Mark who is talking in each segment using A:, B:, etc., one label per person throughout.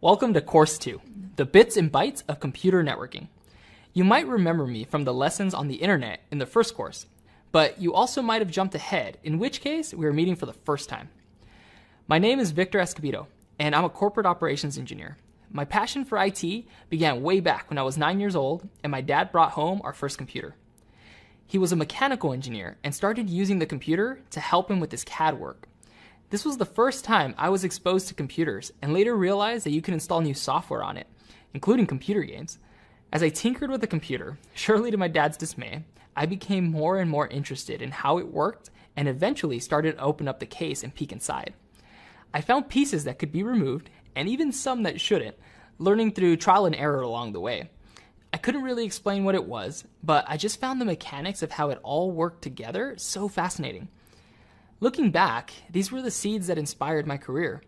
A: Welcome to Course 2, the bits and bytes of computer networking. You might remember me from the lessons on the internet in the first course, but you also might have jumped ahead, in which case we are meeting for the first time. My name is Victor Escobedo, and I'm a corporate operations engineer. My passion for IT began way back when I was 9 years old and my dad brought home our first computer. He was a mechanical engineer and started using the computer to help him with his CAD work. This was the first time I was exposed to computers and later realized that you could install new software on it, including computer games. As I tinkered with the computer, surely to my dad's dismay, I became more and more interested in how it worked and eventually started to open up the case and peek inside. I found pieces that could be removed and even some that shouldn't, learning through trial and error along the way. I couldn't really explain what it was, but I just found the mechanics of how it all worked together so fascinating. Looking back, these were the seeds that inspired my career.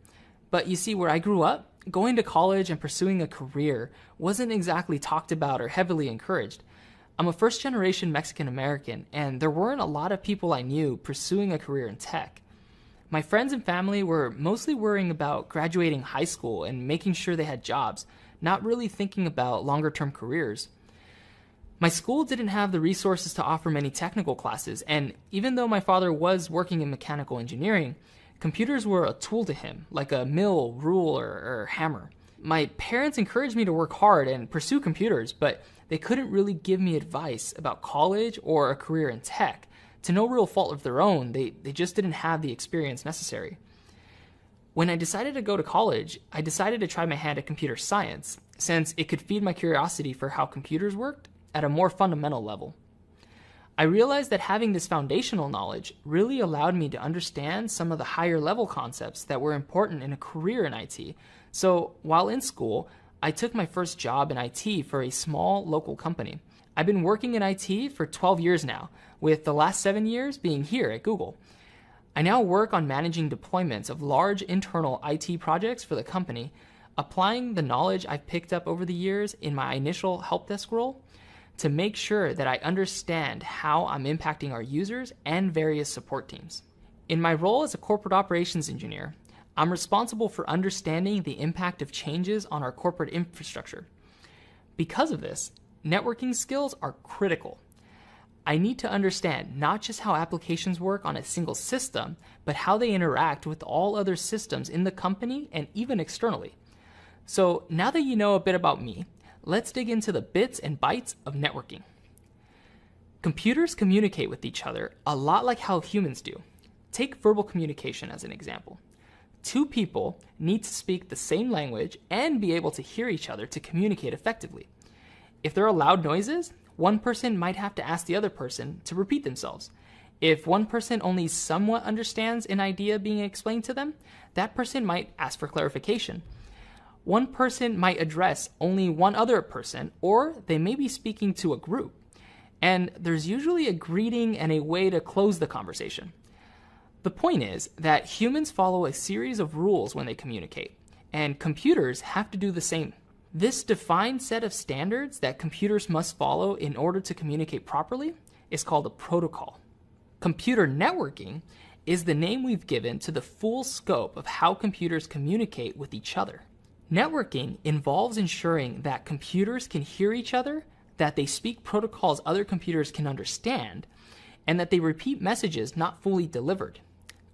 A: But you see, where I grew up, going to college and pursuing a career wasn't exactly talked about or heavily encouraged. I'm a first-generation Mexican-American, and there weren't a lot of people I knew pursuing a career in tech. My friends and family were mostly worrying about graduating high school and making sure they had jobs, not really thinking about longer-term careers. My school didn't have the resources to offer many technical classes, and even though my father was working in mechanical engineering, computers were a tool to him, like a mill, ruler, or hammer. My parents encouraged me to work hard and pursue computers, but they couldn't really give me advice about college or a career in tech. To no real fault of their own, they just didn't have the experience necessary. When I decided to go to college, I decided to try my hand at computer science, since it could feed my curiosity for how computers worked at a more fundamental level. I realized that having this foundational knowledge really allowed me to understand some of the higher level concepts that were important in a career in IT. So while in school, I took my first job in IT for a small local company. I've been working in IT for 12 years now, with the last 7 years being here at Google. I now work on managing deployments of large internal IT projects for the company, applying the knowledge I've picked up over the years in my initial help desk role to make sure that I understand how I'm impacting our users and various support teams. In my role as a corporate operations engineer, I'm responsible for understanding the impact of changes on our corporate infrastructure. Because of this, networking skills are critical. I need to understand not just how applications work on a single system, but how they interact with all other systems in the company and even externally. So now that you know a bit about me, let's dig into the bits and bytes of networking. Computers communicate with each other a lot like how humans do. Take verbal communication as an example. Two people need to speak the same language and be able to hear each other to communicate effectively. If there are loud noises, one person might have to ask the other person to repeat themselves. If one person only somewhat understands an idea being explained to them, that person might ask for clarification. One person might address only one other person, or they may be speaking to a group. And there's usually a greeting and a way to close the conversation. The point is that humans follow a series of rules when they communicate, and computers have to do the same. This defined set of standards that computers must follow in order to communicate properly is called a protocol. Computer networking is the name we've given to the full scope of how computers communicate with each other. Networking involves ensuring that computers can hear each other, that they speak protocols other computers can understand, and that they repeat messages not fully delivered,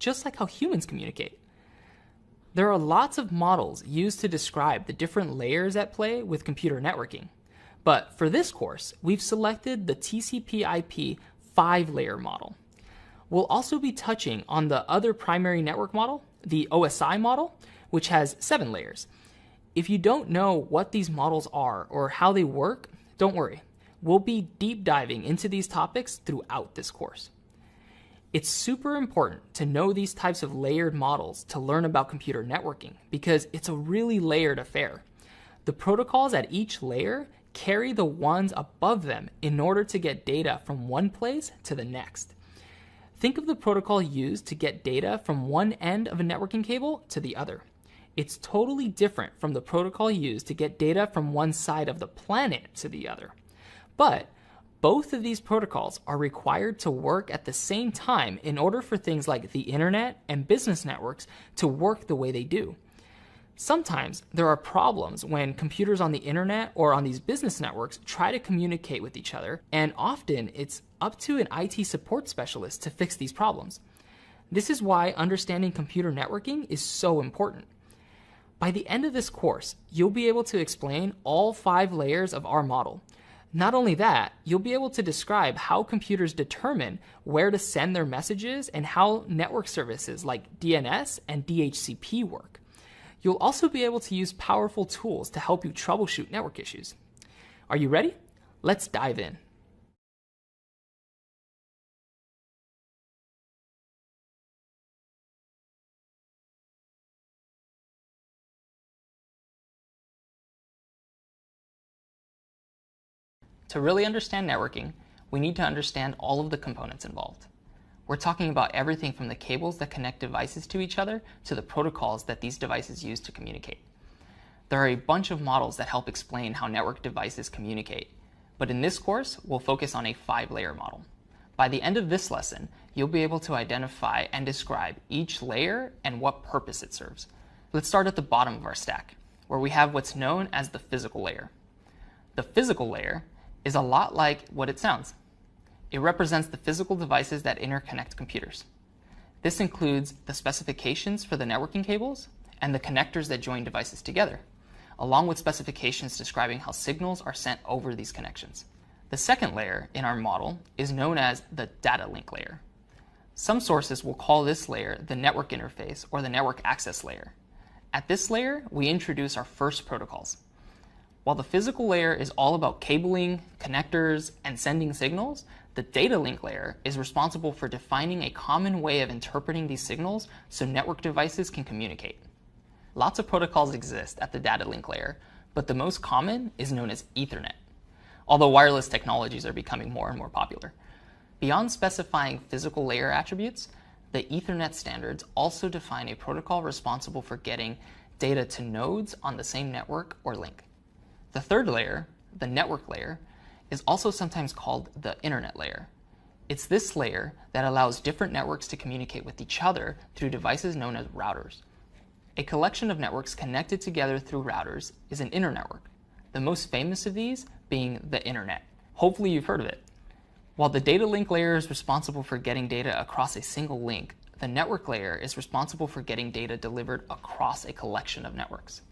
A: just like how humans communicate. There are lots of models used to describe the different layers at play with computer networking, but for this course, we've selected the TCP/IP 5-layer model. We'll also be touching on the other primary network model, the OSI model, which has 7 layers. If you don't know what these models are or how they work, don't worry. We'll be deep diving into these topics throughout this course. It's super important to know these types of layered models to learn about computer networking because it's a really layered affair. The protocols at each layer carry the ones above them in order to get data from one place to the next. Think of the protocol used to get data from one end of a networking cable to the other. It's totally different from the protocol used to get data from one side of the planet to the other. But both of these protocols are required to work at the same time in order for things like the internet and business networks to work the way they do. Sometimes there are problems when computers on the internet or on these business networks try to communicate with each other, and often it's up to an IT support specialist to fix these problems. This is why understanding computer networking is so important. By the end of this course, you'll be able to explain all 5 layers of our model. Not only that, you'll be able to describe how computers determine where to send their messages and how network services like DNS and DHCP work. You'll also be able to use powerful tools to help you troubleshoot network issues. Are you ready? Let's dive in. To really understand networking, we need to understand all of the components involved. We're talking about everything from the cables that connect devices to each other to the protocols that these devices use to communicate. There are a bunch of models that help explain how network devices communicate, but in this course, we'll focus on a 5-layer model. By the end of this lesson, you'll be able to identify and describe each layer and what purpose it serves. Let's start at the bottom of our stack, where we have what's known as the physical layer. The physical layer is a lot like what it sounds. It represents the physical devices that interconnect computers. This includes the specifications for the networking cables and the connectors that join devices together, along with specifications describing how signals are sent over these connections. The second layer in our model is known as the data link layer. Some sources will call this layer the network interface or the network access layer. At this layer, we introduce our first protocols. While the physical layer is all about cabling, connectors, and sending signals, the data link layer is responsible for defining a common way of interpreting these signals so network devices can communicate. Lots of protocols exist at the data link layer, but the most common is known as Ethernet, although wireless technologies are becoming more and more popular. Beyond specifying physical layer attributes, the Ethernet standards also define a protocol responsible for getting data to nodes on the same network or link. The third layer, the network layer, is also sometimes called the internet layer. It's this layer that allows different networks to communicate with each other through devices known as routers. A collection of networks connected together through routers is an internetwork, the most famous of these being the internet. Hopefully you've heard of it. While the data link layer is responsible for getting data across a single link, the network layer is responsible for getting data delivered across a collection of networks.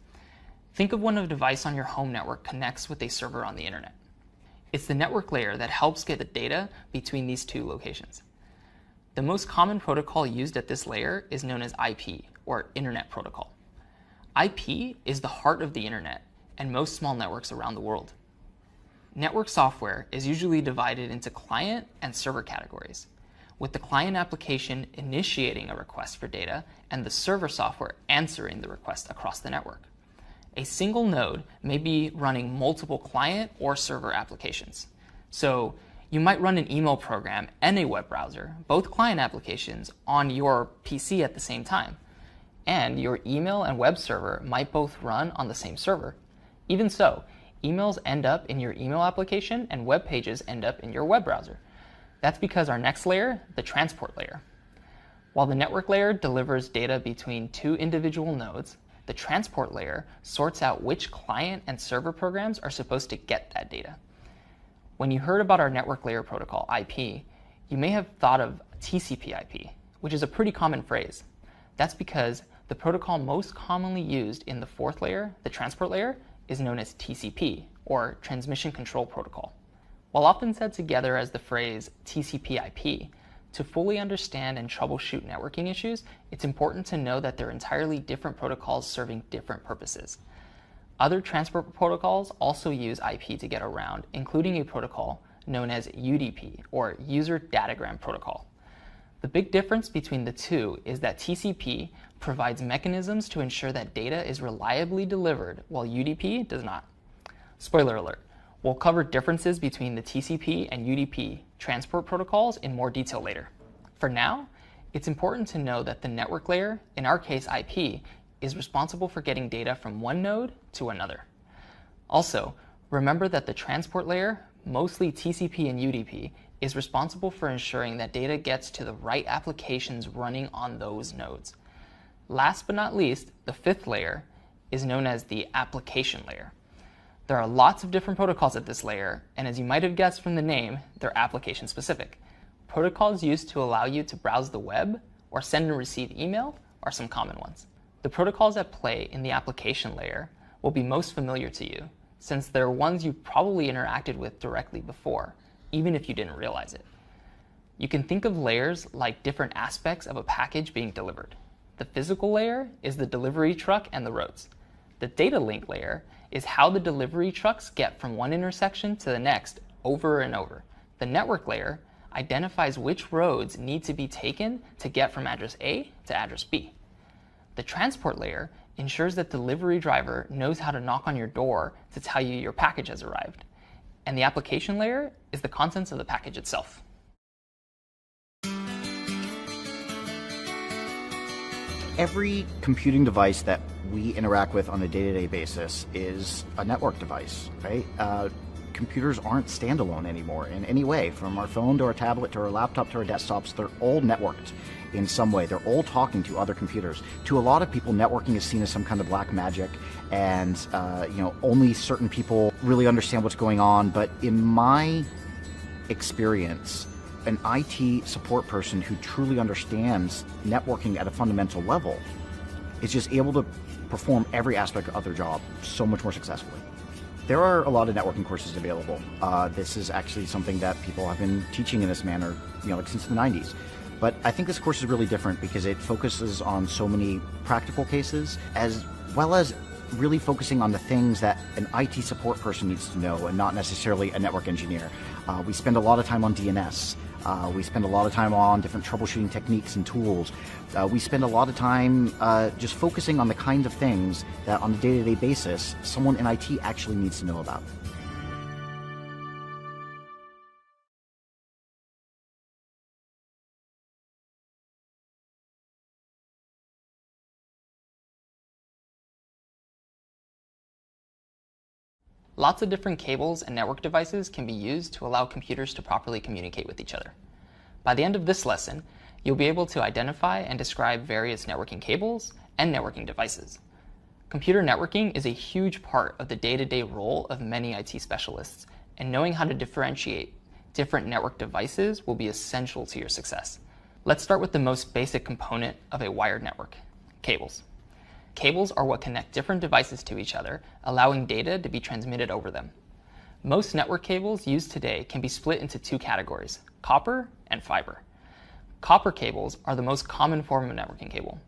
A: Think of when a device on your home network connects with a server on the internet. It's the network layer that helps get the data between these two locations. The most common protocol used at this layer is known as IP, or Internet Protocol. IP is the heart of the internet and most small networks around the world. Network software is usually divided into client and server categories, with the client application initiating a request for data and the server software answering the request across the network. A single node may be running multiple client or server applications. So you might run an email program and a web browser, both client applications, on your PC at the same time. And your email and web server might both run on the same server. Even so, emails end up in your email application and web pages end up in your web browser. That's because our next layer, the transport layer. While the network layer delivers data between two individual nodes, the transport layer sorts out which client and server programs are supposed to get that data. When you heard about our network layer protocol, IP, you may have thought of TCP/IP, which is a pretty common phrase. That's because the protocol most commonly used in the fourth layer, the transport layer, is known as TCP, or Transmission Control Protocol. While often said together as the phrase TCP/IP, to fully understand and troubleshoot networking issues, it's important to know that they're entirely different protocols serving different purposes. Other transport protocols also use IP to get around, including a protocol known as UDP, or User Datagram Protocol. The big difference between the two is that TCP provides mechanisms to ensure that data is reliably delivered, while UDP does not. Spoiler alert. We'll cover differences between the TCP and UDP transport protocols in more detail later. For now, it's important to know that the network layer, in our case IP, is responsible for getting data from one node to another. Also, remember that the transport layer, mostly TCP and UDP, is responsible for ensuring that data gets to the right applications running on those nodes. Last but not least, the fifth layer is known as the application layer. There are lots of different protocols at this layer, and as you might have guessed from the name, they're application specific. Protocols used to allow you to browse the web or send and receive email are some common ones. The protocols at play in the application layer will be most familiar to you, since they're ones you've probably interacted with directly before, even if you didn't realize it. You can think of layers like different aspects of a package being delivered. The physical layer is the delivery truck and the roads. The data link layer is how the delivery trucks get from one intersection to the next over and over. The network layer identifies which roads need to be taken to get from address A to address B. The transport layer ensures that the delivery driver knows how to knock on your door to tell you your package has arrived. And the application layer is the contents of the package itself.
B: Every computing device that we interact with on a day-to-day basis is a network device, right? Computers aren't standalone anymore in any way. From our phone to our tablet to our laptop to our desktops, they're all networked in some way. They're all talking to other computers. To a lot of people, networking is seen as some kind of black magic, and only certain people really understand what's going on. But in my experience, an IT support person who truly understands networking at a fundamental level is just able to perform every aspect of their job so much more successfully. There are a lot of networking courses available. This is actually something that people have been teaching in this manner, since the 90s. But I think this course is really different because it focuses on so many practical cases, as well as really focusing on the things that an IT support person needs to know and not necessarily a network engineer. We spend a lot of time on DNS. We spend a lot of time on different troubleshooting techniques and tools. We spend a lot of time just focusing on the kinds of things that on a day-to-day basis someone in IT actually needs to know about.
A: Lots of different cables and network devices can be used to allow computers to properly communicate with each other. By the end of this lesson, you'll be able to identify and describe various networking cables and networking devices. Computer networking is a huge part of the day-to-day role of many IT specialists, and knowing how to differentiate different network devices will be essential to your success. Let's start with the most basic component of a wired network: cables. Cables are what connect different devices to each other, allowing data to be transmitted over them. Most network cables used today can be split into two categories: copper and fiber. Copper cables are the most common form of networking cable.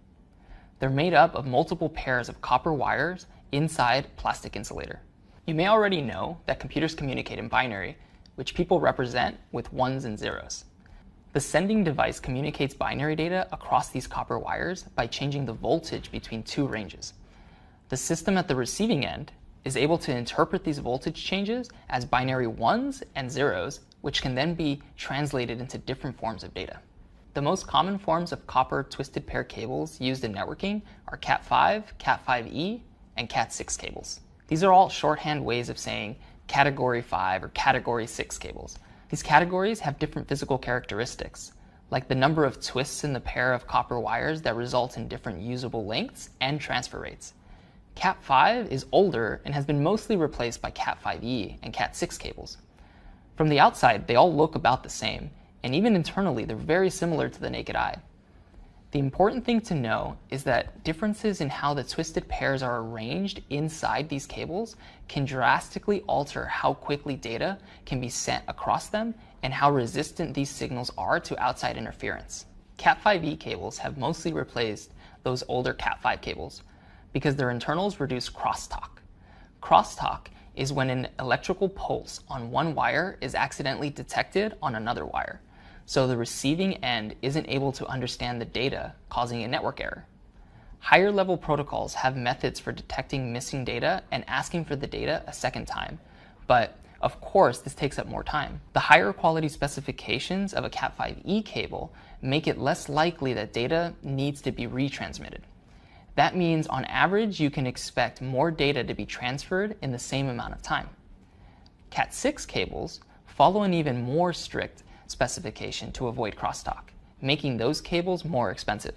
A: They're made up of multiple pairs of copper wires inside plastic insulator. You may already know that computers communicate in binary, which people represent with ones and zeros. The sending device communicates binary data across these copper wires by changing the voltage between two ranges. The system at the receiving end is able to interpret these voltage changes as binary ones and zeros, which can then be translated into different forms of data. The most common forms of copper twisted pair cables used in networking are Cat5, Cat5e, and Cat6 cables. These are all shorthand ways of saying Category 5 or Category 6 cables. These categories have different physical characteristics, like the number of twists in the pair of copper wires that result in different usable lengths and transfer rates. Cat5 is older and has been mostly replaced by Cat5e and Cat6 cables. From the outside, they all look about the same, and even internally, they're very similar to the naked eye. The important thing to know is that differences in how the twisted pairs are arranged inside these cables can drastically alter how quickly data can be sent across them and how resistant these signals are to outside interference. Cat5e cables have mostly replaced those older Cat5 cables because their internals reduce crosstalk. Crosstalk is when an electrical pulse on one wire is accidentally detected on another wire, so the receiving end isn't able to understand the data, causing a network error. Higher level protocols have methods for detecting missing data and asking for the data a second time, but of course this takes up more time. The higher quality specifications of a Cat5e cable make it less likely that data needs to be retransmitted. That means on average you can expect more data to be transferred in the same amount of time. Cat6 cables follow an even more strict specification to avoid crosstalk, making those cables more expensive.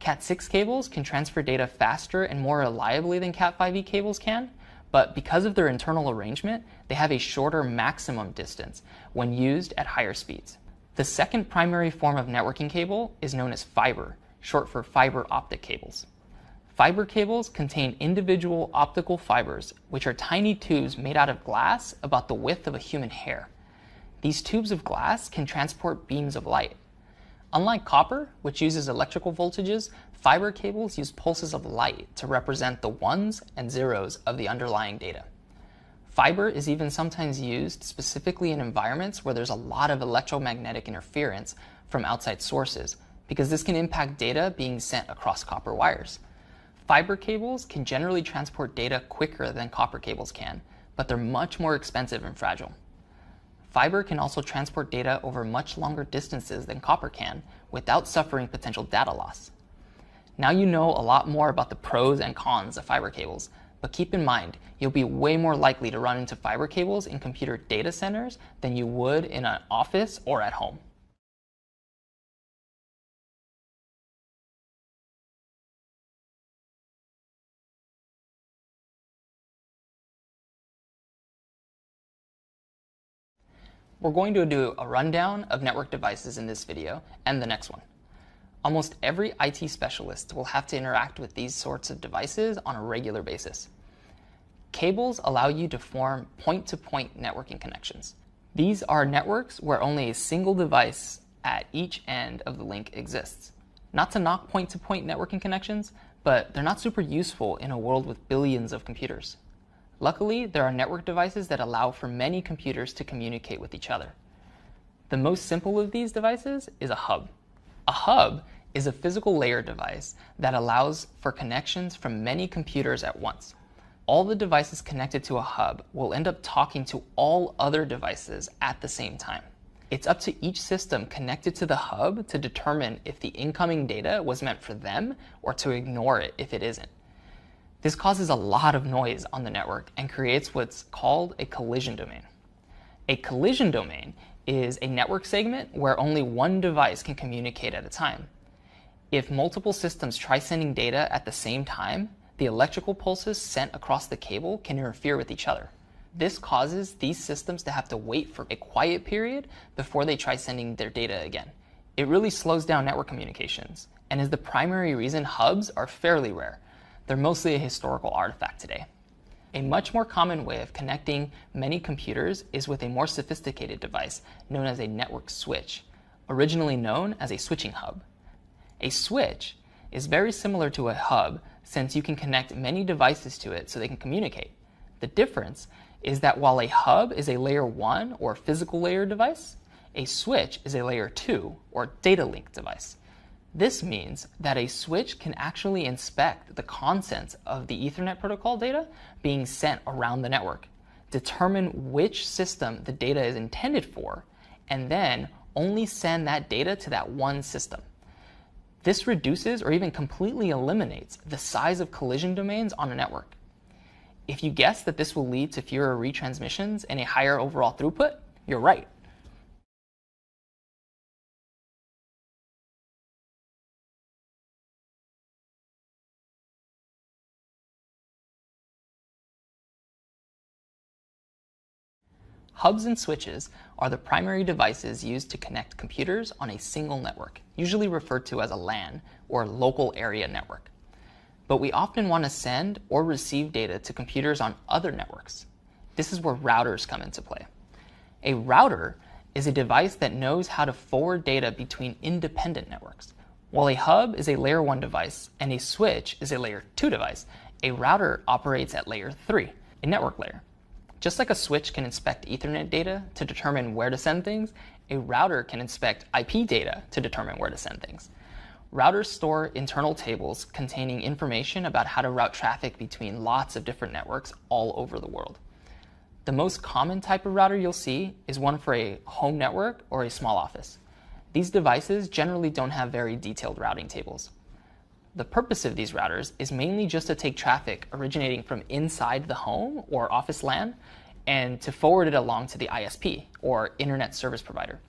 A: Cat6 cables can transfer data faster and more reliably than Cat5e cables can, but because of their internal arrangement, they have a shorter maximum distance when used at higher speeds. The second primary form of networking cable is known as fiber, short for fiber optic cables. Fiber cables contain individual optical fibers, which are tiny tubes made out of glass about the width of a human hair. These tubes of glass can transport beams of light. Unlike copper, which uses electrical voltages, fiber cables use pulses of light to represent the ones and zeros of the underlying data. Fiber is even sometimes used specifically in environments where there's a lot of electromagnetic interference from outside sources, because this can impact data being sent across copper wires. Fiber cables can generally transport data quicker than copper cables can, but they're much more expensive and fragile. Fiber can also transport data over much longer distances than copper can without suffering potential data loss. Now you know a lot more about the pros and cons of fiber cables, but keep in mind, you'll be way more likely to run into fiber cables in computer data centers than you would in an office or at home. We're going to do a rundown of network devices in this video and the next one. Almost every IT specialist will have to interact with these sorts of devices on a regular basis. Cables allow you to form point-to-point networking connections. These are networks where only a single device at each end of the link exists. Not to knock point-to-point networking connections, but they're not super useful in a world with billions of computers. Luckily, there are network devices that allow for many computers to communicate with each other. The most simple of these devices is a hub. A hub is a physical layer device that allows for connections from many computers at once. All the devices connected to a hub will end up talking to all other devices at the same time. It's up to each system connected to the hub to determine if the incoming data was meant for them or to ignore it if it isn't. This causes a lot of noise on the network and creates what's called a collision domain. A collision domain is a network segment where only one device can communicate at a time. If multiple systems try sending data at the same time, the electrical pulses sent across the cable can interfere with each other. This causes these systems to have to wait for a quiet period before they try sending their data again. It really slows down network communications and is the primary reason hubs are fairly rare. They're mostly a historical artifact today. A much more common way of connecting many computers is with a more sophisticated device known as a network switch, originally known as a switching hub. A switch is very similar to a hub since you can connect many devices to it so they can communicate. The difference is that while a hub is a layer 1 or physical layer device, a switch is a layer 2 or data link device. This means that a switch can actually inspect the contents of the Ethernet protocol data being sent around the network, determine which system the data is intended for, and then only send that data to that one system. This reduces or even completely eliminates the size of collision domains on a network. If you guess that this will lead to fewer retransmissions and a higher overall throughput, you're right. Hubs and switches are the primary devices used to connect computers on a single network, usually referred to as a LAN, or local area network. But we often want to send or receive data to computers on other networks. This is where routers come into play. A router is a device that knows how to forward data between independent networks. While a hub is a layer 1 device and a switch is a layer 2 device, a router operates at layer 3, a network layer. Just like a switch can inspect Ethernet data to determine where to send things, a router can inspect IP data to determine where to send things. Routers store internal tables containing information about how to route traffic between lots of different networks all over the world. The most common type of router you'll see is one for a home network or a small office. These devices generally don't have very detailed routing tables. The purpose of these routers is mainly just to take traffic originating from inside the home or office LAN and to forward it along to the ISP, or Internet Service Provider.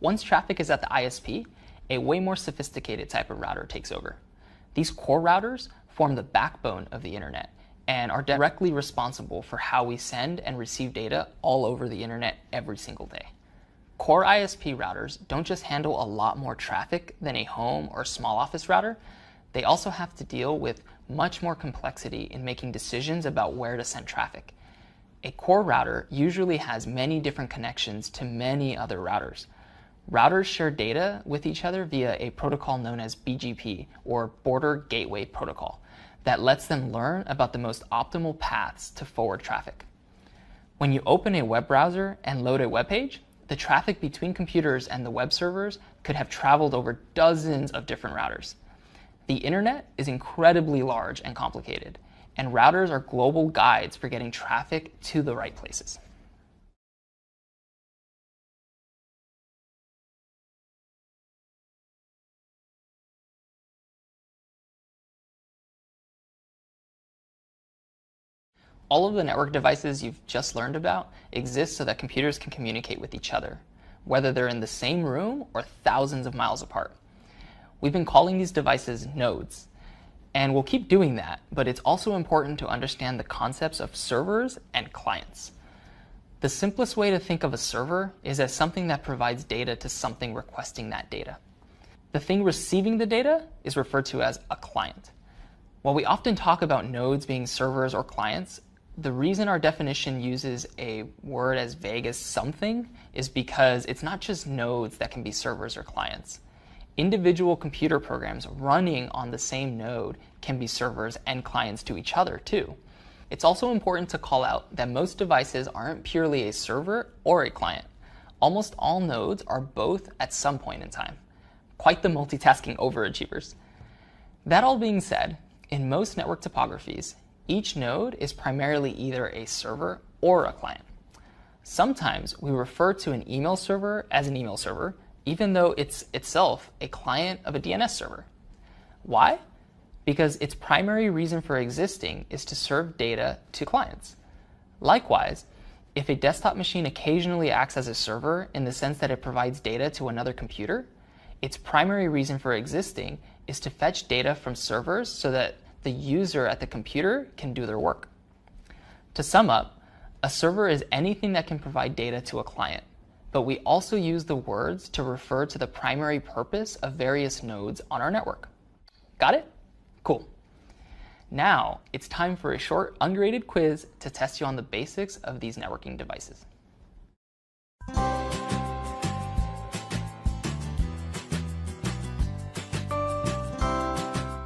A: Once traffic is at the ISP, a way more sophisticated type of router takes over. These core routers form the backbone of the internet and are directly responsible for how we send and receive data all over the internet every single day. Core ISP routers don't just handle a lot more traffic than a home or small office router, they also have to deal with much more complexity in making decisions about where to send traffic. A core router usually has many different connections to many other routers. Routers share data with each other via a protocol known as BGP, or Border Gateway Protocol, that lets them learn about the most optimal paths to forward traffic. When you open a web browser and load a web page, the traffic between computers and the web servers could have traveled over dozens of different routers. The internet is incredibly large and complicated, and routers are global guides for getting traffic to the right places. All of the network devices you've just learned about exist so that computers can communicate with each other, whether they're in the same room or thousands of miles apart. We've been calling these devices nodes, and we'll keep doing that, but it's also important to understand the concepts of servers and clients. The simplest way to think of a server is as something that provides data to something requesting that data. The thing receiving the data is referred to as a client. While we often talk about nodes being servers or clients, the reason our definition uses a word as vague as something is because it's not just nodes that can be servers or clients. Individual computer programs running on the same node can be servers and clients to each other too. It's also important to call out that most devices aren't purely a server or a client. Almost all nodes are both at some point in time. Quite the multitasking overachievers. That all being said, in most network topographies, each node is primarily either a server or a client. Sometimes we refer to an email server as an email server, even though it's itself a client of a DNS server. Why? Because its primary reason for existing is to serve data to clients. Likewise, if a desktop machine occasionally acts as a server in the sense that it provides data to another computer, its primary reason for existing is to fetch data from servers so that the user at the computer can do their work. To sum up, a server is anything that can provide data to a client, but we also use the words to refer to the primary purpose of various nodes on our network. Got it? Cool. Now, it's time for a short, ungraded quiz to test you on the basics of these networking devices.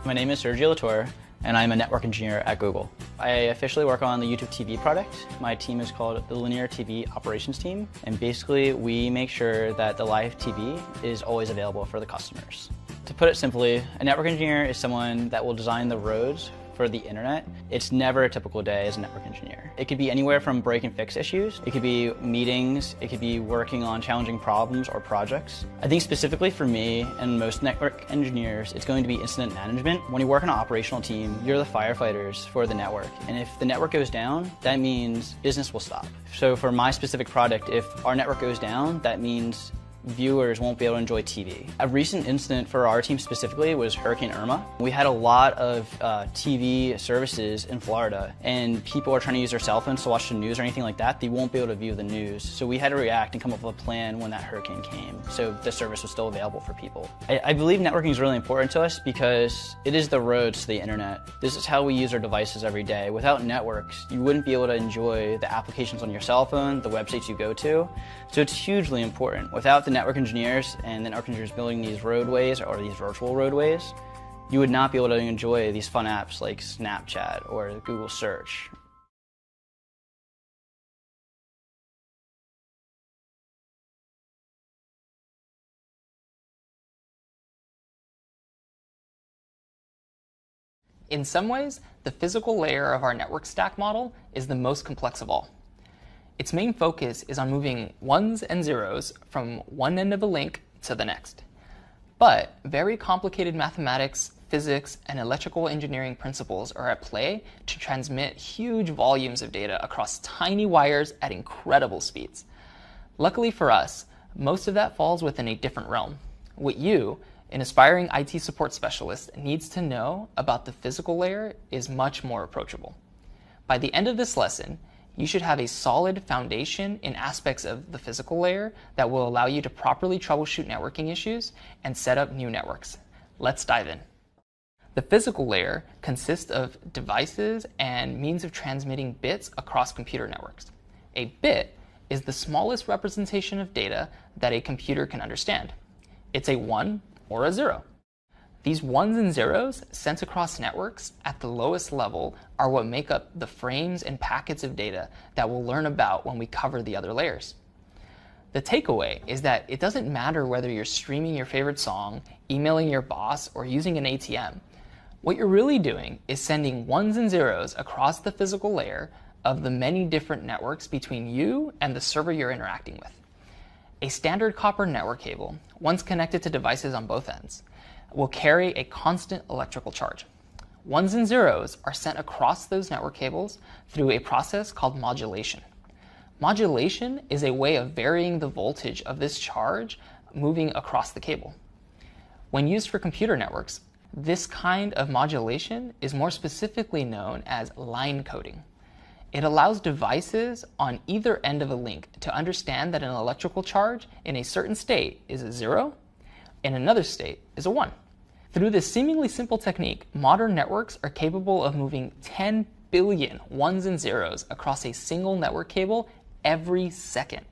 C: My name is Sergio Latour, and I'm a network engineer at Google. I officially work on the YouTube TV product. My team is called the Linear TV Operations Team, and basically we make sure that the live TV is always available for the customers. To put it simply, a network engineer is someone that will design the roads for the internet. It's never a typical day as a network engineer. It could be anywhere from break and fix issues, it could be meetings, it could be working on challenging problems or projects. I think specifically for me and most network engineers, it's going to be incident management. When you work on an operational team, you're the firefighters for the network. And if the network goes down, that means business will stop. So for my specific product, if our network goes down, that means viewers won't be able to enjoy TV. A recent incident for our team specifically was Hurricane Irma. We had a lot of TV services in Florida, and people are trying to use their cell phones to watch the news or anything like that. They won't be able to view the news. So we had to react and come up with a plan when that hurricane came, so the service was still available for people. I believe networking is really important to us because it is the roads to the internet. This is how we use our devices every day. Without networks, you wouldn't be able to enjoy the applications on your cell phone, the websites you go to. So it's hugely important. Without the network engineers and the network engineers building these roadways or these virtual roadways, you would not be able to enjoy these fun apps like Snapchat or Google Search.
A: In some ways, the physical layer of our network stack model is the most complex of all. Its main focus is on moving ones and zeros from one end of a link to the next. But very complicated mathematics, physics, and electrical engineering principles are at play to transmit huge volumes of data across tiny wires at incredible speeds. Luckily for us, most of that falls within a different realm. With you, an aspiring IT support specialist needs to know about the physical layer is much more approachable. By the end of this lesson, you should have a solid foundation in aspects of the physical layer that will allow you to properly troubleshoot networking issues and set up new networks. Let's dive in. The physical layer consists of devices and means of transmitting bits across computer networks. A bit is the smallest representation of data that a computer can understand. It's a 1 or a 0. These ones and zeros sent across networks at the lowest level are what make up the frames and packets of data that we'll learn about when we cover the other layers. The takeaway is that it doesn't matter whether you're streaming your favorite song, emailing your boss, or using an ATM. What you're really doing is sending ones and zeros across the physical layer of the many different networks between you and the server you're interacting with. A standard copper network cable, once connected to devices on both ends, will carry a constant electrical charge. Ones and zeros are sent across those network cables through a process called modulation. Modulation is a way of varying the voltage of this charge moving across the cable. When used for computer networks, this kind of modulation is more specifically known as line coding. It allows devices on either end of a link to understand that an electrical charge in a certain state is a 0, in another state is a 1. Through this seemingly simple technique, modern networks are capable of moving 10 billion ones and zeros across a single network cable every second.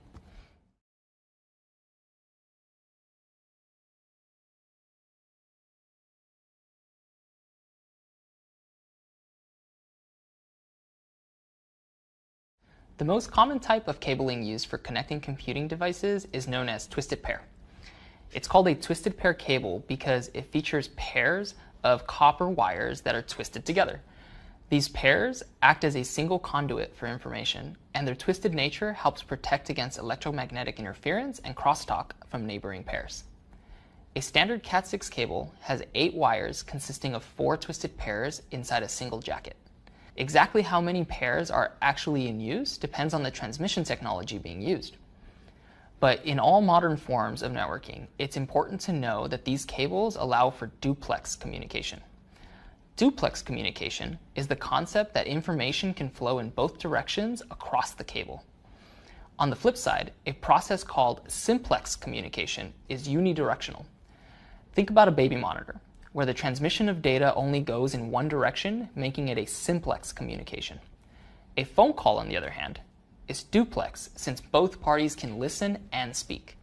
A: The most common type of cabling used for connecting computing devices is known as twisted pair. It's called a twisted pair cable because it features pairs of copper wires that are twisted together. These pairs act as a single conduit for information, and their twisted nature helps protect against electromagnetic interference and crosstalk from neighboring pairs. A standard Cat6 cable has 8 wires consisting of 4 twisted pairs inside a single jacket. Exactly how many pairs are actually in use depends on the transmission technology being used. But in all modern forms of networking, it's important to know that these cables allow for duplex communication. Duplex communication is the concept that information can flow in both directions across the cable. On the flip side, a process called simplex communication is unidirectional. Think about a baby monitor, where the transmission of data only goes in one direction, making it a simplex communication. A phone call, on the other hand, is duplex since both parties can listen and speak.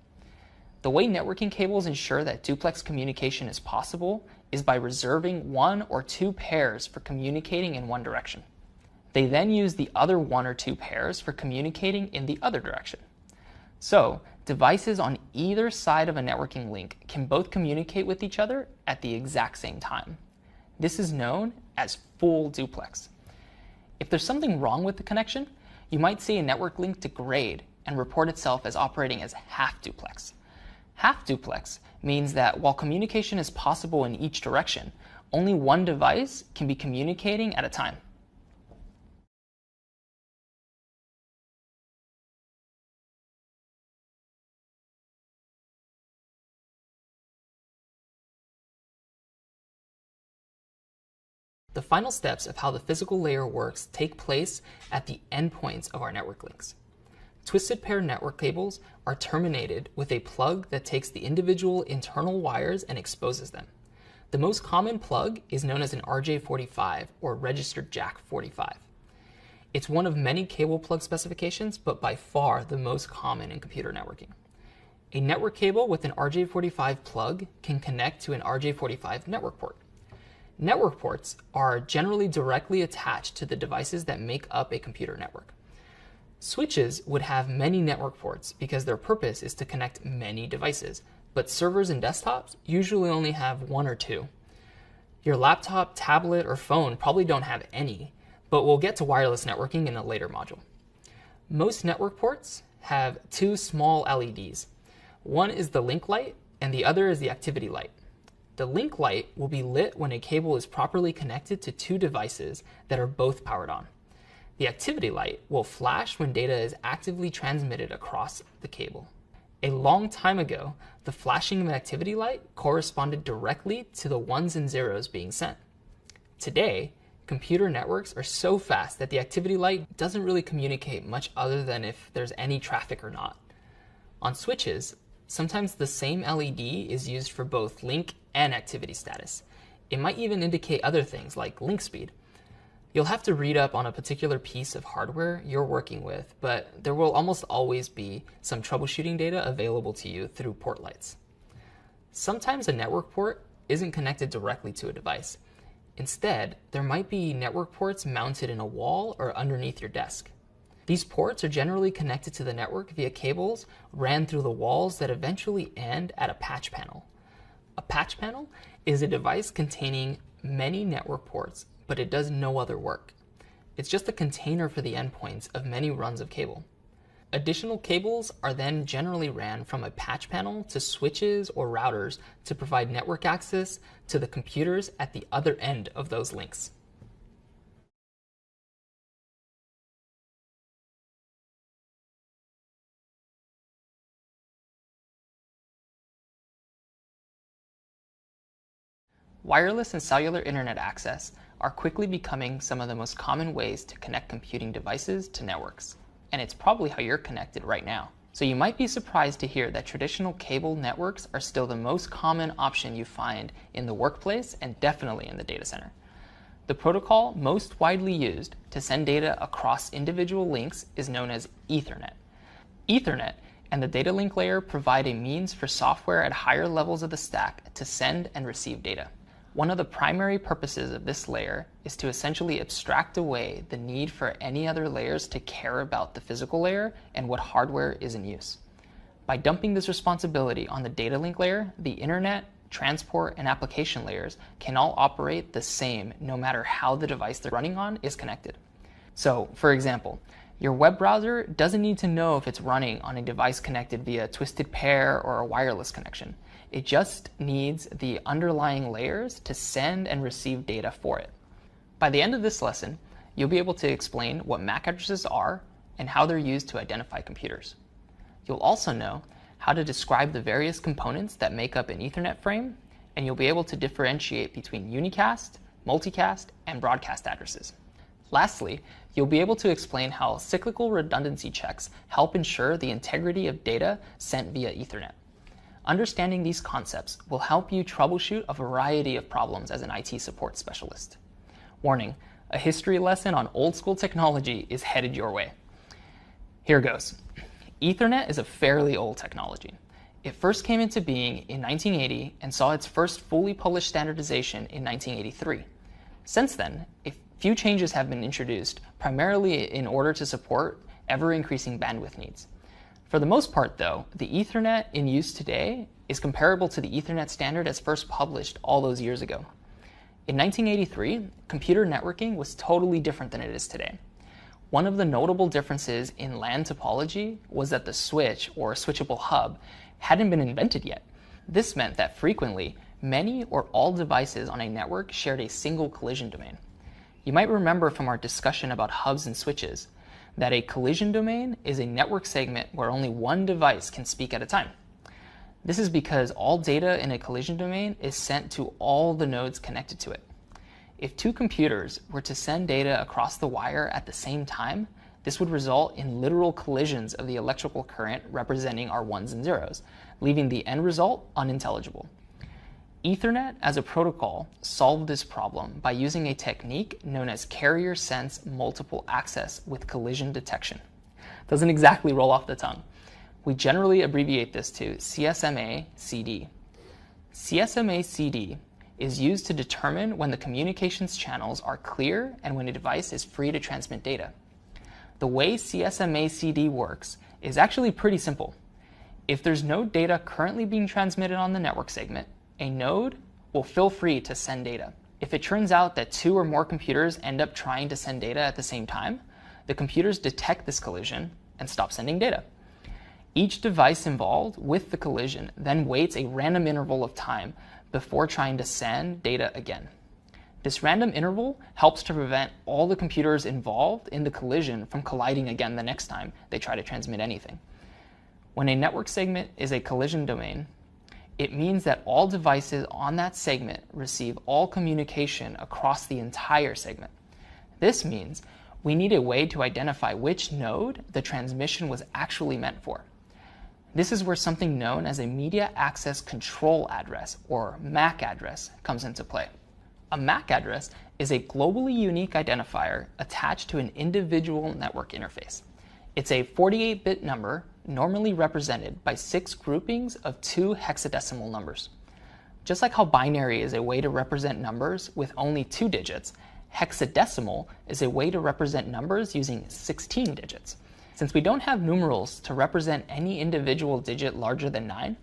A: The way networking cables ensure that duplex communication is possible is by reserving 1 or 2 pairs for communicating in one direction. They then use the other 1 or 2 pairs for communicating in the other direction. So, devices on either side of a networking link can both communicate with each other at the exact same time. This is known as full duplex. If there's something wrong with the connection, you might see a network link degrade and report itself as operating as half duplex. Half duplex means that while communication is possible in each direction, only one device can be communicating at a time. The final steps of how the physical layer works take place at the endpoints of our network links. Twisted pair network cables are terminated with a plug that takes the individual internal wires and exposes them. The most common plug is known as an RJ45 or registered jack 45. It's one of many cable plug specifications, but by far the most common in computer networking. A network cable with an RJ45 plug can connect to an RJ45 network port. Network ports are generally directly attached to the devices that make up a computer network. Switches would have many network ports because their purpose is to connect many devices, but servers and desktops usually only have 1 or 2. Your laptop, tablet, or phone probably don't have any, but we'll get to wireless networking in a later module. Most network ports have 2 small LEDs. One is the link light, and the other is the activity light. The link light will be lit when a cable is properly connected to 2 devices that are both powered on. The activity light will flash when data is actively transmitted across the cable. A long time ago, the flashing of an activity light corresponded directly to the ones and zeros being sent. Today, computer networks are so fast that the activity light doesn't really communicate much other than if there's any traffic or not. On switches, sometimes the same LED is used for both link and activity status. It might even indicate other things like link speed. You'll have to read up on a particular piece of hardware you're working with, but there will almost always be some troubleshooting data available to you through port lights. Sometimes a network port isn't connected directly to a device. Instead, there might be network ports mounted in a wall or underneath your desk. These ports are generally connected to the network via cables ran through the walls that eventually end at a patch panel. A patch panel is a device containing many network ports, but it does no other work. It's just a container for the endpoints of many runs of cable. Additional cables are then generally ran from a patch panel to switches or routers to provide network access to the computers at the other end of those links. Wireless and cellular internet access are quickly becoming some of the most common ways to connect computing devices to networks. And it's probably how you're connected right now. So you might be surprised to hear that traditional cable networks are still the most common option you find in the workplace and definitely in the data center. The protocol most widely used to send data across individual links is known as Ethernet. Ethernet and the data link layer provide a means for software at higher levels of the stack to send and receive data. One of the primary purposes of this layer is to essentially abstract away the need for any other layers to care about the physical layer and what hardware is in use. By dumping this responsibility on the data link layer, the internet, transport, and application layers can all operate the same no matter how the device they're running on is connected. So, for example, your web browser doesn't need to know if it's running on a device connected via a twisted pair or a wireless connection. It just needs the underlying layers to send and receive data for it. By the end of this lesson, you'll be able to explain what MAC addresses are and how they're used to identify computers. You'll also know how to describe the various components that make up an Ethernet frame, and you'll be able to differentiate between unicast, multicast, and broadcast addresses. Lastly, you'll be able to explain how cyclical redundancy checks help ensure the integrity of data sent via Ethernet. Understanding these concepts will help you troubleshoot a variety of problems as an IT support specialist. Warning, a history lesson on old school technology is headed your way. Here goes. Ethernet is a fairly old technology. It first came into being in 1980 and saw its first fully published standardization in 1983. Since then, a few changes have been introduced, primarily in order to support ever-increasing bandwidth needs. For the most part, though, the Ethernet in use today is comparable to the Ethernet standard as first published all those years ago. In 1983, computer networking was totally different than it is today. One of the notable differences in LAN topology was that the switch, or switchable hub, hadn't been invented yet. This meant that frequently, many or all devices on a network shared a single collision domain. You might remember from our discussion about hubs and switches that a collision domain is a network segment where only one device can speak at a time. This is because all data in a collision domain is sent to all the nodes connected to it. If two computers were to send data across the wire at the same time, this would result in literal collisions of the electrical current representing our ones and zeros, leaving the end result unintelligible. Ethernet as a protocol solved this problem by using a technique known as carrier sense multiple access with collision detection. Doesn't exactly roll off the tongue. We generally abbreviate this to CSMA-CD. CSMA-CD is used to determine when the communications channels are clear and when a device is free to transmit data. The way CSMA-CD works is actually pretty simple. If there's no data currently being transmitted on the network segment, a node will feel free to send data. If it turns out that two or more computers end up trying to send data at the same time, the computers detect this collision and stop sending data. Each device involved with the collision then waits a random interval of time before trying to send data again. This random interval helps to prevent all the computers involved in the collision from colliding again the next time they try to transmit anything. When a network segment is a collision domain, it means that all devices on that segment receive all communication across the entire segment. This means we need a way to identify which node the transmission was actually meant for. This is where something known as a Media Access Control Address, or MAC address, comes into play. A MAC address is a globally unique identifier attached to an individual network interface. It's a 48-bit number normally represented by 6 groupings of 2 hexadecimal numbers. Just like how binary is a way to represent numbers with only 2 digits, hexadecimal is a way to represent numbers using 16 digits. Since we don't have numerals to represent any individual digit larger than 9,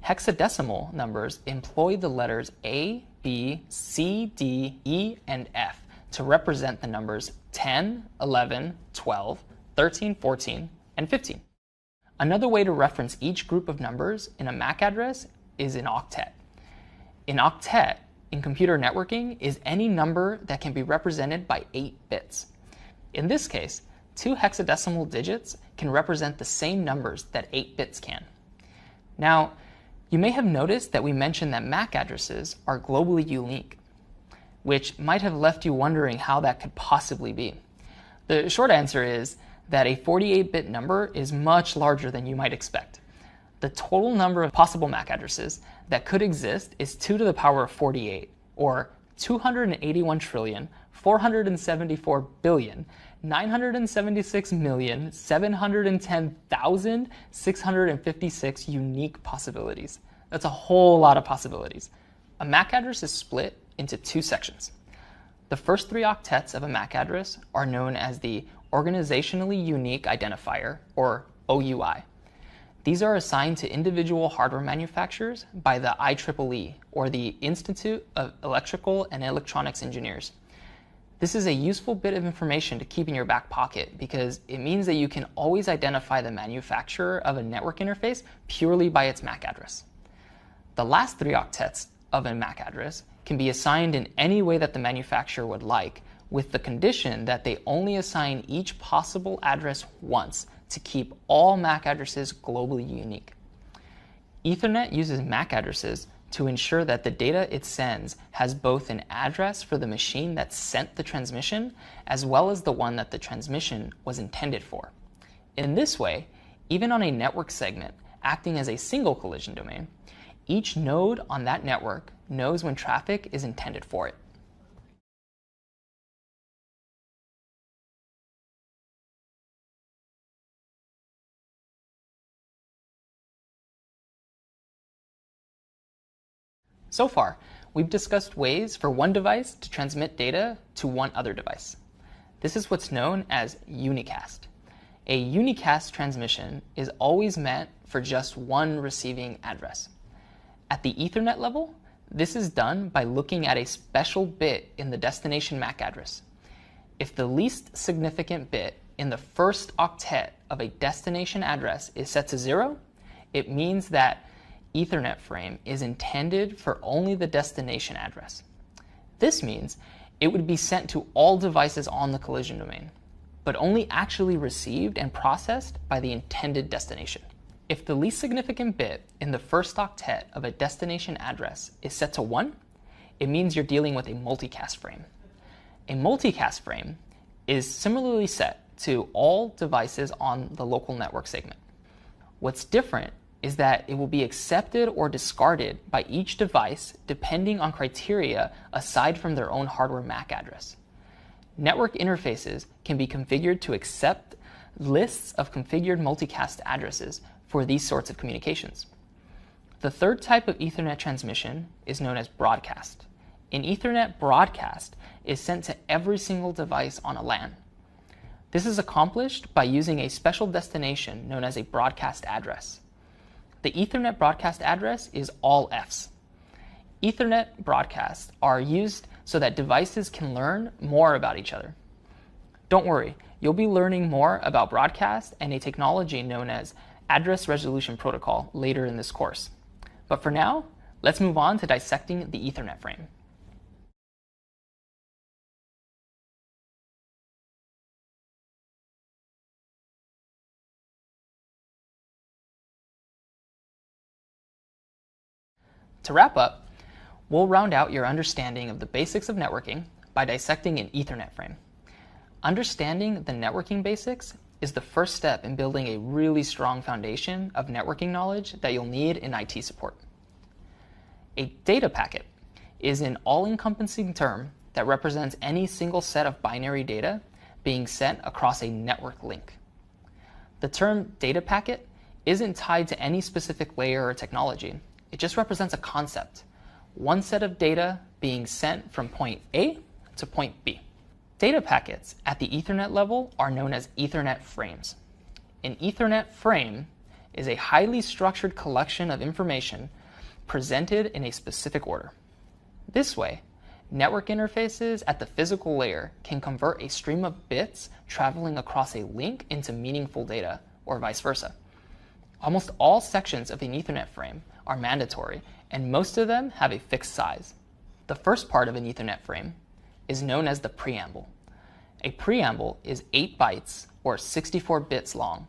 A: hexadecimal numbers employ the letters A, B, C, D, E, and F to represent the numbers 10, 11, 12, 13, 14, and 15. Another way to reference each group of numbers in a MAC address is an octet. An octet in computer networking is any number that can be represented by 8 bits. In this case, 2 hexadecimal digits can represent the same numbers that 8 bits can. Now, you may have noticed that we mentioned that MAC addresses are globally unique, which might have left you wondering how that could possibly be. The short answer is that a 48-bit number is much larger than you might expect. The total number of possible MAC addresses that could exist is 2 to the power of 48, or 281,474,976,710,656 unique possibilities. That's a whole lot of possibilities. A MAC address is split into 2 sections. The first 3 octets of a MAC address are known as the Organizationally Unique Identifier, or OUI. These are assigned to individual hardware manufacturers by the IEEE, or the Institute of Electrical and Electronics Engineers. This is a useful bit of information to keep in your back pocket because it means that you can always identify the manufacturer of a network interface purely by its MAC address. The last 3 octets of a MAC address can be assigned in any way that the manufacturer would like, with the condition that they only assign each possible address once to keep all MAC addresses globally unique. Ethernet uses MAC addresses to ensure that the data it sends has both an address for the machine that sent the transmission as well as the one that the transmission was intended for. In this way, even on a network segment acting as a single collision domain, each node on that network knows when traffic is intended for it. So far, we've discussed ways for one device to transmit data to one other device. This is what's known as unicast. A unicast transmission is always meant for just one receiving address. At the Ethernet level, this is done by looking at a special bit in the destination MAC address. If the least significant bit in the first octet of a destination address is set to 0, it means that Ethernet frame is intended for only the destination address. This means it would be sent to all devices on the collision domain, but only actually received and processed by the intended destination. If the least significant bit in the first octet of a destination address is set to 1, it means you're dealing with a multicast frame. A multicast frame is similarly set to all devices on the local network segment. What's different is that it will be accepted or discarded by each device depending on criteria aside from their own hardware MAC address. Network interfaces can be configured to accept lists of configured multicast addresses for these sorts of communications. The third type of Ethernet transmission is known as broadcast. An Ethernet broadcast is sent to every single device on a LAN. This is accomplished by using a special destination known as a broadcast address. The Ethernet broadcast address is all Fs. Ethernet broadcasts are used so that devices can learn more about each other. Don't worry, you'll be learning more about broadcast and a technology known as Address Resolution Protocol later in this course. But for now, let's move on to dissecting the Ethernet frame. To wrap up, we'll round out your understanding of the basics of networking by dissecting an Ethernet frame. Understanding the networking basics is the first step in building a really strong foundation of networking knowledge that you'll need in IT support. A data packet is an all-encompassing term that represents any single set of binary data being sent across a network link. The term data packet isn't tied to any specific layer or technology. It just represents a concept, one set of data being sent from point A to point B. Data packets at the Ethernet level are known as Ethernet frames. An Ethernet frame is a highly structured collection of information presented in a specific order. This way, network interfaces at the physical layer can convert a stream of bits traveling across a link into meaningful data, or vice versa. Almost all sections of an Ethernet frame are mandatory, and most of them have a fixed size. The first part of an Ethernet frame is known as the preamble. A preamble is 8 bytes, or 64 bits long,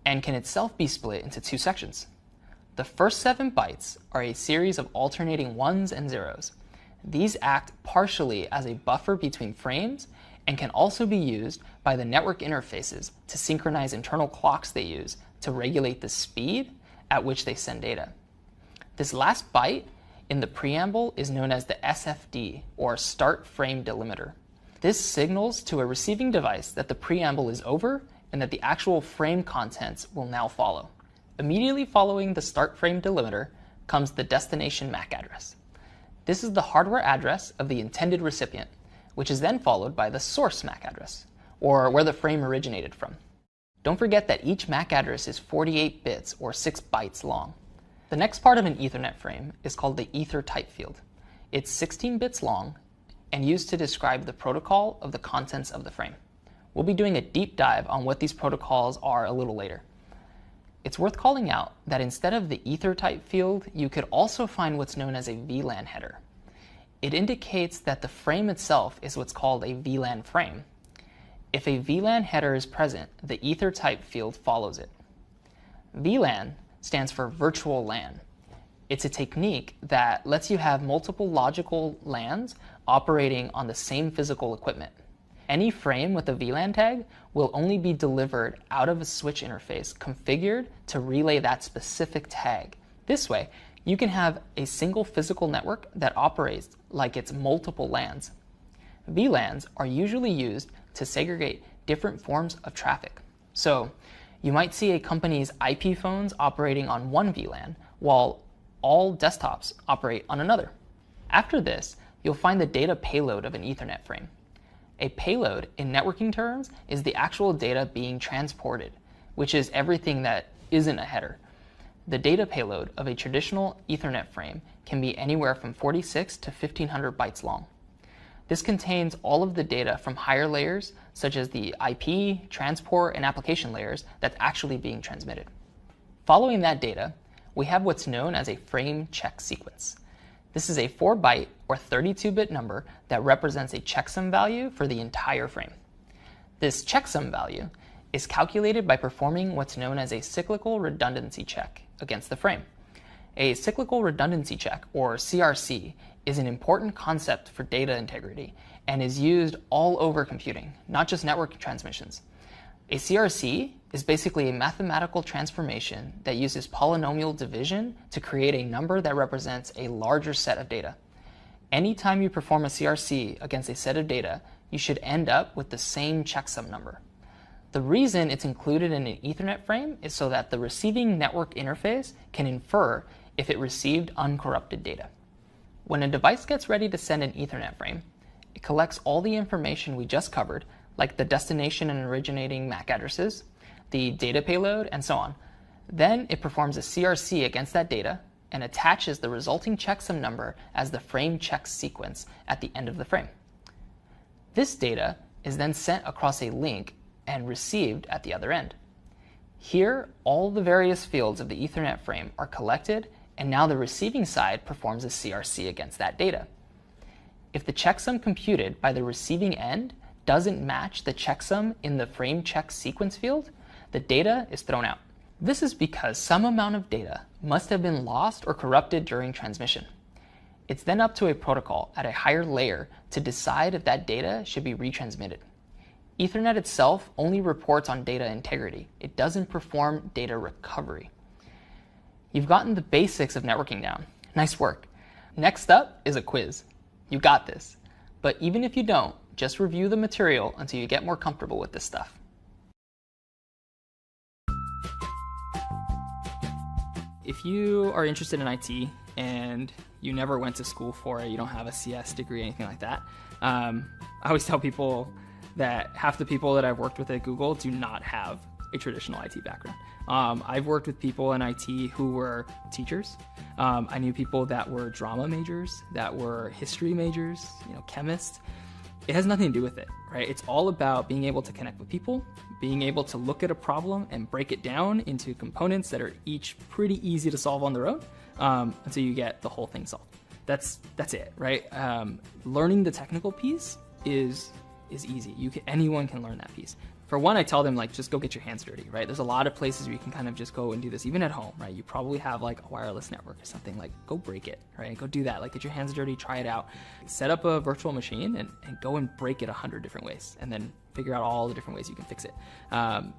A: and can itself be split into 2 sections. The first 7 bytes are a series of alternating ones and zeros. These act partially as a buffer between frames and can also be used by the network interfaces to synchronize internal clocks they use to regulate the speed at which they send data. This last byte in the preamble is known as the SFD, or Start Frame Delimiter. This signals to a receiving device that the preamble is over and that the actual frame contents will now follow. Immediately following the Start Frame Delimiter comes the destination MAC address. This is the hardware address of the intended recipient, which is then followed by the source MAC address, or where the frame originated from. Don't forget that each MAC address is 48 bits, or 6 bytes long. The next part of an Ethernet frame is called the ether type field. It's 16 bits long and used to describe the protocol of the contents of the frame. We'll be doing a deep dive on what these protocols are a little later. It's worth calling out that instead of the ether type field, you could also find what's known as a VLAN header. It indicates that the frame itself is what's called a VLAN frame. If a VLAN header is present, the ether type field follows it. VLAN stands for virtual LAN. It's a technique that lets you have multiple logical LANs operating on the same physical equipment. Any frame with a VLAN tag will only be delivered out of a switch interface configured to relay that specific tag. This way, you can have a single physical network that operates like it's multiple LANs. VLANs are usually used to segregate different forms of traffic. So, you might see a company's IP phones operating on one VLAN, while all desktops operate on another. After this, you'll find the data payload of an Ethernet frame. A payload, in networking terms, is the actual data being transported, which is everything that isn't a header. The data payload of a traditional Ethernet frame can be anywhere from 46 to 1500 bytes long. This contains all of the data from higher layers, such as the IP, transport, and application layers that's actually being transmitted. Following that data, we have what's known as a frame check sequence. This is a 4-byte or 32-bit number that represents a checksum value for the entire frame. This checksum value is calculated by performing what's known as a cyclical redundancy check against the frame. A cyclical redundancy check, or CRC, is an important concept for data integrity and is used all over computing, not just network transmissions. A CRC is basically a mathematical transformation that uses polynomial division to create a number that represents a larger set of data. Anytime you perform a CRC against a set of data, you should end up with the same checksum number. The reason it's included in an Ethernet frame is so that the receiving network interface can infer if it received uncorrupted data. When a device gets ready to send an Ethernet frame, it collects all the information we just covered, like the destination and originating MAC addresses, the data payload, and so on. Then it performs a CRC against that data and attaches the resulting checksum number as the frame check sequence at the end of the frame. This data is then sent across a link and received at the other end. Here, all the various fields of the Ethernet frame are collected, and now the receiving side performs a CRC against that data. If the checksum computed by the receiving end doesn't match the checksum in the frame check sequence field, the data is thrown out. This is because some amount of data must have been lost or corrupted during transmission. It's then up to a protocol at a higher layer to decide if that data should be retransmitted. Ethernet itself only reports on data integrity. It doesn't perform data recovery. You've gotten the basics of networking down. Nice work. Next up is a quiz. You got this. But even if you don't, just review the material until you get more comfortable with this stuff. If you are interested in IT and you never went to school for it, you don't have a CS degree, anything like that, I always tell people that half the people that I've worked with at Google do not have a traditional IT background. I've worked with people in IT who were teachers. I knew people that were drama majors, that were history majors, chemists. It has nothing to do with it, right? It's all about being able to connect with people, being able to look at a problem and break it down into components that are each pretty easy to solve on their own until you get the whole thing solved. That's it, right? Learning the technical piece is easy. Anyone can learn that piece. For one, I tell them, just go get your hands dirty, right? There's a lot of places where you can kind of just go and do this, even at home, right? You probably have a wireless network or something, go break it, right? Go do that, get your hands dirty, try it out. Set up a virtual machine and go and break it 100 different ways, and then figure out all the different ways you can fix it.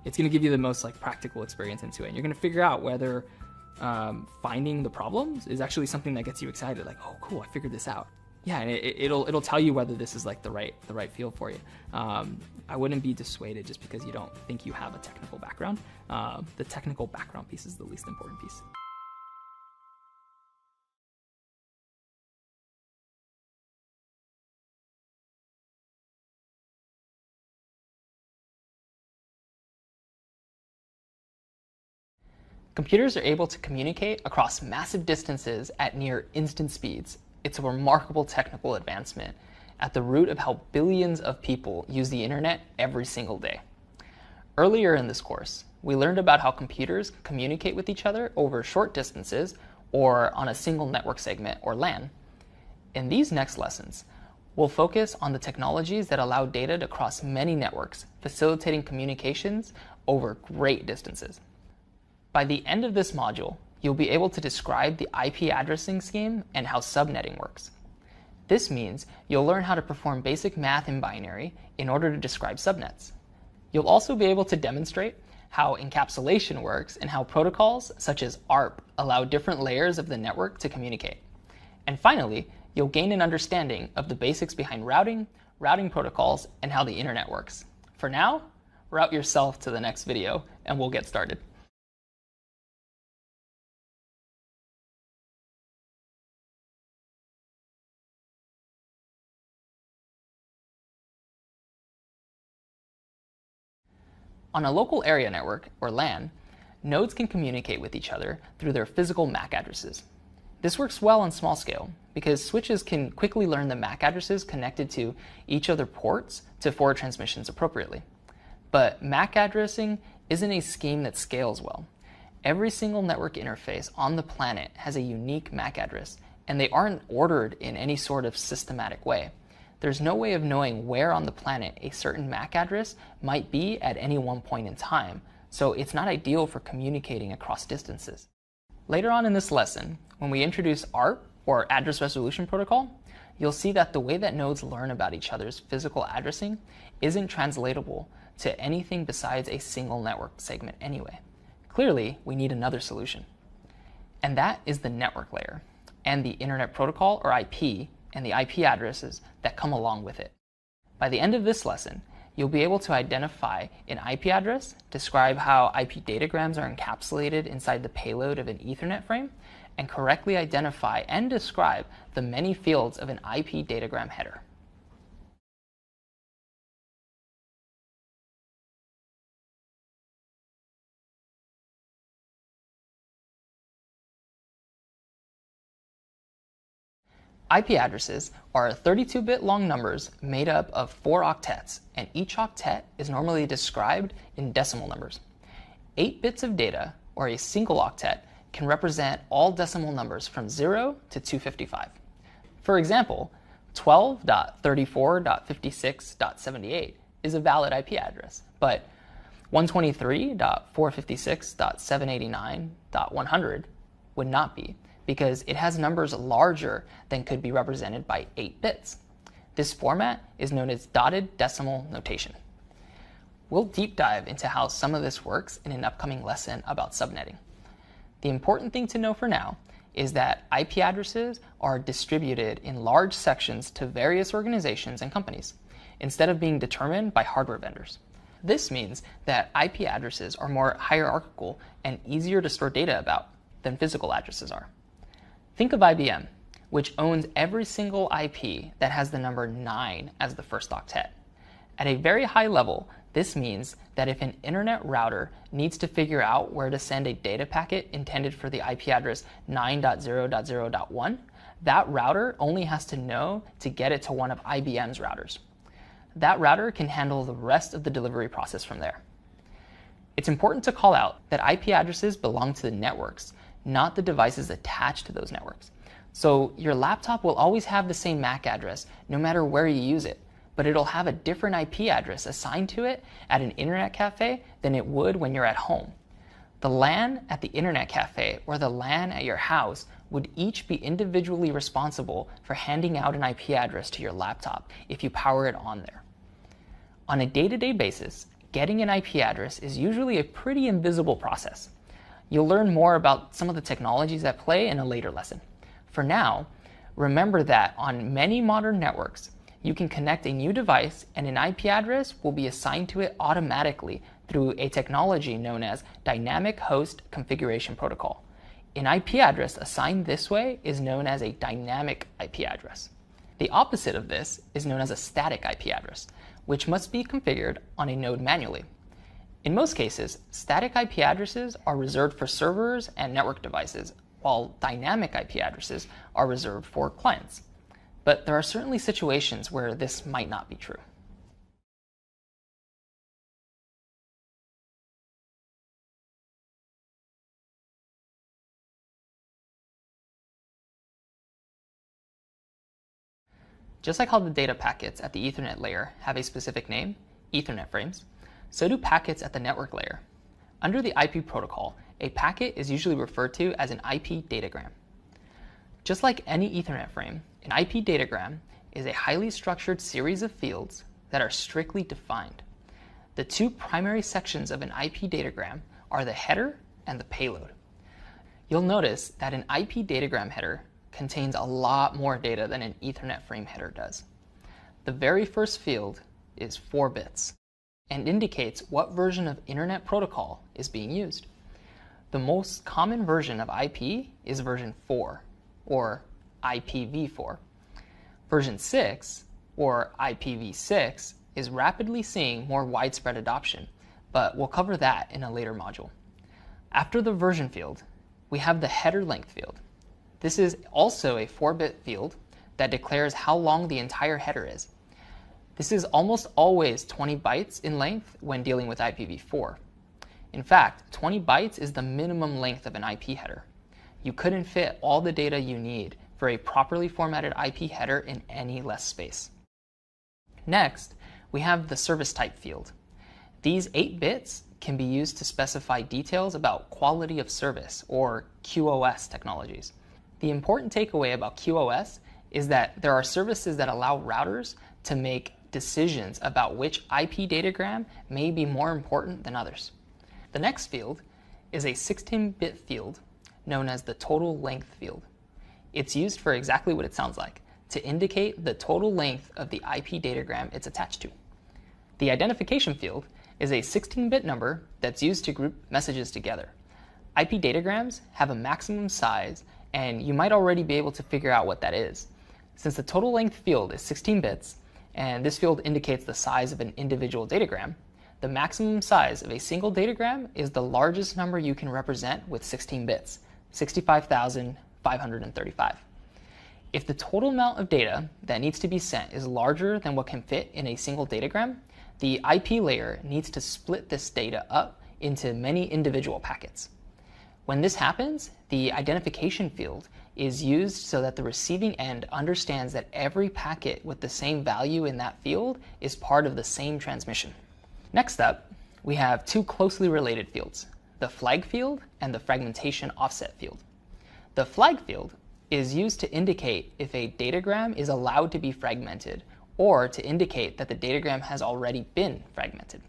A: It's gonna give you the most practical experience into it. And you're gonna figure out whether finding the problems is actually something that gets you excited, oh, cool, I figured this out. Yeah, and it'll tell you whether this is the right field for you. I wouldn't be dissuaded just because you don't think you have a technical background. The technical background piece is the least important piece. Computers are able to communicate across massive distances at near instant speeds. It's a remarkable technical advancement at the root of how billions of people use the internet every single day. Earlier in this course, we learned about how computers communicate with each other over short distances or on a single network segment, or LAN. In these next lessons, we'll focus on the technologies that allow data to cross many networks, facilitating communications over great distances. By the end of this module, you'll be able to describe the IP addressing scheme and how subnetting works. This means you'll learn how to perform basic math in binary in order to describe subnets. You'll also be able to demonstrate how encapsulation works and how protocols such as ARP allow different layers of the network to communicate. And finally, you'll gain an understanding of the basics behind routing protocols, and how the internet works. For now, route yourself to the next video and we'll get started. On a local area network, or LAN, nodes can communicate with each other through their physical MAC addresses. This works well on small scale because switches can quickly learn the MAC addresses connected to each of their ports to forward transmissions appropriately. But MAC addressing isn't a scheme that scales well. Every single network interface on the planet has a unique MAC address, and they aren't ordered in any sort of systematic way. There's no way of knowing where on the planet a certain MAC address might be at any one point in time, so it's not ideal for communicating across distances. Later on in this lesson, when we introduce ARP, or Address Resolution Protocol, you'll see that the way that nodes learn about each other's physical addressing isn't translatable to anything besides a single network segment anyway. Clearly, we need another solution. And that is the network layer, and the Internet Protocol, or IP, and the IP addresses that come along with it. By the end of this lesson, you'll be able to identify an IP address, describe how IP datagrams are encapsulated inside the payload of an Ethernet frame, and correctly identify and describe the many fields of an IP datagram header. IP addresses are 32-bit long numbers made up of 4 octets, and each octet is normally described in decimal numbers. 8 bits of data, or a single octet, can represent all decimal numbers from 0 to 255. For example, 12.34.56.78 is a valid IP address, but 123.456.789.100 would not be, because it has numbers larger than could be represented by 8 bits. This format is known as dotted decimal notation. We'll deep dive into how some of this works in an upcoming lesson about subnetting. The important thing to know for now is that IP addresses are distributed in large sections to various organizations and companies, instead of being determined by hardware vendors. This means that IP addresses are more hierarchical and easier to store data about than physical addresses are. Think of IBM, which owns every single IP that has the number 9 as the first octet. At a very high level, this means that if an internet router needs to figure out where to send a data packet intended for the IP address 9.0.0.1, that router only has to know to get it to one of IBM's routers. That router can handle the rest of the delivery process from there. It's important to call out that IP addresses belong to the networks, not the devices attached to those networks. So your laptop will always have the same MAC address no matter where you use it, but it'll have a different IP address assigned to it at an internet cafe than it would when you're at home. The LAN at the internet cafe or the LAN at your house would each be individually responsible for handing out an IP address to your laptop if you power it on there. On a day-to-day basis, getting an IP address is usually a pretty invisible process. You'll learn more about some of the technologies at play in a later lesson. For now, remember that on many modern networks, you can connect a new device and an IP address will be assigned to it automatically through a technology known as Dynamic Host Configuration Protocol. An IP address assigned this way is known as a dynamic IP address. The opposite of this is known as a static IP address, which must be configured on a node manually. In most cases, static IP addresses are reserved for servers and network devices, while dynamic IP addresses are reserved for clients. But there are certainly situations where this might not be true. Just like how the data packets at the Ethernet layer have a specific name, Ethernet frames, so do packets at the network layer. Under the IP protocol, a packet is usually referred to as an IP datagram. Just like any Ethernet frame, an IP datagram is a highly structured series of fields that are strictly defined. The two primary sections of an IP datagram are the header and the payload. You'll notice that an IP datagram header contains a lot more data than an Ethernet frame header does. The very first field is 4 bits and indicates what version of Internet Protocol is being used. The most common version of IP is version 4, or IPv4. Version 6, or IPv6, is rapidly seeing more widespread adoption, but we'll cover that in a later module. After the version field, we have the header length field. This is also a 4-bit field that declares how long the entire header is. This is almost always 20 bytes in length when dealing with IPv4. In fact, 20 bytes is the minimum length of an IP header. You couldn't fit all the data you need for a properly formatted IP header in any less space. Next, we have the service type field. These 8 bits can be used to specify details about quality of service, or QoS technologies. The important takeaway about QoS is that there are services that allow routers to make decisions about which IP datagram may be more important than others. The next field is a 16-bit field known as the total length field. It's used for exactly what it sounds like, to indicate the total length of the IP datagram it's attached to. The identification field is a 16-bit number that's used to group messages together. IP datagrams have a maximum size, and you might already be able to figure out what that is. Since the total length field is 16 bits, and this field indicates the size of an individual datagram, the maximum size of a single datagram is the largest number you can represent with 16 bits, 65,535. If the total amount of data that needs to be sent is larger than what can fit in a single datagram, the IP layer needs to split this data up into many individual packets. When this happens, the identification field is used so that the receiving end understands that every packet with the same value in that field is part of the same transmission. Next up, we have two closely related fields, the flag field and the fragmentation offset field. The flag field is used to indicate if a datagram is allowed to be fragmented or to indicate that the datagram has already been fragmented.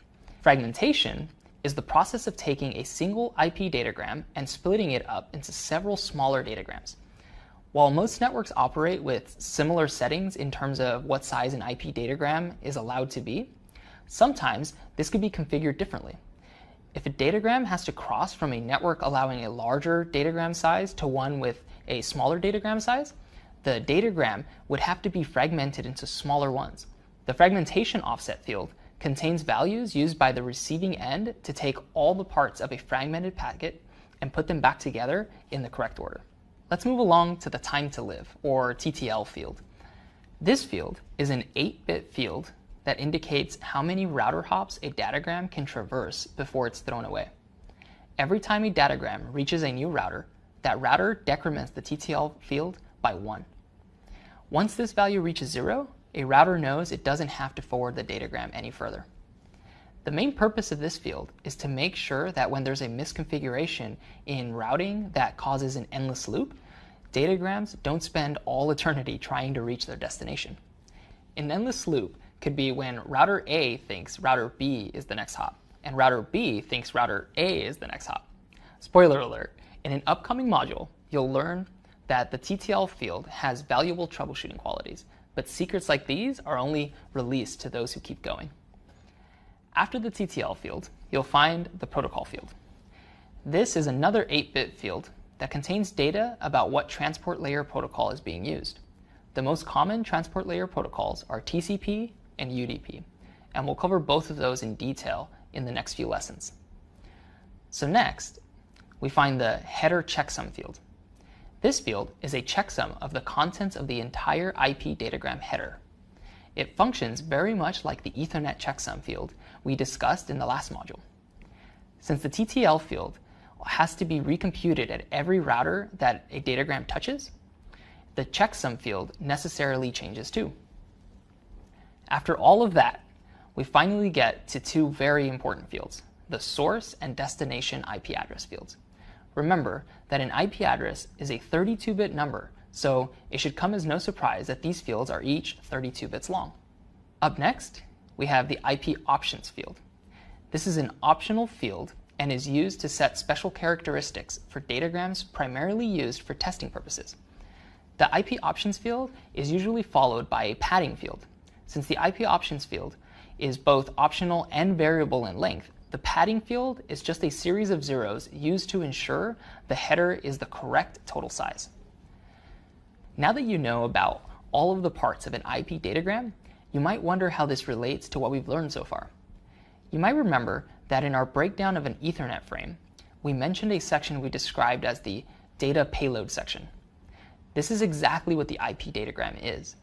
A: Fragmentation is the process of taking a single IP datagram and splitting it up into several smaller datagrams. While most networks operate with similar settings in terms of what size an IP datagram is allowed to be, sometimes this could be configured differently. If a datagram has to cross from a network allowing a larger datagram size to one with a smaller datagram size, the datagram would have to be fragmented into smaller ones. The fragmentation offset field contains values used by the receiving end to take all the parts of a fragmented packet and put them back together in the correct order. Let's move along to the time to live, or TTL field. This field is an 8-bit field that indicates how many router hops a datagram can traverse before it's thrown away. Every time a datagram reaches a new router, that router decrements the TTL field by 1. Once this value reaches 0, a router knows it doesn't have to forward the datagram any further. The main purpose of this field is to make sure that when there's a misconfiguration in routing that causes an endless loop, datagrams don't spend all eternity trying to reach their destination. An endless loop could be when router A thinks router B is the next hop, and router B thinks router A is the next hop. Spoiler alert, in an upcoming module, you'll learn that the TTL field has valuable troubleshooting qualities, but secrets like these are only released to those who keep going. After the TTL field, you'll find the protocol field. This is another 8-bit field that contains data about what transport layer protocol is being used. The most common transport layer protocols are TCP and UDP, and we'll cover both of those in detail in the next few lessons. So next, we find the header checksum field. This field is a checksum of the contents of the entire IP datagram header. It functions very much like the Ethernet checksum field we discussed in the last module. Since the TTL field has to be recomputed at every router that a datagram touches, the checksum field necessarily changes too. After all of that, we finally get to two very important fields, the source and destination IP address fields. Remember that an IP address is a 32-bit number, so it should come as no surprise that these fields are each 32 bits long. Up next, we have the IP options field. This is an optional field and is used to set special characteristics for datagrams primarily used for testing purposes. The IP options field is usually followed by a padding field. Since the IP options field is both optional and variable in length, the padding field is just a series of zeros used to ensure the header is the correct total size. Now that you know about all of the parts of an IP datagram, you might wonder how this relates to what we've learned so far. You might remember that in our breakdown of an Ethernet frame, we mentioned a section we described as the data payload section. This is exactly what the IP datagram is,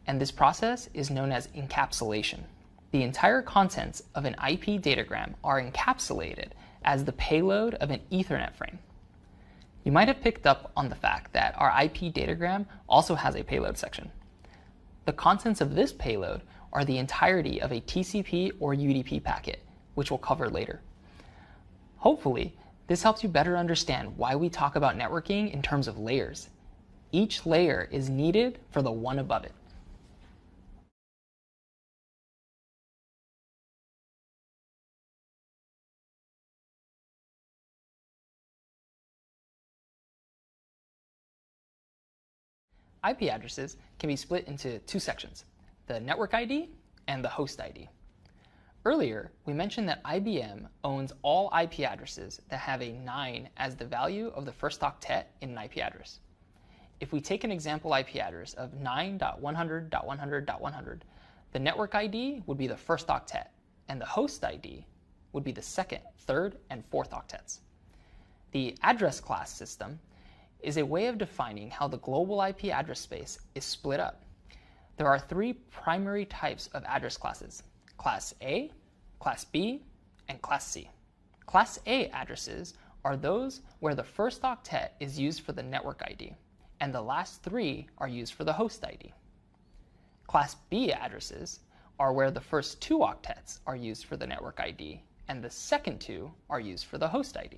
A: and this process is known as encapsulation. The entire contents of an IP datagram are encapsulated as the payload of an Ethernet frame. You might have picked up on the fact that our IP datagram also has a payload section. The contents of this payload are the entirety of a TCP or UDP packet, which we'll cover later. Hopefully, this helps you better understand why we talk about networking in terms of layers. Each layer is needed for the one above it. IP addresses can be split into two sections, the network ID and the host ID. Earlier, we mentioned that IBM owns all IP addresses that have a 9 as the value of the first octet in an IP address. If we take an example IP address of 9.100.100.100, the network ID would be the first octet, and the host ID would be the second, third, and fourth octets. The address class system is a way of defining how the global IP address space is split up. There are three primary types of address classes: Class A, Class B, and Class C. Class A addresses are those where the first octet is used for the network ID, and the last three are used for the host ID. Class B addresses are where the first two octets are used for the network ID, and the second two are used for the host ID.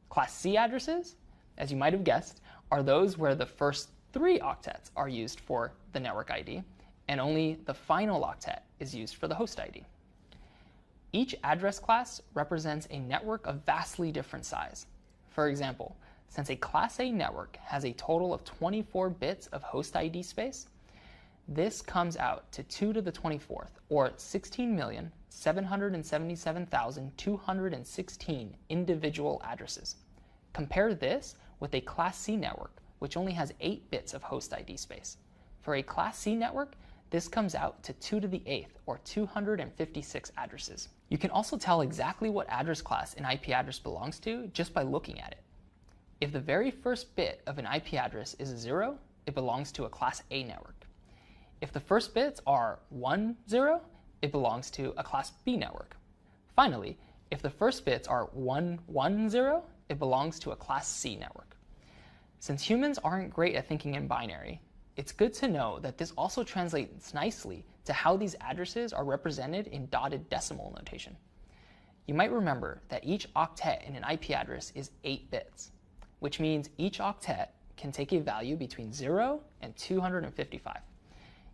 A: Class C addresses, as you might have guessed, are those where the first 3 octets are used for the network ID, and only the final octet is used for the host ID. Each address class represents a network of vastly different size. For example, since a Class A network has a total of 24 bits of host ID space, this comes out to 2 to the 24th, or 16,777,216 individual addresses. Compare this with a Class C network, which only has 8 bits of host ID space. For a Class C network, this comes out to 2 to the 8th, or 256 addresses. You can also tell exactly what address class an IP address belongs to just by looking at it. If the very first bit of an IP address is a 0, it belongs to a Class A network. If the first bits are 1, 0, it belongs to a Class B network. Finally, if the first bits are 1, 1, 0, it belongs to a Class C network. Since humans aren't great at thinking in binary, it's good to know that this also translates nicely to how these addresses are represented in dotted decimal notation. You might remember that each octet in an IP address is 8 bits, which means each octet can take a value between 0 and 255.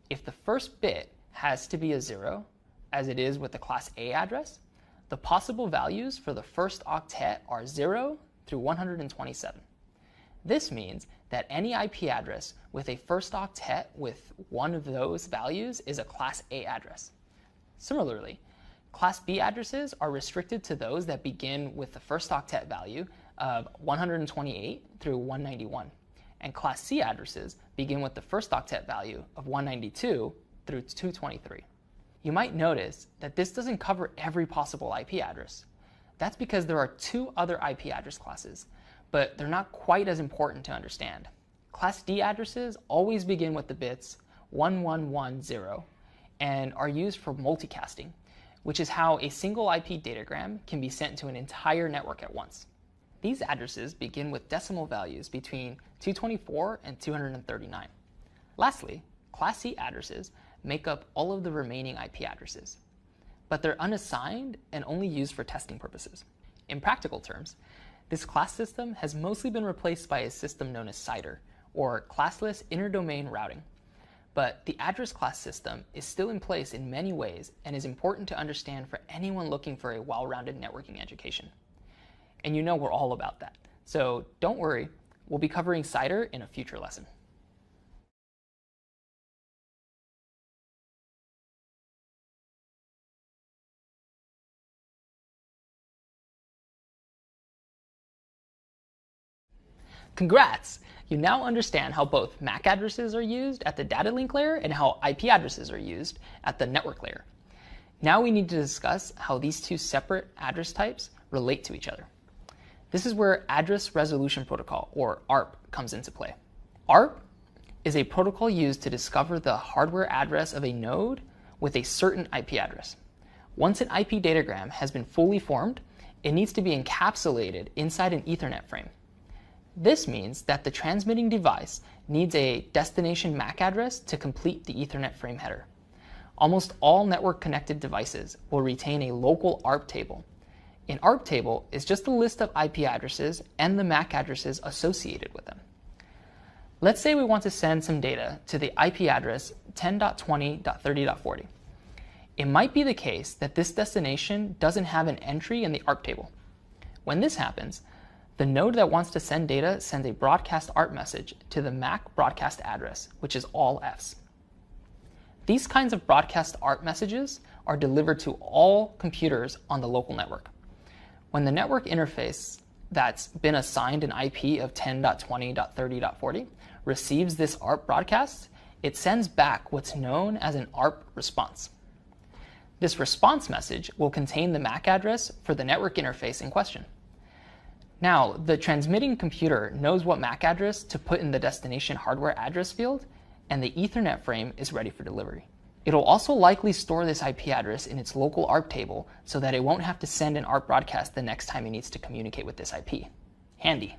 A: If the first bit has to be a 0, as it is with the Class A address, the possible values for the first octet are 0 through 127. This means that any IP address with a first octet with one of those values is a Class A address. Similarly, Class B addresses are restricted to those that begin with the first octet value of 128 through 191, and Class C addresses begin with the first octet value of 192 through 223. You might notice that this doesn't cover every possible IP address. That's because there are 2 other IP address classes, but they're not quite as important to understand. Class D addresses always begin with the bits 1110 and are used for multicasting, which is how a single IP datagram can be sent to an entire network at once. These addresses begin with decimal values between 224 and 239. Lastly, Class C addresses make up all of the remaining IP addresses, but they're unassigned and only used for testing purposes. In practical terms, this class system has mostly been replaced by a system known as CIDR, or classless interdomain routing. But the address class system is still in place in many ways and is important to understand for anyone looking for a well-rounded networking education. And you know we're all about that. So don't worry, we'll be covering CIDR in a future lesson. Congrats! You now understand how both MAC addresses are used at the data link layer and how IP addresses are used at the network layer. Now we need to discuss how these 2 separate address types relate to each other. This is where Address Resolution Protocol, or ARP, comes into play. ARP is a protocol used to discover the hardware address of a node with a certain IP address. Once an IP datagram has been fully formed, it needs to be encapsulated inside an Ethernet frame. This means that the transmitting device needs a destination MAC address to complete the Ethernet frame header. Almost all network-connected devices will retain a local ARP table. An ARP table is just a list of IP addresses and the MAC addresses associated with them. Let's say we want to send some data to the IP address 10.20.30.40. It might be the case that this destination doesn't have an entry in the ARP table. When this happens, the node that wants to send data sends a broadcast ARP message to the MAC broadcast address, which is all Fs. These kinds of broadcast ARP messages are delivered to all computers on the local network. When the network interface that's been assigned an IP of 10.20.30.40 receives this ARP broadcast, it sends back what's known as an ARP response. This response message will contain the MAC address for the network interface in question. Now, the transmitting computer knows what MAC address to put in the destination hardware address field, and the Ethernet frame is ready for delivery. It'll also likely store this IP address in its local ARP table so that it won't have to send an ARP broadcast the next time it needs to communicate with this IP. Handy.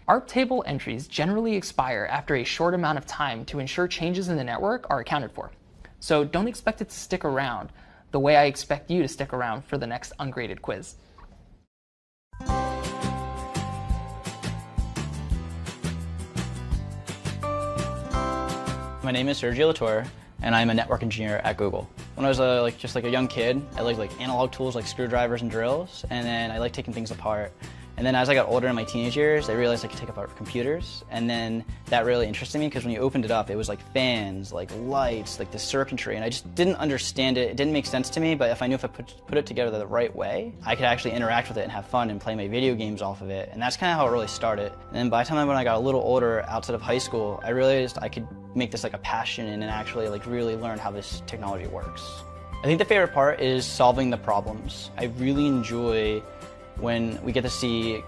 A: ARP table entries generally expire after a short amount of time to ensure changes in the network are accounted for. So don't expect it to stick around, the way I expect you to stick around for the next ungraded quiz.
C: My name is Sergio Latour, and I'm a network engineer at Google. When I was just a young kid, I liked analog tools like screwdrivers and drills, and then I liked taking things apart. And then as I got older in my teenage years, I realized I could take apart computers, and then that really interested me because when you opened it up, it was like fans, like lights, like the circuitry, and I just didn't understand it. It didn't make sense to me, but if I knew if I put it together the right way, I could actually interact with it and have fun and play my video games off of it, and that's kind of how it really started. And then by the time when I got a little older, outside of high school, I realized I could make this like a passion and actually like really learn how this technology works. I think the favorite part is solving the problems. I really enjoy when we get to see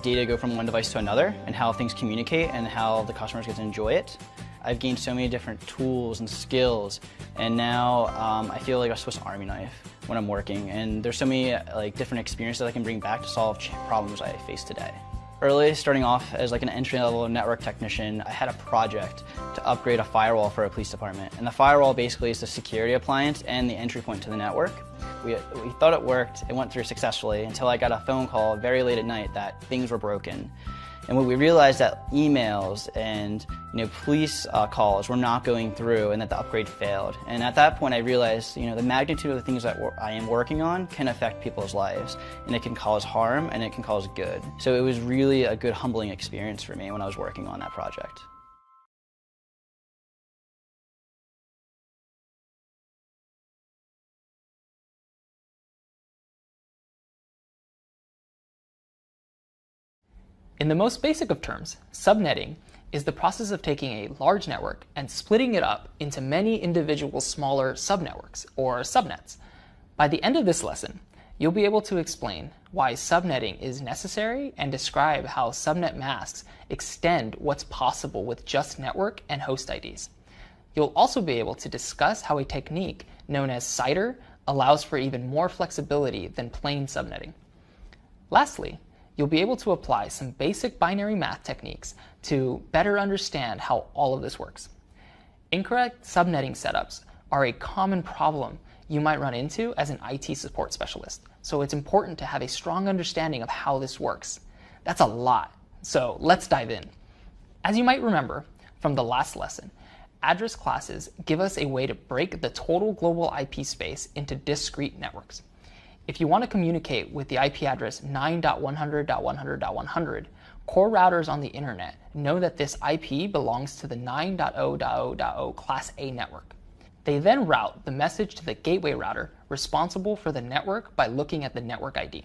C: data go from one device to another and how things communicate and how the customers get to enjoy it. I've gained so many different tools and skills, and now I feel like a Swiss Army knife when I'm working, and there's so many different experiences I can bring back to solve problems I face today. Early, starting off as an entry-level network technician, I had a project to upgrade a firewall for a police department. And the firewall basically is the security appliance and the entry point to the network. We thought it worked, it went through successfully until I got a phone call very late at night that things were broken. And when we realized that emails and police calls were not going through and that the upgrade failed. And at that point I realized the magnitude of the things that I am working on can affect people's lives, and it can cause harm and it can cause good. So it was really a good humbling experience for me when I was working on that project.
A: In the most basic of terms, subnetting is the process of taking a large network and splitting it up into many individual smaller subnetworks, or subnets. By the end of this lesson, you'll be able to explain why subnetting is necessary and describe how subnet masks extend what's possible with just network and host IDs. You'll also be able to discuss how a technique known as CIDR allows for even more flexibility than plain subnetting. Lastly, you'll be able to apply some basic binary math techniques to better understand how all of this works. Incorrect subnetting setups are a common problem you might run into as an IT support specialist, so it's important to have a strong understanding of how this works. That's a lot, so let's dive in. As you might remember from the last lesson, address classes give us a way to break the total global IP space into discrete networks. If you want to communicate with the IP address 9.100.100.100, core routers on the internet know that this IP belongs to the 9.0.0.0 Class A network. They then route the message to the gateway router responsible for the network by looking at the network ID.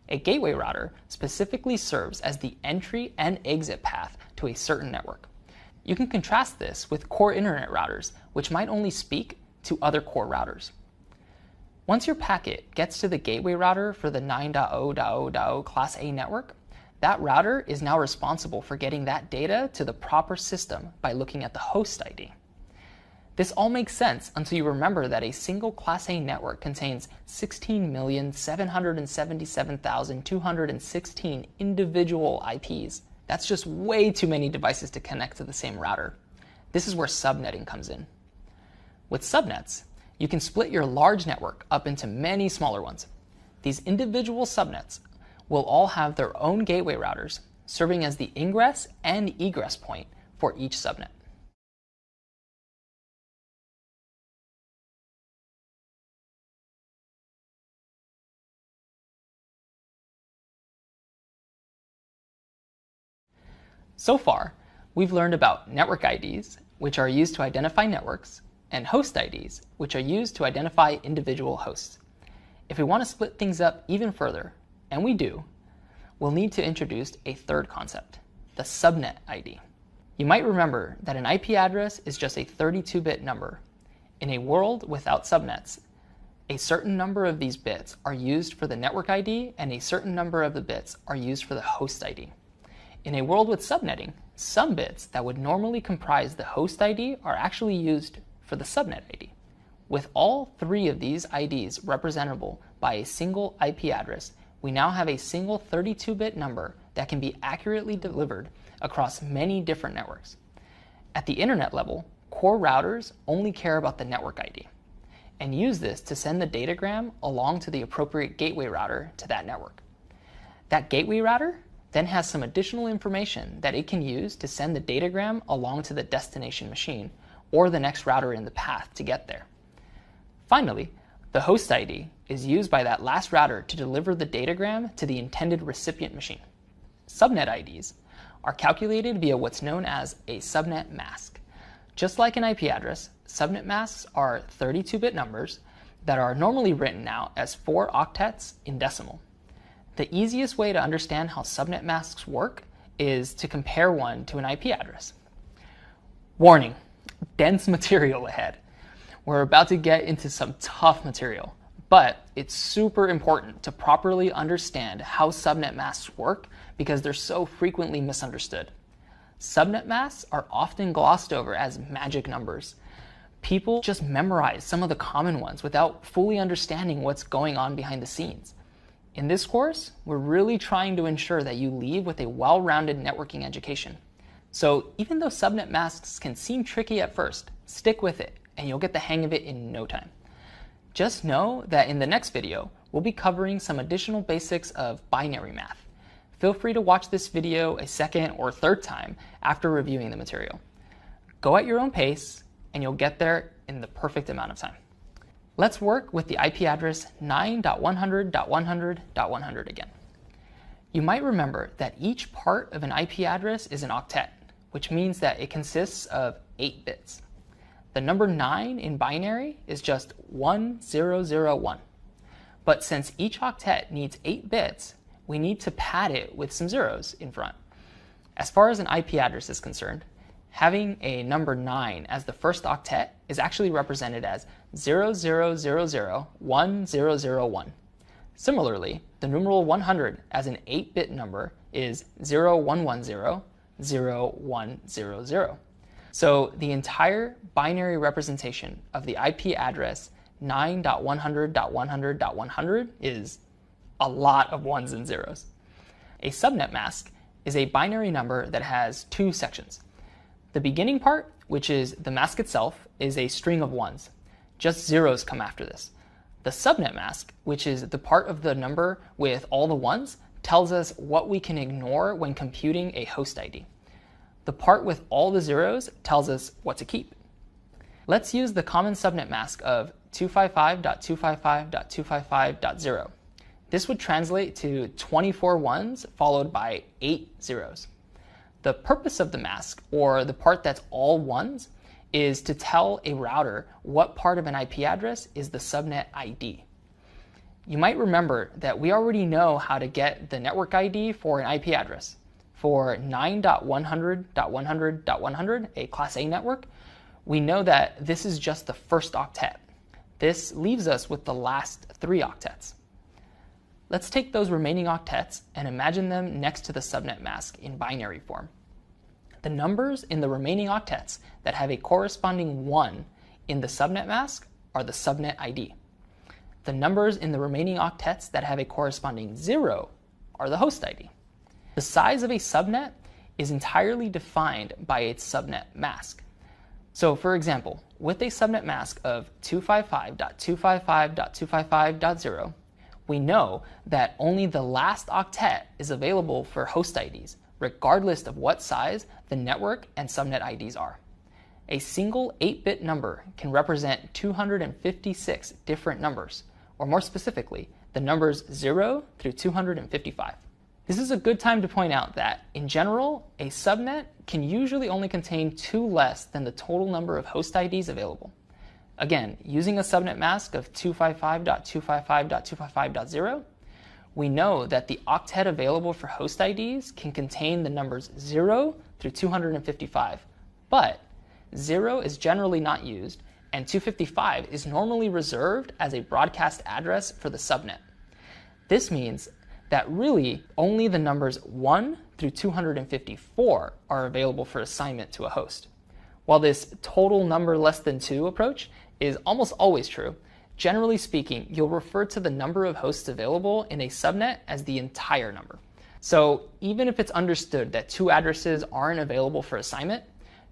A: A gateway router specifically serves as the entry and exit path to a certain network. You can contrast this with core internet routers, which might only speak to other core routers. Once your packet gets to the gateway router for the 9.0.0.0 Class A network, that router is now responsible for getting that data to the proper system by looking at the host ID. This all makes sense until you remember that a single Class A network contains 16,777,216 individual IPs. That's just way too many devices to connect to the same router. This is where subnetting comes in. With subnets, you can split your large network up into many smaller ones. These individual subnets will all have their own gateway routers, serving as the ingress and egress point for each subnet. So far, we've learned about network IDs, which are used to identify networks, and host IDs, which are used to identify individual hosts. If we want to split things up even further, and we do, we'll need to introduce a third concept, the subnet ID. You might remember that an IP address is just a 32-bit number. In a world without subnets, a certain number of these bits are used for the network ID, and a certain number of the bits are used for the host ID. In a world with subnetting, some bits that would normally comprise the host ID are actually used for the subnet ID. With all three of these IDs representable by a single IP address, we now have a single 32-bit number that can be accurately delivered across many different networks. At the internet level, core routers only care about the network ID. and use this to send the datagram along to the appropriate gateway router to that network. That gateway router then has some additional information that it can use to send the datagram along to the destination machine or the next router in the path to get there. Finally, the host ID is used by that last router to deliver the datagram to the intended recipient machine. Subnet IDs are calculated via what's known as a subnet mask. Just like an IP address, subnet masks are 32-bit numbers that are normally written out as 4 octets in decimal. The easiest way to understand how subnet masks work is to compare one to an IP address. Warning, dense material ahead. We're about to get into some tough material, but it's super important to properly understand how subnet masks work because they're so frequently misunderstood. Subnet masks are often glossed over as magic numbers. People just memorize some of the common ones without fully understanding what's going on behind the scenes. In this course, we're really trying to ensure that you leave with a well-rounded networking education. So even though subnet masks can seem tricky at first, stick with it and you'll get the hang of it in no time. Just know that in the next video, we'll be covering some additional basics of binary math. Feel free to watch this video a second or third time after reviewing the material. Go at your own pace and you'll get there in the perfect amount of time. Let's work with the IP address 9.100.100.100 again. You might remember that each part of an IP address is an octet, which means that it consists of 8 bits. The number 9 in binary is just 1001. But since each octet needs 8 bits, we need to pad it with some zeros in front. As far as an IP address is concerned, having a number 9 as the first octet is actually represented as 00001001. Similarly, the numeral 100 as an 8-bit number is 01100100. So the entire binary representation of the IP address 9.100.100.100 is a lot of ones and zeros. A subnet mask is a binary number that has 2 sections. The beginning part, which is the mask itself, is a string of ones. Just zeros come after this. The subnet mask, which is the part of the number with all the ones, tells us what we can ignore when computing a host ID. The part with all the zeros tells us what to keep. Let's use the common subnet mask of 255.255.255.0. This would translate to 24 ones followed by 8 zeros. The purpose of the mask, or the part that's all ones, is to tell a router what part of an IP address is the subnet ID. You might remember that we already know how to get the network ID for an IP address. For 9.100.100.100, a Class A network, we know that this is just the first octet. This leaves us with the last 3 octets. Let's take those remaining octets and imagine them next to the subnet mask in binary form. The numbers in the remaining octets that have a corresponding 1 in the subnet mask are the subnet ID. The numbers in the remaining octets that have a corresponding 0 are the host ID. The size of a subnet is entirely defined by its subnet mask. So for example, with a subnet mask of 255.255.255.0, we know that only the last octet is available for host IDs, regardless of what size the network and subnet IDs are. A single 8-bit number can represent 256 different numbers, or more specifically, the numbers 0 through 255. This is a good time to point out that, in general, a subnet can usually only contain 2 less than the total number of host IDs available. Again, using a subnet mask of 255.255.255.0, we know that the octet available for host IDs can contain the numbers 0 through 255, but 0 is generally not used, and 255 is normally reserved as a broadcast address for the subnet. This means that really only the numbers 1 through 254 are available for assignment to a host. While this total number less than 2 approach is almost always true, generally speaking, you'll refer to the number of hosts available in a subnet as the entire number. So even if it's understood that 2 addresses aren't available for assignment,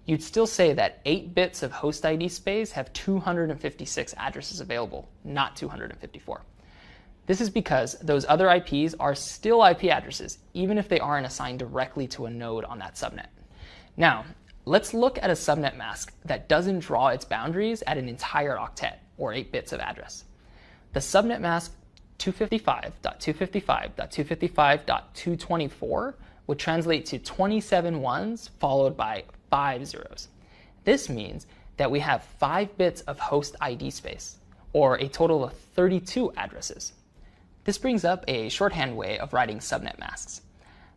A: you'd still say that 8 bits of host ID space have 256 addresses available, not 254. This is because those other IPs are still IP addresses, even if they aren't assigned directly to a node on that subnet. Now, let's look at a subnet mask that doesn't draw its boundaries at an entire octet, or 8 bits of address. The subnet mask 255.255.255.224 would translate to 27 ones followed by 5 zeros. This means that we have 5 bits of host ID space, or a total of 32 addresses. This brings up a shorthand way of writing subnet masks.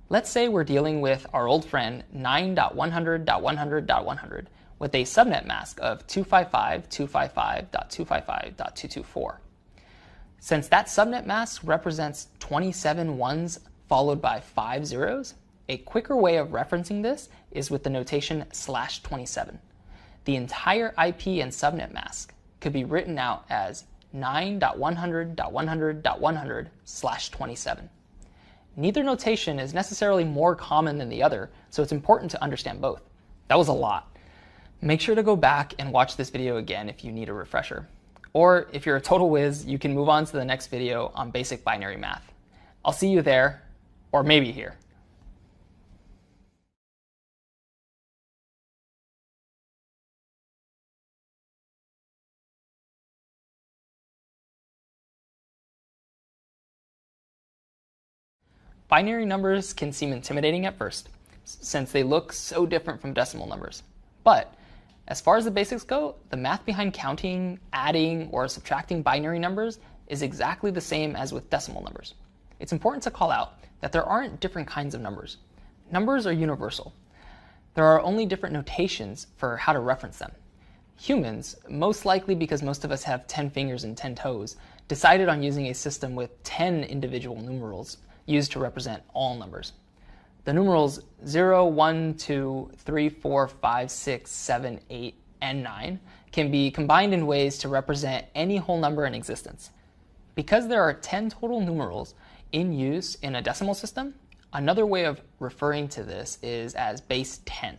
A: Let's say we're dealing with our old friend 9.100.100.100 with a subnet mask of 255.255.255.224. Since that subnet mask represents 27 ones followed by 5 zeros, a quicker way of referencing this is with the notation /27. The entire IP and subnet mask could be written out as 9.100.100.100/27. Neither notation is necessarily more common than the other, so it's important to understand both. That was a lot. Make sure to go back and watch this video again if you need a refresher. Or if you're a total whiz, you can move on to the next video on basic binary math. I'll see you there, or maybe here. Binary numbers can seem intimidating at first, since they look so different from decimal numbers. But as far as the basics go, the math behind counting, adding, or subtracting binary numbers is exactly the same as with decimal numbers. It's important to call out that there aren't different kinds of numbers. Numbers are universal. There are only different notations for how to reference them. Humans, most likely because most of us have 10 fingers and 10 toes, decided on using a system with 10 individual numerals used to represent all numbers. The numerals 0, 1, 2, 3, 4, 5, 6, 7, 8, and 9 can be combined in ways to represent any whole number in existence. Because there are 10 total numerals in use in a decimal system, another way of referring to this is as base 10.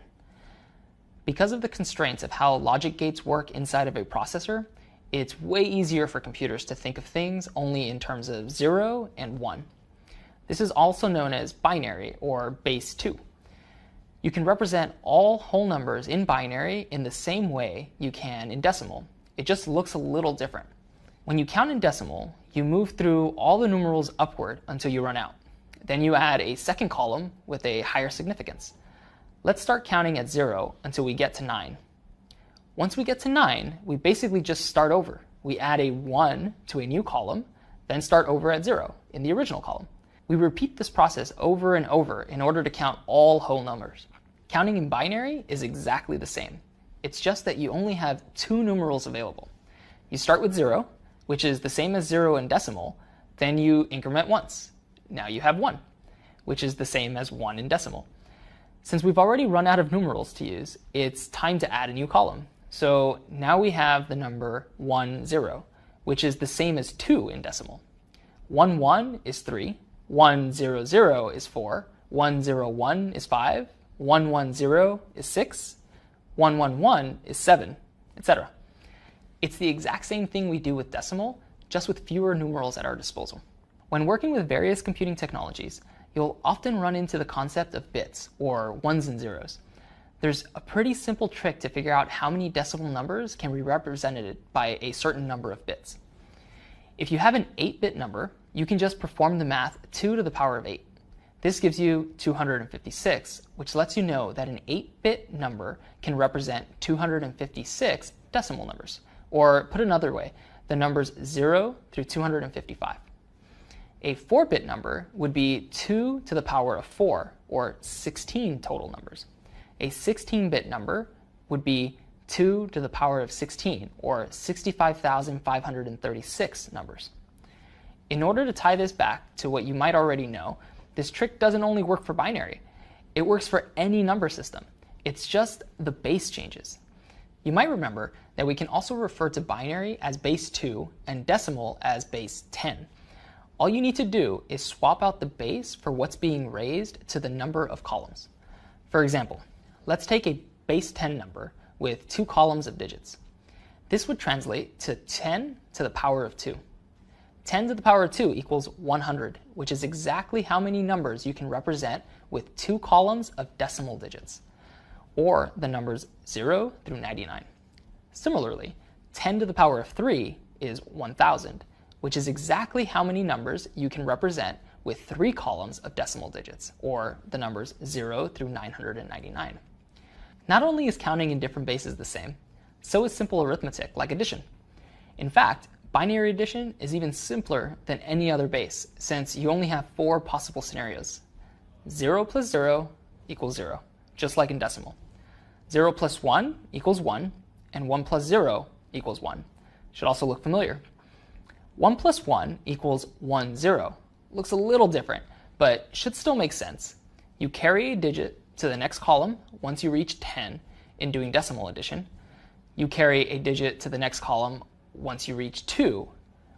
A: Because of the constraints of how logic gates work inside of a processor, it's way easier for computers to think of things only in terms of 0 and 1. This is also known as binary, or base 2. You can represent all whole numbers in binary in the same way you can in decimal. It just looks a little different. When you count in decimal, you move through all the numerals upward until you run out. Then you add a second column with a higher significance. Let's start counting at 0 until we get to 9. Once we get to 9, we basically just start over. We add a 1 to a new column, then start over at 0 in the original column. We repeat this process over and over in order to count all whole numbers. Counting in binary is exactly the same. It's just that you only have 2 numerals available. You start with 0, which is the same as 0 in decimal, then you increment once. Now you have 1, which is the same as 1 in decimal. Since we've already run out of numerals to use, it's time to add a new column. So now we have the number 1, 0, which is the same as 2 in decimal. 1, 1 is 3. 1, 0, 0 is 4, 1, 0, 1 is 5, 1, 1, 0 is 6, 1, 1, 1 is 7, etc. It's the exact same thing we do with decimal, just with fewer numerals at our disposal. When working with various computing technologies, you'll often run into the concept of bits, or ones and zeros. There's a pretty simple trick to figure out how many decimal numbers can be represented by a certain number of bits. If you have an 8-bit number, you can just perform the math 2 to the power of 8. This gives you 256, which lets you know that an 8-bit number can represent 256 decimal numbers. Or put another way, the numbers 0 through 255. A 4-bit number would be 2 to the power of 4, or 16 total numbers. A 16-bit number would be 2 to the power of 16, or 65,536 numbers. In order to tie this back to what you might already know, this trick doesn't only work for binary. It works for any number system. It's just the base changes. You might remember that we can also refer to binary as base 2 and decimal as base 10. All you need to do is swap out the base for what's being raised to the number of columns. For example, let's take a base 10 number with 2 columns of digits. This would translate to 10 to the power of 2. 10 to the power of 2 equals 100, which is exactly how many numbers you can represent with 2 columns of decimal digits, or the numbers 0 through 99. Similarly, 10 to the power of 3 is 1000, which is exactly how many numbers you can represent with 3 columns of decimal digits, or the numbers 0 through 999. Not only is counting in different bases the same, so is simple arithmetic like addition. In fact, binary addition is even simpler than any other base, since you only have 4 possible scenarios. 0 plus 0 equals 0, just like in decimal. 0 plus 1 equals 1, and 1 plus 0 equals 1. Should also look familiar. 1 plus 1 equals 1, 0. Looks a little different, but should still make sense. You carry a digit to the next column once you reach 10 in doing decimal addition. You carry a digit to the next column once you reach 2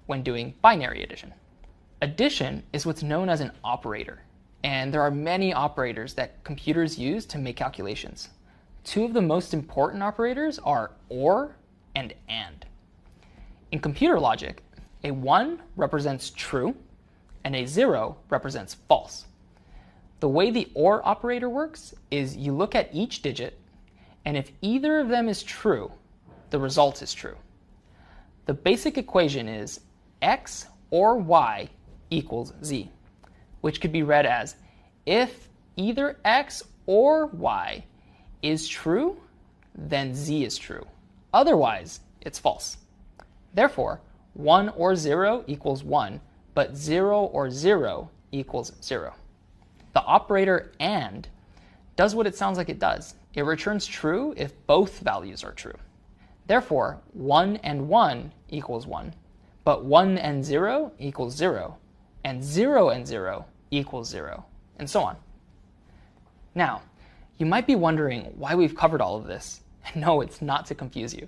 A: when doing binary addition. Addition is what's known as an operator, and there are many operators that computers use to make calculations. 2 of the most important operators are OR and AND. In computer logic, a 1 represents true, and a 0 represents false. The way the OR operator works is you look at each digit, and if either of them is true, the result is true. The basic equation is x or y equals z, which could be read as if either x or y is true, then z is true. Otherwise, it's false. Therefore, 1 or 0 equals 1, but 0 or 0 equals 0. The operator AND does what it sounds like it does. It returns true if both values are true. Therefore, 1 and 1 equals 1, but 1 and 0 equals 0, and 0 and 0 equals 0, and so on. Now, you might be wondering why we've covered all of this. No, it's not to confuse you.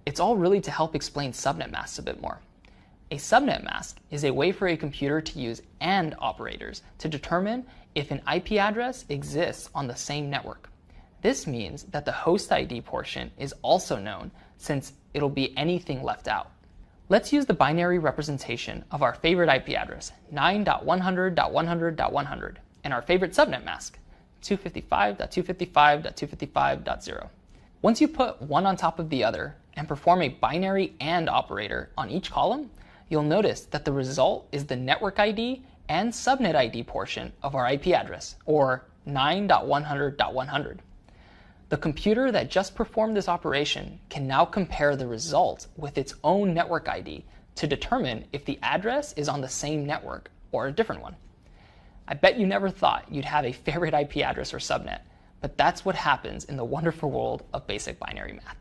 A: It's all really to help explain subnet masks a bit more. A subnet mask is a way for a computer to use AND operators to determine if an IP address exists on the same network. This means that the host ID portion is also known, since it'll be anything left out. Let's use the binary representation of our favorite IP address, 9.100.100.100, and our favorite subnet mask, 255.255.255.0. Once you put one on top of the other and perform a binary AND operator on each column, you'll notice that the result is the network ID and subnet ID portion of our IP address, or 9.100.100. The computer that just performed this operation can now compare the result with its own network ID to determine if the address is on the same network or a different one. I bet you never thought you'd have a favorite IP address or subnet, but that's what happens in the wonderful world of basic binary math.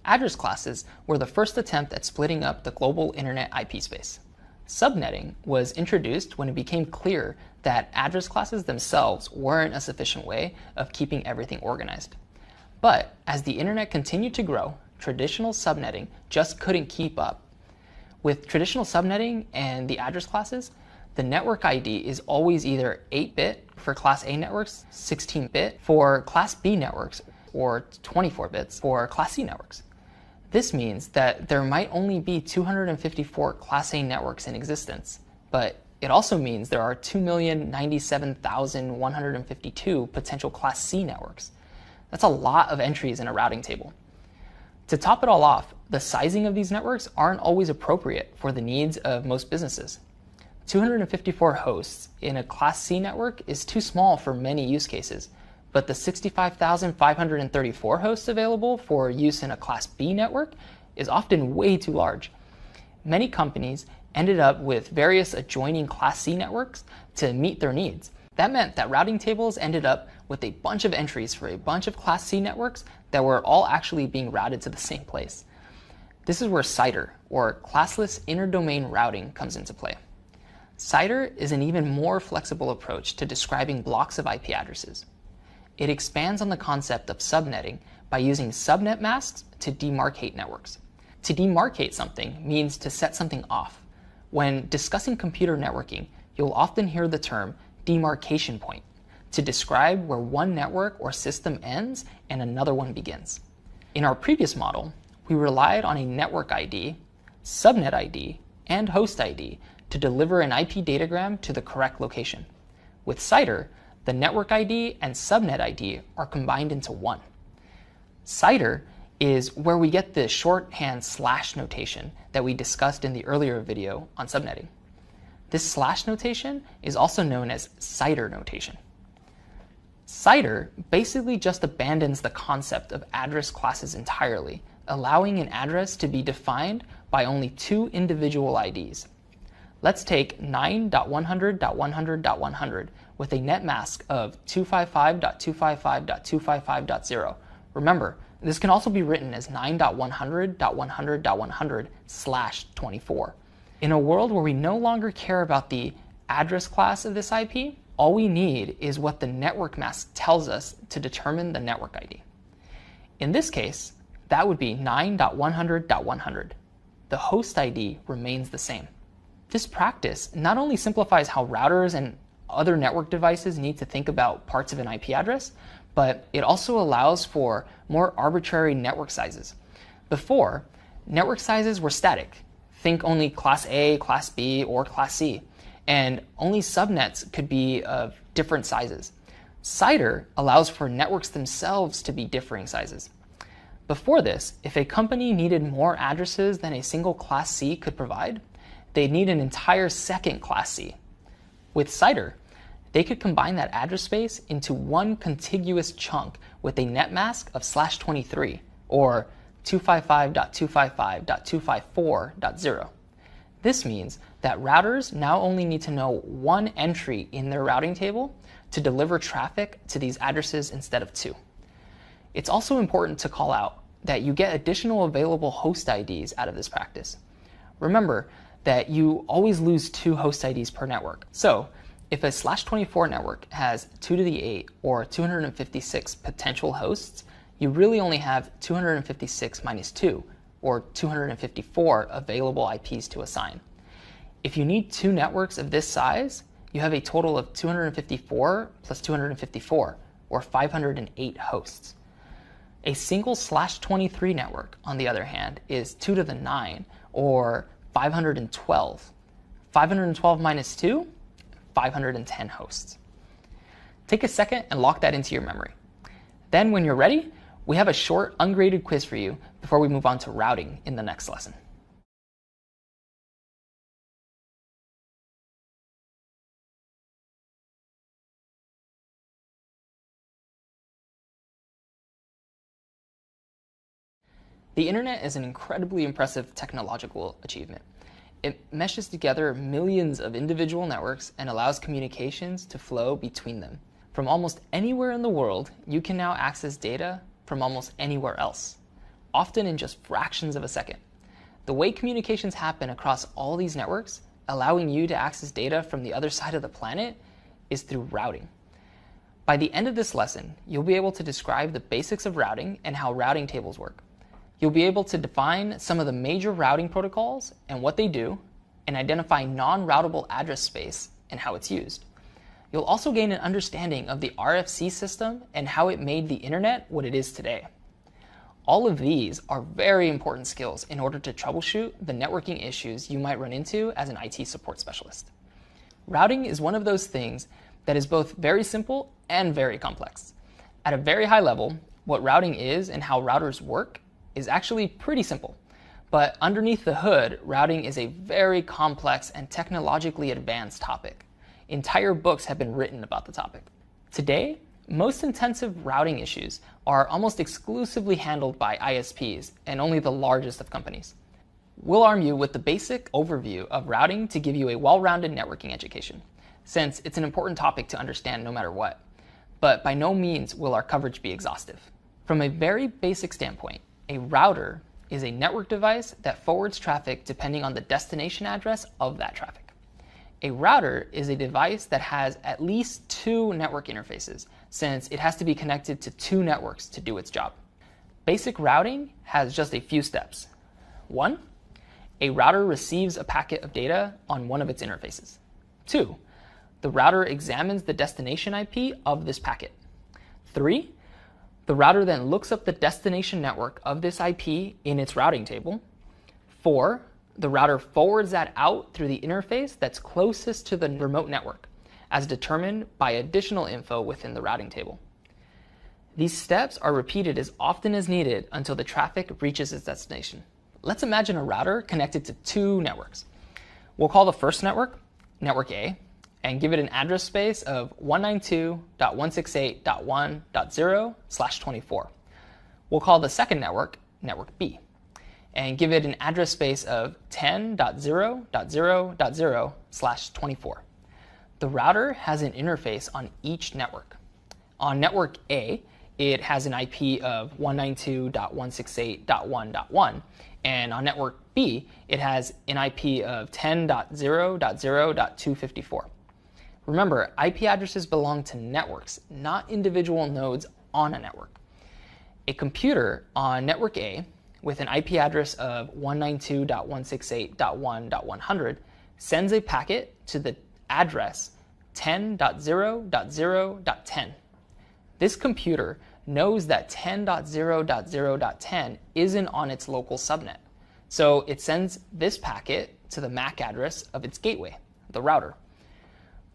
A: Address classes were the first attempt at splitting up the global internet IP space. Subnetting was introduced when it became clear that address classes themselves weren't a sufficient way of keeping everything organized. But as the internet continued to grow, traditional subnetting just couldn't keep up. With traditional subnetting and the address classes, the network ID is always either 8-bit for Class A networks, 16-bit for Class B networks, or 24 bits for Class C networks. This means that there might only be 254 Class A networks in existence, but it also means there are 2,097,152 potential Class C networks. That's a lot of entries in a routing table. To top it all off, the sizing of these networks aren't always appropriate for the needs of most businesses. 254 hosts in a Class C network is too small for many use cases, but the 65,534 hosts available for use in a Class B network is often way too large. Many companies ended up with various adjoining Class C networks to meet their needs. That meant that routing tables ended up with a bunch of entries for a bunch of Class C networks that were all actually being routed to the same place. This is where CIDR, or classless interdomain routing, comes into play. CIDR is an even more flexible approach to describing blocks of IP addresses. It expands on the concept of subnetting by using subnet masks to demarcate networks. To demarcate something means to set something off. When discussing computer networking, you'll often hear the term demarcation point to describe where one network or system ends and another one begins. In our previous model, we relied on a network ID, subnet ID, and host ID to deliver an IP datagram to the correct location. With CIDR, the network ID and subnet ID are combined into one. CIDR is where we get the shorthand slash notation that we discussed in the earlier video on subnetting. This slash notation is also known as CIDR notation. CIDR basically just abandons the concept of address classes entirely, allowing an address to be defined by only two individual IDs. Let's take 9.100.100.100 with a net mask of 255.255.255.0. Remember, this can also be written as 9.100.100.100/24. In a world where we no longer care about the address class of this IP, all we need is what the network mask tells us to determine the network ID. In this case, that would be 9.100.100. The host ID remains the same. This practice not only simplifies how routers and other network devices need to think about parts of an IP address, but it also allows for more arbitrary network sizes. Before, network sizes were static. Think only Class A, Class B, or Class C, and only subnets could be of different sizes. CIDR allows for networks themselves to be differing sizes. Before this, if a company needed more addresses than a single Class C could provide, they'd need an entire second Class C. With CIDR, they could combine that address space into one contiguous chunk with a net mask of /23, or 255.255.254.0. This means that routers now only need to know one entry in their routing table to deliver traffic to these addresses instead of two. It's also important to call out that you get additional available host IDs out of this practice. Remember that you always lose two host IDs per network. So if a /24 network has 2 to the 8 or 256 potential hosts, you really only have 256 minus 2, or 254 available IPs to assign. If you need two networks of this size, you have a total of 254 plus 254, or 508 hosts. A single /23 network, on the other hand, is 2 to the 9, or 512. 512 minus 2, 510 hosts. Take a second and lock that into your memory. Then when you're ready, we have a short ungraded quiz for you before we move on to routing in the next lesson. The internet is an incredibly impressive technological achievement. It meshes together millions of individual networks and allows communications to flow between them. From almost anywhere in the world, you can now access data from almost anywhere else, often in just fractions of a second. The way communications happen across all these networks, allowing you to access data from the other side of the planet, is through routing. By the end of this lesson, you'll be able to describe the basics of routing and how routing tables work. You'll be able to define some of the major routing protocols and what they do, and identify non-routable address space and how it's used. You'll also gain an understanding of the RFC system and how it made the internet what it is today. All of these are very important skills in order to troubleshoot the networking issues you might run into as an IT support specialist. Routing is one of those things that is both very simple and very complex. At a very high level, what routing is and how routers work is actually pretty simple. But underneath the hood, routing is a very complex and technologically advanced topic. Entire books have been written about the topic. Today, most intensive routing issues are almost exclusively handled by ISPs and only the largest of companies. We'll arm you with the basic overview of routing to give you a well-rounded networking education, since it's an important topic to understand no matter what. But by no means will our coverage be exhaustive. From a very basic standpoint, a router is a network device that forwards traffic depending on the destination address of that traffic. A router is a device that has at least two network interfaces, since it has to be connected to two networks to do its job. Basic routing has just a few steps. 1. A router receives a packet of data on one of its interfaces. 2. The router examines the destination IP of this packet. 3. The router then looks up the destination network of this IP in its routing table. 4. The router forwards that out through the interface that's closest to the remote network, as determined by additional info within the routing table. These steps are repeated as often as needed until the traffic reaches its destination. Let's imagine a router connected to two networks. We'll call the first network Network A, and give it an address space of 192.168.1.0/24. We'll call the second network Network B, and give it an address space of 10.0.0.0/24. The router has an interface on each network. On network A, it has an IP of 192.168.1.1, and on network B, it has an IP of 10.0.0.254. Remember, IP addresses belong to networks, not individual nodes on a network. A computer on network A with an IP address of 192.168.1.100 sends a packet to the address 10.0.0.10. This computer knows that 10.0.0.10 isn't on its local subnet, so it sends this packet to the MAC address of its gateway, the router.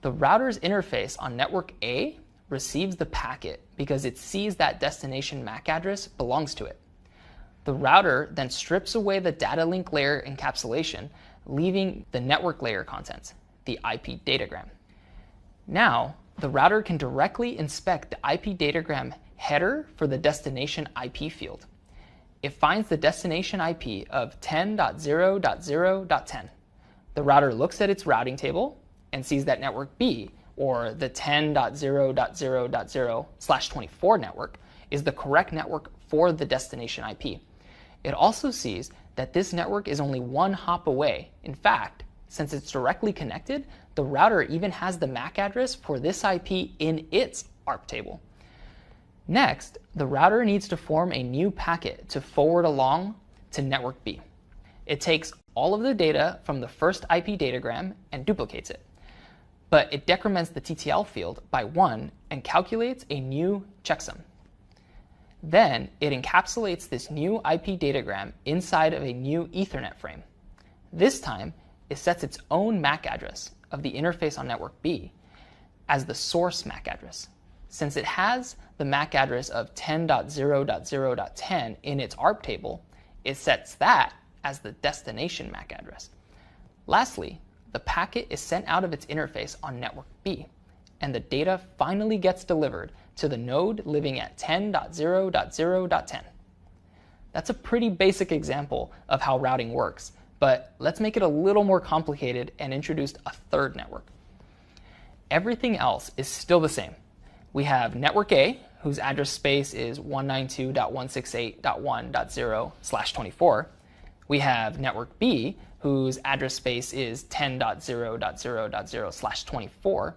A: The router's interface on network A receives the packet because it sees that destination MAC address belongs to it. The router then strips away the data link layer encapsulation, leaving the network layer contents, the IP datagram. Now, the router can directly inspect the IP datagram header for the destination IP field. It finds the destination IP of 10.0.0.10. The router looks at its routing table and sees that network B, or the 10.0.0.0/24 network, is the correct network for the destination IP. It also sees that this network is only one hop away. In fact, since it's directly connected, the router even has the MAC address for this IP in its ARP table. Next, the router needs to form a new packet to forward along to network B. It takes all of the data from the first IP datagram and duplicates it. But it decrements the TTL field by 1 and calculates a new checksum. Then it encapsulates this new IP datagram inside of a new Ethernet frame. This time, it sets its own MAC address of the interface on network B as the source MAC address. Since it has the MAC address of 10.0.0.10 in its ARP table, it sets that as the destination MAC address. Lastly, the packet is sent out of its interface on network B, and the data finally gets delivered to the node living at 10.0.0.10. That's a pretty basic example of how routing works, but let's make it a little more complicated and introduce a third network. Everything else is still the same. We have network A, whose address space is 192.168.1.0/24. We have network B, whose address space is 10.0.0.0/24.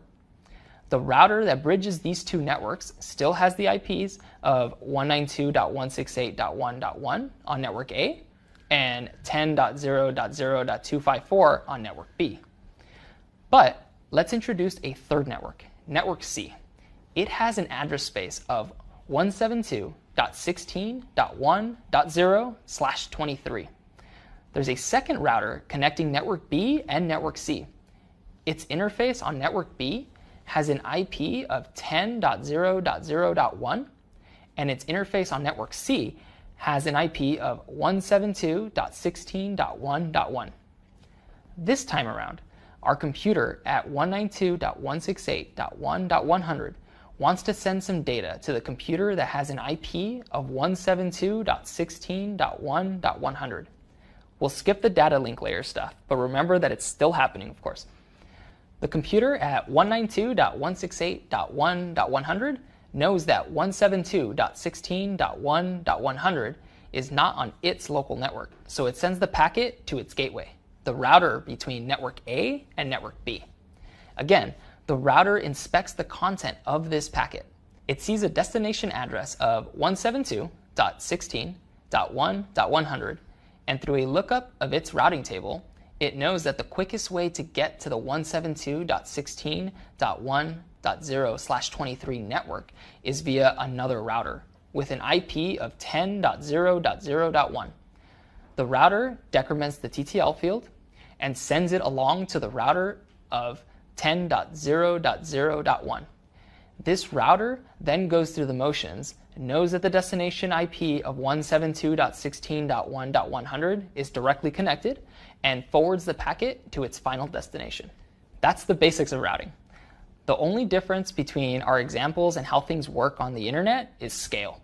A: The router that bridges these two networks still has the IPs of 192.168.1.1 on network A and 10.0.0.254 on network B. But let's introduce a third network, network C. It has an address space of 172.16.1.0/23. There's a second router connecting network B and network C. Its interface on network B has an IP of 10.0.0.1, and its interface on network C has an IP of 172.16.1.1. This time around, our computer at 192.168.1.100 wants to send some data to the computer that has an IP of 172.16.1.100. We'll skip the data link layer stuff, but remember that it's still happening, of course. The computer at 192.168.1.100 knows that 172.16.1.100 is not on its local network, so it sends the packet to its gateway, the router between network A and network B. Again, the router inspects the content of this packet. It sees a destination address of 172.16.1.100, and through a lookup of its routing table, it knows that the quickest way to get to the 172.16.1.0/23 network is via another router with an IP of 10.0.0.1. The router decrements the TTL field and sends it along to the router of 10.0.0.1. This router then goes through the motions, knows that the destination IP of 172.16.1.100 is directly connected, and forwards the packet to its final destination. That's the basics of routing. The only difference between our examples and how things work on the internet is scale.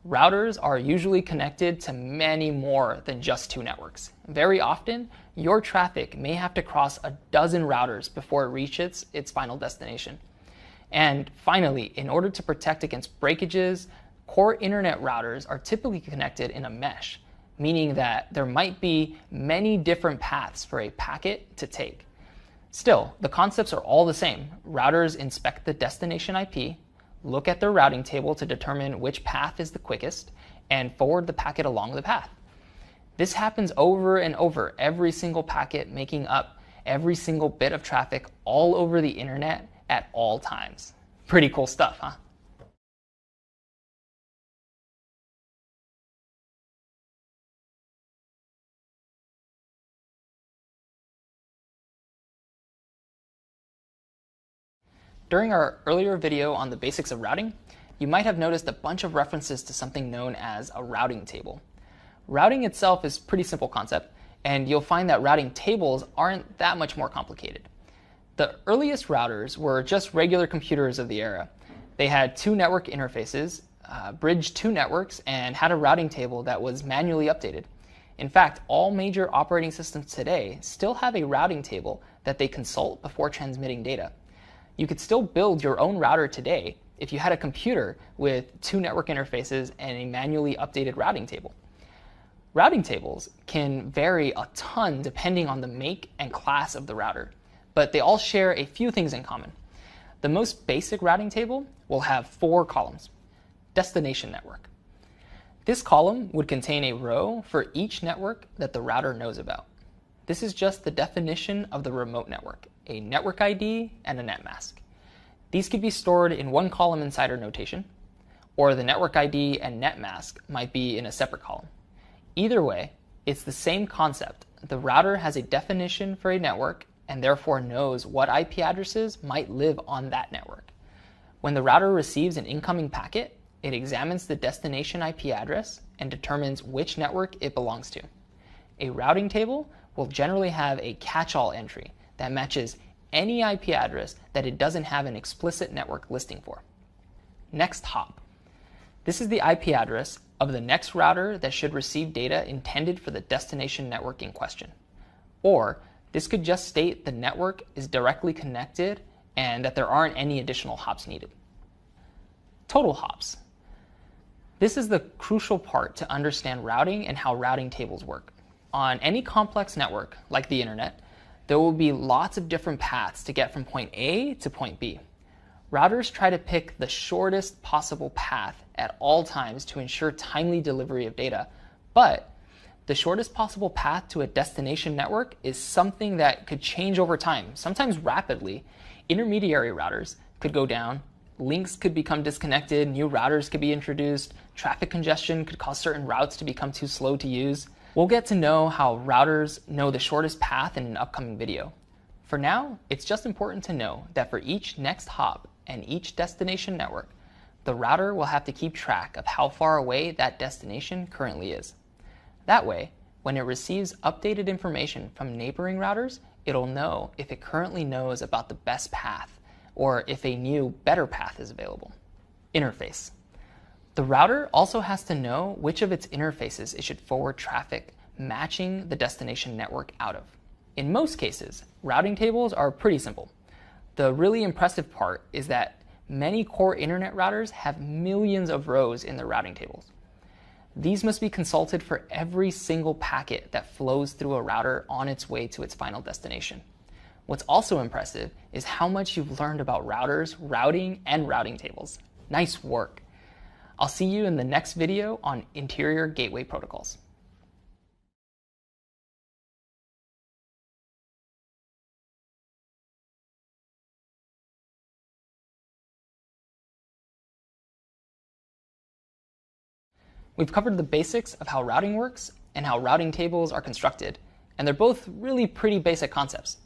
A: Routers are usually connected to many more than just two networks. Very often, your traffic may have to cross a dozen routers before it reaches its final destination. And finally, in order to protect against breakages, core internet routers are typically connected in a mesh, meaning that there might be many different paths for a packet to take. Still, the concepts are all the same. Routers inspect the destination IP, look at their routing table to determine which path is the quickest, and forward the packet along the path. This happens over and over, every single packet making up every single bit of traffic all over the internet at all times. Pretty cool stuff, huh? During our earlier video on the basics of routing, you might have noticed a bunch of references to something known as a routing table. Routing itself is a pretty simple concept, and you'll find that routing tables aren't that much more complicated. The earliest routers were just regular computers of the era. They had two network interfaces, bridged two networks, and had a routing table that was manually updated. In fact, all major operating systems today still have a routing table that they consult before transmitting data. You could still build your own router today if you had a computer with two network interfaces and a manually updated routing table. Routing tables can vary a ton depending on the make and class of the router, but they all share a few things in common. The most basic routing table will have 4 columns. Destination network. This column would contain a row for each network that the router knows about. This is just the definition of the remote network, a network ID and a net mask. These could be stored in one column in CIDR notation, or the network ID and net mask might be in a separate column. Either way, it's the same concept. The router has a definition for a network and therefore knows what IP addresses might live on that network. When the router receives an incoming packet, it examines the destination IP address and determines which network it belongs to. A routing table will generally have a catch-all entry that matches any IP address that it doesn't have an explicit network listing for. Next hop. This is the IP address of the next router that should receive data intended for the destination network in question. Or this could just state the network is directly connected and that there aren't any additional hops needed. Total hops. This is the crucial part to understand routing and how routing tables work. On any complex network, like the internet, there will be lots of different paths to get from point A to point B. Routers try to pick the shortest possible path at all times to ensure timely delivery of data, but the shortest possible path to a destination network is something that could change over time, sometimes rapidly. Intermediary routers could go down, links could become disconnected, new routers could be introduced, traffic congestion could cause certain routes to become too slow to use. We'll get to know how routers know the shortest path in an upcoming video. For now, it's just important to know that for each next hop and each destination network, the router will have to keep track of how far away that destination currently is. That way, when it receives updated information from neighboring routers, it'll know if it currently knows about the best path or if a new, better path is available. Interface. The router also has to know which of its interfaces it should forward traffic matching the destination network out of. In most cases, routing tables are pretty simple. The really impressive part is that many core internet routers have millions of rows in their routing tables. These must be consulted for every single packet that flows through a router on its way to its final destination. What's also impressive is how much you've learned about routers, routing, and routing tables. Nice work. I'll see you in the next video on interior gateway protocols. We've covered the basics of how routing works and how routing tables are constructed, and they're both really pretty basic concepts.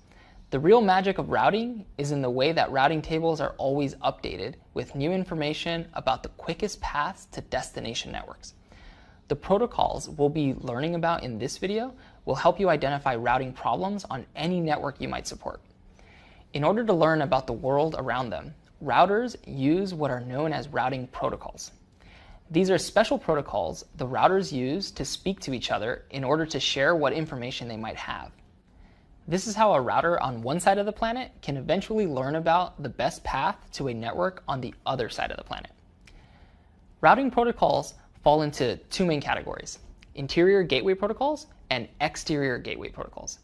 A: The real magic of routing is in the way that routing tables are always updated with new information about the quickest paths to destination networks. The protocols we'll be learning about in this video will help you identify routing problems on any network you might support. In order to learn about the world around them, routers use what are known as routing protocols. These are special protocols the routers use to speak to each other in order to share what information they might have. This is how a router on one side of the planet can eventually learn about the best path to a network on the other side of the planet. Routing protocols fall into two main categories: interior gateway protocols and exterior gateway protocols.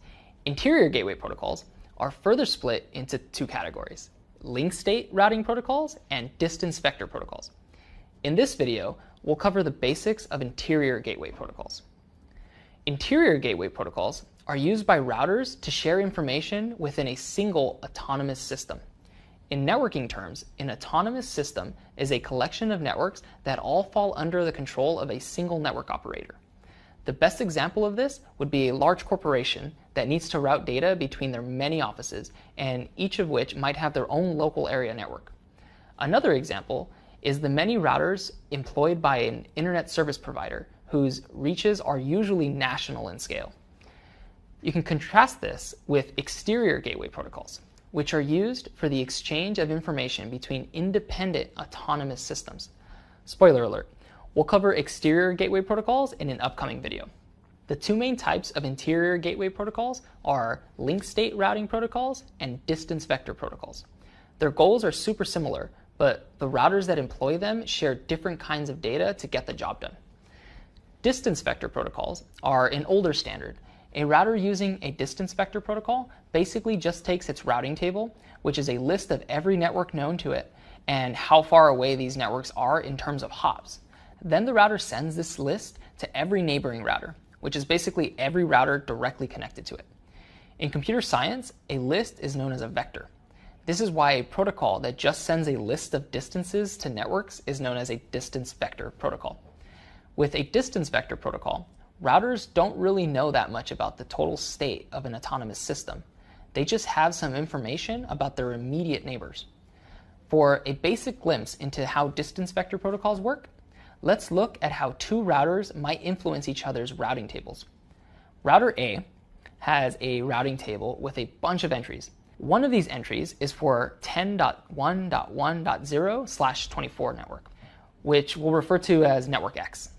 A: Interior gateway protocols are further split into two categories: link state routing protocols and distance vector protocols. In this video, we'll cover the basics of interior gateway protocols. Interior gateway protocols are used by routers to share information within a single autonomous system. In networking terms, an autonomous system is a collection of networks that all fall under the control of a single network operator. The best example of this would be a large corporation that needs to route data between their many offices, and each of which might have their own local area network. Another example is the many routers employed by an internet service provider whose reaches are usually national in scale. You can contrast this with exterior gateway protocols, which are used for the exchange of information between independent autonomous systems. Spoiler alert, we'll cover exterior gateway protocols in an upcoming video. The two main types of interior gateway protocols are link state routing protocols and distance vector protocols. Their goals are super similar, but the routers that employ them share different kinds of data to get the job done. Distance vector protocols are an older standard. A router using a distance vector protocol basically just takes its routing table, which is a list of every network known to it and how far away these networks are in terms of hops. Then the router sends this list to every neighboring router, which is basically every router directly connected to it. In computer science, a list is known as a vector. This is why a protocol that just sends a list of distances to networks is known as a distance vector protocol. With a distance vector protocol, routers don't really know that much about the total state of an autonomous system. They just have some information about their immediate neighbors. For a basic glimpse into how distance vector protocols work, let's look at how two routers might influence each other's routing tables. Router A has a routing table with a bunch of entries. One of these entries is for 10.1.1.0/24 network, which we'll refer to as network X.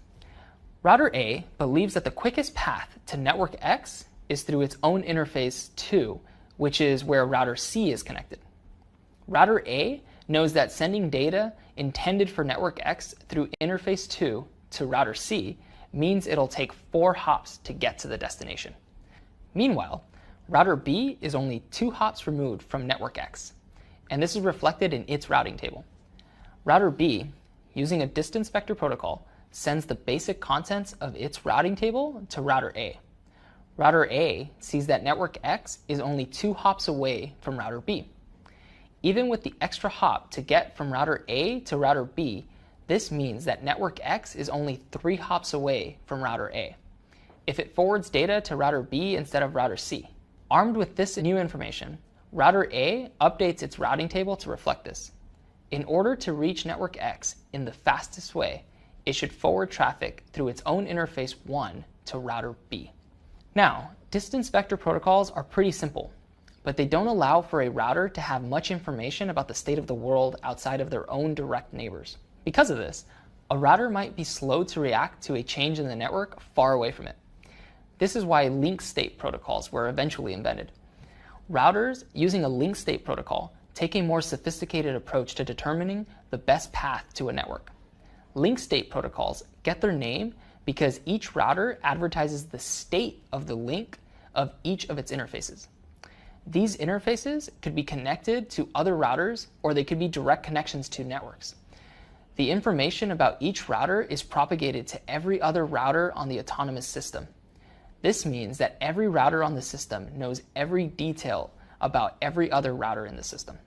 A: Router A believes that the quickest path to network X is through its own interface 2, which is where router C is connected. Router A knows that sending data intended for network X through interface 2 to router C means it'll take 4 hops to get to the destination. Meanwhile, router B is only 2 hops removed from network X, and this is reflected in its routing table. Router B, using a distance vector protocol, sends the basic contents of its routing table to router A. Router A sees that network X is only 2 hops away from router B. Even with the extra hop to get from router A to router B, this means that network X is only 3 hops away from router A, if it forwards data to router B instead of router C. Armed with this new information, router A updates its routing table to reflect this. In order to reach network X in the fastest way, it should forward traffic through its own interface 1 to router B. Now, distance vector protocols are pretty simple, but they don't allow for a router to have much information about the state of the world outside of their own direct neighbors. Because of this, a router might be slow to react to a change in the network far away from it. This is why link state protocols were eventually invented. Routers using a link state protocol take a more sophisticated approach to determining the best path to a network. Link state protocols get their name because each router advertises the state of the link of each of its interfaces. These interfaces could be connected to other routers, or they could be direct connections to networks. The information about each router is propagated to every other router on the autonomous system. This means that every router on the system knows every detail about every other router in the system.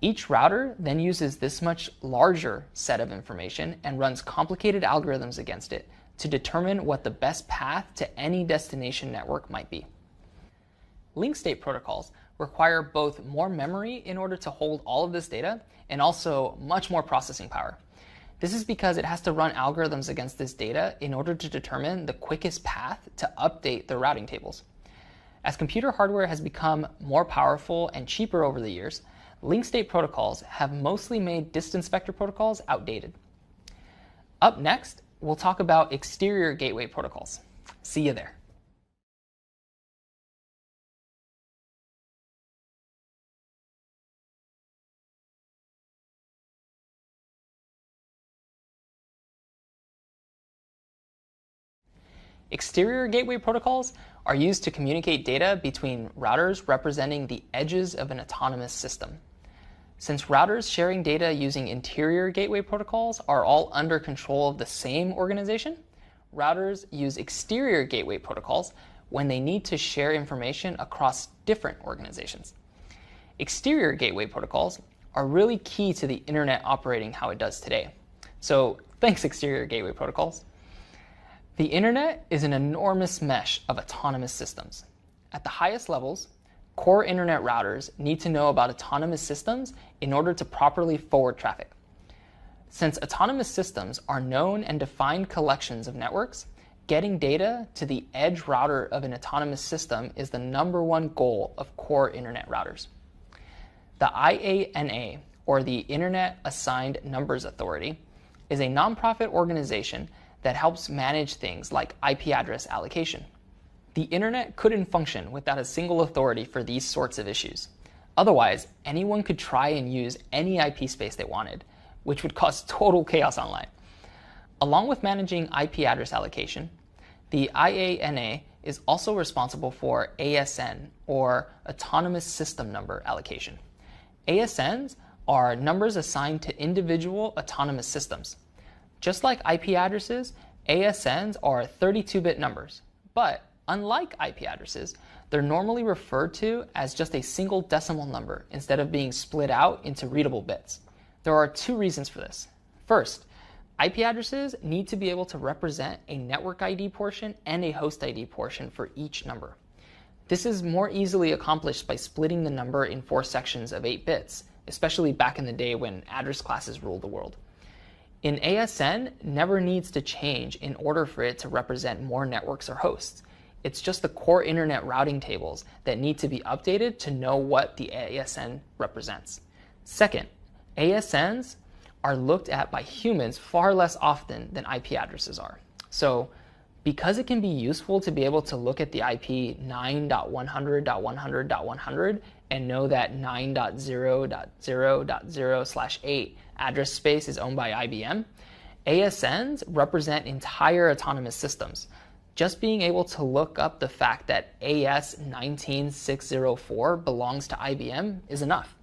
A: Each router then uses this much larger set of information and runs complicated algorithms against it to determine what the best path to any destination network might be. Link state protocols require both more memory in order to hold all of this data and also much more processing power. This is because it has to run algorithms against this data in order to determine the quickest path to update the routing tables. As computer hardware has become more powerful and cheaper over the years, link state protocols have mostly made distance vector protocols outdated. Up next, we'll talk about exterior gateway protocols. See you there. Exterior gateway protocols are used to communicate data between routers representing the edges of an autonomous system. Since routers sharing data using interior gateway protocols are all under control of the same organization, routers use exterior gateway protocols when they need to share information across different organizations. Exterior gateway protocols are really key to the internet operating how it does today. So thanks, exterior gateway protocols. The internet is an enormous mesh of autonomous systems. At the highest levels, core internet routers need to know about autonomous systems in order to properly forward traffic. Since autonomous systems are known and defined collections of networks, getting data to the edge router of an autonomous system is the #1 goal of core internet routers. The IANA, or the Internet Assigned Numbers Authority, is a nonprofit organization that helps manage things like IP address allocation. The internet couldn't function without a single authority for these sorts of issues. Otherwise, anyone could try and use any IP space they wanted, which would cause total chaos online. Along with managing IP address allocation, the IANA is also responsible for ASN, or Autonomous System Number Allocation. ASNs are numbers assigned to individual autonomous systems. Just like IP addresses, ASNs are 32-bit numbers, but unlike IP addresses, they're normally referred to as just a single decimal number instead of being split out into readable bits. There are 2 reasons for this. First, IP addresses need to be able to represent a network ID portion and a host ID portion for each number. This is more easily accomplished by splitting the number in 4 sections of 8 bits, especially back in the day when address classes ruled the world. An ASN never needs to change in order for it to represent more networks or hosts. It's just the core internet routing tables that need to be updated to know what the ASN represents. Second, ASNs are looked at by humans far less often than IP addresses are. So, because it can be useful to be able to look at the IP 9.100.100.100 and know that 9.0.0.0/8 address space is owned by IBM, ASNs represent entire autonomous systems. Just being able to look up the fact that AS19604 belongs to IBM is enough.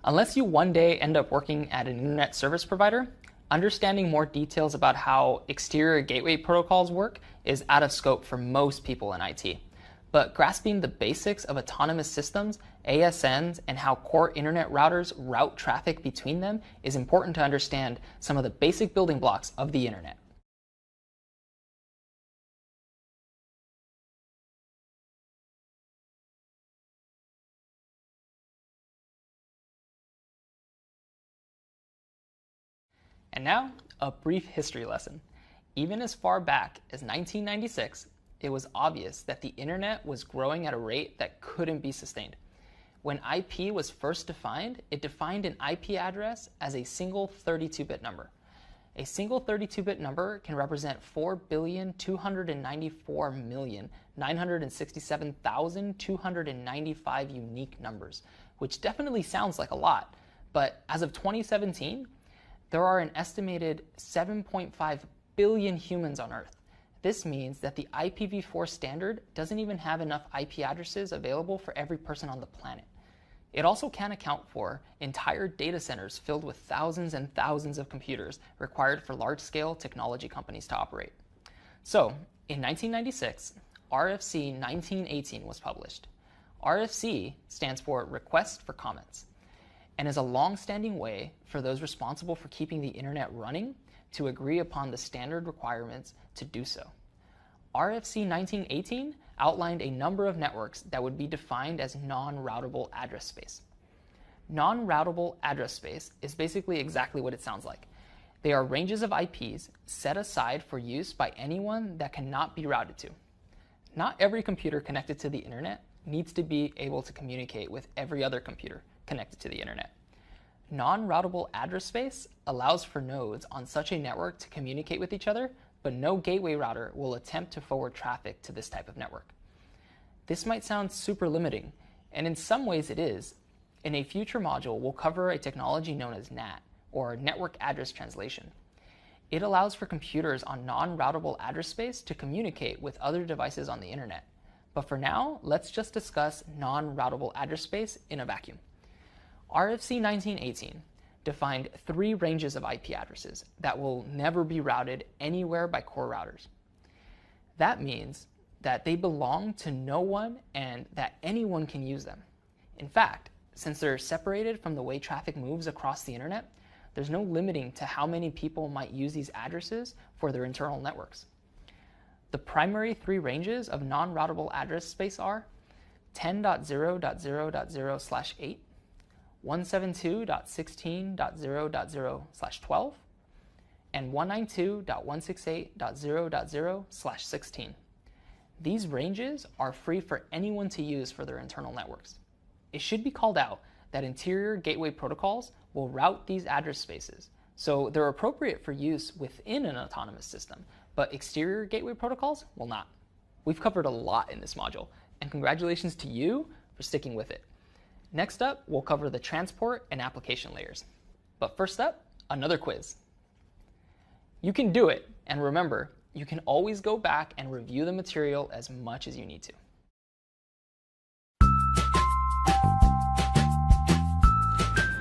A: Unless you one day end up working at an internet service provider, understanding more details about how exterior gateway protocols work is out of scope for most people in IT. But grasping the basics of autonomous systems, ASNs, and how core internet routers route traffic between them is important to understand some of the basic building blocks of the internet. And now, a brief history lesson. Even as far back as 1996, it was obvious that the internet was growing at a rate that couldn't be sustained. When IP was first defined, it defined an IP address as a single 32-bit number. A single 32-bit number can represent 4,294,967,295 unique numbers, which definitely sounds like a lot. But as of 2017, there are an estimated 7.5 billion humans on Earth. This means that the IPv4 standard doesn't even have enough IP addresses available for every person on the planet. It also can account for entire data centers filled with thousands and thousands of computers required for large-scale technology companies to operate. So, in 1996, RFC 1918 was published. RFC stands for Request for Comments, and is a long-standing way for those responsible for keeping the internet running to agree upon the standard requirements to do so. RFC 1918 outlined a number of networks that would be defined as non-routable address space. Non-routable address space is basically exactly what it sounds like. They are ranges of IPs set aside for use by anyone that cannot be routed to. Not every computer connected to the internet needs to be able to communicate with every other computer connected to the internet. Non-routable address space allows for nodes on such a network to communicate with each other, but no gateway router will attempt to forward traffic to this type of network. This might sound super limiting, and in some ways it is. In a future module, we'll cover a technology known as NAT, or Network Address Translation. It allows for computers on non-routable address space to communicate with other devices on the internet. But for now, let's just discuss non-routable address space in a vacuum. RFC 1918 defined 3 ranges of IP addresses that will never be routed anywhere by core routers. That means that they belong to no one and that anyone can use them. In fact, since they're separated from the way traffic moves across the internet, there's no limiting to how many people might use these addresses for their internal networks. The primary 3 ranges of non-routable address space are 10.0.0.0/8, 172.16.0.0/12, and 192.168.0.0/16. These ranges are free for anyone to use for their internal networks. It should be called out that interior gateway protocols will route these address spaces, so they're appropriate for use within an autonomous system, but exterior gateway protocols will not. We've covered a lot in this module, and congratulations to you for sticking with it. Next up, we'll cover the transport and application layers. But first up, another quiz. You can do it, and remember, you can always go back and review the material as much as you need to.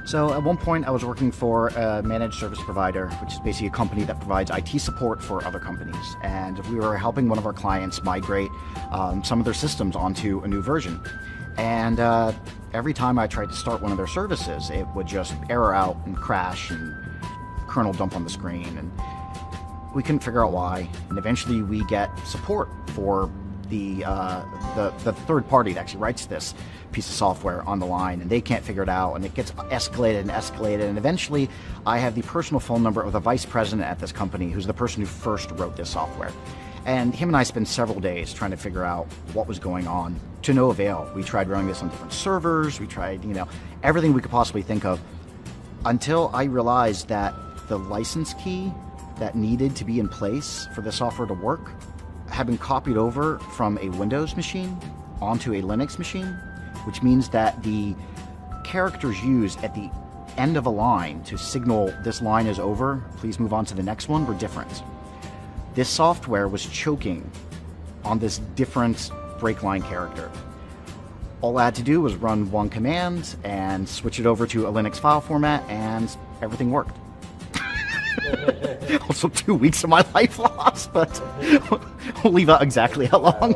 B: So at one point I was working for a managed service provider, which is basically a company that provides IT support for other companies. And we were helping one of our clients migrate some of their systems onto a new version. And every time I tried to start one of their services, it would just error out and crash and kernel dump on the screen. And we couldn't figure out why. And eventually we get support for the third party that actually writes this piece of software on the line, and they can't figure it out, and it gets escalated and escalated, and eventually I have the personal phone number of the vice president at this company, who's the person who first wrote this software. And him and I spent several days trying to figure out what was going on, to no avail. We tried running this on different servers, we tried, everything we could possibly think of, until I realized that the license key that needed to be in place for the software to work had been copied over from a Windows machine onto a Linux machine, which means that the characters used at the end of a line to signal this line is over, please move on to the next one, were different. This software was choking on this different break line character. All I had to do was run one command and switch it over to a Linux file format, and everything worked. Also 2 weeks of my life lost, but we'll leave out exactly how long.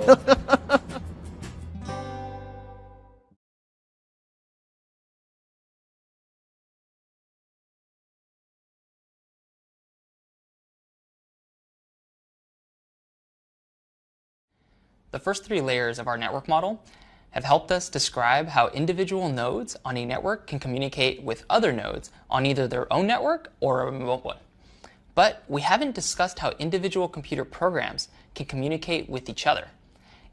A: The first 3 layers of our network model have helped us describe how individual nodes on a network can communicate with other nodes on either their own network or a remote one. But we haven't discussed how individual computer programs can communicate with each other.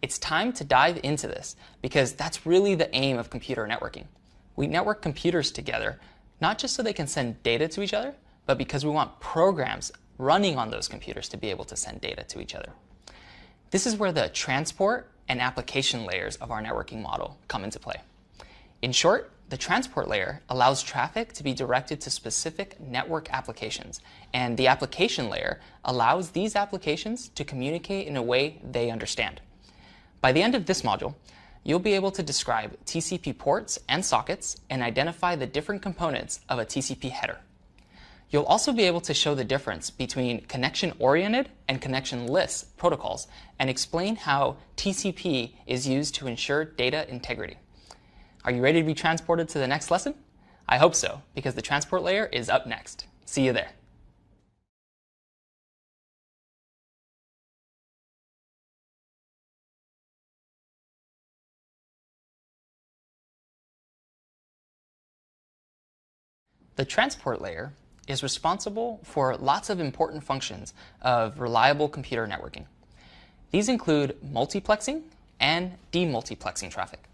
A: It's time to dive into this, because that's really the aim of computer networking. We network computers together, not just so they can send data to each other, but because we want programs running on those computers to be able to send data to each other. This is where the transport and application layers of our networking model come into play. In short, the transport layer allows traffic to be directed to specific network applications, and the application layer allows these applications to communicate in a way they understand. By the end of this module, you'll be able to describe TCP ports and sockets and identify the different components of a TCP header. You'll also be able to show the difference between connection-oriented and connection-less protocols and explain how TCP is used to ensure data integrity. Are you ready to be transported to the next lesson? I hope so, because the transport layer is up next. See you there. The transport layer is responsible for lots of important functions of reliable computer networking. These include multiplexing and demultiplexing traffic,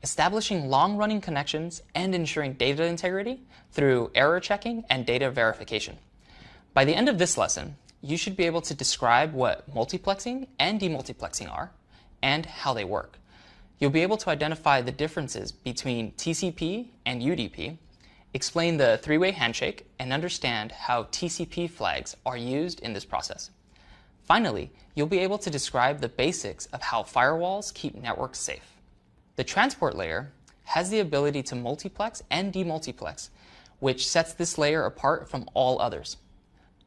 A: establishing long-running connections and ensuring data integrity through error checking and data verification. By the end of this lesson, you should be able to describe what multiplexing and demultiplexing are and how they work. You'll be able to identify the differences between TCP and UDP, explain the three-way handshake, and understand how TCP flags are used in this process. Finally, you'll be able to describe the basics of how firewalls keep networks safe. The transport layer has the ability to multiplex and demultiplex, which sets this layer apart from all others.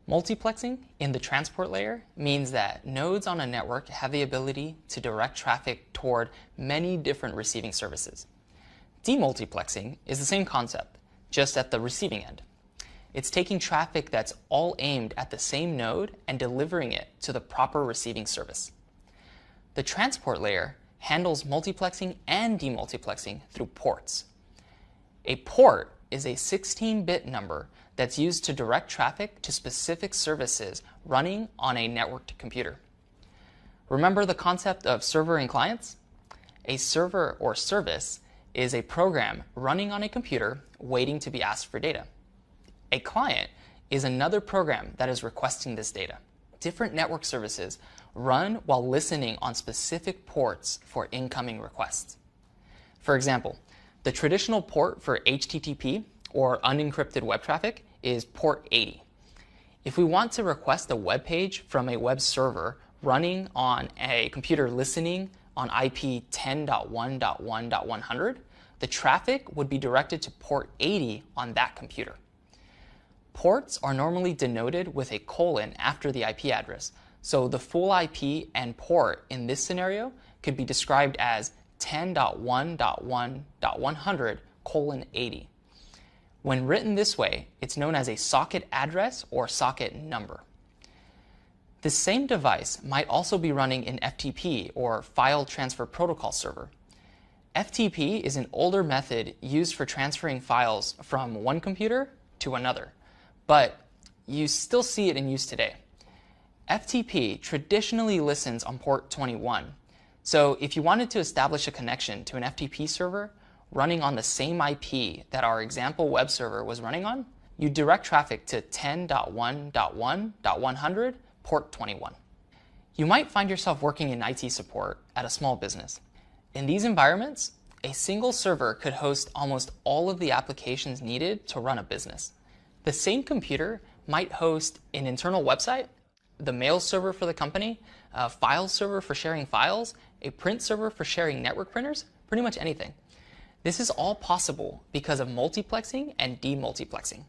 A: Multiplexing in the transport layer means that nodes on a network have the ability to direct traffic toward many different receiving services. Demultiplexing is the same concept, just at the receiving end. It's taking traffic that's all aimed at the same node and delivering it to the proper receiving service. The transport layer handles multiplexing and demultiplexing through ports. A port is a 16-bit number that's used to direct traffic to specific services running on a networked computer. Remember the concept of server and clients? A server or service is a program running on a computer waiting to be asked for data. A client is another program that is requesting this data. Different network services run while listening on specific ports for incoming requests. For example, the traditional port for HTTP, or unencrypted web traffic, is port 80. If we want to request a web page from a web server running on a computer listening on IP 10.1.1.100, the traffic would be directed to port 80 on that computer. Ports are normally denoted with a colon after the IP address, so the full IP and port in this scenario could be described as 10.1.1.100:80. When written this way, it's known as a socket address or socket number. This same device might also be running in FTP, or File Transfer Protocol server. FTP is an older method used for transferring files from one computer to another, but you still see it in use today. FTP traditionally listens on port 21, so if you wanted to establish a connection to an FTP server running on the same IP that our example web server was running on, you direct traffic to 10.1.1.100 port 21. You might find yourself working in IT support at a small business. In these environments, a single server could host almost all of the applications needed to run a business. The same computer might host an internal website, the mail server for the company, a file server for sharing files, a print server for sharing network printers, pretty much anything. This is all possible because of multiplexing and demultiplexing,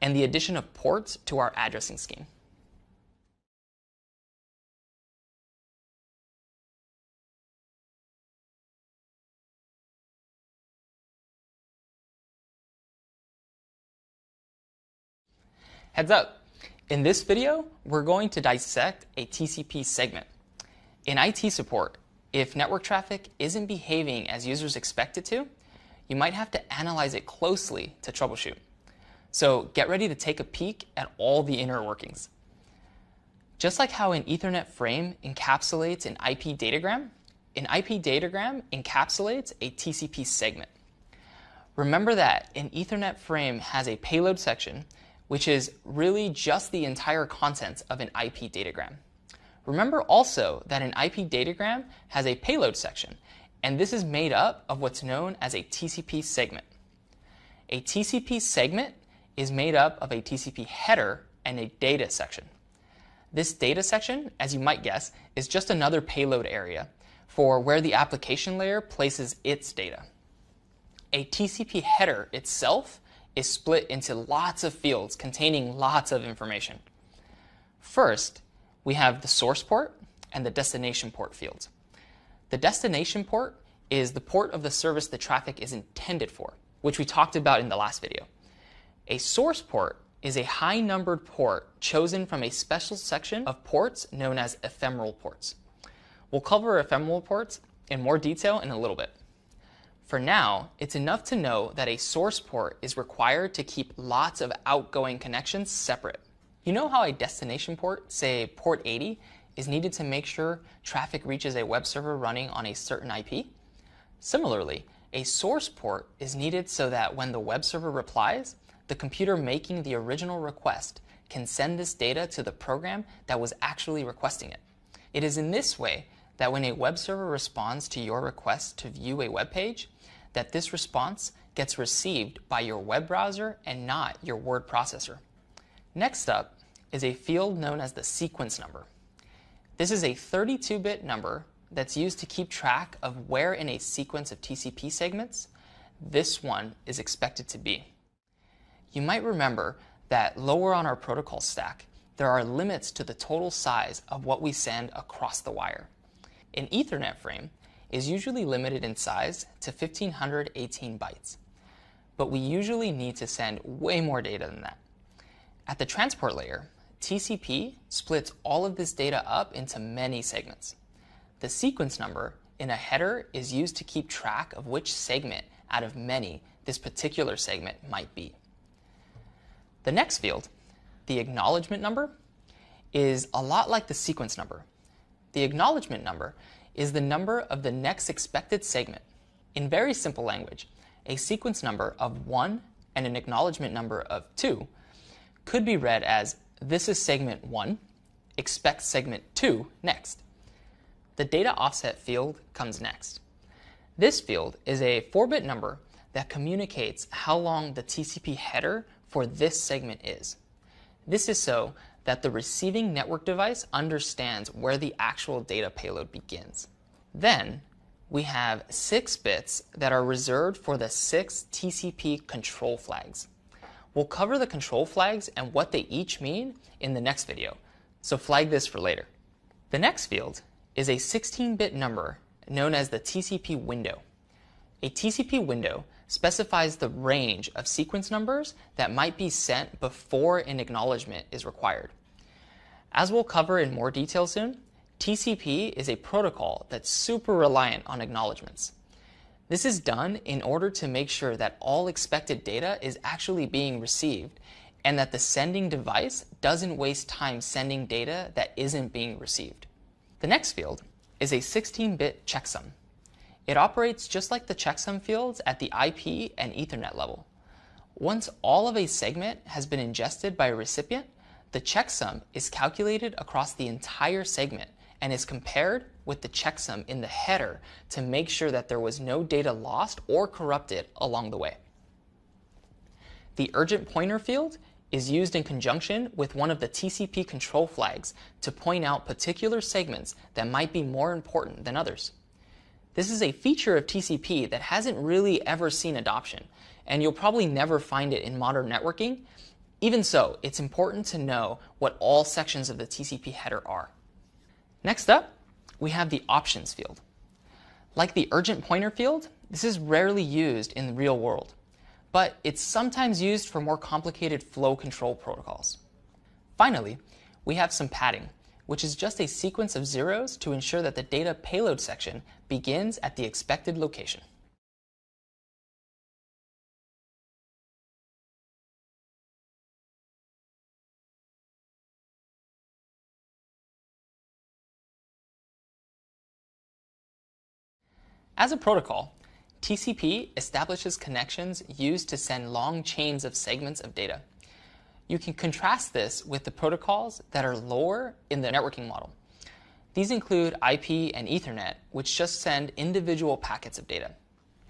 A: and the addition of ports to our addressing scheme. Heads up! In this video, we're going to dissect a TCP segment. In IT support, if network traffic isn't behaving as users expect it to, you might have to analyze it closely to troubleshoot. So get ready to take a peek at all the inner workings. Just like how an Ethernet frame encapsulates an IP datagram encapsulates a TCP segment. Remember that an Ethernet frame has a payload section, which is really just the entire contents of an IP datagram. Remember also that an IP datagram has a payload section, and this is made up of what's known as a TCP segment. A TCP segment is made up of a TCP header and a data section. This data section, as you might guess, is just another payload area, for where the application layer places its data. A TCP header itself is split into lots of fields containing lots of information. First, we have the source port and the destination port fields. The destination port is the port of the service the traffic is intended for, which we talked about in the last video. A source port is a high-numbered port chosen from a special section of ports known as ephemeral ports. We'll cover ephemeral ports in more detail in a little bit. For now, it's enough to know that a source port is required to keep lots of outgoing connections separate. You know how a destination port, say port 80, is needed to make sure traffic reaches a web server running on a certain IP? Similarly, a source port is needed so that when the web server replies, the computer making the original request can send this data to the program that was actually requesting it. It is in this way that when a web server responds to your request to view a web page, that this response gets received by your web browser and not your word processor. Next up is a field known as the sequence number. This is a 32-bit number that's used to keep track of where in a sequence of TCP segments this one is expected to be. You might remember that lower on our protocol stack, there are limits to the total size of what we send across the wire. An Ethernet frame is usually limited in size to 1518 bytes, but we usually need to send way more data than that. At the transport layer, TCP splits all of this data up into many segments. The sequence number in a header is used to keep track of which segment out of many this particular segment might be. The next field, the acknowledgement number, is a lot like the sequence number. The acknowledgement number is the number of the next expected segment. In very simple language, a sequence number of 1 and an acknowledgement number of 2 could be read as this is segment 1, expect segment 2 next. The data offset field comes next. This field is a 4-bit number that communicates how long the TCP header for this segment is. This is so that the receiving network device understands where the actual data payload begins. Then, we have 6 bits that are reserved for the 6 TCP control flags. We'll cover the control flags and what they each mean in the next video, so flag this for later. The next field is a 16-bit number known as the TCP window. A TCP window specifies the range of sequence numbers that might be sent before an acknowledgement is required. As we'll cover in more detail soon, TCP is a protocol that's super reliant on acknowledgements. This is done in order to make sure that all expected data is actually being received and that the sending device doesn't waste time sending data that isn't being received. The next field is a 16-bit checksum. It operates just like the checksum fields at the IP and Ethernet level. Once all of a segment has been ingested by a recipient, the checksum is calculated across the entire segment and is compared with the checksum in the header to make sure that there was no data lost or corrupted along the way. The urgent pointer field is used in conjunction with one of the TCP control flags to point out particular segments that might be more important than others. This is a feature of TCP that hasn't really ever seen adoption, and you'll probably never find it in modern networking. Even so, it's important to know what all sections of the TCP header are. Next up, we have the options field. Like the urgent pointer field, this is rarely used in the real world, but it's sometimes used for more complicated flow control protocols. Finally, we have some padding, which is just a sequence of zeros to ensure that the data payload section begins at the expected location. As a protocol, TCP establishes connections used to send long chains of segments of data. You can contrast this with the protocols that are lower in the networking model. These include IP and Ethernet, which just send individual packets of data.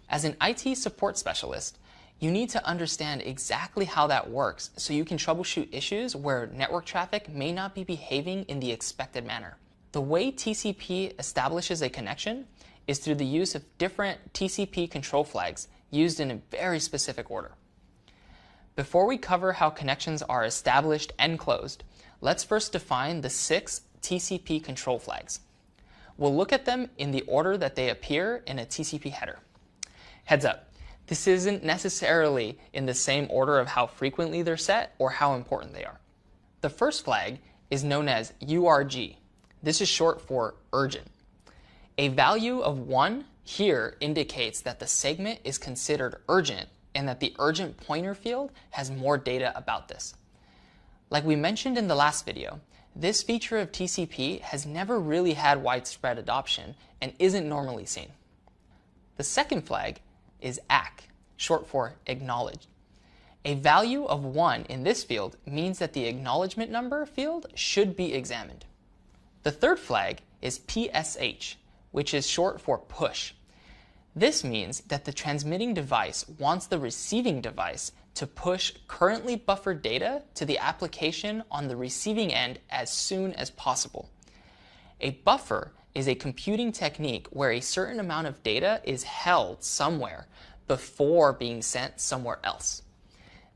A: As an IT support specialist, you need to understand exactly how that works so you can troubleshoot issues where network traffic may not be behaving in the expected manner. The way TCP establishes a connection is through the use of different TCP control flags used in a very specific order. Before we cover how connections are established and closed, let's first define the 6 TCP control flags. We'll look at them in the order that they appear in a TCP header. Heads up, this isn't necessarily in the same order of how frequently they're set or how important they are. The first flag is known as URG. This is short for urgent. A value of 1 here indicates that the segment is considered urgent and that the urgent pointer field has more data about this. Like we mentioned in the last video, this feature of TCP has never really had widespread adoption and isn't normally seen. The second flag is ACK, short for acknowledged. A value of 1 in this field means that the acknowledgement number field should be examined. The third flag is PSH, which is short for push. This means that the transmitting device wants the receiving device to push currently buffered data to the application on the receiving end as soon as possible. A buffer is a computing technique where a certain amount of data is held somewhere before being sent somewhere else.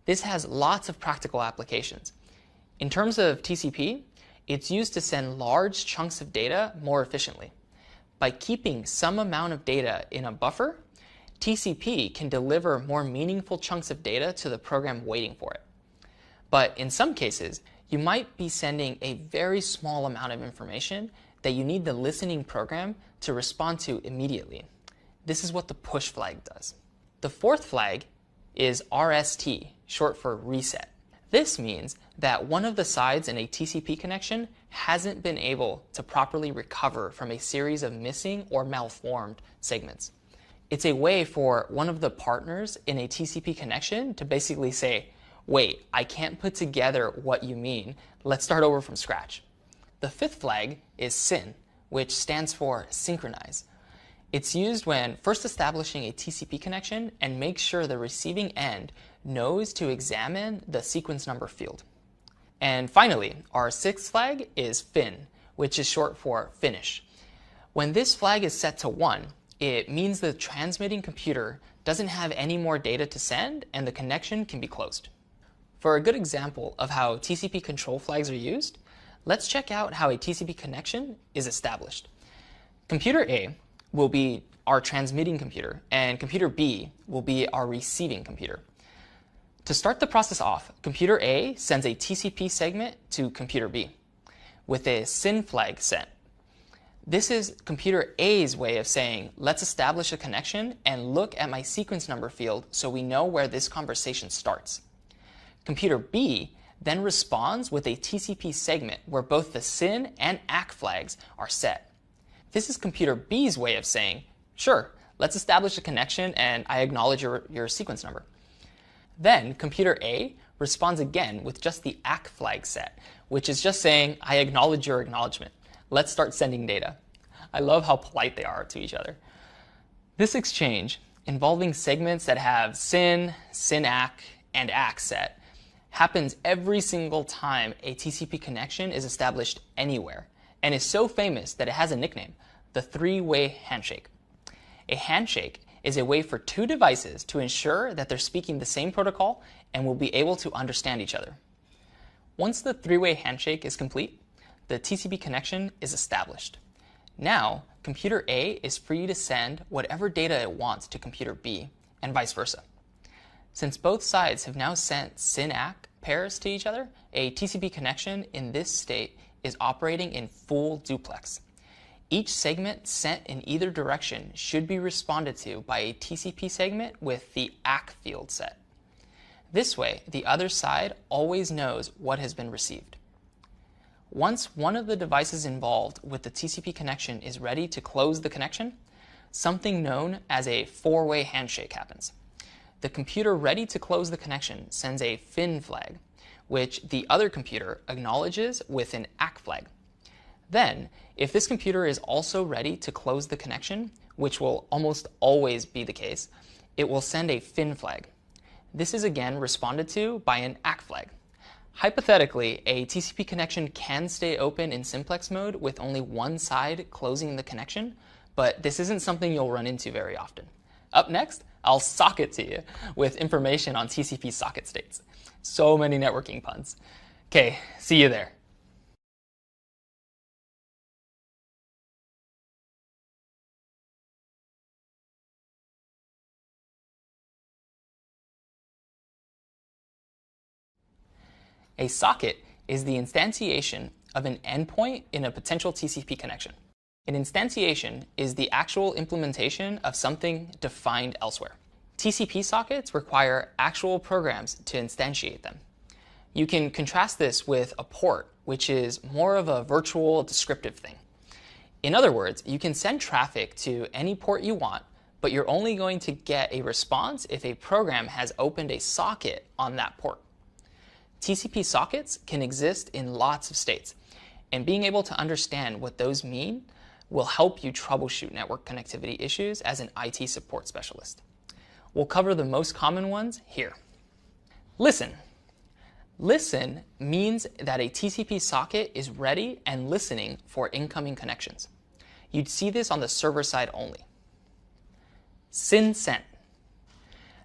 A: This has lots of practical applications. In terms of TCP, it's used to send large chunks of data more efficiently. By keeping some amount of data in a buffer, TCP can deliver more meaningful chunks of data to the program waiting for it. But in some cases, you might be sending a very small amount of information that you need the listening program to respond to immediately. This is what the push flag does. The fourth flag is RST, short for reset. This means that one of the sides in a TCP connection hasn't been able to properly recover from a series of missing or malformed segments. It's a way for one of the partners in a TCP connection to basically say, wait, I can't put together what you mean. Let's start over from scratch. The fifth flag is SYN, which stands for synchronize. It's used when first establishing a TCP connection and makes sure the receiving end knows to examine the sequence number field. And finally, our sixth flag is FIN, which is short for finish. When this flag is set to 1, it means the transmitting computer doesn't have any more data to send and the connection can be closed. For a good example of how TCP control flags are used, let's check out how a TCP connection is established. Computer A will be our transmitting computer, and computer B will be our receiving computer. To start the process off, computer A sends a TCP segment to computer B with a SYN flag set. This is computer A's way of saying, let's establish a connection and look at my sequence number field so we know where this conversation starts. Computer B then responds with a TCP segment where both the SYN and ACK flags are set. This is computer B's way of saying, sure, let's establish a connection and I acknowledge your sequence number. Then computer A responds again with just the ACK flag set, which is just saying, I acknowledge your acknowledgement. Let's start sending data. I love how polite they are to each other. This exchange, involving segments that have SYN, SYN-ACK, and ACK set, happens every single time a TCP connection is established anywhere, and is so famous that it has a nickname, the three-way handshake. A handshake is a way for two devices to ensure that they're speaking the same protocol and will be able to understand each other. Once the three-way handshake is complete, the TCP connection is established. Now, computer A is free to send whatever data it wants to computer B, and vice versa. Since both sides have now sent SYN-ACK pairs to each other, a TCP connection in this state is operating in full duplex. Each segment sent in either direction should be responded to by a TCP segment with the ACK field set. This way, the other side always knows what has been received. Once one of the devices involved with the TCP connection is ready to close the connection, something known as a four-way handshake happens. The computer ready to close the connection sends a FIN flag, which the other computer acknowledges with an ACK flag. Then, if this computer is also ready to close the connection, which will almost always be the case, it will send a FIN flag. This is again responded to by an ACK flag. Hypothetically, a TCP connection can stay open in simplex mode with only one side closing the connection, but this isn't something you'll run into very often. Up next, I'll socket to you with information on TCP socket states. So many networking puns. Okay, see you there. A socket is the instantiation of an endpoint in a potential TCP connection. An instantiation is the actual implementation of something defined elsewhere. TCP sockets require actual programs to instantiate them. You can contrast this with a port, which is more of a virtual descriptive thing. In other words, you can send traffic to any port you want, but you're only going to get a response if a program has opened a socket on that port. TCP sockets can exist in lots of states, and being able to understand what those mean will help you troubleshoot network connectivity issues as an IT support specialist. We'll cover the most common ones here. Listen. Listen means that a TCP socket is ready and listening for incoming connections. You'd see this on the server side only. SYN sent.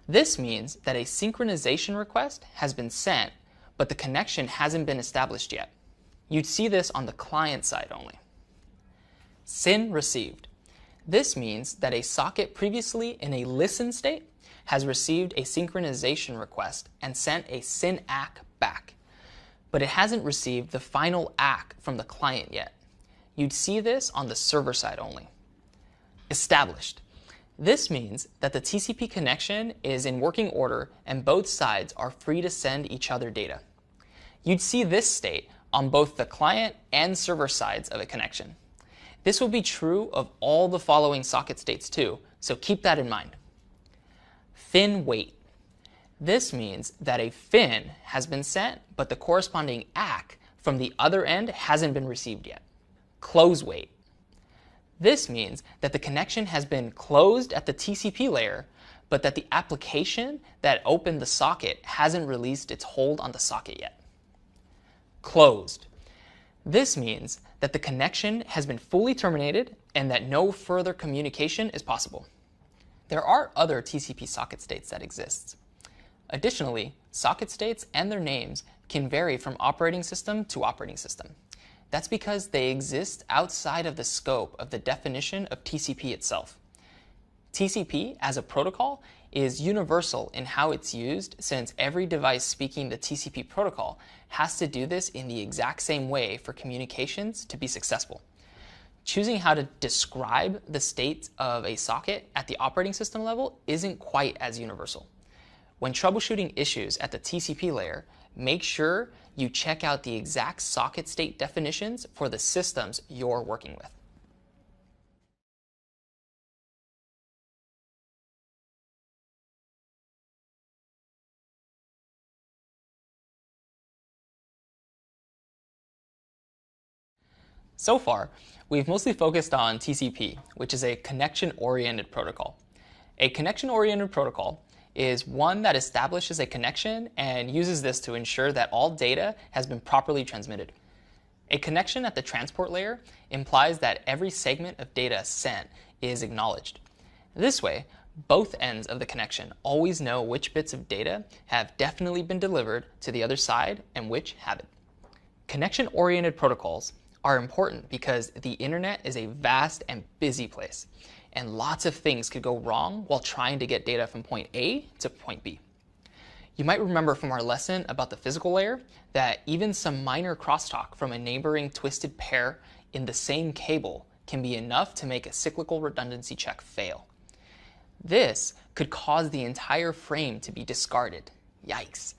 A: This means that a synchronization request has been sent, but the connection hasn't been established yet. You'd see this on the client side only. SYN received. This means that a socket previously in a listen state has received a synchronization request and sent a SYN ACK back, but it hasn't received the final ACK from the client yet. You'd see this on the server side only. Established. This means that the TCP connection is in working order and both sides are free to send each other data. You'd see this state on both the client and server sides of a connection. This will be true of all the following socket states too, so keep that in mind. FIN wait. This means that a FIN has been sent, but the corresponding ACK from the other end hasn't been received yet. Close wait. This means that the connection has been closed at the TCP layer, but that the application that opened the socket hasn't released its hold on the socket yet. Closed. This means that the connection has been fully terminated and that no further communication is possible. There are other TCP socket states that exist. Additionally, socket states and their names can vary from operating system to operating system. That's because they exist outside of the scope of the definition of TCP itself. TCP as a protocol is universal in how it's used, since every device speaking the TCP protocol has to do this in the exact same way for communications to be successful. Choosing how to describe the state of a socket at the operating system level isn't quite as universal. When troubleshooting issues at the TCP layer, make sure you check out the exact socket state definitions for the systems you're working with. So far, we've mostly focused on TCP, which is a connection-oriented protocol. A connection-oriented protocol is one that establishes a connection and uses this to ensure that all data has been properly transmitted. A connection at the transport layer implies that every segment of data sent is acknowledged. This way, both ends of the connection always know which bits of data have definitely been delivered to the other side and which haven't. Connection-oriented protocols are important because the internet is a vast and busy place, and lots of things could go wrong while trying to get data from point A to point B. You might remember from our lesson about the physical layer that even some minor crosstalk from a neighboring twisted pair in the same cable can be enough to make a cyclical redundancy check fail. This could cause the entire frame to be discarded. Yikes.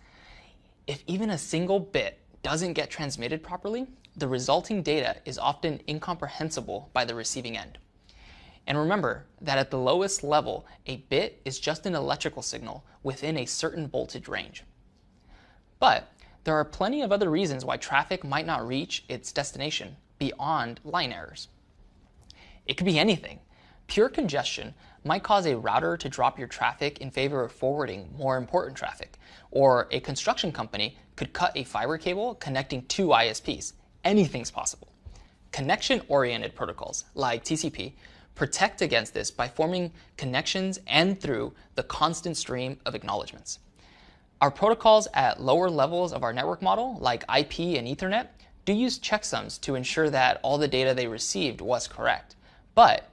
A: If even a single bit doesn't get transmitted properly, the resulting data is often incomprehensible by the receiving end. And remember that at the lowest level, a bit is just an electrical signal within a certain voltage range. But there are plenty of other reasons why traffic might not reach its destination beyond line errors. It could be anything, Pure congestion might cause a router to drop your traffic in favor of forwarding more important traffic, or a construction company could cut a fiber cable connecting two ISPs. Anything's possible. Connection-oriented protocols, like TCP, protect against this by forming connections and through the constant stream of acknowledgements. Our protocols at lower levels of our network model, like IP and Ethernet, do use checksums to ensure that all the data they received was correct. But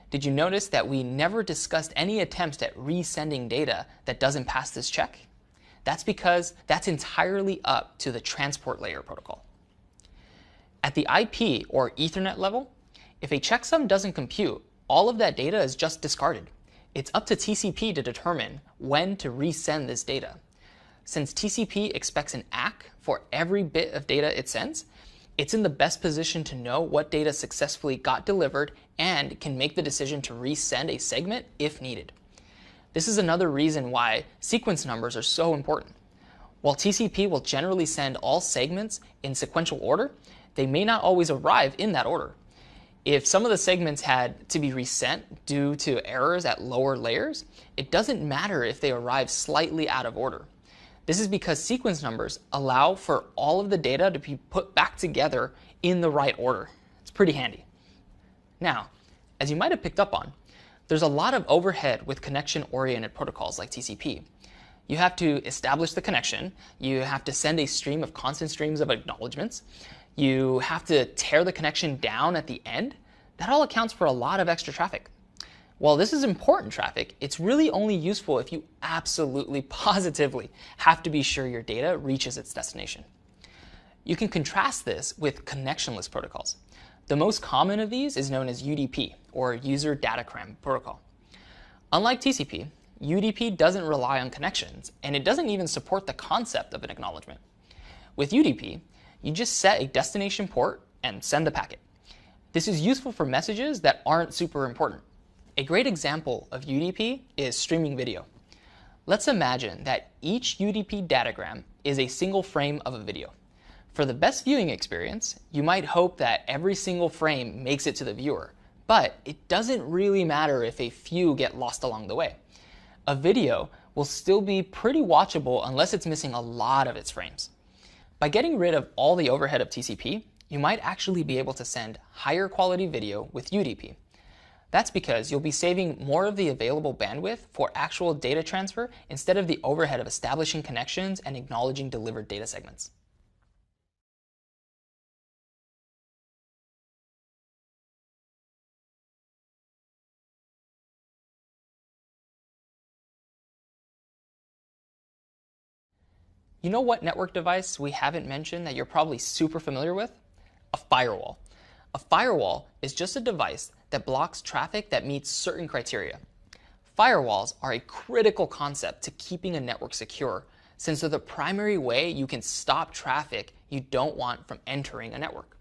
A: did you notice that we never discussed any attempts at resending data that doesn't pass this check? That's because that's entirely up to the transport layer protocol. At the IP or Ethernet level, if a checksum doesn't compute, all of that data is just discarded. It's up to TCP to determine when to resend this data. Since TCP expects an ACK for every bit of data it sends, it's in the best position to know what data successfully got delivered and can make the decision to resend a segment if needed. This is another reason why sequence numbers are so important. While TCP will generally send all segments in sequential order, they may not always arrive in that order. If some of the segments had to be resent due to errors at lower layers, it doesn't matter if they arrive slightly out of order. This is because sequence numbers allow for all of the data to be put back together in the right order. It's pretty handy. Now, as you might have picked up on, there's a lot of overhead with connection-oriented protocols like TCP. You have to establish the connection, you have to send a stream of constant streams of acknowledgements, you have to tear the connection down at the end. That all accounts for a lot of extra traffic. While this is important traffic, it's really only useful if you absolutely positively have to be sure your data reaches its destination. You can contrast this with connectionless protocols. The most common of these is known as UDP, or User Datagram Protocol. Unlike TCP, UDP doesn't rely on connections, and it doesn't even support the concept of an acknowledgement. With UDP, you just set a destination port and send the packet. This is useful for messages that aren't super important. A great example of UDP is streaming video. Let's imagine that each UDP datagram is a single frame of a video. For the best viewing experience, you might hope that every single frame makes it to the viewer, but it doesn't really matter if a few get lost along the way. A video will still be pretty watchable unless it's missing a lot of its frames. By getting rid of all the overhead of TCP, you might actually be able to send higher quality video with UDP. That's because you'll be saving more of the available bandwidth for actual data transfer instead of the overhead of establishing connections and acknowledging delivered data segments. You know what network device we haven't mentioned that you're probably super familiar with? A firewall. A firewall is just a device that blocks traffic that meets certain criteria. Firewalls are a critical concept to keeping a network secure, since they're the primary way you can stop traffic you don't want from entering a network.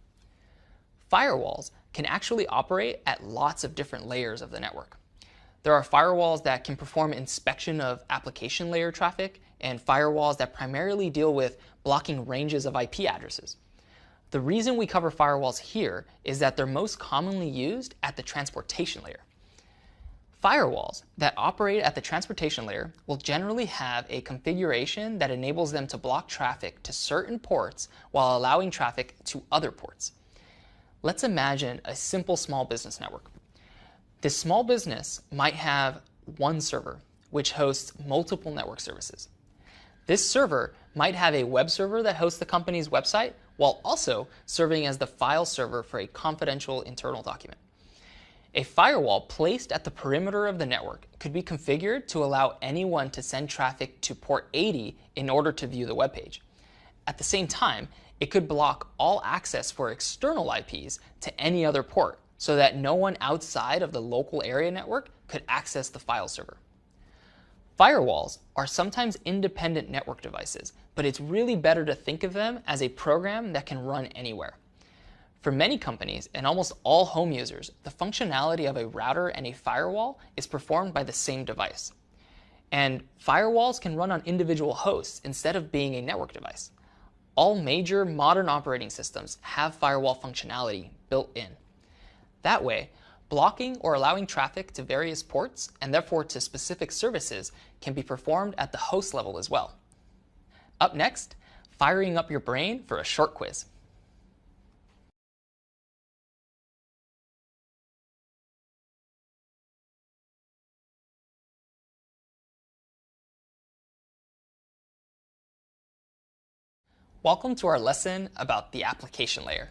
A: Firewalls can actually operate at lots of different layers of the network. There are firewalls that can perform inspection of application layer traffic, and firewalls that primarily deal with blocking ranges of IP addresses. The reason we cover firewalls here is that they're most commonly used at the transportation layer. Firewalls that operate at the transportation layer will generally have a configuration that enables them to block traffic to certain ports while allowing traffic to other ports. Let's imagine a simple small business network. This small business might have one server, which hosts multiple network services. This server might have a web server that hosts the company's website, while also serving as the file server for a confidential internal document. A firewall placed at the perimeter of the network could be configured to allow anyone to send traffic to port 80 in order to view the web page. At the same time, it could block all access for external IPs to any other port so that no one outside of the local area network could access the file server. Firewalls are sometimes independent network devices, but it's really better to think of them as a program that can run anywhere. For many companies and almost all home users, the functionality of a router and a firewall is performed by the same device. And firewalls can run on individual hosts instead of being a network device. All major modern operating systems have firewall functionality built in. That way, Blocking or allowing traffic to various ports, and therefore to specific services, can be performed at the host level as well. Up next, firing up your brain for a short quiz. Welcome to our lesson about the application layer.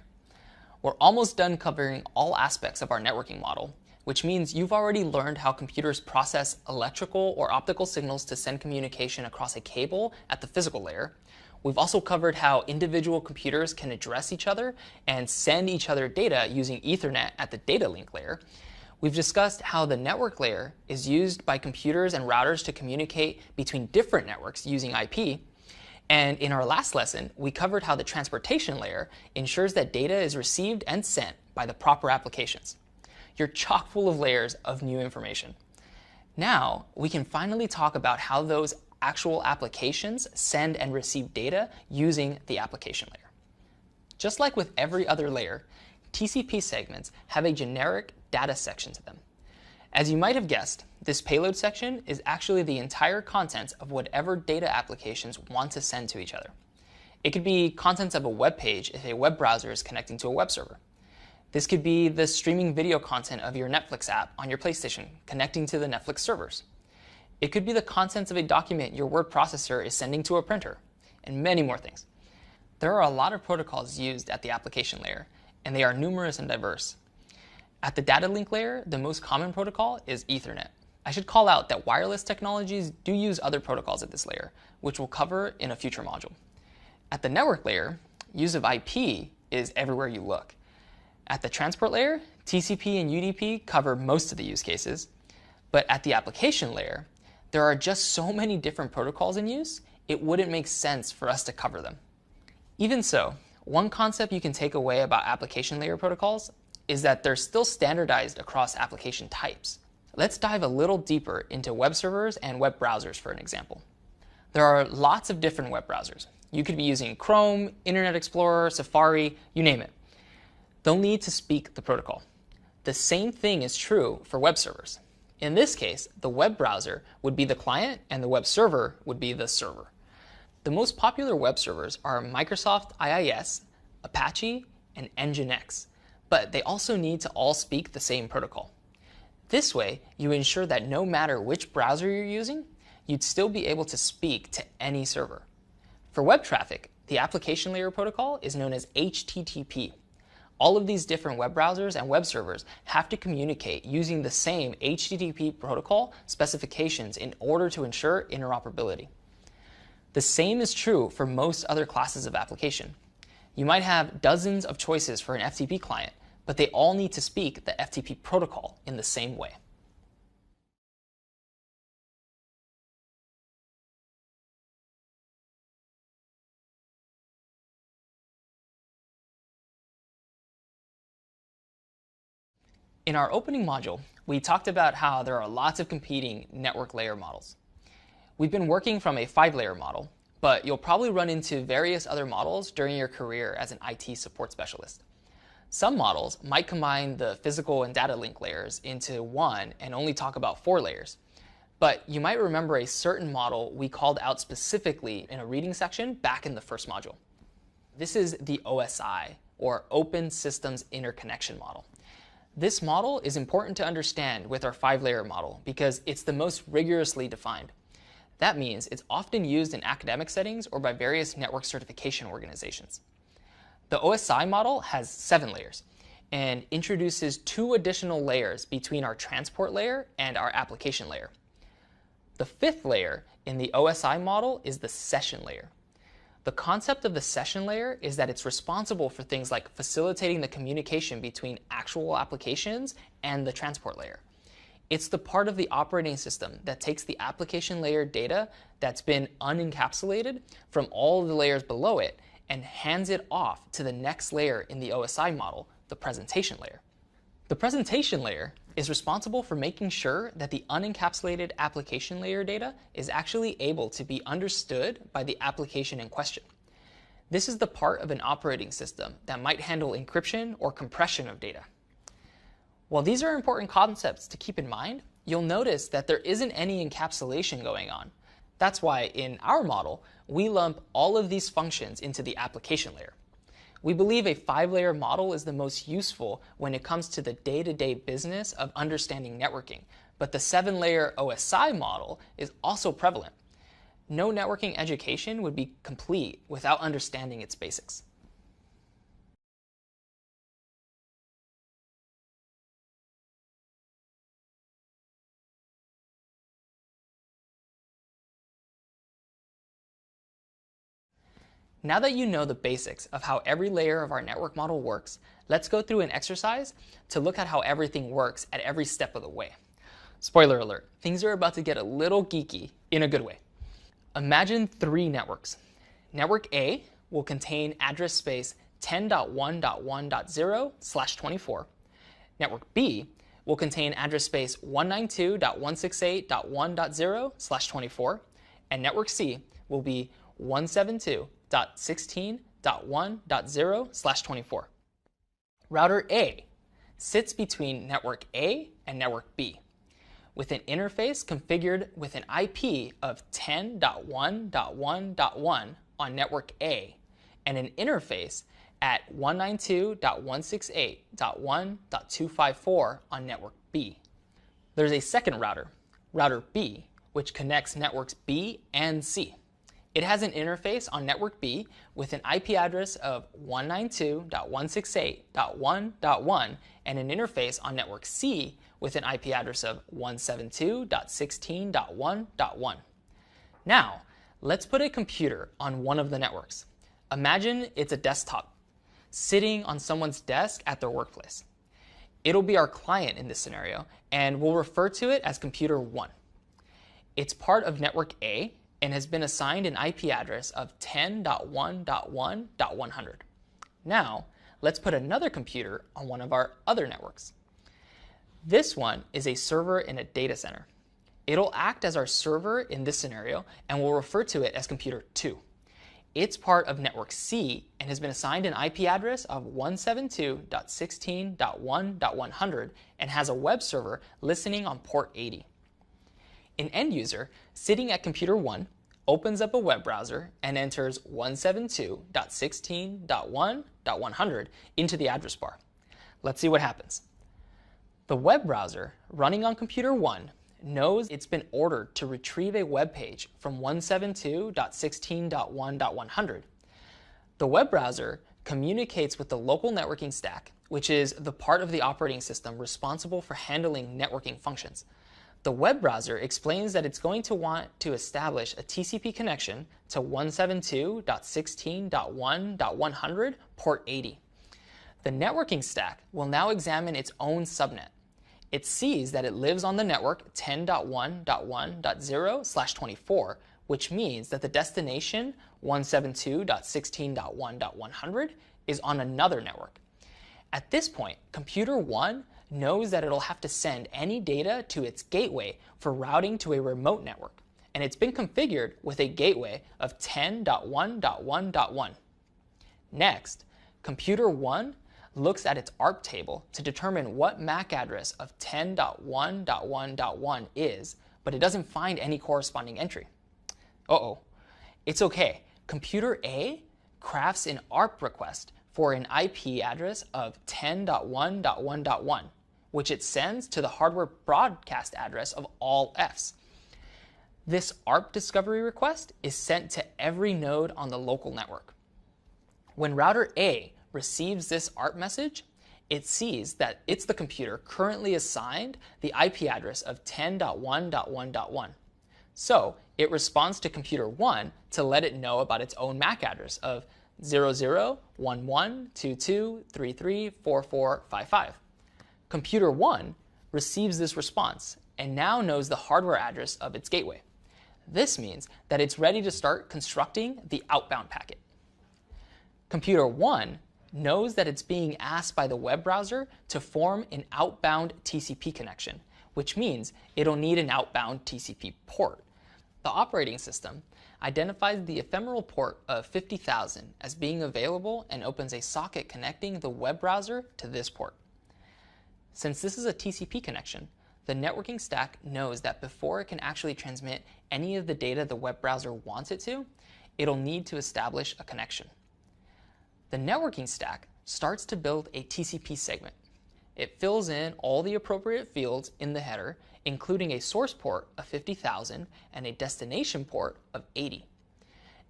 A: We're almost done covering all aspects of our networking model, which means you've already learned how computers process electrical or optical signals to send communication across a cable at the physical layer. We've also covered how individual computers can address each other and send each other data using Ethernet at the data link layer. We've discussed how the network layer is used by computers and routers to communicate between different networks using IP. And in our last lesson, we covered how the transportation layer ensures that data is received and sent by the proper applications. You're chock full of layers of new information. Now, we can finally talk about how those actual applications send and receive data using the application layer. Just like with every other layer, TCP segments have a generic data section to them. As you might have guessed, this payload section is actually the entire contents of whatever data applications want to send to each other. It could be contents of a web page if a web browser is connecting to a web server. This could be the streaming video content of your Netflix app on your PlayStation connecting to the Netflix servers. It could be the contents of a document your word processor is sending to a printer, and many more things. There are a lot of protocols used at the application layer, and they are numerous and diverse. At the data link layer, the most common protocol is Ethernet. I should call out that wireless technologies do use other protocols at this layer, which we'll cover in a future module. At the network layer, use of IP is everywhere you look. At the transport layer, TCP and UDP cover most of the use cases. But at the application layer, there are just so many different protocols in use, it wouldn't make sense for us to cover them. Even so, one concept you can take away about application layer protocols is that they're still standardized across application types. Let's dive a little deeper into web servers and web browsers for an example. There are lots of different web browsers. You could be using Chrome, Internet Explorer, Safari, you name it. They'll need to speak the protocol. The same thing is true for web servers. In this case, the web browser would be the client and the web server would be the server. The most popular web servers are Microsoft IIS, Apache, and Nginx. But they also need to all speak the same protocol. This way, you ensure that no matter which browser you're using, you'd still be able to speak to any server. For web traffic, the application layer protocol is known as HTTP. All of these different web browsers and web servers have to communicate using the same HTTP protocol specifications in order to ensure interoperability. The same is true for most other classes of application. You might have dozens of choices for an FTP client, but they all need to speak the FTP protocol in the same way. In our opening module, we talked about how there are lots of competing network layer models. We've been working from a 5-layer model, but you'll probably run into various other models during your career as an IT support specialist. Some models might combine the physical and data link layers into one and only talk about 4 layers. But you might remember a certain model we called out specifically in a reading section back in the first module. This is the OSI, or Open Systems Interconnection model. This model is important to understand with our 5-layer model because it's the most rigorously defined. That means it's often used in academic settings or by various network certification organizations. The OSI model has 7 layers and introduces 2 additional layers between our transport layer and our application layer. The 5th layer in the OSI model is the session layer. The concept of the session layer is that it's responsible for things like facilitating the communication between actual applications and the transport layer. It's the part of the operating system that takes the application layer data that's been unencapsulated from all of the layers below it and hands it off to the next layer in the OSI model, the presentation layer. The presentation layer is responsible for making sure that the unencapsulated application layer data is actually able to be understood by the application in question. This is the part of an operating system that might handle encryption or compression of data. While these are important concepts to keep in mind, you'll notice that there isn't any encapsulation going on. That's why in our model, we lump all of these functions into the application layer. We believe a 5-layer model is the most useful when it comes to the day-to-day business of understanding networking, but the 7-layer OSI model is also prevalent. No networking education would be complete without understanding its basics. Now that you know the basics of how every layer of our network model works, let's go through an exercise to look at how everything works at every step of the way. Spoiler alert, things are about to get a little geeky in a good way. Imagine 3 networks. Network A will contain address space 10.1.1.0/24. Network B will contain address space 192.168.1.0/24. And network C will be 172.16.1.0/24. Router A sits between network A and network B, with an interface configured with an IP of 10.1.1.1 on network A and an interface at 192.168.1.254 on network B. There's a second router, router B, which connects networks B and C. It has an interface on network B with an IP address of 192.168.1.1 and an interface on network C with an IP address of 172.16.1.1. Now, let's put a computer on one of the networks. Imagine it's a desktop sitting on someone's desk at their workplace. It'll be our client in this scenario, and we'll refer to it as computer 1. It's part of network A and has been assigned an IP address of 10.1.1.100. Now, let's put another computer on one of our other networks. This one is a server in a data center. It'll act as our server in this scenario, and we'll refer to it as computer 2. It's part of network C and has been assigned an IP address of 172.16.1.100 and has a web server listening on port 80. An end user sitting at computer 1 opens up a web browser and enters 172.16.1.100 into the address bar. Let's see what happens. The web browser running on computer 1 knows it's been ordered to retrieve a web page from 172.16.1.100. The web browser communicates with the local networking stack, which is the part of the operating system responsible for handling networking functions. The web browser explains that it's going to want to establish a TCP connection to 172.16.1.100 port 80. The networking stack will now examine its own subnet. It sees that it lives on the network 10.1.1.0/24, which means that the destination 172.16.1.100 is on another network. At this point, computer 1 knows that it'll have to send any data to its gateway for routing to a remote network, and it's been configured with a gateway of 10.1.1.1. Next, computer 1 looks at its ARP table to determine what MAC address of 10.1.1.1 is, but it doesn't find any corresponding entry. Uh-oh. It's okay. Computer A crafts an ARP request for an IP address of 10.1.1.1, which it sends to the hardware broadcast address of all Fs. This ARP discovery request is sent to every node on the local network. When router A receives this ARP message, it sees that it's the computer currently assigned the IP address of 10.1.1.1. So it responds to computer 1 to let it know about its own MAC address of 001122334455. Computer 1 receives this response and now knows the hardware address of its gateway. This means that it's ready to start constructing the outbound packet. Computer 1 knows that it's being asked by the web browser to form an outbound TCP connection, which means it'll need an outbound TCP port. The operating system identifies the ephemeral port of 50,000 as being available and opens a socket connecting the web browser to this port. Since this is a TCP connection, the networking stack knows that before it can actually transmit any of the data the web browser wants it to, it'll need to establish a connection. The networking stack starts to build a TCP segment. It fills in all the appropriate fields in the header, including a source port of 50,000 and a destination port of 80.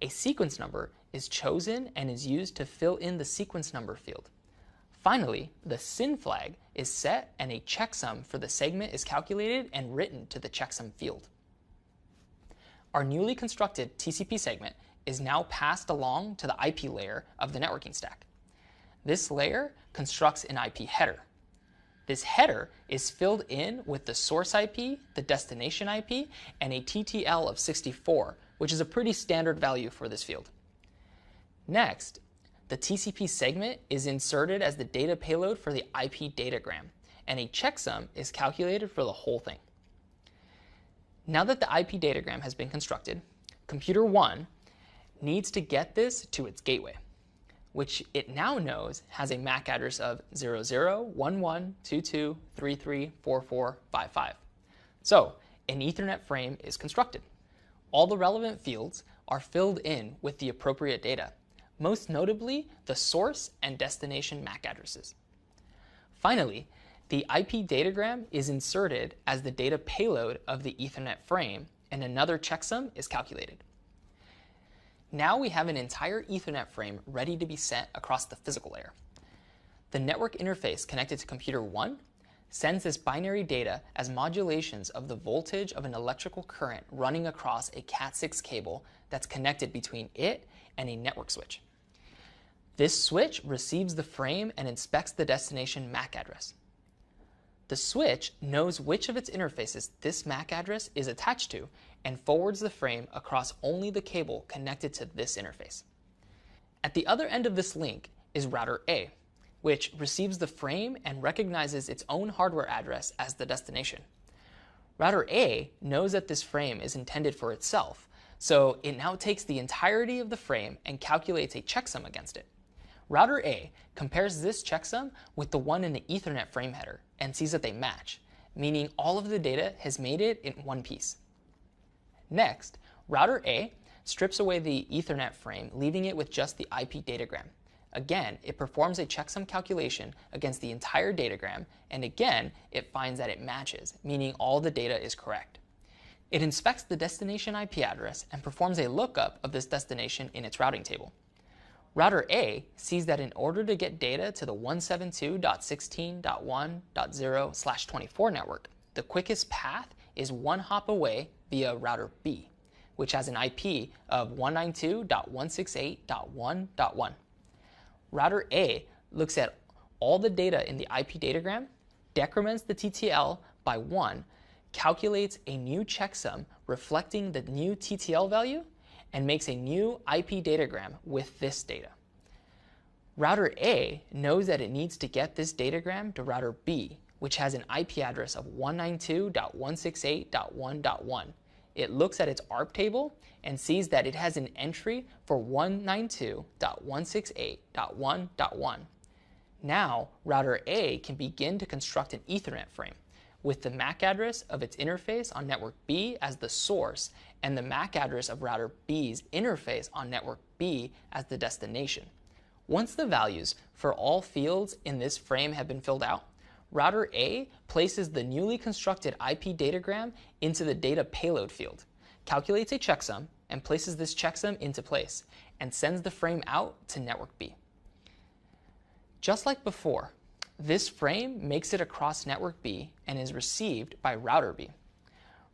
A: A sequence number is chosen and is used to fill in the sequence number field. Finally, the SYN flag is set and a checksum for the segment is calculated and written to the checksum field. Our newly constructed TCP segment is now passed along to the IP layer of the networking stack. This layer constructs an IP header. This header is filled in with the source IP, the destination IP, and a TTL of 64, which is a pretty standard value for this field. Next, the TCP segment is inserted as the data payload for the IP datagram, and a checksum is calculated for the whole thing. Now that the IP datagram has been constructed, computer 1 needs to get this to its gateway, which it now knows has a MAC address of 001122334455. So an Ethernet frame is constructed. All the relevant fields are filled in with the appropriate data, most notably the source and destination MAC addresses. Finally, the IP datagram is inserted as the data payload of the Ethernet frame, and another checksum is calculated. Now we have an entire Ethernet frame ready to be sent across the physical layer. The network interface connected to computer 1 sends this binary data as modulations of the voltage of an electrical current running across a Cat6 cable that's connected between it and a network switch. This switch receives the frame and inspects the destination MAC address. The switch knows which of its interfaces this MAC address is attached to and forwards the frame across only the cable connected to this interface. At the other end of this link is router A, which receives the frame and recognizes its own hardware address as the destination. Router A knows that this frame is intended for itself, so it now takes the entirety of the frame and calculates a checksum against it. Router A compares this checksum with the one in the Ethernet frame header and sees that they match, meaning all of the data has made it in one piece. Next, Router A strips away the Ethernet frame, leaving it with just the IP datagram. Again, it performs a checksum calculation against the entire datagram, and again, it finds that it matches, meaning all the data is correct. It inspects the destination IP address and performs a lookup of this destination in its routing table. Router A sees that in order to get data to the 172.16.1.0/24 network, the quickest path is one hop away via Router B, which has an IP of 192.168.1.1. Router A looks at all the data in the IP datagram, decrements the TTL by 1, calculates a new checksum reflecting the new TTL value, and makes a new IP datagram with this data. Router A knows that it needs to get this datagram to Router B, which has an IP address of 192.168.1.1. It looks at its ARP table and sees that it has an entry for 192.168.1.1. Now, Router A can begin to construct an Ethernet frame with the MAC address of its interface on network B as the source and the MAC address of Router B's interface on network B as the destination. Once the values for all fields in this frame have been filled out, Router A places the newly constructed IP datagram into the data payload field, calculates a checksum, and places this checksum into place, and sends the frame out to network B. Just like before, this frame makes it across network B and is received by Router B.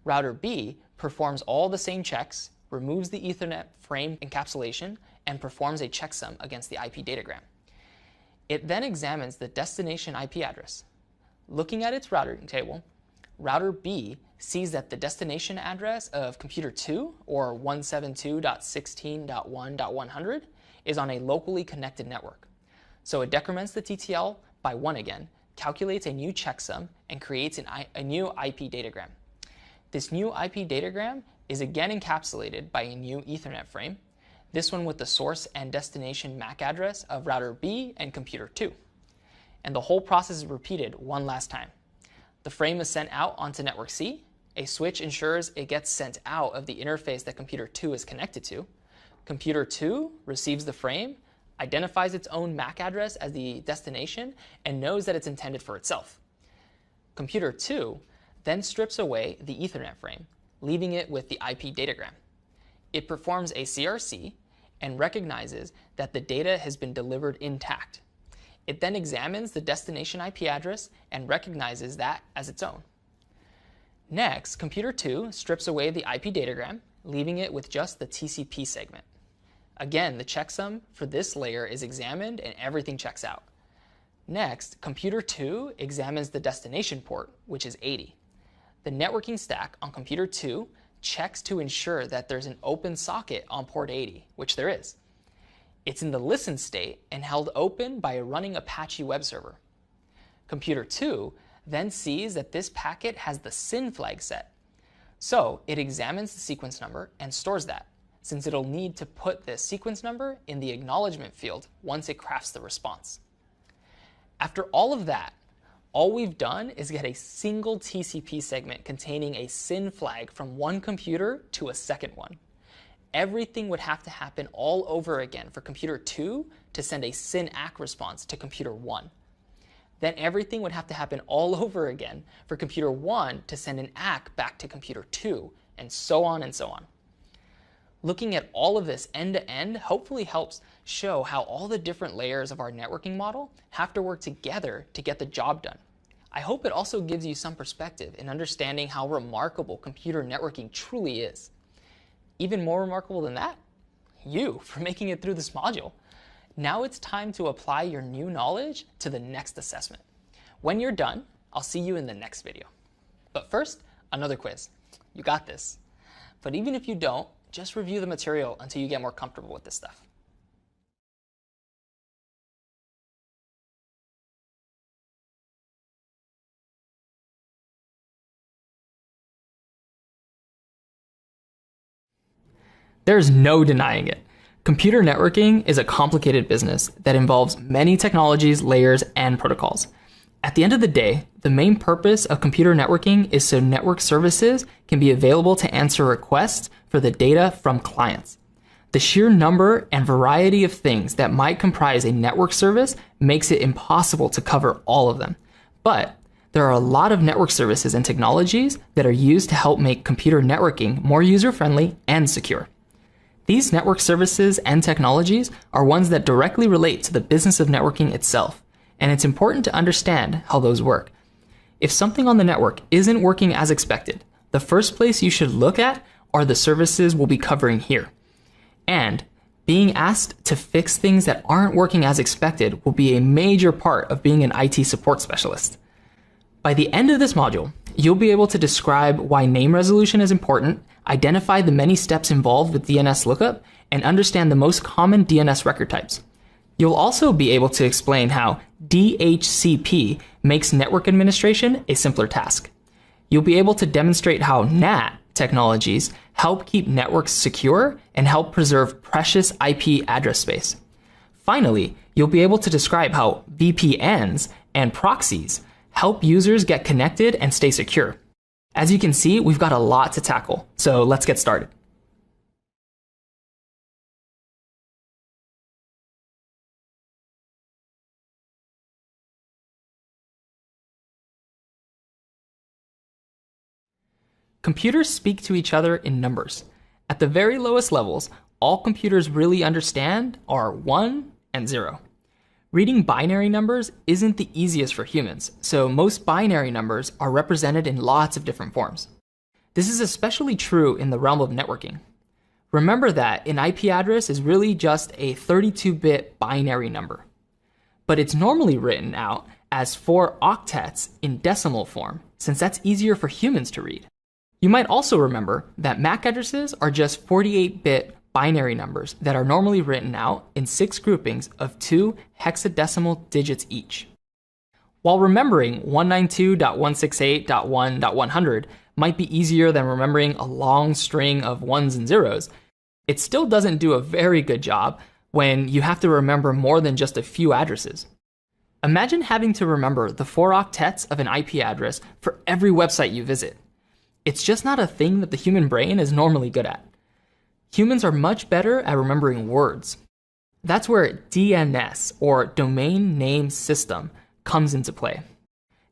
A: Router B performs all the same checks, removes the Ethernet frame encapsulation, and performs a checksum against the IP datagram. It then examines the destination IP address. Looking at its routing table, Router B sees that the destination address of computer 2, or 172.16.1.100, is on a locally connected network. So it decrements the TTL by 1 again, calculates a new checksum, and creates a new IP datagram. This new IP datagram is again encapsulated by a new Ethernet frame, this one with the source and destination MAC address of Router B and computer 2. and the whole process is repeated one last time. The frame is sent out onto network C. A switch ensures it gets sent out of the interface that computer 2 is connected to. Computer 2 receives the frame, identifies its own MAC address as the destination, and knows that it's intended for itself. Computer 2 then strips away the Ethernet frame, leaving it with the IP datagram. It performs a CRC and recognizes that the data has been delivered intact. It then examines the destination IP address and recognizes that as its own. Next, computer 2 strips away the IP datagram, leaving it with just the TCP segment. Again, the checksum for this layer is examined and everything checks out. Next, computer 2 examines the destination port, which is 80. The networking stack on computer 2 checks to ensure that there's an open socket on port 80, which there is. It's in the listen state and held open by a running Apache web server. Computer 2 then sees that this packet has the SYN flag set. So it examines the sequence number and stores that, since it'll need to put the sequence number in the acknowledgement field once it crafts the response. After all of that, all we've done is get a single TCP segment containing a SYN flag from one computer to a second one. Everything would have to happen all over again for computer 2 to send a SYN ACK response to computer 1. Then everything would have to happen all over again for computer 1 to send an ACK back to computer 2, and so on and so on. Looking at all of this end to end hopefully helps show how all the different layers of our networking model have to work together to get the job done. I hope it also gives you some perspective in understanding how remarkable computer networking truly is. Even more remarkable than that, you for making it through this module. Now it's time to apply your new knowledge to the next assessment. When you're done, I'll see you in the next video. But first, another quiz. You got this. But even if you don't, just review the material until you get more comfortable with this stuff. There's no denying it. Computer networking is a complicated business that involves many technologies, layers, and protocols. At the end of the day, the main purpose of computer networking is so network services can be available to answer requests for the data from clients. The sheer number and variety of things that might comprise a network service makes it impossible to cover all of them. But there are a lot of network services and technologies that are used to help make computer networking more user-friendly and secure. These network services and technologies are ones that directly relate to the business of networking itself, and it's important to understand how those work. If something on the network isn't working as expected, the first place you should look at are the services we'll be covering here. And being asked to fix things that aren't working as expected will be a major part of being an IT support specialist. By the end of this module, you'll be able to describe why name resolution is important, identify the many steps involved with DNS lookup, and understand the most common DNS record types. You'll also be able to explain how DHCP makes network administration a simpler task. You'll be able to demonstrate how NAT technologies help keep networks secure and help preserve precious IP address space. Finally, you'll be able to describe how VPNs and proxies help users get connected and stay secure. As you can see, we've got a lot to tackle, so let's get started. Computers speak to each other in numbers. At the very lowest levels, all computers really understand are 1 and 0. Reading binary numbers isn't the easiest for humans, so most binary numbers are represented in lots of different forms. This is especially true in the realm of networking. Remember that an IP address is really just a 32-bit binary number, but it's normally written out as 4 octets in decimal form, since that's easier for humans to read. You might also remember that MAC addresses are just 48-bit binary numbers that are normally written out in 6 groupings of 2 hexadecimal digits each. While remembering 192.168.1.100 might be easier than remembering a long string of ones and zeros, it still doesn't do a very good job when you have to remember more than just a few addresses. Imagine having to remember the 4 octets of an IP address for every website you visit. It's just not a thing that the human brain is normally good at. Humans are much better at remembering words. That's where DNS, or Domain Name System, comes into play.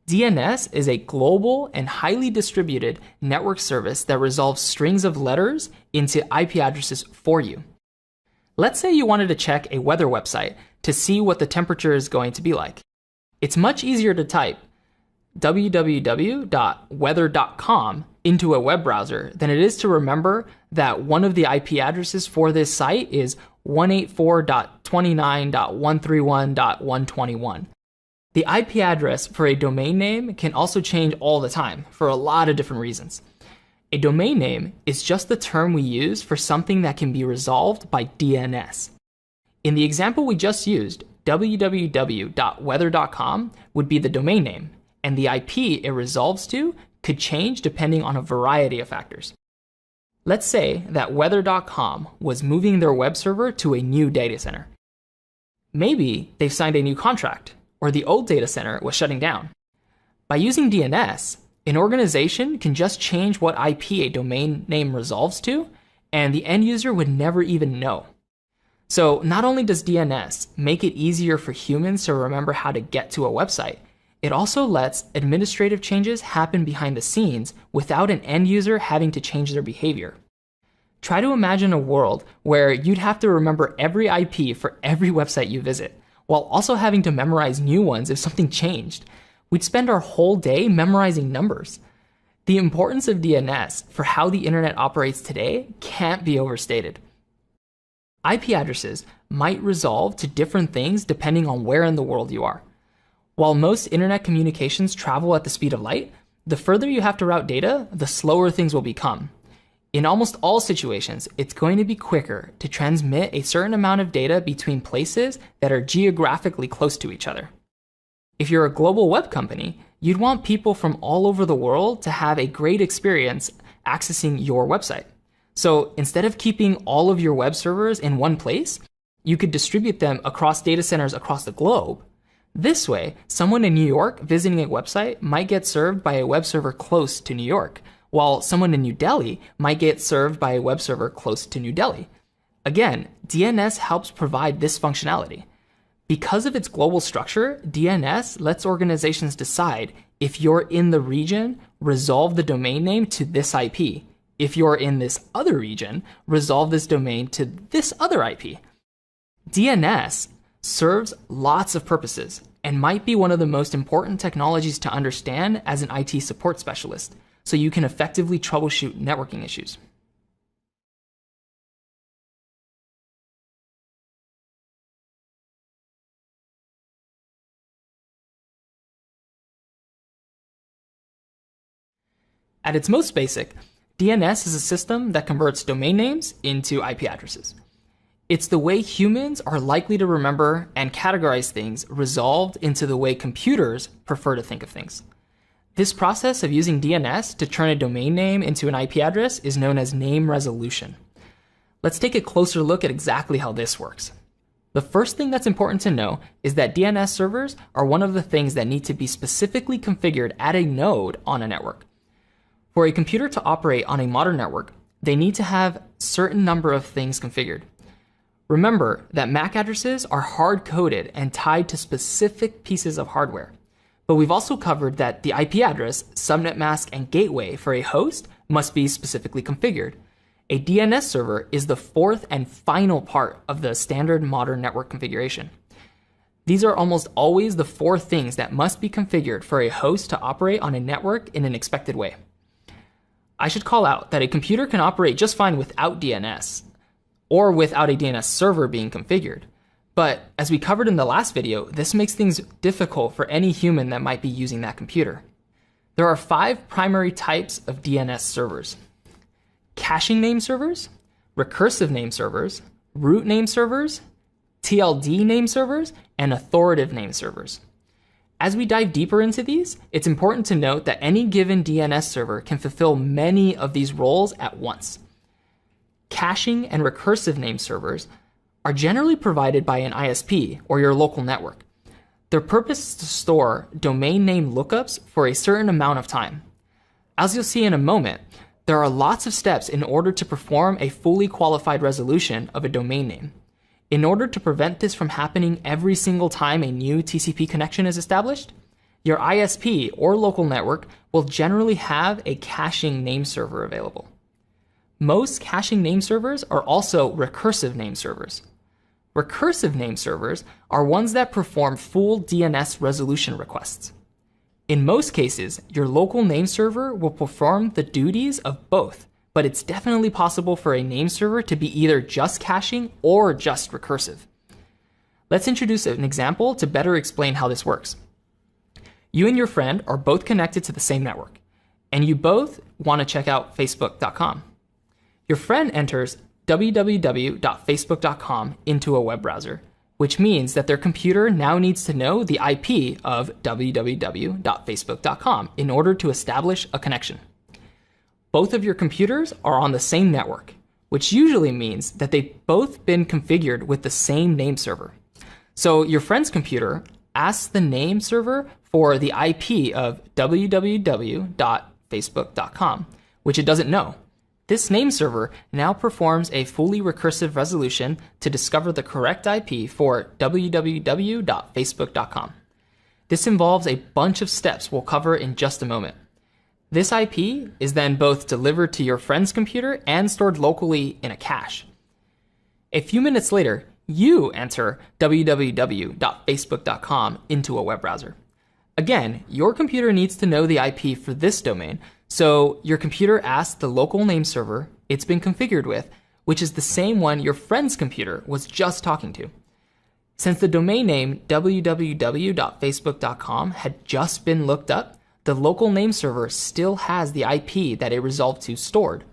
A: DNS is a global and highly distributed network service that resolves strings of letters into IP addresses for you. Let's say you wanted to check a weather website to see what the temperature is going to be like. It's much easier to type www.weather.com into a web browser than it is to remember that one of the IP addresses for this site is 184.29.131.121. The IP address for a domain name can also change all the time for a lot of different reasons. A domain name is just the term we use for something that can be resolved by DNS. In the example we just used, www.weather.com would be the domain name, and the IP it resolves to could change depending on a variety of factors. Let's say that weather.com was moving their web server to a new data center. Maybe they've signed a new contract, or the old data center was shutting down. By using DNS, an organization can just change what IP a domain name resolves to, and the end user would never even know. So not only does DNS make it easier for humans to remember how to get to a website, it also lets administrative changes happen behind the scenes without an end user having to change their behavior. Try to imagine a world where you'd have to remember every IP for every website you visit, while also having to memorize new ones if something changed. We'd spend our whole day memorizing numbers. The importance of DNS for how the internet operates today can't be overstated. IP addresses might resolve to different things depending on where in the world you are. While most internet communications travel at the speed of light, the further you have to route data, the slower things will become. In almost all situations, it's going to be quicker to transmit a certain amount of data between places that are geographically close to each other. If you're a global web company, you'd want people from all over the world to have a great experience accessing your website. So instead of keeping all of your web servers in one place, you could distribute them across data centers across the globe. This way, someone in New York visiting a website might get served by a web server close to New York, while someone in New Delhi might get served by a web server close to New Delhi. Again, DNS helps provide this functionality. Because of its global structure, DNS lets organizations decide if you're in the region, resolve the domain name to this IP. If you're in this other region, resolve this domain to this other IP. DNS serves lots of purposes and might be one of the most important technologies to understand as an IT support specialist, so you can effectively troubleshoot networking issues. At its most basic, DNS is a system that converts domain names into IP addresses. It's the way humans are likely to remember and categorize things resolved into the way computers prefer to think of things. This process of using DNS to turn a domain name into an IP address is known as name resolution. Let's take a closer look at exactly how this works. The first thing that's important to know is that DNS servers are one of the things that need to be specifically configured at a node on a network. For a computer to operate on a modern network, they need to have a certain number of things configured. Remember that MAC addresses are hard-coded and tied to specific pieces of hardware. But we've also covered that the IP address, subnet mask, and gateway for a host must be specifically configured. A DNS server is the fourth and final part of the standard modern network configuration. These are almost always the 4 things that must be configured for a host to operate on a network in an expected way. I should call out that a computer can operate just fine without DNS, or without a DNS server being configured. But as we covered in the last video, this makes things difficult for any human that might be using that computer. There are 5 primary types of DNS servers: caching name servers, recursive name servers, root name servers, TLD name servers, and authoritative name servers. As we dive deeper into these, it's important to note that any given DNS server can fulfill many of these roles at once. Caching and recursive name servers are generally provided by an ISP or your local network. Their purpose is to store domain name lookups for a certain amount of time. As you'll see in a moment, there are lots of steps in order to perform a fully qualified resolution of a domain name. In order to prevent this from happening every single time a new TCP connection is established, your ISP or local network will generally have a caching name server available. Most caching name servers are also recursive name servers. Recursive name servers are ones that perform full DNS resolution requests. In most cases, your local name server will perform the duties of both, but it's definitely possible for a name server to be either just caching or just recursive. Let's introduce an example to better explain how this works. You and your friend are both connected to the same network, and you both want to check out facebook.com. Your friend enters www.facebook.com into a web browser, which means that their computer now needs to know the IP of www.facebook.com in order to establish a connection. Both of your computers are on the same network, which usually means that they've both been configured with the same name server. So your friend's computer asks the name server for the IP of www.facebook.com, which it doesn't know. This name server now performs a fully recursive resolution to discover the correct IP for www.facebook.com. This involves a bunch of steps we'll cover in just a moment. This IP is then both delivered to your friend's computer and stored locally in a cache. A few minutes later, you enter www.facebook.com into a web browser. Again, your computer needs to know the IP for this domain, so your computer asks the local name server it's been configured with, which is the same one your friend's computer was just talking to. Since the domain name www.facebook.com had just been looked up, the local name server still has the IP that it resolved to stored,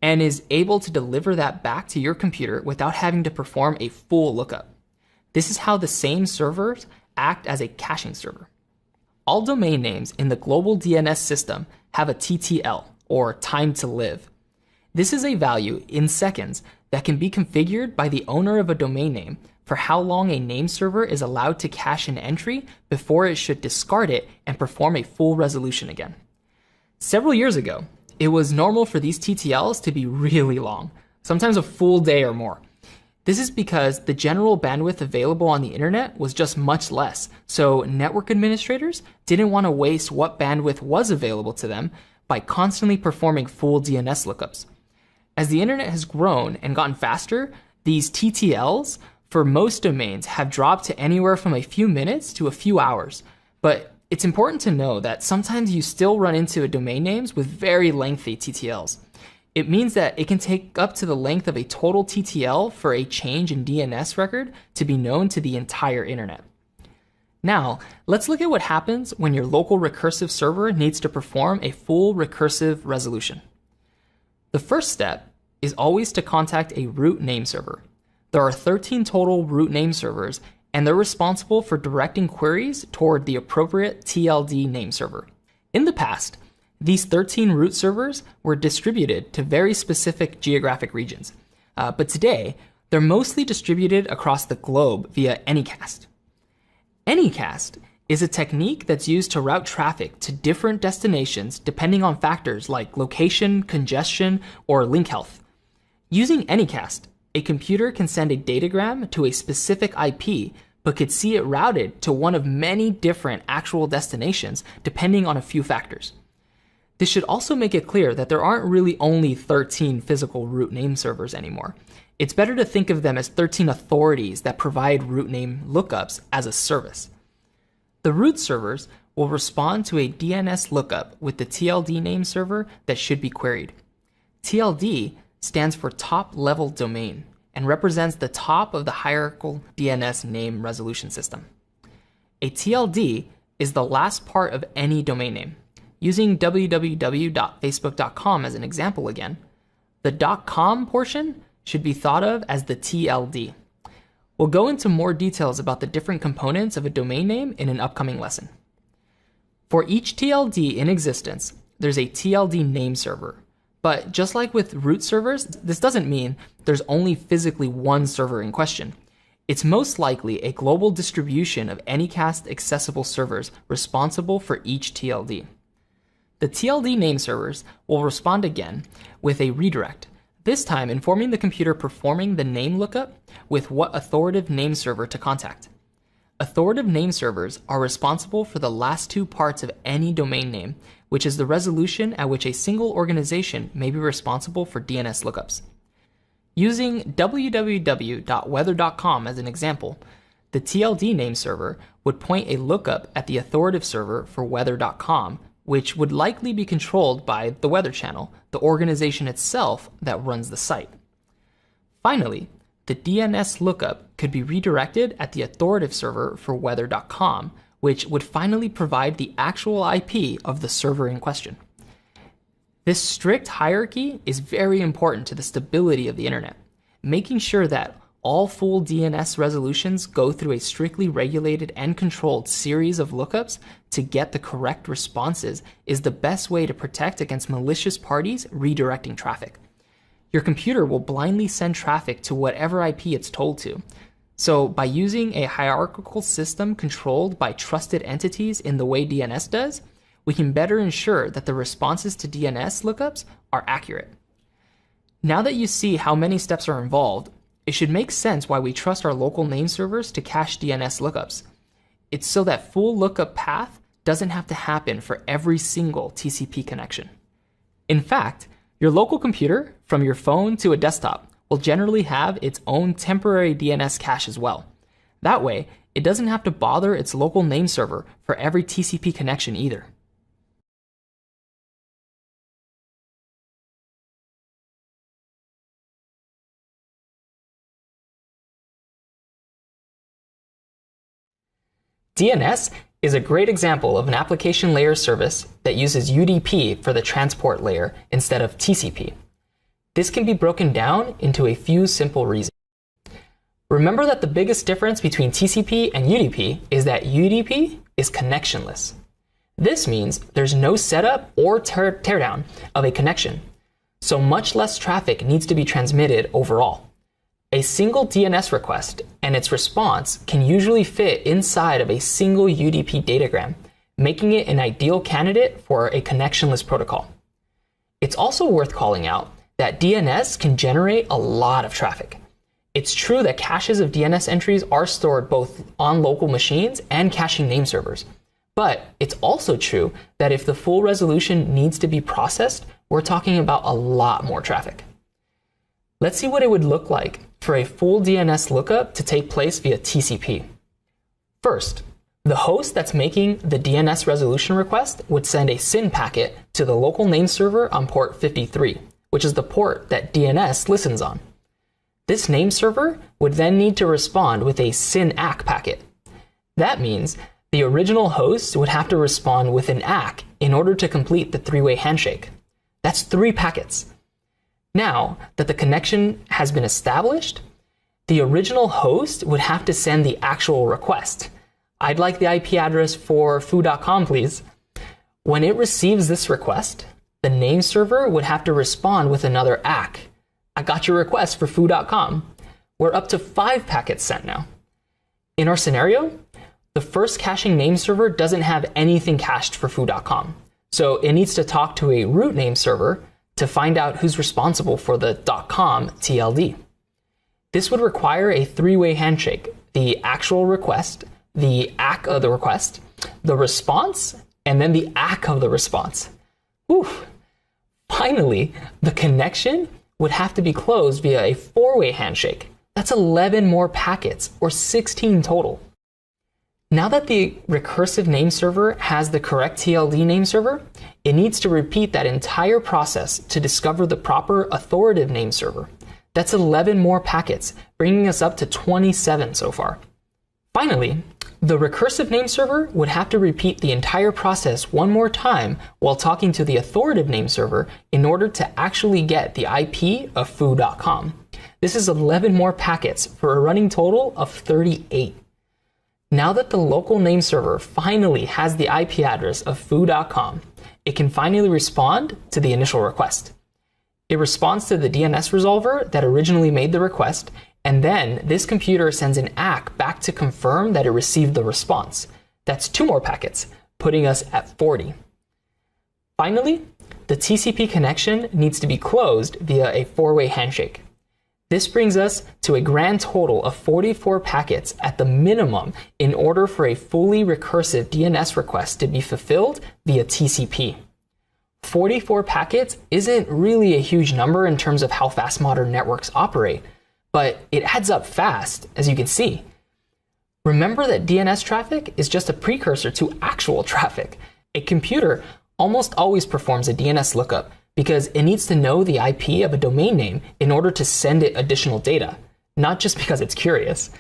A: and is able to deliver that back to your computer without having to perform a full lookup. This is how the same servers act as a caching server. All domain names in the global DNS system have a TTL, or time to live. This is a value in seconds that can be configured by the owner of a domain name for how long a name server is allowed to cache an entry before it should discard it and perform a full resolution again. Several years ago, it was normal for these TTLs to be really long, sometimes a full day or more. This is because the general bandwidth available on the internet was just much less, so network administrators didn't want to waste what bandwidth was available to them by constantly performing full DNS lookups. As the internet has grown and gotten faster, these TTLs for most domains have dropped to anywhere from a few minutes to a few hours. But it's important to know that sometimes you still run into domain names with very lengthy TTLs. It means that it can take up to the length of a total TTL for a change in DNS record to be known to the entire internet. Now, let's look at what happens when your local recursive server needs to perform a full recursive resolution. The first step is always to contact a root name server. There are 13 total root name servers, and they're responsible for directing queries toward the appropriate TLD name server. In the past, these 13 root servers were distributed to very specific geographic regions, but today they're mostly distributed across the globe via Anycast. Anycast is a technique that's used to route traffic to different destinations depending on factors like location, congestion, or link health. Using Anycast, a computer can send a datagram to a specific IP, but could see it routed to one of many different actual destinations depending on a few factors. This should also make it clear that there aren't really only 13 physical root name servers anymore. It's better to think of them as 13 authorities that provide root name lookups as a service. The root servers will respond to a DNS lookup with the TLD name server that should be queried. TLD stands for top level domain and represents the top of the hierarchical DNS name resolution system. A TLD is the last part of any domain name. Using www.facebook.com as an example again, the .com portion should be thought of as the TLD. We'll go into more details about the different components of a domain name in an upcoming lesson. For each TLD in existence, there's a TLD name server. But just like with root servers, this doesn't mean there's only physically one server in question. it's most likely a global distribution of Anycast accessible servers responsible for each TLD. The TLD name servers will respond again with a redirect, this time informing the computer performing the name lookup with what authoritative name server to contact. Authoritative name servers are responsible for the last two parts of any domain name, which is the resolution at which a single organization may be responsible for DNS lookups. Using www.weather.com as an example, the TLD name server would point a lookup at the authoritative server for weather.com, which would likely be controlled by the Weather Channel, the organization itself that runs the site. Finally, the DNS lookup could be redirected at the authoritative server for weather.com, which would finally provide the actual IP of the server in question. This strict hierarchy is very important to the stability of the internet. Making sure that all full DNS resolutions go through a strictly regulated and controlled series of lookups to get the correct responses is the best way to protect against malicious parties redirecting traffic. Your computer will blindly send traffic to whatever IP it's told to. So by using a hierarchical system controlled by trusted entities in the way DNS does, we can better ensure that the responses to DNS lookups are accurate. Now that you see how many steps are involved, it should make sense why we trust our local name servers to cache DNS lookups. It's so that full lookup path doesn't have to happen for every single TCP connection. In fact, your local computer, from your phone to a desktop, will generally have its own temporary DNS cache as well. That way, it doesn't have to bother its local name server for every TCP connection either. DNS is a great example of an application layer service that uses UDP for the transport layer instead of TCP. This can be broken down into a few simple reasons. Remember that the biggest difference between TCP and UDP is that UDP is connectionless. This means there's no setup or teardown of a connection, so much less traffic needs to be transmitted overall. A single DNS request and its response can usually fit inside of a single UDP datagram, making it an ideal candidate for a connectionless protocol. It's also worth calling out that DNS can generate a lot of traffic. It's true that caches of DNS entries are stored both on local machines and caching name servers. But it's also true that if the full resolution needs to be processed, we're talking about a lot more traffic. Let's see what it would look like for a full DNS lookup to take place via TCP. First, the host that's making the DNS resolution request would send a SYN packet to the local name server on port 53, which is the port that DNS listens on. This name server would then need to respond with a SYN-ACK packet. That means the original host would have to respond with an ACK in order to complete the three-way handshake. That's 3 packets. Now that the connection has been established, the original host would have to send the actual request. I'd like the IP address for foo.com, please. When it receives this request, the name server would have to respond with another ACK. I got your request for foo.com. We're up to 5 packets sent now. In our scenario, the first caching name server doesn't have anything cached for foo.com, so it needs to talk to a root name server to find out who's responsible for the .com TLD. This would require a 3-way handshake: the actual request, the ACK of the request, the response, and then the ACK of the response. Oof. Finally, the connection would have to be closed via a 4-way handshake. That's 11 more packets, or 16 total. Now that the recursive name server has the correct TLD name server, it needs to repeat that entire process to discover the proper authoritative name server. That's 11 more packets, bringing us up to 27 so far. Finally, the recursive name server would have to repeat the entire process one more time while talking to the authoritative name server in order to actually get the IP of foo.com. This is 11 more packets for a running total of 38. Now that the local name server finally has the IP address of foo.com, it can finally respond to the initial request. It responds to the DNS resolver that originally made the request And then this computer sends an ACK back to confirm that it received the response. That's 2 more packets, putting us at 40. Finally, the TCP connection needs to be closed via a 4-way handshake. This brings us to a grand total of 44 packets at the minimum in order for a fully recursive DNS request to be fulfilled via TCP. 44 packets isn't really a huge number in terms of how fast modern networks operate, but it adds up fast, as you can see. Remember that DNS traffic is just a precursor to actual traffic. A computer almost always performs a DNS lookup because it needs to know the IP of a domain name in order to send it additional data, not just because it's curious.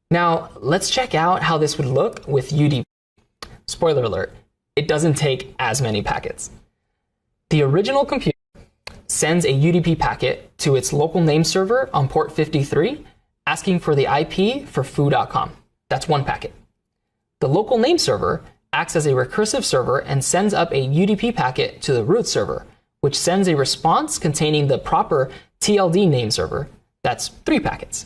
A: Now, let's check out how this would look with UDP. Spoiler alert, it doesn't take as many packets. The original computer sends a UDP packet to its local name server on port 53, asking for the IP for foo.com. That's 1 packet. The local name server acts as a recursive server and sends up a UDP packet to the root server, which sends a response containing the proper TLD name server. That's 3 packets.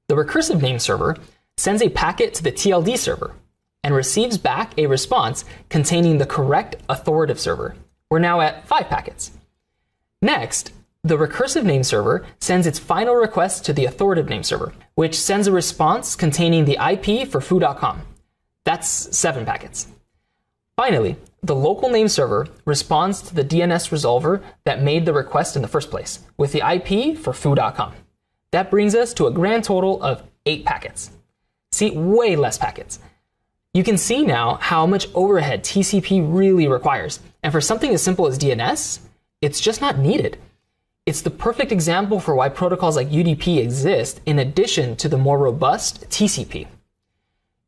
A: The recursive name server sends a packet to the TLD server and receives back a response containing the correct authoritative server. We're now at 5 packets. Next, the recursive name server sends its final request to the authoritative name server, which sends a response containing the IP for foo.com. That's 7 packets. Finally, the local name server responds to the DNS resolver that made the request in the first place with the IP for foo.com. That brings us to a grand total of 8 packets. See, way less packets. You can see now how much overhead TCP really requires. And for something as simple as DNS, it's just not needed. It's the perfect example for why protocols like UDP exist in addition to the more robust TCP.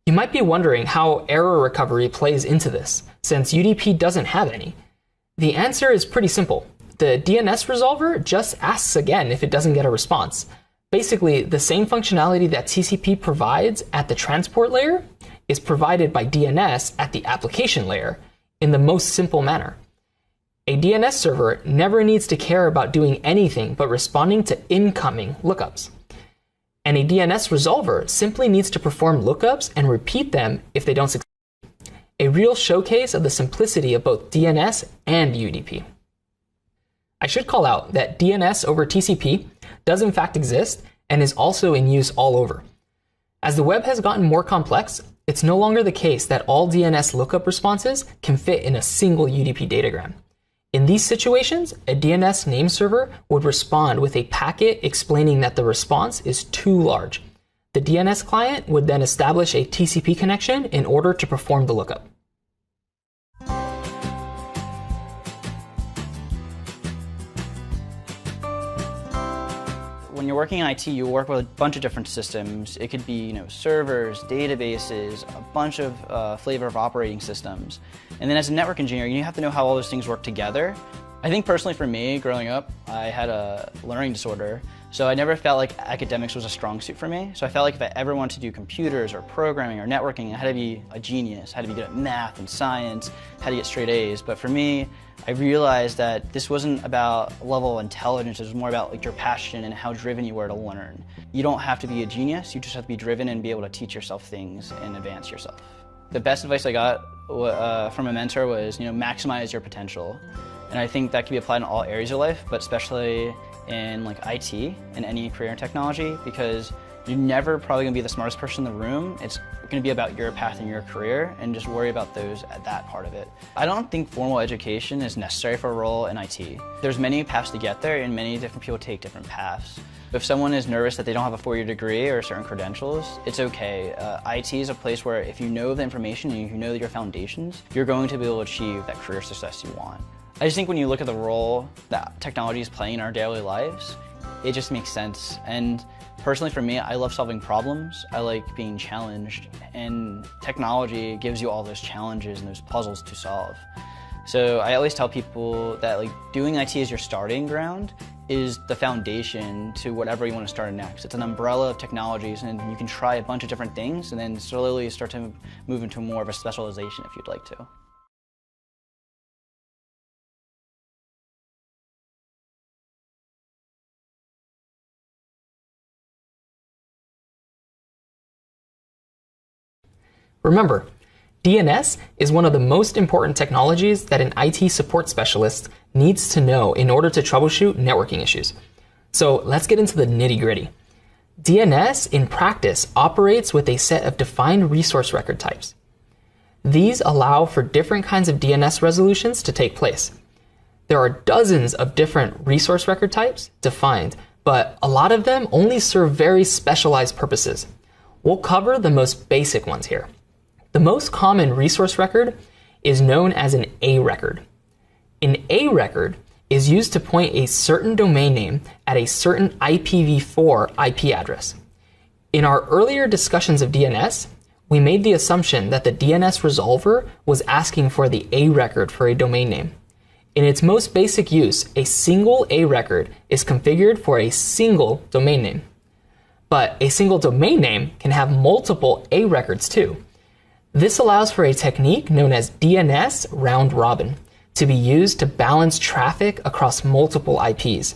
A: You might be wondering how error recovery plays into this, since UDP doesn't have any. The answer is pretty simple. The DNS resolver just asks again if it doesn't get a response. Basically, the same functionality that TCP provides at the transport layer is provided by DNS at the application layer in the most simple manner. A DNS server never needs to care about doing anything but responding to incoming lookups. And a DNS resolver simply needs to perform lookups and repeat them if they don't succeed. A real showcase of the simplicity of both DNS and UDP. I should call out that DNS over TCP does in fact exist and is also in use all over. As the web has gotten more complex, it's no longer the case that all DNS lookup responses can fit in a single UDP datagram. In these situations, a DNS name server would respond with a packet explaining that the response is too large. The DNS client would then establish a TCP connection in order to perform the lookup.
C: When you're working in IT, you work with a bunch of different systems. It could be, servers, databases, a bunch of flavor of operating systems. And then as a network engineer, you have to know how all those things work together. I think personally for me, growing up, I had a learning disorder. So I never felt like academics was a strong suit for me. So I felt like if I ever wanted to do computers or programming or networking, I had to be a genius, I had to be good at math and science, had to get straight A's. But for me, I realized that this wasn't about level of intelligence, it was more about your passion and how driven you were to learn. You don't have to be a genius, you just have to be driven and be able to teach yourself things and advance yourself. The best advice I got from a mentor was, maximize your potential. And I think that can be applied in all areas of life, but especially in IT and any career in technology, because you're never probably going to be the smartest person in the room. It's going to be about your path and your career, and just worry about that part of it. I don't think formal education is necessary for a role in IT. There's many paths to get there, and many different people take different paths. If someone is nervous that they don't have a 4-year degree or certain credentials, it's okay. IT is a place where if you know the information and you know your foundations, you're going to be able to achieve that career success you want. I just think when you look at the role that technology is playing in our daily lives, it just makes sense. And personally for me, I love solving problems. I like being challenged, and technology gives you all those challenges and those puzzles to solve. So I always tell people that doing IT as your starting ground is the foundation to whatever you want to start next. It's an umbrella of technologies, and you can try a bunch of different things and then slowly start to move into more of a specialization if you'd like to.
A: Remember, DNS is one of the most important technologies that an IT support specialist needs to know in order to troubleshoot networking issues. So let's get into the nitty-gritty. DNS, in practice, operates with a set of defined resource record types. These allow for different kinds of DNS resolutions to take place. There are dozens of different resource record types defined, but a lot of them only serve very specialized purposes. We'll cover the most basic ones here. The most common resource record is known as an A record. An A record is used to point a certain domain name at a certain IPv4 IP address. In our earlier discussions of DNS, we made the assumption that the DNS resolver was asking for the A record for a domain name. In its most basic use, a single A record is configured for a single domain name. But a single domain name can have multiple A records too. This allows for a technique known as DNS round robin to be used to balance traffic across multiple IPs.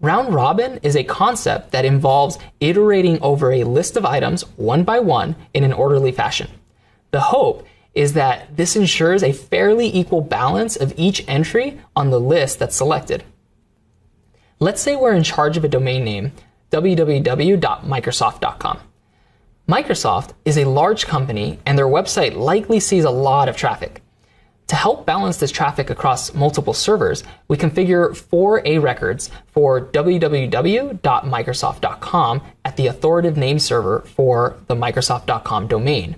A: Round robin is a concept that involves iterating over a list of items one by one in an orderly fashion. The hope is that this ensures a fairly equal balance of each entry on the list that's selected. Let's say we're in charge of a domain name, www.microsoft.com. Microsoft is a large company and their website likely sees a lot of traffic. To help balance this traffic across multiple servers, we configure 4 A records for www.microsoft.com at the authoritative name server for the Microsoft.com domain.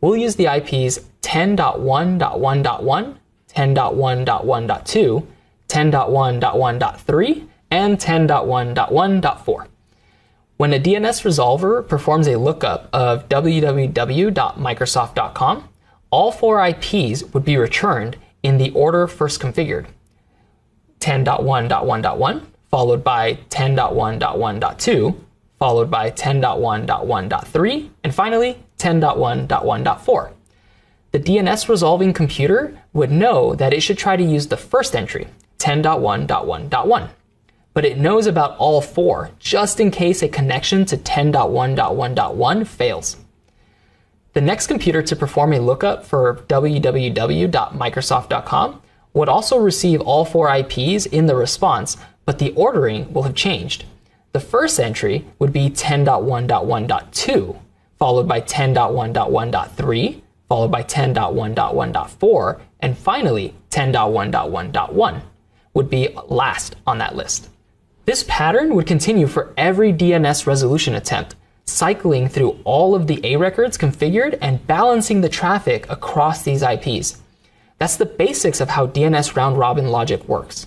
A: We'll use the IPs 10.1.1.1, 10.1.1.2, 10.1.1.3, and 10.1.1.4. When a DNS resolver performs a lookup of www.microsoft.com, all 4 IPs would be returned in the order first configured. 10.1.1.1, followed by 10.1.1.2, followed by 10.1.1.3, and finally 10.1.1.4. The DNS resolving computer would know that it should try to use the first entry, 10.1.1.1. But it knows about all 4, just in case a connection to 10.1.1.1 fails. The next computer to perform a lookup for www.microsoft.com would also receive all 4 IPs in the response, but the ordering will have changed. The first entry would be 10.1.1.2, followed by 10.1.1.3, followed by 10.1.1.4, and finally 10.1.1.1 would be last on that list. This pattern would continue for every DNS resolution attempt, cycling through all of the A records configured and balancing the traffic across these IPs. That's the basics of how DNS round-robin logic works.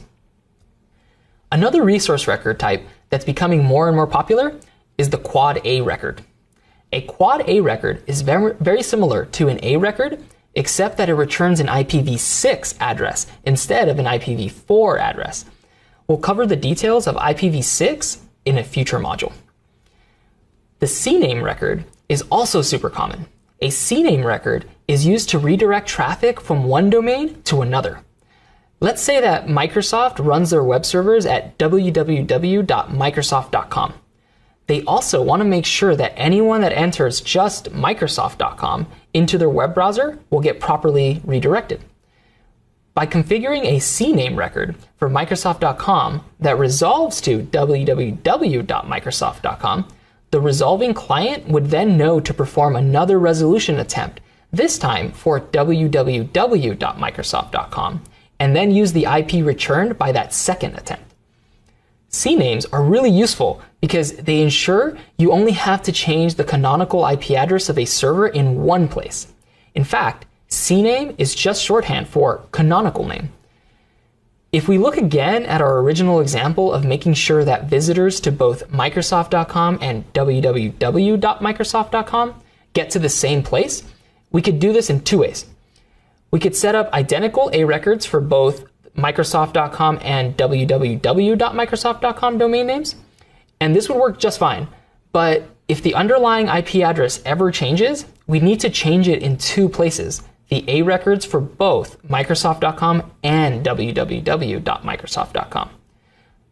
A: Another resource record type that's becoming more and more popular is the Quad A record. A Quad A record is very similar to an A record, except that it returns an IPv6 address instead of an IPv4 address. We'll cover the details of IPv6 in a future module. The CNAME record is also super common. A CNAME record is used to redirect traffic from one domain to another. Let's say that Microsoft runs their web servers at www.microsoft.com. They also want to make sure that anyone that enters just Microsoft.com into their web browser will get properly redirected. By configuring a CNAME record for Microsoft.com that resolves to www.microsoft.com, the resolving client would then know to perform another resolution attempt, this time for www.microsoft.com, and then use the IP returned by that second attempt. CNAMEs are really useful because they ensure you only have to change the canonical IP address of a server in one place. In fact, CNAME is just shorthand for canonical name. If we look again at our original example of making sure that visitors to both Microsoft.com and www.microsoft.com get to the same place, we could do this in 2 ways. We could set up identical A records for both Microsoft.com and www.microsoft.com domain names, and this would work just fine. But if the underlying IP address ever changes, we need to change it in 2 places, the A records for both Microsoft.com and www.microsoft.com.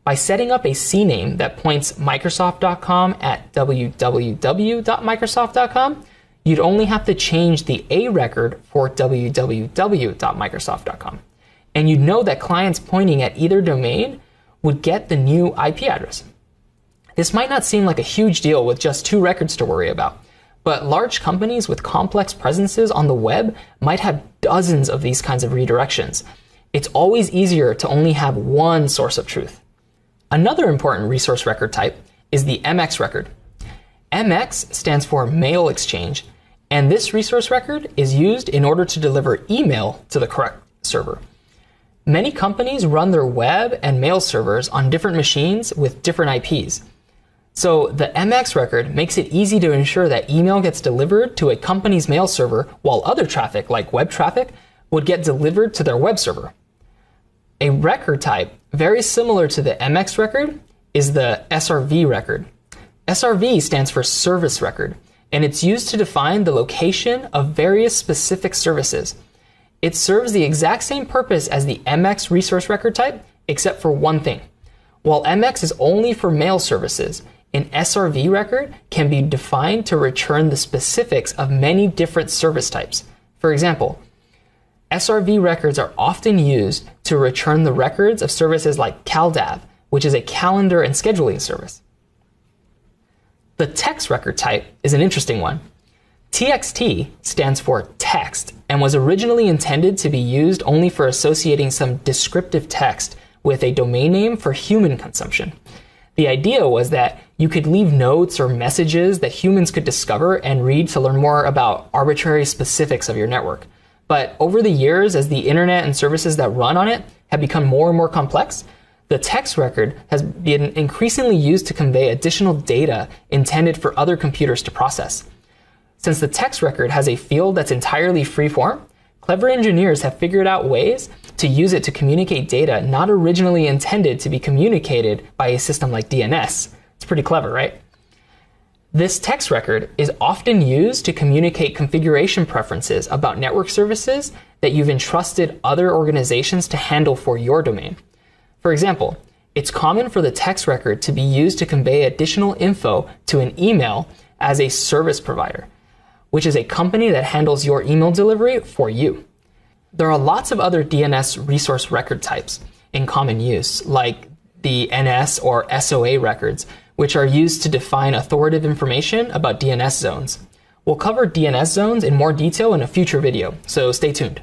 A: By setting up a CNAME that points Microsoft.com at www.microsoft.com, you'd only have to change the A record for www.microsoft.com. And you'd know that clients pointing at either domain would get the new IP address. This might not seem like a huge deal with just 2 records to worry about, but large companies with complex presences on the web might have dozens of these kinds of redirections. It's always easier to only have one source of truth. Another important resource record type is the MX record. MX stands for mail exchange, and this resource record is used in order to deliver email to the correct server. Many companies run their web and mail servers on different machines with different IPs. So the MX record makes it easy to ensure that email gets delivered to a company's mail server while other traffic, like web traffic, would get delivered to their web server. A record type very similar to the MX record is the SRV record. SRV stands for service record, and it's used to define the location of various specific services. It serves the exact same purpose as the MX resource record type, except for one thing. While MX is only for mail services, an SRV record can be defined to return the specifics of many different service types. For example, SRV records are often used to return the records of services like CalDAV, which is a calendar and scheduling service. The text record type is an interesting one. TXT stands for text and was originally intended to be used only for associating some descriptive text with a domain name for human consumption. The idea was that you could leave notes or messages that humans could discover and read to learn more about arbitrary specifics of your network. But over the years, as the internet and services that run on it have become more and more complex, the text record has been increasingly used to convey additional data intended for other computers to process. Since the text record has a field that's entirely free-form, clever engineers have figured out ways to use it to communicate data not originally intended to be communicated by a system like DNS. It's pretty clever, right? This text record is often used to communicate configuration preferences about network services that you've entrusted other organizations to handle for your domain. For example, it's common for the text record to be used to convey additional info to an email as a service provider, which is a company that handles your email delivery for you. There are lots of other DNS resource record types in common use, like the NS or SOA records, which are used to define authoritative information about DNS zones. We'll cover DNS zones in more detail in a future video, so stay tuned.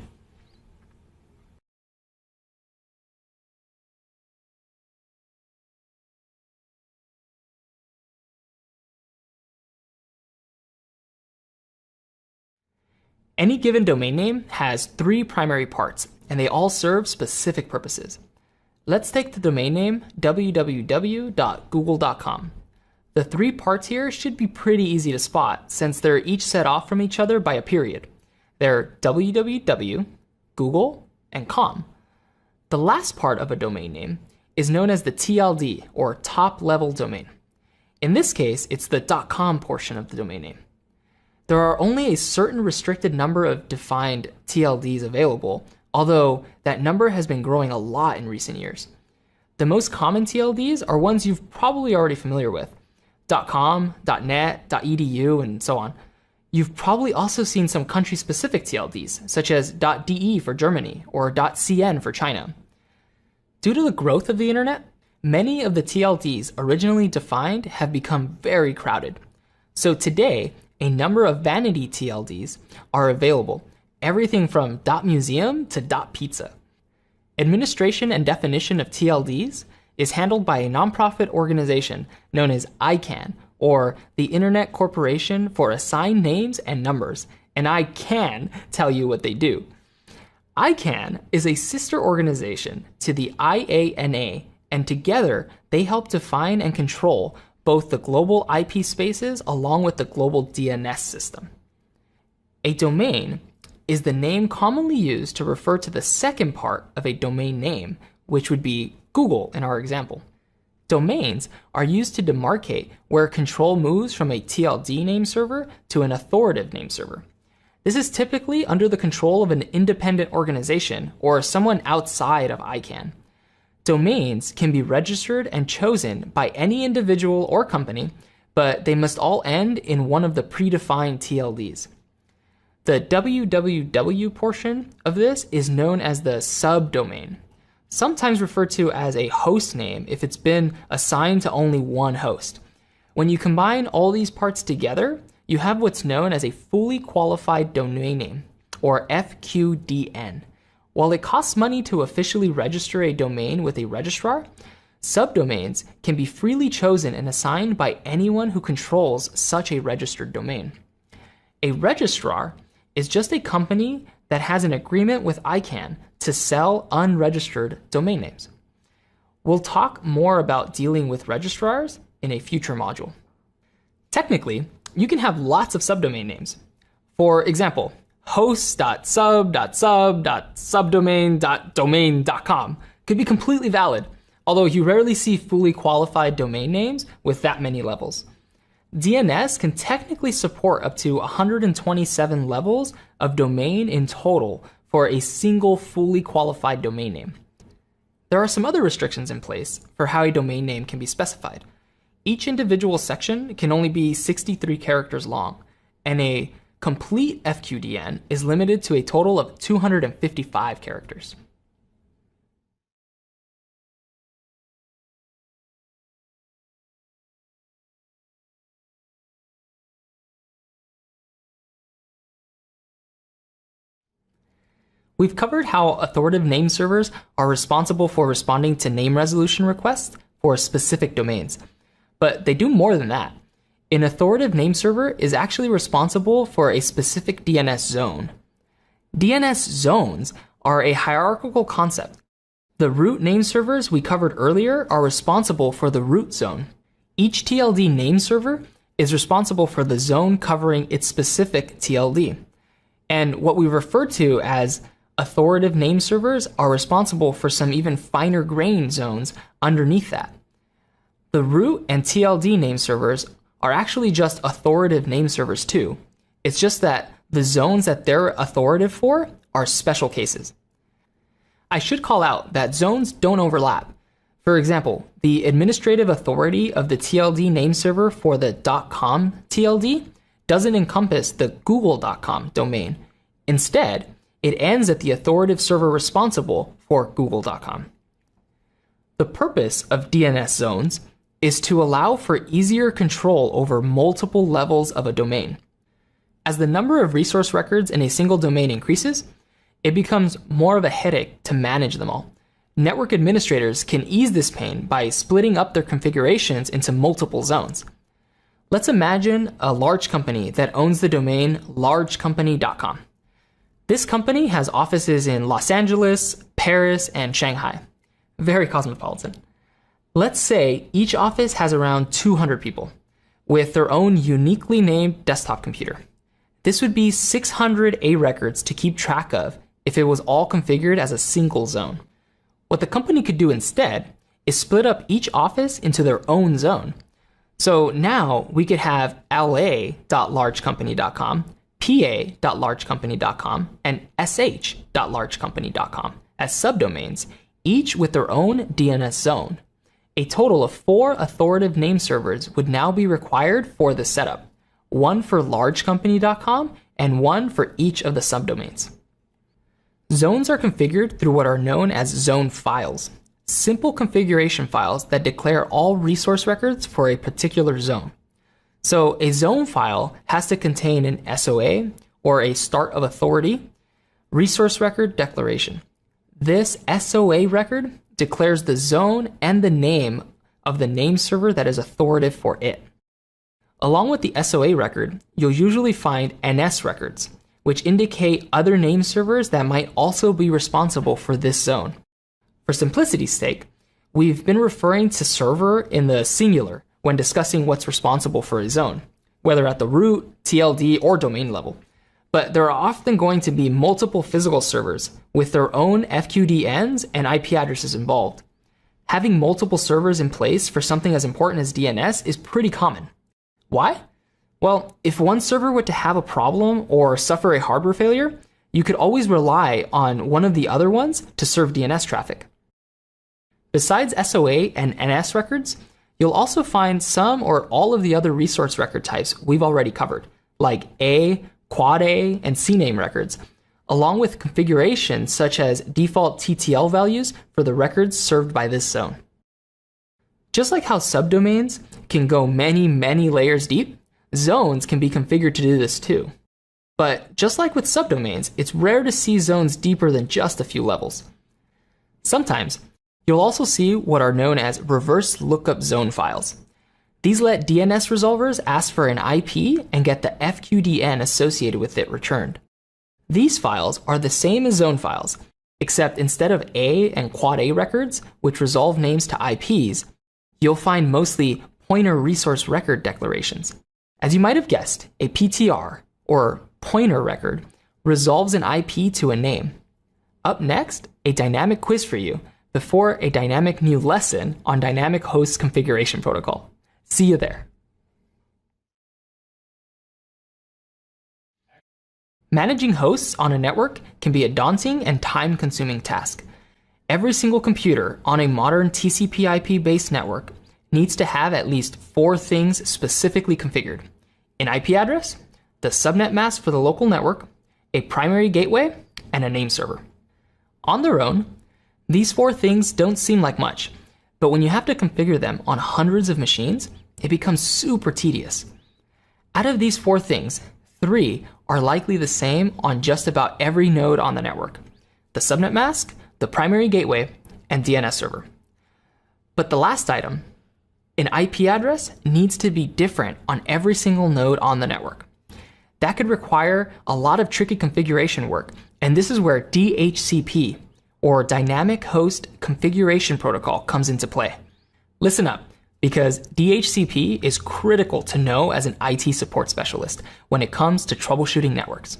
A: Any given domain name has 3 primary parts, and they all serve specific purposes. Let's take the domain name www.google.com. The 3 parts here should be pretty easy to spot since they're each set off from each other by a period. They're www, Google, and com. The last part of a domain name is known as the TLD, or top-level domain. In this case, it's the .com portion of the domain name. There are only a certain restricted number of defined TLDs available, although that number has been growing a lot in recent years. The most common TLDs are ones you've probably already familiar with: .com, .net, .edu, and so on. You've probably also seen some country-specific TLDs, such as .de for Germany or .cn for China. Due to the growth of the internet, many of the TLDs originally defined have become very crowded. So today, a number of vanity TLDs are available, everything from .museum to .pizza. Administration and definition of TLDs is handled by a nonprofit organization known as ICANN, or the Internet Corporation for Assigned Names and Numbers, and I can tell you what they do. ICANN is a sister organization to the IANA, and together they help define and control both the global IP spaces along with the global DNS system. A domain is the name commonly used to refer to the second part of a domain name, which would be Google in our example. Domains are used to demarcate where control moves from a TLD name server to an authoritative name server. This is typically under the control of an independent organization or someone outside of ICANN. Domains can be registered and chosen by any individual or company but they must all end in one of the predefined TLDs. The www portion of this is known as the subdomain, sometimes referred to as a host name if it's been assigned to only one host. When you combine all these parts together, you have what's known as a fully qualified domain name, or FQDN. While it costs money to officially register a domain with a registrar, subdomains can be freely chosen and assigned by anyone who controls such a registered domain. A registrar is just a company that has an agreement with ICANN to sell unregistered domain names. We'll talk more about dealing with registrars in a future module. Technically, you can have lots of subdomain names. For example, host.sub.sub.subdomain.domain.com could be completely valid, although you rarely see fully qualified domain names with that many levels. DNS can technically support up to 127 levels of domain in total for a single fully qualified domain name. There are some other restrictions in place for how a domain name can be specified. Each individual section can only be 63 characters long, and a complete FQDN is limited to a total of 255 characters. We've covered how authoritative name servers are responsible for responding to name resolution requests for specific domains, but they do more than that. An authoritative name server is actually responsible for a specific DNS zone. DNS zones are a hierarchical concept. The root name servers we covered earlier are responsible for the root zone. Each TLD name server is responsible for the zone covering its specific TLD. And what we refer to as authoritative name servers are responsible for some even finer grained zones underneath that. The root and TLD name servers are actually just authoritative name servers too. It's just that the zones that they're authoritative for are special cases. I should call out that zones don't overlap. For example, the administrative authority of the TLD name server for the .com TLD doesn't encompass the google.com domain. Instead, it ends at the authoritative server responsible for google.com. The purpose of DNS zones is to allow for easier control over multiple levels of a domain. As the number of resource records in a single domain increases, it becomes more of a headache to manage them all. Network administrators can ease this pain by splitting up their configurations into multiple zones. Let's imagine a large company that owns the domain largecompany.com. This company has offices in Los Angeles, Paris, and Shanghai. Very cosmopolitan. Let's say each office has around 200 people with their own uniquely named desktop computer. This would be 600 A records to keep track of if it was all configured as a single zone. What the company could do instead is split up each office into their own zone. So now we could have la.largecompany.com, pa.largecompany.com, and sh.largecompany.com as subdomains, each with their own DNS zone. A total of 4 authoritative name servers would now be required for the setup, one for largecompany.com and one for each of the subdomains. Zones are configured through what are known as zone files, simple configuration files that declare all resource records for a particular zone. So a zone file has to contain an SOA, or a start of authority, resource record declaration. This SOA record declares the zone and the name of the name server that is authoritative for it. Along with the SOA record, you'll usually find NS records, which indicate other name servers that might also be responsible for this zone. For simplicity's sake, we've been referring to server in the singular when discussing what's responsible for a zone, whether at the root, TLD, or domain level. But there are often going to be multiple physical servers with their own FQDNs and IP addresses involved. Having multiple servers in place for something as important as DNS is pretty common. Why? Well, if one server were to have a problem or suffer a hardware failure, you could always rely on one of the other ones to serve DNS traffic. Besides SOA and NS records, You'll also find some or all of the other resource record types we've already covered, like A, Quad A, and CNAME records, along with configurations such as default TTL values for the records served by this zone. Just like how subdomains can go many, many layers deep, zones can be configured to do this too. But just like with subdomains, it's rare to see zones deeper than just a few levels. Sometimes, you'll also see what are known as reverse lookup zone files. These let DNS resolvers ask for an IP and get the FQDN associated with it returned. These files are the same as zone files, except instead of A and Quad A records, which resolve names to IPs, you'll find mostly pointer resource record declarations. As you might have guessed, a PTR, or pointer record, resolves an IP to a name. Up next, a dynamic quiz for you before a dynamic new lesson on dynamic host configuration protocol. See you there. Managing hosts on a network can be a daunting and time-consuming task. Every single computer on a modern TCP/IP-based network needs to have at least 4 things specifically configured: an IP address, the subnet mask for the local network, a primary gateway, and a name server. On their own, these 4 things don't seem like much, but when you have to configure them on hundreds of machines, it becomes super tedious. Out of these 4 things, 3 are likely the same on just about every node on the network: the subnet mask, the primary gateway, and DNS server. But the last item, an IP address, needs to be different on every single node on the network. That could require a lot of tricky configuration work, and this is where DHCP, or Dynamic Host Configuration Protocol, comes into play. Listen up, because DHCP is critical to know as an IT support specialist when it comes to troubleshooting networks.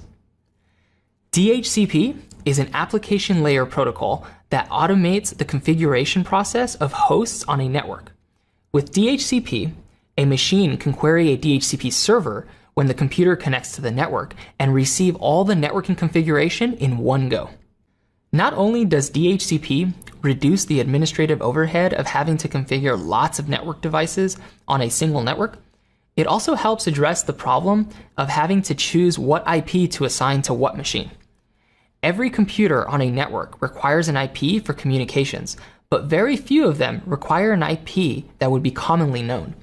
A: DHCP is an application layer protocol that automates the configuration process of hosts on a network. With DHCP, a machine can query a DHCP server when the computer connects to the network and receive all the networking configuration in one go. Not only does DHCP reduce the administrative overhead of having to configure lots of network devices on a single network, it also helps address the problem of having to choose what IP to assign to what machine. Every computer on a network requires an IP for communications, but very few of them require an IP that would be commonly known.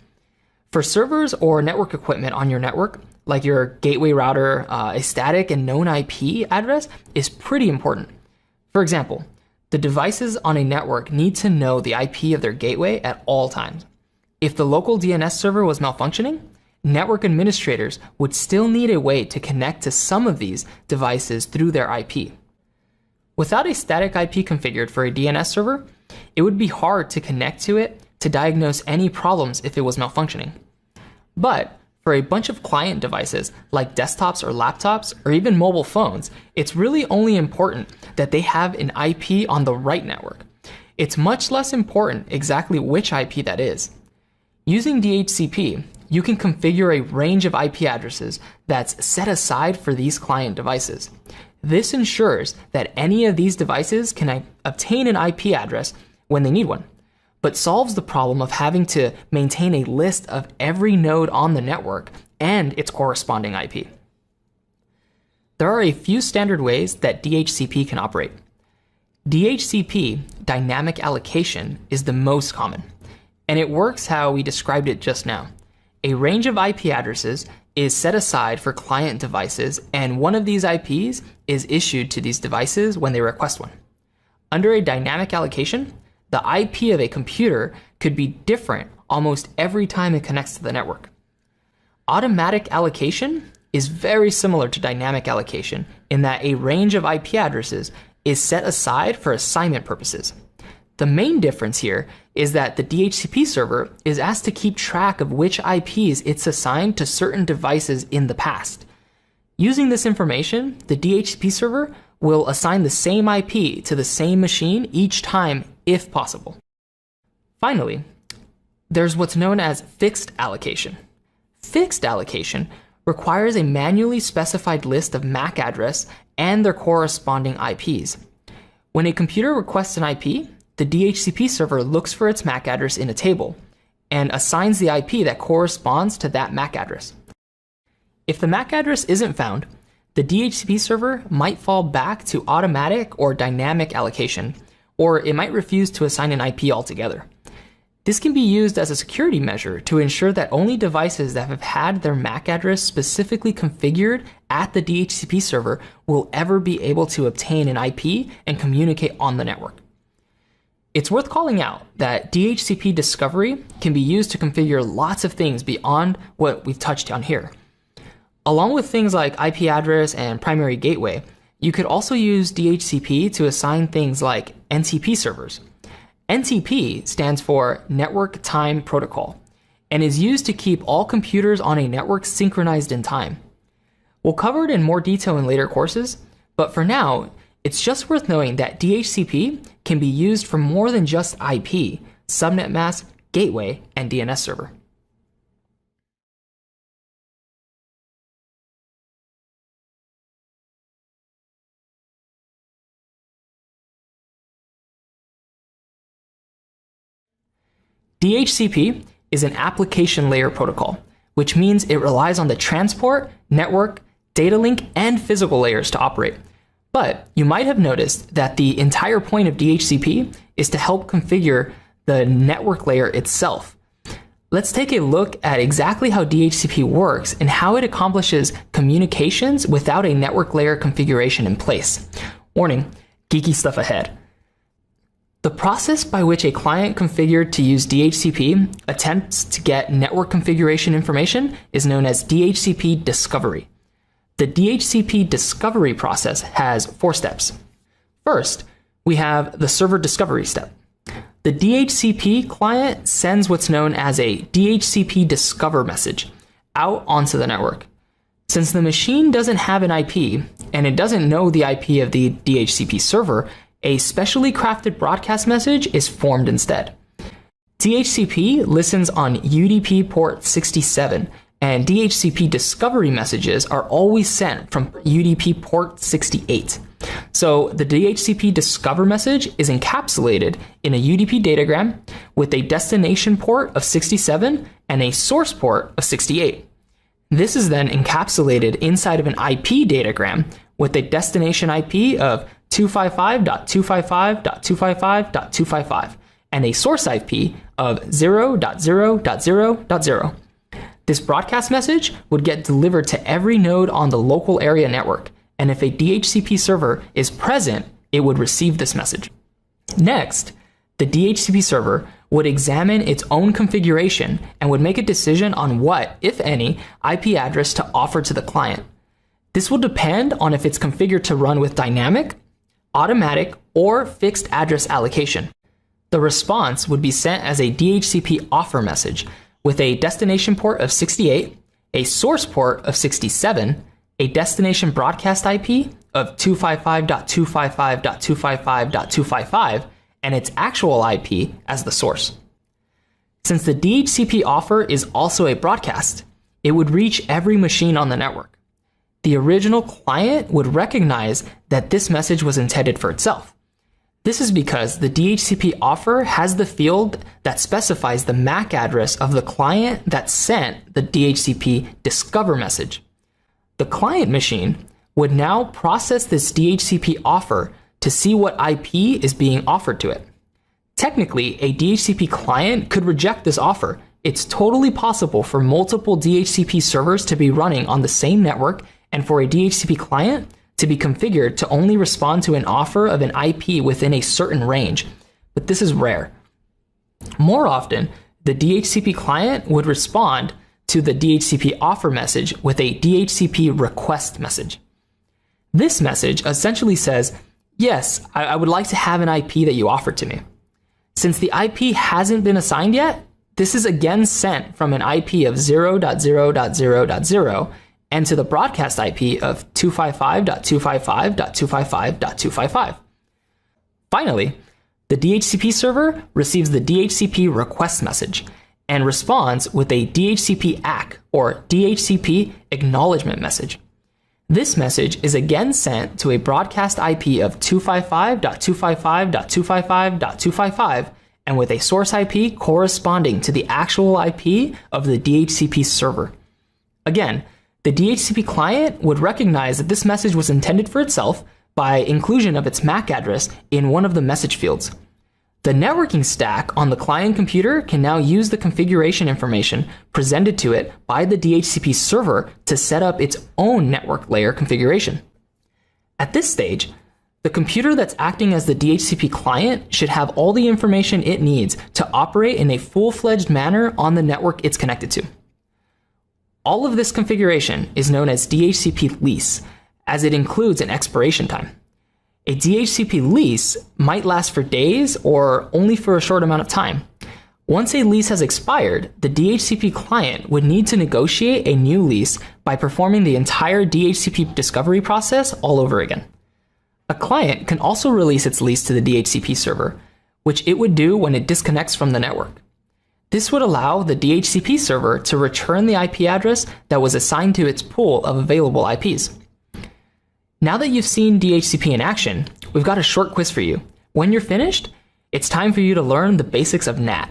A: For servers or network equipment on your network, like your gateway router, a static and known IP address is pretty important. For example, the devices on a network need to know the IP of their gateway at all times. If the local DNS server was malfunctioning, network administrators would still need a way to connect to some of these devices through their IP. Without a static IP configured for a DNS server, it would be hard to connect to it to diagnose any problems if it was malfunctioning. But for a bunch of client devices like desktops or laptops or even mobile phones, it's really only important that they have an IP on the right network. It's much less important exactly which IP that is. Using DHCP, you can configure a range of IP addresses that's set aside for these client devices. This ensures that any of these devices can obtain an IP address when they need one, but solves the problem of having to maintain a list of every node on the network and its corresponding IP. There are a few standard ways that DHCP can operate. DHCP dynamic allocation is the most common, and it works how we described it just now. A range of IP addresses is set aside for client devices, and one of these IPs is issued to these devices when they request one. Under a dynamic allocation, the IP of a computer could be different almost every time it connects to the network. Automatic allocation is very similar to dynamic allocation in that a range of IP addresses is set aside for assignment purposes. The main difference here is that the DHCP server is asked to keep track of which IPs it's assigned to certain devices in the past. Using this information, the DHCP server will assign the same IP to the same machine each time if possible. Finally, there's what's known as fixed allocation. Fixed allocation requires a manually specified list of MAC address and their corresponding IPs. When a computer requests an IP, the DHCP server looks for its MAC address in a table, and assigns the IP that corresponds to that MAC address. If the MAC address isn't found, the DHCP server might fall back to automatic or dynamic allocation, or it might refuse to assign an IP altogether. This can be used as a security measure to ensure that only devices that have had their MAC address specifically configured at the DHCP server will ever be able to obtain an IP and communicate on the network. It's worth calling out that DHCP discovery can be used to configure lots of things beyond what we've touched on here. Along with things like IP address and primary gateway, you could also use DHCP to assign things like NTP servers. NTP stands for Network Time Protocol and is used to keep all computers on a network synchronized in time. We'll cover it in more detail in later courses, but for now, it's just worth knowing that DHCP can be used for more than just IP, subnet mask, gateway, and DNS server. DHCP is an application layer protocol, which means it relies on the transport, network, data link, and physical layers to operate. But you might have noticed that the entire point of DHCP is to help configure the network layer itself. Let's take a look at exactly how DHCP works and how it accomplishes communications without a network layer configuration in place. Warning, geeky stuff ahead. The process by which a client configured to use DHCP attempts to get network configuration information is known as DHCP discovery. The DHCP discovery process has 4 steps. First, we have the server discovery step. The DHCP client sends what's known as a DHCP discover message out onto the network. Since the machine doesn't have an IP and it doesn't know the IP of the DHCP server, a specially crafted broadcast message is formed instead. DHCP listens on UDP port 67, and DHCP discovery messages are always sent from UDP port 68. So the DHCP discover message is encapsulated in a UDP datagram with a destination port of 67 and a source port of 68. This is then encapsulated inside of an IP datagram with a destination IP of 255.255.255.255 and a source IP of 0.0.0.0. This broadcast message would get delivered to every node on the local area network, and if a DHCP server is present, it would receive this message. Next, the DHCP server would examine its own configuration and would make a decision on what, if any, IP address to offer to the client. This will depend on if it's configured to run with dynamic, automatic, or fixed address allocation. The response would be sent as a DHCP offer message with a destination port of 68, a source port of 67, a destination broadcast IP of 255.255.255.255, and its actual IP as the source. Since the DHCP offer is also a broadcast, it would reach every machine on the network. The original client would recognize that this message was intended for itself. This is because the DHCP offer has the field that specifies the MAC address of the client that sent the DHCP discover message. The client machine would now process this DHCP offer to see what IP is being offered to it. Technically, a DHCP client could reject this offer. It's totally possible for multiple DHCP servers to be running on the same network and for a DHCP client to be configured to only respond to an offer of an IP within a certain range, but this is rare. More often, the DHCP client would respond to the DHCP offer message with a DHCP request message. This message essentially says, yes, I would like to have an IP that you offered to me. Since the IP hasn't been assigned yet, this is again sent from an IP of 0.0.0.0 and to the broadcast IP of 255.255.255.255. Finally, the DHCP server receives the DHCP request message and responds with a DHCP ACK or DHCP acknowledgement message. This message is again sent to a broadcast IP of 255.255.255.255 and with a source IP corresponding to the actual IP of the DHCP server. Again, the DHCP client would recognize that this message was intended for itself by inclusion of its MAC address in one of the message fields. The networking stack on the client computer can now use the configuration information presented to it by the DHCP server to set up its own network layer configuration. At this stage, the computer that's acting as the DHCP client should have all the information it needs to operate in a full-fledged manner on the network it's connected to. All of this configuration is known as DHCP lease, as it includes an expiration time. A DHCP lease might last for days or only for a short amount of time. Once a lease has expired, the DHCP client would need to negotiate a new lease by performing the entire DHCP discovery process all over again. A client can also release its lease to the DHCP server, which it would do when it disconnects from the network. This would allow the DHCP server to return the IP address that was assigned to its pool of available IPs. Now that you've seen DHCP in action, we've got a short quiz for you. When you're finished, it's time for you to learn the basics of NAT.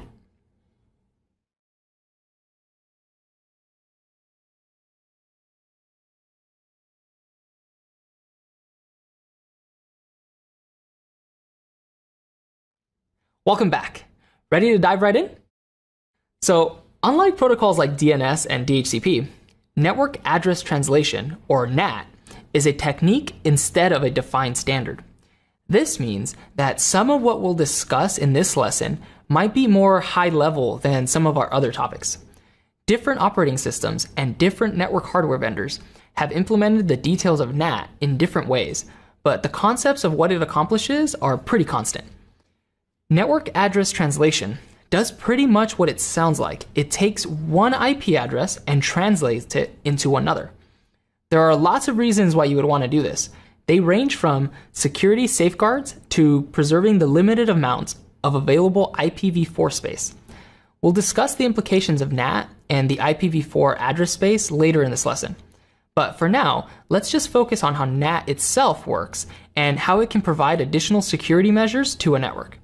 A: Welcome back. Ready to dive right in? So, unlike protocols like DNS and DHCP, network address translation, or NAT, is a technique instead of a defined standard. This means that some of what we'll discuss in this lesson might be more high level than some of our other topics. Different operating systems and different network hardware vendors have implemented the details of NAT in different ways, but the concepts of what it accomplishes are pretty constant. Network address translation does pretty much what it sounds like. It takes one IP address and translates it into another. There are lots of reasons why you would want to do this. They range from security safeguards to preserving the limited amounts of available IPv4 space. We'll discuss the implications of NAT and the IPv4 address space later in this lesson. But for now, let's just focus on how NAT itself works and how it can provide additional security measures to a network.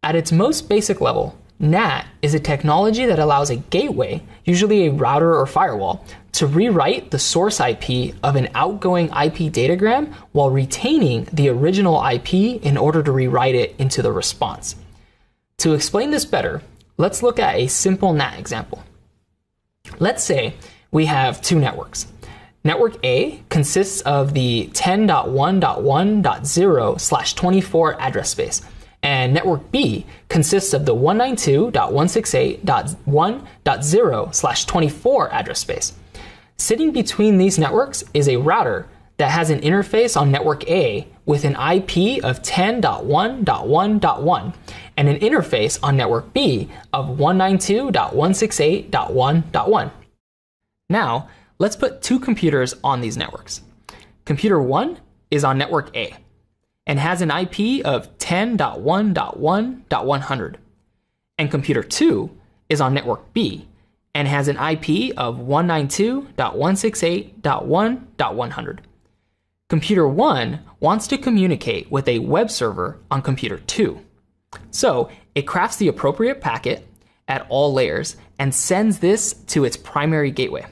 A: At its most basic level, NAT is a technology that allows a gateway, usually a router or firewall, to rewrite the source IP of an outgoing IP datagram while retaining the original IP in order to rewrite it into the response. To explain this better, let's look at a simple NAT example. Let's say we have two networks. Network A consists of the 10.1.1.0/24 address space, and network B consists of the 192.168.1.0/24 address space. Sitting between these networks is a router that has an interface on network A with an IP of 10.1.1.1 and an interface on network B of 192.168.1.1. Now, let's put two computers on these networks. Computer 1 is on network A and has an IP of 10.1.1.100. And computer 2 is on network B and has an IP of 192.168.1.100. Computer 1 wants to communicate with a web server on computer 2. So it crafts the appropriate packet at all layers and sends this to its primary gateway,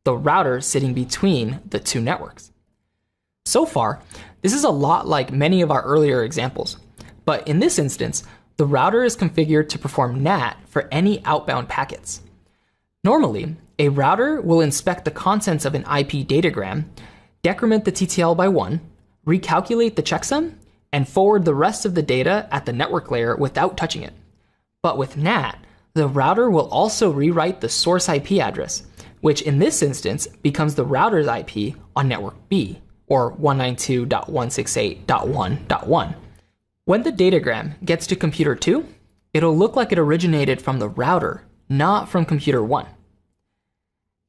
A: the router sitting between the two networks. So far, this is a lot like many of our earlier examples, but in this instance, the router is configured to perform NAT for any outbound packets. Normally, a router will inspect the contents of an IP datagram, decrement the TTL by 1, recalculate the checksum, and forward the rest of the data at the network layer without touching it. But with NAT, the router will also rewrite the source IP address, which in this instance becomes the router's IP on network B, or 192.168.1.1. When the datagram gets to computer 2, it'll look like it originated from the router, not from computer 1.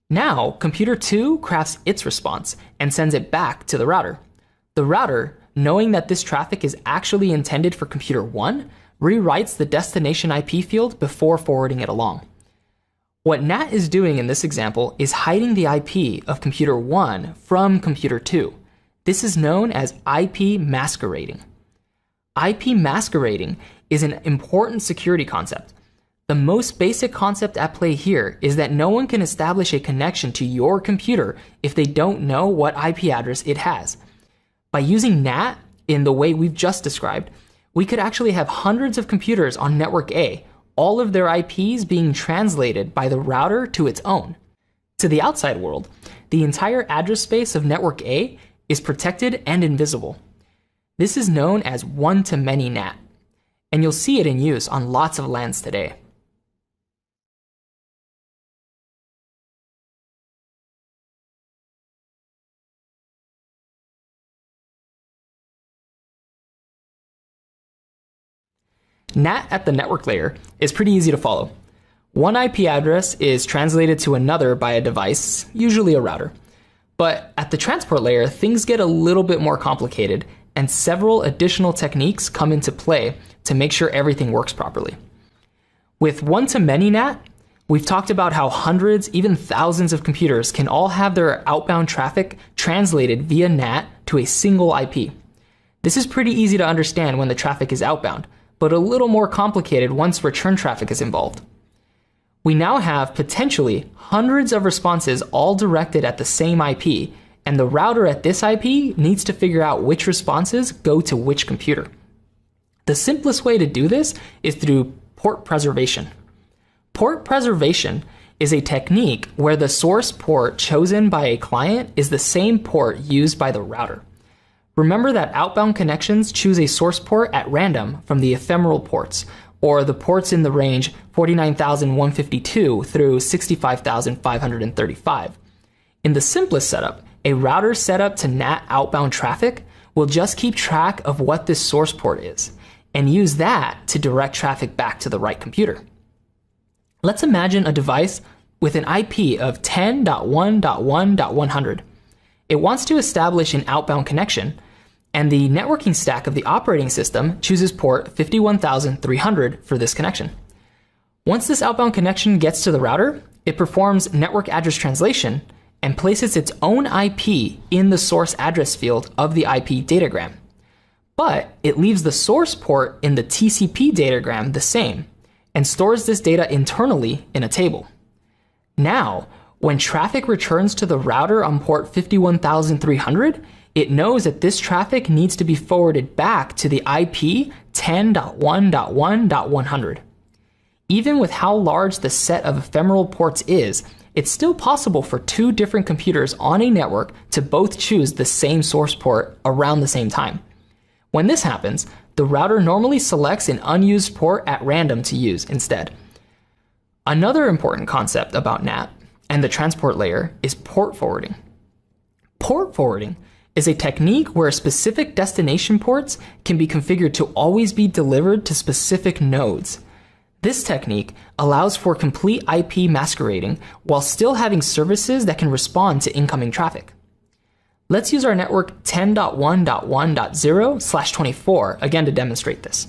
A: Now, computer 2 crafts its response and sends it back to the router. The router, knowing that this traffic is actually intended for computer 1, rewrites the destination IP field before forwarding it along. What NAT is doing in this example is hiding the IP of computer 1 from computer 2. This is known as IP masquerading. IP masquerading is an important security concept. The most basic concept at play here is that no one can establish a connection to your computer if they don't know what IP address it has. By using NAT in the way we've just described, we could actually have hundreds of computers on network A, all of their IPs being translated by the router to its own. To the outside world, the entire address space of network A is protected and invisible. This is known as one-to-many NAT, and you'll see it in use on lots of LANs today. NAT at the network layer is pretty easy to follow. One IP address is translated to another by a device, usually a router. But at the transport layer, things get a little bit more complicated, and several additional techniques come into play to make sure everything works properly. With one-to-many NAT, we've talked about how hundreds, even thousands of computers can all have their outbound traffic translated via NAT to a single IP. This is pretty easy to understand when the traffic is outbound, but a little more complicated once return traffic is involved. We now have potentially hundreds of responses all directed at the same IP, and the router at this IP needs to figure out which responses go to which computer. The simplest way to do this is through port preservation. Port preservation is a technique where the source port chosen by a client is the same port used by the router. Remember that outbound connections choose a source port at random from the ephemeral ports, or the ports in the range 49,152 through 65,535. In the simplest setup, a router set up to NAT outbound traffic will just keep track of what this source port is, and use that to direct traffic back to the right computer. Let's imagine a device with an IP of 10.1.1.100. It wants to establish an outbound connection, and the networking stack of the operating system chooses port 51,300 for this connection. Once this outbound connection gets to the router, it performs network address translation and places its own IP in the source address field of the IP datagram. But it leaves the source port in the TCP datagram the same and stores this data internally in a table. Now, when traffic returns to the router on port 51,300, it knows that this traffic needs to be forwarded back to the IP 10.1.1.100. Even with how large the set of ephemeral ports is, it's still possible for two different computers on a network to both choose the same source port around the same time. When this happens, the router normally selects an unused port at random to use instead. Another important concept about NAT and the transport layer is port forwarding. Port forwarding is a technique where specific destination ports can be configured to always be delivered to specific nodes. This technique allows for complete IP masquerading while still having services that can respond to incoming traffic. Let's use our network 10.1.1.0/24 again to demonstrate this.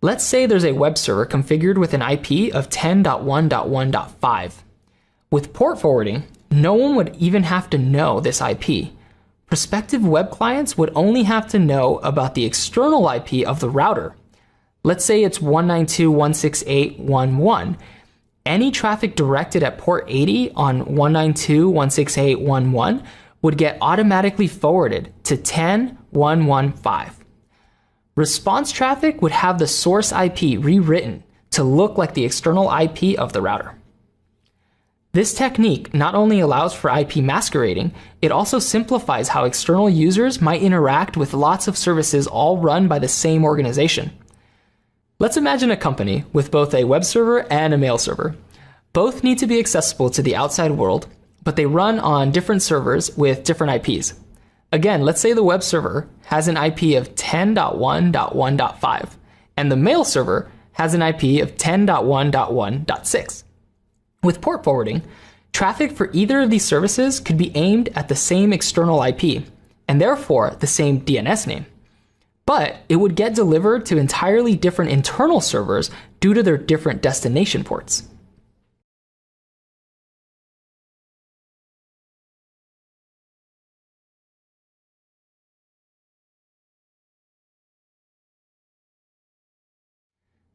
A: Let's say there's a web server configured with an IP of 10.1.1.5. With port forwarding, no one would even have to know this IP. Prospective web clients would only have to know about the external IP of the router. Let's say it's 192.168.1.1. Any traffic directed at port 80 on 192.168.1.1 would get automatically forwarded to 10.1.1.5. Response traffic would have the source IP rewritten to look like the external IP of the router. This technique not only allows for IP masquerading, it also simplifies how external users might interact with lots of services all run by the same organization. Let's imagine a company with both a web server and a mail server. Both need to be accessible to the outside world, but they run on different servers with different IPs. Again, let's say the web server has an IP of 10.1.1.5, and the mail server has an IP of 10.1.1.6. With port forwarding, traffic for either of these services could be aimed at the same external IP, and therefore the same DNS name. But it would get delivered to entirely different internal servers due to their different destination ports.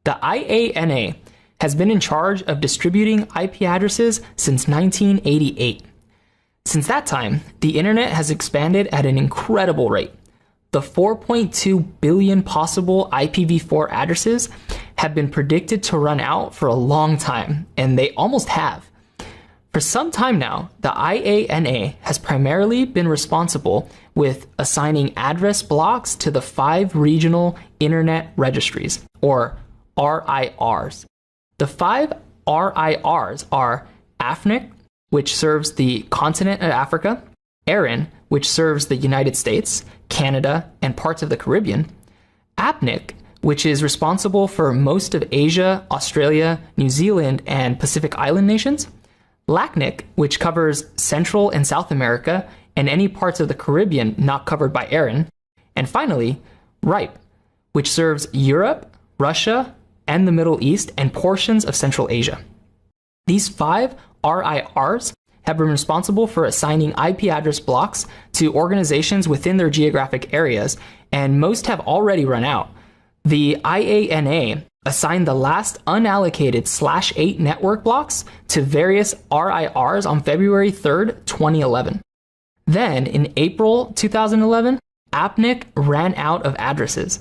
A: The IANA has been in charge of distributing IP addresses since 1988. Since that time, the internet has expanded at an incredible rate. The 4.2 billion possible IPv4 addresses have been predicted to run out for a long time, and they almost have. For some time now, the IANA has primarily been responsible with assigning address blocks to the 5 regional internet registries, or RIRs. The 5 RIRs are AFNIC, which serves the continent of Africa, ARIN, which serves the United States, Canada, and parts of the Caribbean, APNIC, which is responsible for most of Asia, Australia, New Zealand, and Pacific Island nations, LACNIC, which covers Central and South America and any parts of the Caribbean not covered by ARIN, and finally, RIPE, which serves Europe, Russia, and the Middle East and portions of Central Asia. These 5 RIRs have been responsible for assigning IP address blocks to organizations within their geographic areas, and most have already run out. The IANA assigned the last unallocated /8 network blocks to various RIRs on February 3rd, 2011. Then, in April 2011, APNIC ran out of addresses.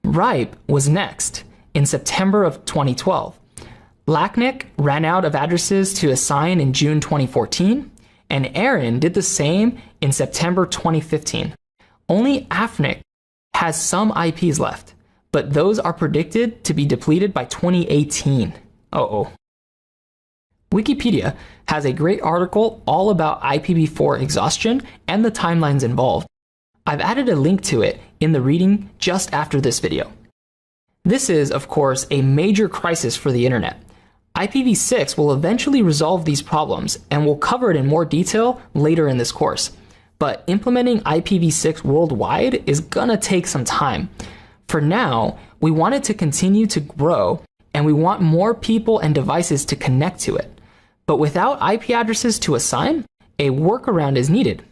A: RIPE was next, in September of 2012. LACNIC ran out of addresses to assign in June 2014, and ARIN did the same in September 2015. Only AFNIC has some IPs left, but those are predicted to be depleted by 2018. Wikipedia has a great article all about IPv4 exhaustion and the timelines involved. I've added a link to it in the reading just after this video. This is, of course, a major crisis for the internet. IPv6 will eventually resolve these problems, and we'll cover it in more detail later in this course. But implementing IPv6 worldwide is gonna take some time. For now, we want it to continue to grow, and we want more people and devices to connect to it. But without IP addresses to assign, a workaround is needed.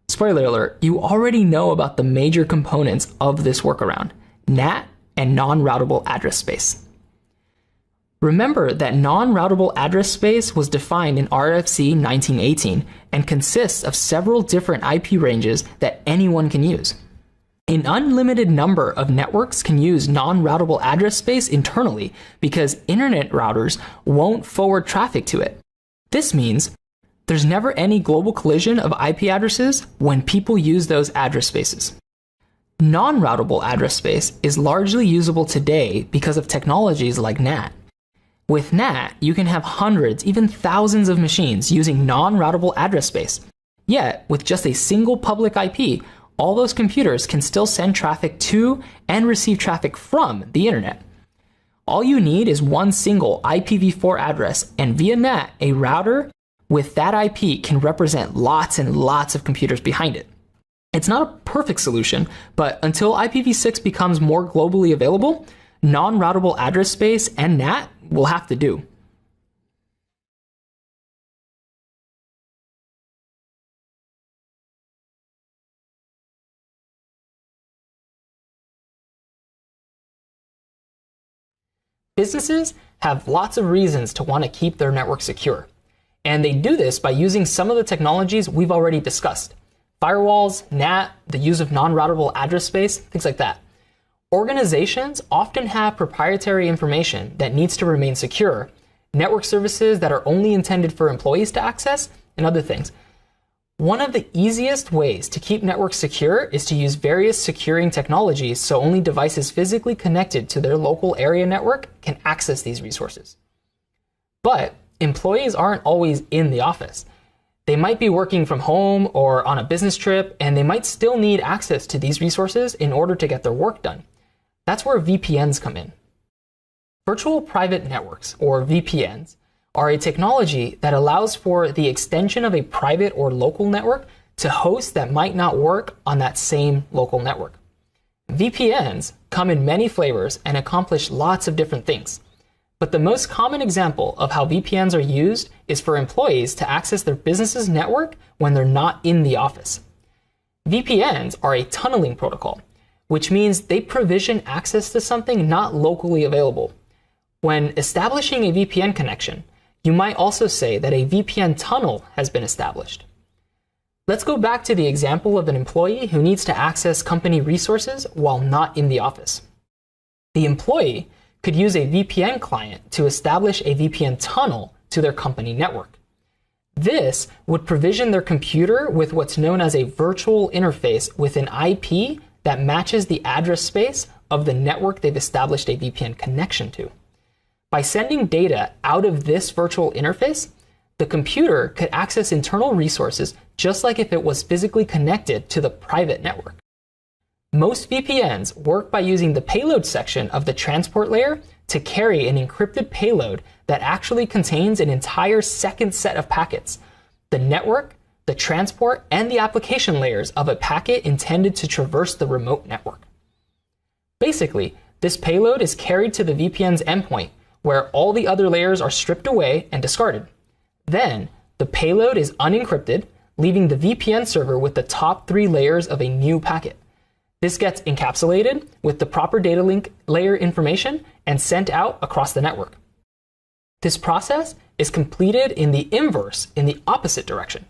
A: Spoiler alert, you already know about the major components of this workaround: NAT and non-routable address space. Remember that non-routable address space was defined in RFC 1918 and consists of several different IP ranges that anyone can use. An unlimited number of networks can use non-routable address space internally because internet routers won't forward traffic to it. This means there's never any global collision of IP addresses when people use those address spaces. Non-routable address space is largely usable today because of technologies like NAT. With NAT, you can have hundreds, even thousands of machines using non-routable address space. Yet, with just a single public IP, all those computers can still send traffic to and receive traffic from the internet. All you need is one single IPv4 address, and via NAT, a router with that IP can represent lots and lots of computers behind it. It's not a perfect solution, but until IPv6 becomes more globally available, non-routable address space and NAT will have to do. Businesses have lots of reasons to want to keep their network secure, and they do this by using some of the technologies we've already discussed. Firewalls, NAT, the use of non-routable address space, things like that. Organizations often have proprietary information that needs to remain secure, network services that are only intended for employees to access, and other things. One of the easiest ways to keep networks secure is to use various securing technologies so only devices physically connected to their local area network can access these resources. But employees aren't always in the office. They might be working from home or on a business trip, and they might still need access to these resources in order to get their work done. That's where VPNs come in. Virtual private networks, or VPNs, are a technology that allows for the extension of a private or local network to hosts that might not work on that same local network. VPNs come in many flavors and accomplish lots of different things. But the most common example of how VPNs are used is for employees to access their business's network when they're not in the office. VPNs are a tunneling protocol, which means they provision access to something not locally available. When establishing a VPN connection, you might also say that a VPN tunnel has been established. Let's go back to the example of an employee who needs to access company resources while not in the office. The employee could use a VPN client to establish a VPN tunnel to their company network. This would provision their computer with what's known as a virtual interface with an IP that matches the address space of the network they've established a VPN connection to. By sending data out of this virtual interface, the computer could access internal resources just like if it was physically connected to the private network. Most VPNs work by using the payload section of the transport layer to carry an encrypted payload that actually contains an entire second set of packets: the network, the transport, and the application layers of a packet intended to traverse the remote network. Basically, this payload is carried to the VPN's endpoint, where all the other layers are stripped away and discarded. Then, the payload is unencrypted, leaving the VPN server with the top 3 layers of a new packet. This gets encapsulated with the proper data link layer information and sent out across the network. This process is completed in the inverse, in the opposite direction.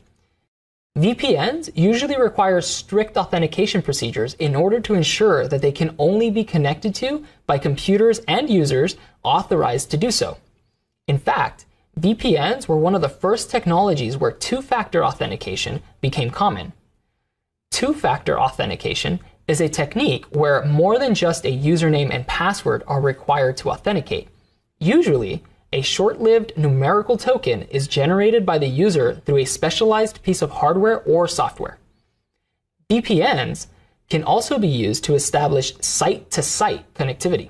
A: VPNs usually require strict authentication procedures in order to ensure that they can only be connected to by computers and users authorized to do so. In fact, VPNs were one of the first technologies where two-factor authentication became common. Two-factor authentication is a technique where more than just a username and password are required to authenticate. Usually, a short-lived numerical token is generated by the user through a specialized piece of hardware or software. VPNs can also be used to establish site-to-site connectivity.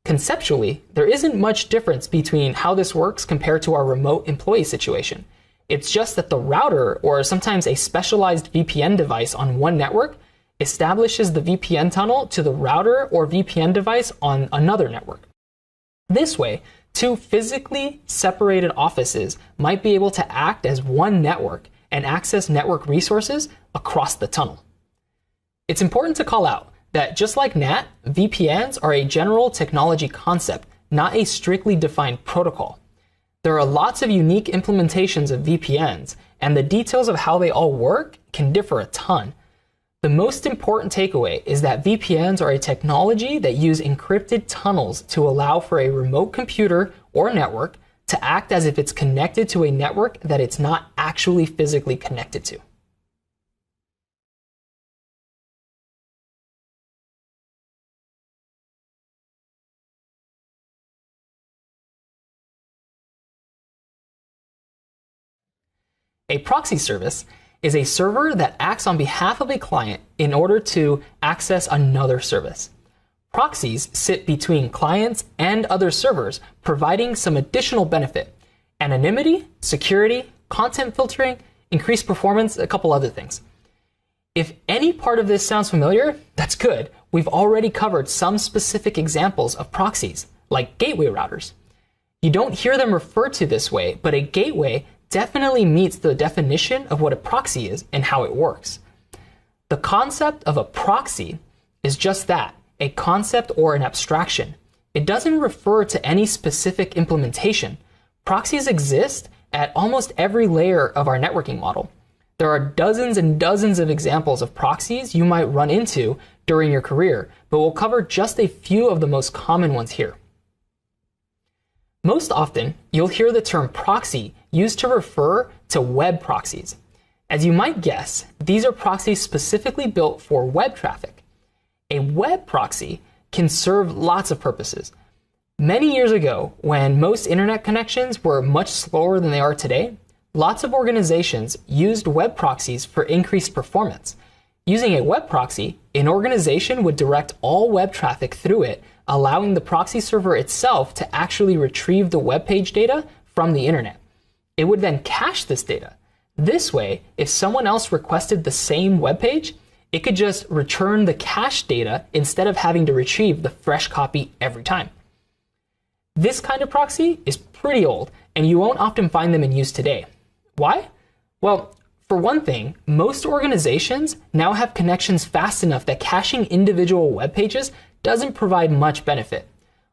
A: Conceptually, there isn't much difference between how this works compared to our remote employee situation. It's just that the router, or sometimes a specialized VPN device on one network, establishes the VPN tunnel to the router or VPN device on another network. This way, two physically separated offices might be able to act as one network and access network resources across the tunnel. It's important to call out that just like NAT, VPNs are a general technology concept, not a strictly defined protocol. There are lots of unique implementations of VPNs, and the details of how they all work can differ a ton. The most important takeaway is that VPNs are a technology that use encrypted tunnels to allow for a remote computer or network to act as if it's connected to a network that it's not actually physically connected to. A proxy service is a server that acts on behalf of a client in order to access another service. Proxies sit between clients and other servers, providing some additional benefit: anonymity, security, content filtering, increased performance, a couple other things. If any part of this sounds familiar, that's good. We've already covered some specific examples of proxies, like gateway routers. You don't hear them referred to this way, but a gateway definitely meets the definition of what a proxy is and how it works. The concept of a proxy is just that, a concept or an abstraction. It doesn't refer to any specific implementation. Proxies exist at almost every layer of our networking model. There are dozens and dozens of examples of proxies you might run into during your career, but we'll cover just a few of the most common ones here. Most often, you'll hear the term proxy used to refer to web proxies. As you might guess, these are proxies specifically built for web traffic. A web proxy can serve lots of purposes. Many years ago, when most internet connections were much slower than they are today, lots of organizations used web proxies for increased performance. Using a web proxy, an organization would direct all web traffic through it, allowing the proxy server itself to actually retrieve the web page data from the internet. It would then cache this data. This way, if someone else requested the same web page, it could just return the cached data instead of having to retrieve the fresh copy every time. This kind of proxy is pretty old, and you won't often find them in use today. Why? Well, for one thing, most organizations now have connections fast enough that caching individual web pages doesn't provide much benefit.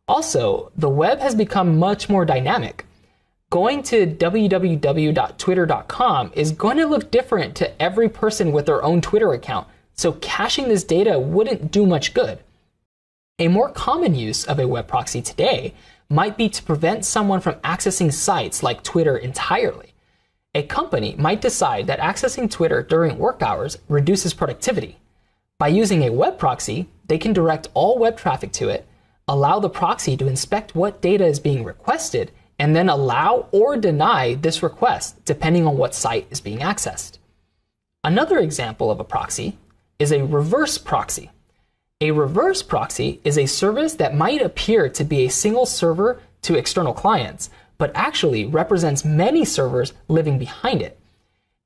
A: Also, the web has become much more dynamic. Going to www.twitter.com is going to look different to every person with their own Twitter account, so caching this data wouldn't do much good. A more common use of a web proxy today might be to prevent someone from accessing sites like Twitter entirely. A company might decide that accessing Twitter during work hours reduces productivity. By using a web proxy, they can direct all web traffic to it, allow the proxy to inspect what data is being requested, and then allow or deny this request depending on what site is being accessed. Another example of a proxy is a reverse proxy. A reverse proxy is a service that might appear to be a single server to external clients, but actually represents many servers living behind it.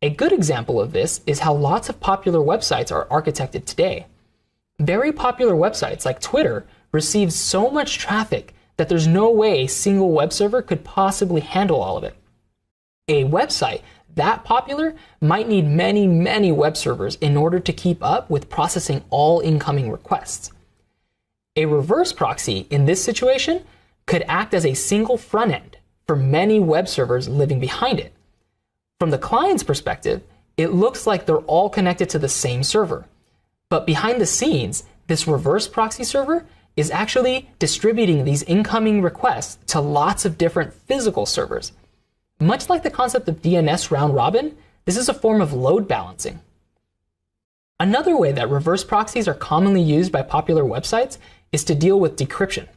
A: A good example of this is how lots of popular websites are architected today. Very popular websites like Twitter receive so much traffic that there's no way a single web server could possibly handle all of it. A website that popular might need many, many web servers in order to keep up with processing all incoming requests. A reverse proxy in this situation could act as a single front end for many web servers living behind it. From the client's perspective, it looks like they're all connected to the same server. But behind the scenes, this reverse proxy server is actually distributing these incoming requests to lots of different physical servers. Much like the concept of DNS round robin, this is a form of load balancing. Another way that reverse proxies are commonly used by popular websites is to deal with decryption.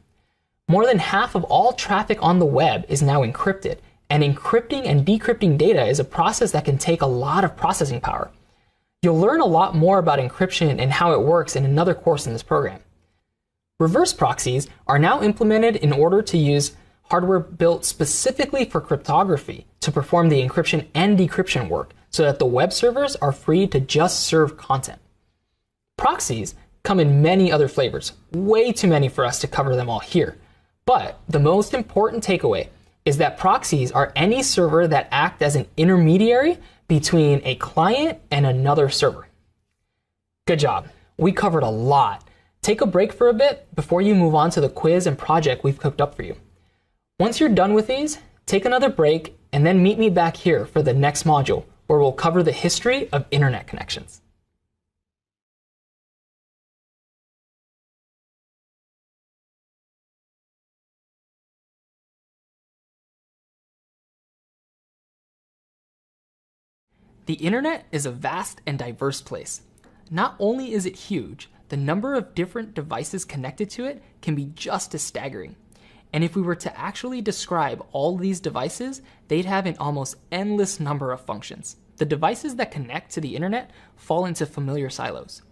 A: More than half of all traffic on the web is now encrypted, and encrypting and decrypting data is a process that can take a lot of processing power. You'll learn a lot more about encryption and how it works in another course in this program. Reverse proxies are now implemented in order to use hardware built specifically for cryptography to perform the encryption and decryption work so that the web servers are free to just serve content. Proxies come in many other flavors, way too many for us to cover them all here. But the most important takeaway is that proxies are any server that act as an intermediary between a client and another server. Good job. We covered a lot. Take a break for a bit before you move on to the quiz and project we've cooked up for you. Once you're done with these, take another break and then meet me back here for the next module where we'll cover the history of internet connections. The internet is a vast and diverse place. Not only is it huge, the number of different devices connected to it can be just as staggering. And if we were to actually describe all these devices, they'd have an almost endless number of functions. The devices that connect to the internet fall into familiar silos: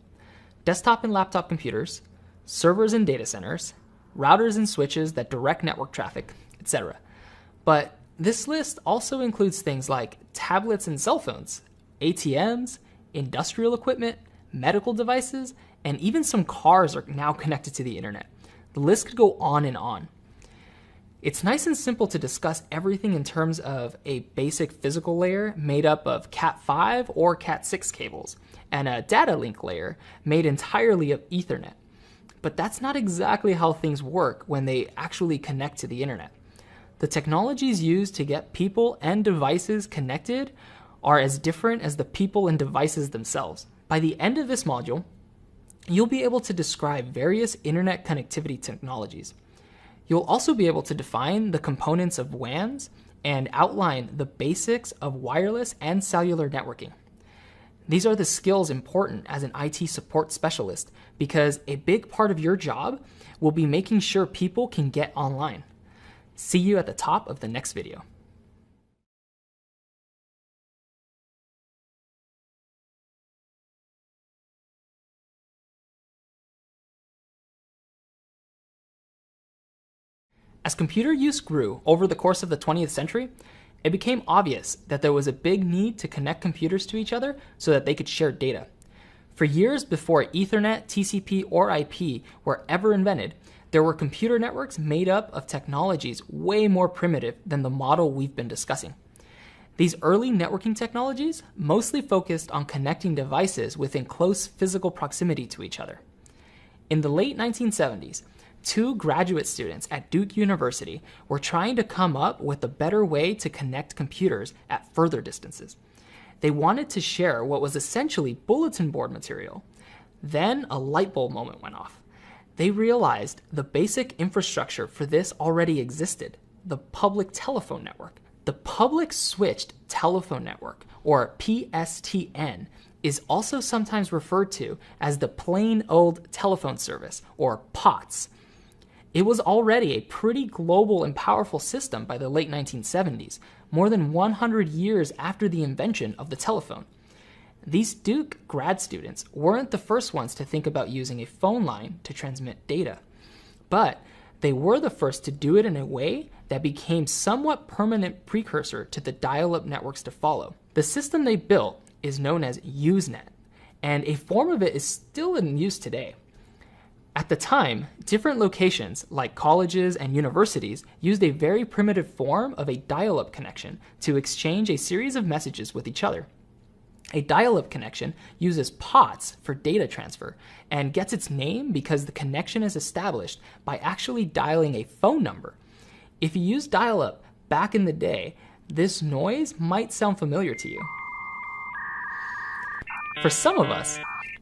A: desktop and laptop computers, servers and data centers, routers and switches that direct network traffic, etc. But this list also includes things like tablets and cell phones, ATMs, industrial equipment, medical devices, and even some cars are now connected to the internet. The list could go on and on. It's nice and simple to discuss everything in terms of a basic physical layer made up of Cat5 or Cat6 cables, and a data link layer made entirely of Ethernet. But that's not exactly how things work when they actually connect to the internet. The technologies used to get people and devices connected are as different as the people and devices themselves. By the end of this module, you'll be able to describe various internet connectivity technologies. You'll also be able to define the components of WANs and outline the basics of wireless and cellular networking. These are the skills important as an IT support specialist because a big part of your job will be making sure people can get online. See you at the top of the next video. As computer use grew over the course of the 20th century, it became obvious that there was a big need to connect computers to each other so that they could share data. For years before Ethernet, TCP, or IP were ever invented, there were computer networks made up of technologies way more primitive than the model we've been discussing. These early networking technologies mostly focused on connecting devices within close physical proximity to each other. In the late 1970s, two graduate students at Duke University were trying to come up with a better way to connect computers at further distances. They wanted to share what was essentially bulletin board material. Then a light bulb moment went off. They realized the basic infrastructure for this already existed, the public telephone network. The Public Switched Telephone Network, or PSTN, is also sometimes referred to as the Plain Old Telephone Service, or POTS. It was already a pretty global and powerful system by the late 1970s, more than 100 years after the invention of the telephone. These Duke grad students weren't the first ones to think about using a phone line to transmit data, but they were the first to do it in a way that became somewhat permanent precursor to the dial-up networks to follow. The system they built is known as Usenet, and a form of it is still in use today. At the time, different locations like colleges and universities used a very primitive form of a dial-up connection to exchange a series of messages with each other. A dial-up connection uses POTS for data transfer and gets its name because the connection is established by actually dialing a phone number. If you used dial-up back in the day, this noise might sound familiar to you. For some of us,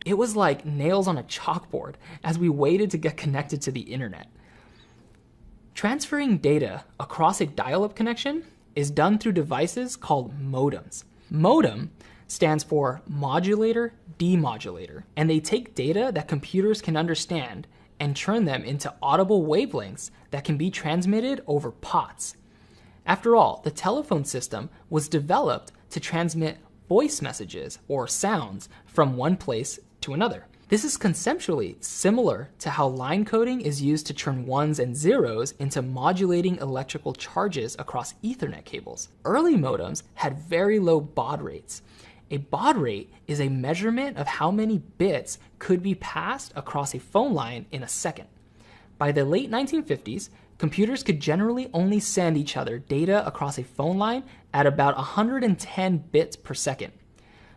A: it was like nails on a chalkboard as we waited to get connected to the internet. Transferring data across a dial-up connection is done through devices called modems. Modem stands for modulator demodulator, and they take data that computers can understand and turn them into audible wavelengths that can be transmitted over POTS. After all, the telephone system was developed to transmit voice messages or sounds from one place to another. This is conceptually similar to how line coding is used to turn ones and zeros into modulating electrical charges across Ethernet cables. Early modems had very low baud rates. A baud rate is a measurement of how many bits could be passed across a phone line in a second. By the late 1950s, computers could generally only send each other data across a phone line at about 110 bits per second.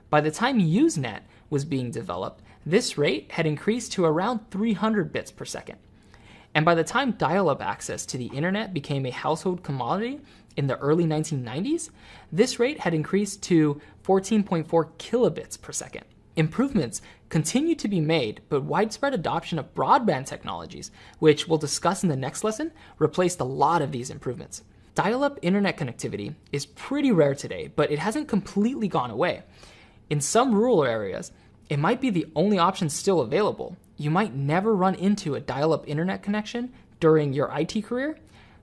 A: By the time Usenet was being developed, this rate had increased to around 300 bits per second. And by the time dial-up access to the internet became a household commodity in the early 1990s, this rate had increased to 14.4 kilobits per second. Improvements continue to be made, but widespread adoption of broadband technologies, which we'll discuss in the next lesson, replaced a lot of these improvements. Dial-up internet connectivity is pretty rare today, but it hasn't completely gone away. In some rural areas, it might be the only option still available. You might never run into a dial-up internet connection during your IT career,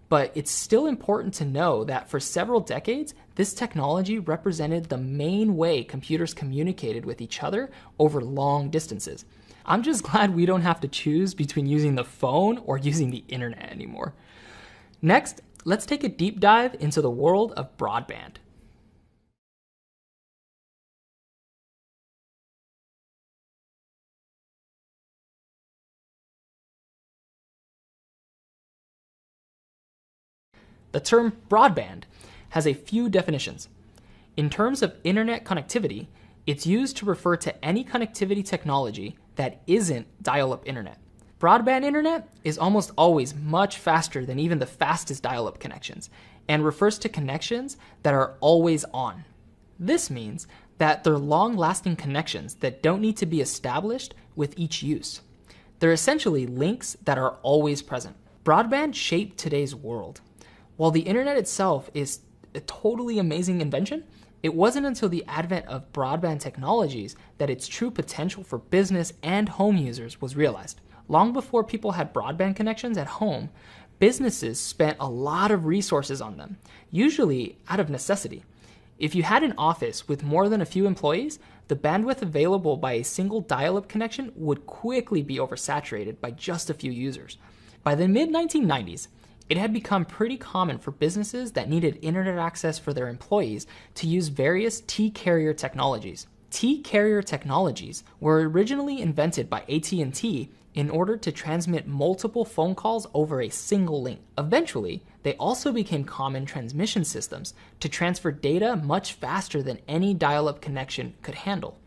A: but it's still important to know that for several decades, this technology represented the main way computers communicated with each other over long distances. I'm just glad we don't have to choose between using the phone or using the internet anymore. Next, let's take a deep dive into the world of broadband. The term broadband has a few definitions. In terms of internet connectivity, it's used to refer to any connectivity technology that isn't dial-up internet. Broadband internet is almost always much faster than even the fastest dial-up connections and refers to connections that are always on. This means that they're long-lasting connections that don't need to be established with each use. They're essentially links that are always present. Broadband shaped today's world. While the internet itself is a totally amazing invention, it wasn't until the advent of broadband technologies that its true potential for business and home users was realized. Long before people had broadband connections at home, businesses spent a lot of resources on them, usually out of necessity. If you had an office with more than a few employees, the bandwidth available by a single dial-up connection would quickly be oversaturated by just a few users. By the mid-1990s, it had become pretty common for businesses that needed internet access for their employees to use various T-carrier technologies. T-carrier technologies were originally invented by AT&T in order to transmit multiple phone calls over a single link. Eventually, they also became common transmission systems to transfer data much faster than any dial-up connection could handle.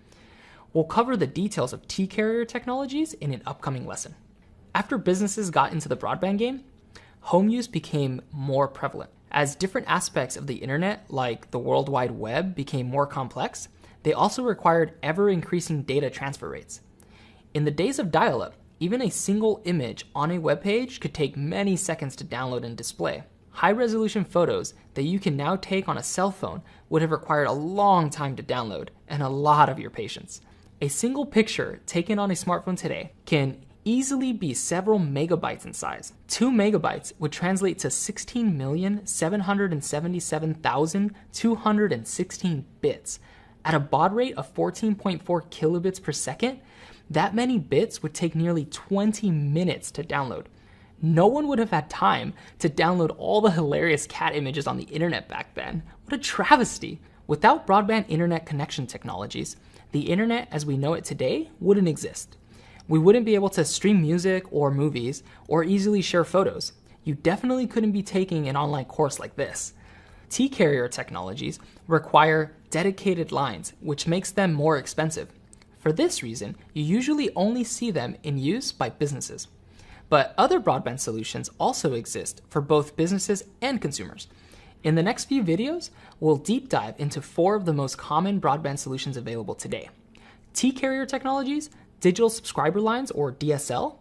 A: We'll cover the details of T-carrier technologies in an upcoming lesson. After businesses got into the broadband game, home use became more prevalent. As different aspects of the internet, like the World Wide Web, became more complex, they also required ever-increasing data transfer rates. In the days of dial-up, even a single image on a web page could take many seconds to download and display. High-resolution photos that you can now take on a cell phone would have required a long time to download and a lot of your patience. A single picture taken on a smartphone today can easily be several megabytes in size. 2 megabytes would translate to 16,777,216 bits. At a baud rate of 14.4 kilobits per second, that many bits would take nearly 20 minutes to download. No one would have had time to download all the hilarious cat images on the internet back then. What a travesty! Without broadband internet connection technologies, the internet as we know it today wouldn't exist. We wouldn't be able to stream music or movies or easily share photos. You definitely couldn't be taking an online course like this. T-carrier technologies require dedicated lines, which makes them more expensive. For this reason, you usually only see them in use by businesses. But other broadband solutions also exist for both businesses and consumers. In the next few videos, we'll deep dive into 4 of the most common broadband solutions available today: T-carrier technologies, digital subscriber lines or DSL,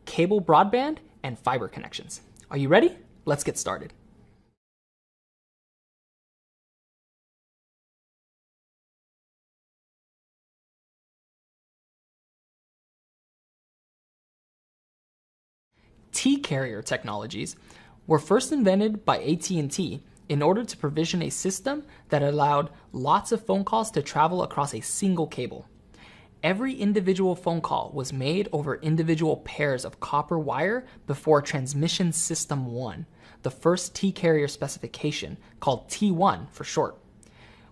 A: cable broadband, and fiber connections. Are you ready? Let's get started. T-carrier technologies were first invented by AT&T in order to provision a system that allowed lots of phone calls to travel across a single cable. Every individual phone call was made over individual pairs of copper wire before Transmission System 1, the first T-carrier specification, called T1 for short.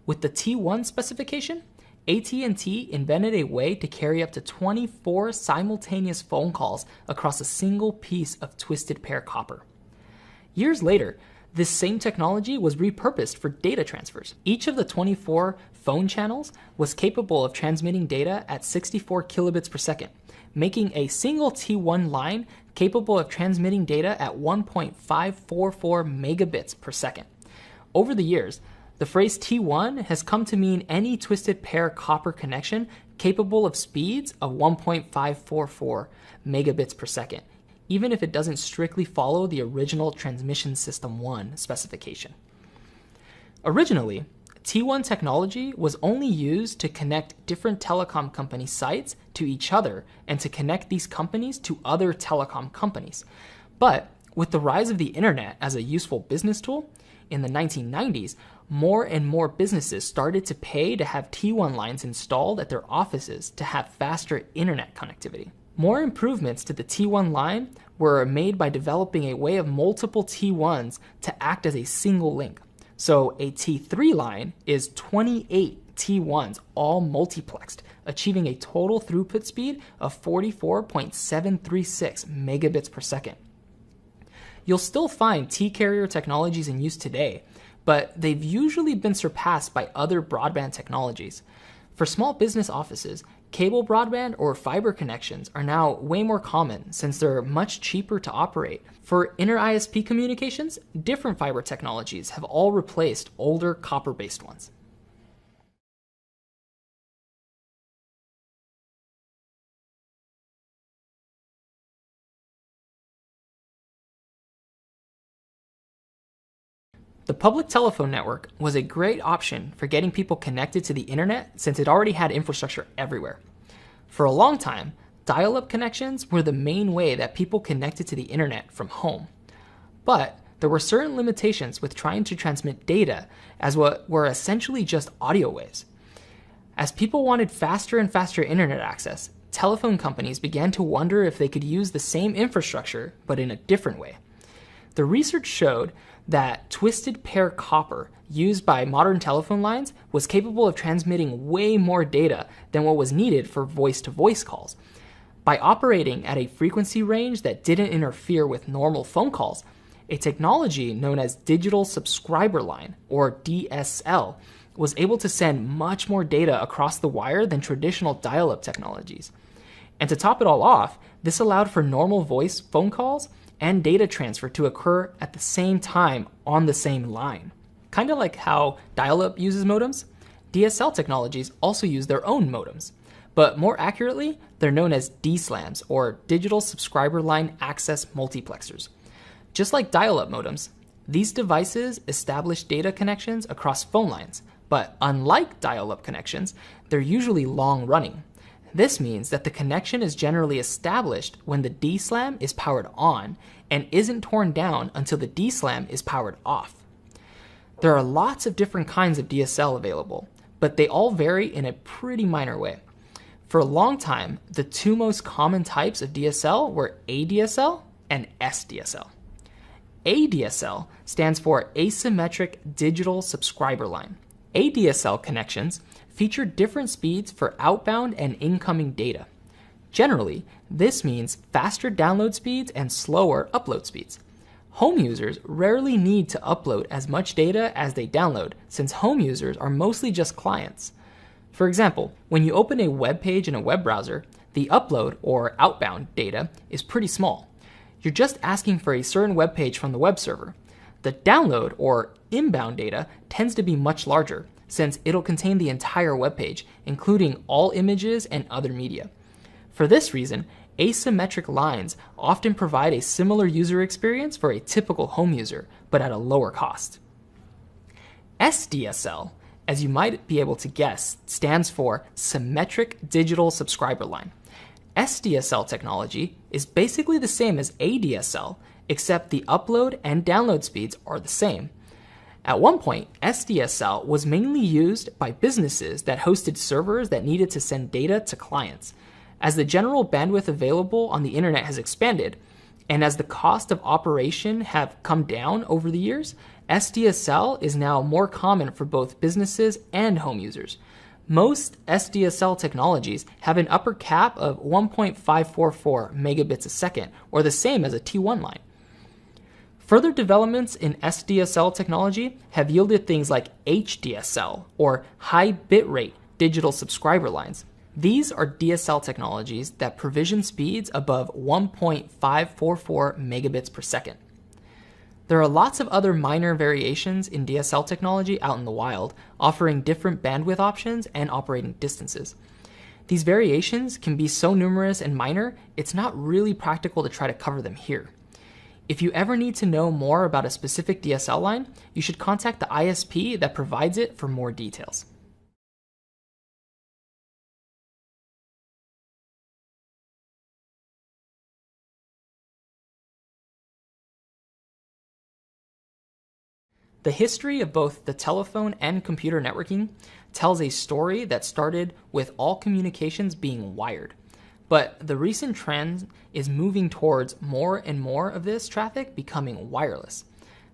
A: With the T1 specification, AT&T invented a way to carry up to 24 simultaneous phone calls across a single piece of twisted pair copper. Years later, this same technology was repurposed for data transfers. Each of the 24 phone channels was capable of transmitting data at 64 kilobits per second, making a single T1 line capable of transmitting data at 1.544 megabits per second. Over the years, the phrase T1 has come to mean any twisted pair copper connection capable of speeds of 1.544 megabits per second, even if it doesn't strictly follow the original Transmission System 1 specification. Originally, T1 technology was only used to connect different telecom company sites to each other and to connect these companies to other telecom companies. But with the rise of the internet as a useful business tool, in the 1990s, more and more businesses started to pay to have T1 lines installed at their offices to have faster internet connectivity. More improvements to the T1 line were made by developing a way of multiple T1s to act as a single link. So a T3 line is 28 T1s all multiplexed, achieving a total throughput speed of 44.736 megabits per second. You'll still find T-carrier technologies in use today, but they've usually been surpassed by other broadband technologies. For small business offices, cable broadband or fiber connections are now way more common since they're much cheaper to operate. For inter-ISP communications, different fiber technologies have all replaced older copper-based ones. The public telephone network was a great option for getting people connected to the internet since it already had infrastructure everywhere. For a long time, dial-up connections were the main way that people connected to the internet from home. But there were certain limitations with trying to transmit data as what were essentially just audio waves. As people wanted faster and faster internet access, telephone companies began to wonder if they could use the same infrastructure but in a different way. The research showed that twisted pair copper used by modern telephone lines was capable of transmitting way more data than what was needed for voice-to-voice calls. By operating at a frequency range that didn't interfere with normal phone calls, a technology known as digital subscriber line, or DSL, was able to send much more data across the wire than traditional dial-up technologies. And to top it all off, This allowed for normal voice phone calls and data transfer to occur at the same time on the same line. Kind of like how dial-up uses modems, DSL technologies also use their own modems. But more accurately, they're known as DSLAMs, or Digital Subscriber Line Access Multiplexers. Just like dial-up modems, these devices establish data connections across phone lines, but unlike dial-up connections, they're usually long-running. This means that the connection is generally established when the DSLAM is powered on and isn't torn down until the DSLAM is powered off. There are lots of different kinds of DSL available, but they all vary in a pretty minor way. For a long time, the two most common types of DSL were ADSL and SDSL. ADSL stands for Asymmetric Digital Subscriber Line. ADSL connections feature different speeds for outbound and incoming data. Generally, this means faster download speeds and slower upload speeds. Home users rarely need to upload as much data as they download, since home users are mostly just clients. For example, when you open a web page in a web browser, the upload or outbound data is pretty small. You're just asking for a certain web page from the web server. The download or inbound data tends to be much larger, since it'll contain the entire web page, including all images and other media. For this reason, asymmetric lines often provide a similar user experience for a typical home user, but at a lower cost. SDSL, as you might be able to guess, stands for Symmetric Digital Subscriber Line. SDSL technology is basically the same as ADSL, except the upload and download speeds are the same. At one point, SDSL was mainly used by businesses that hosted servers that needed to send data to clients. As the general bandwidth available on the internet has expanded, and as the cost of operation have come down over the years, SDSL is now more common for both businesses and home users. Most SDSL technologies have an upper cap of 1.544 megabits a second, or the same as a T1 line. Further developments in SDSL technology have yielded things like HDSL, or high bitrate digital subscriber lines. These are DSL technologies that provision speeds above 1.544 megabits per second. There are lots of other minor variations in DSL technology out in the wild, offering different bandwidth options and operating distances. These variations can be so numerous and minor, it's not really practical to try to cover them here. If you ever need to know more about a specific DSL line, you should contact the ISP that provides it for more details. The history of both the telephone and computer networking tells a story that started with all communications being wired. But the recent trend is moving towards more and more of this traffic becoming wireless.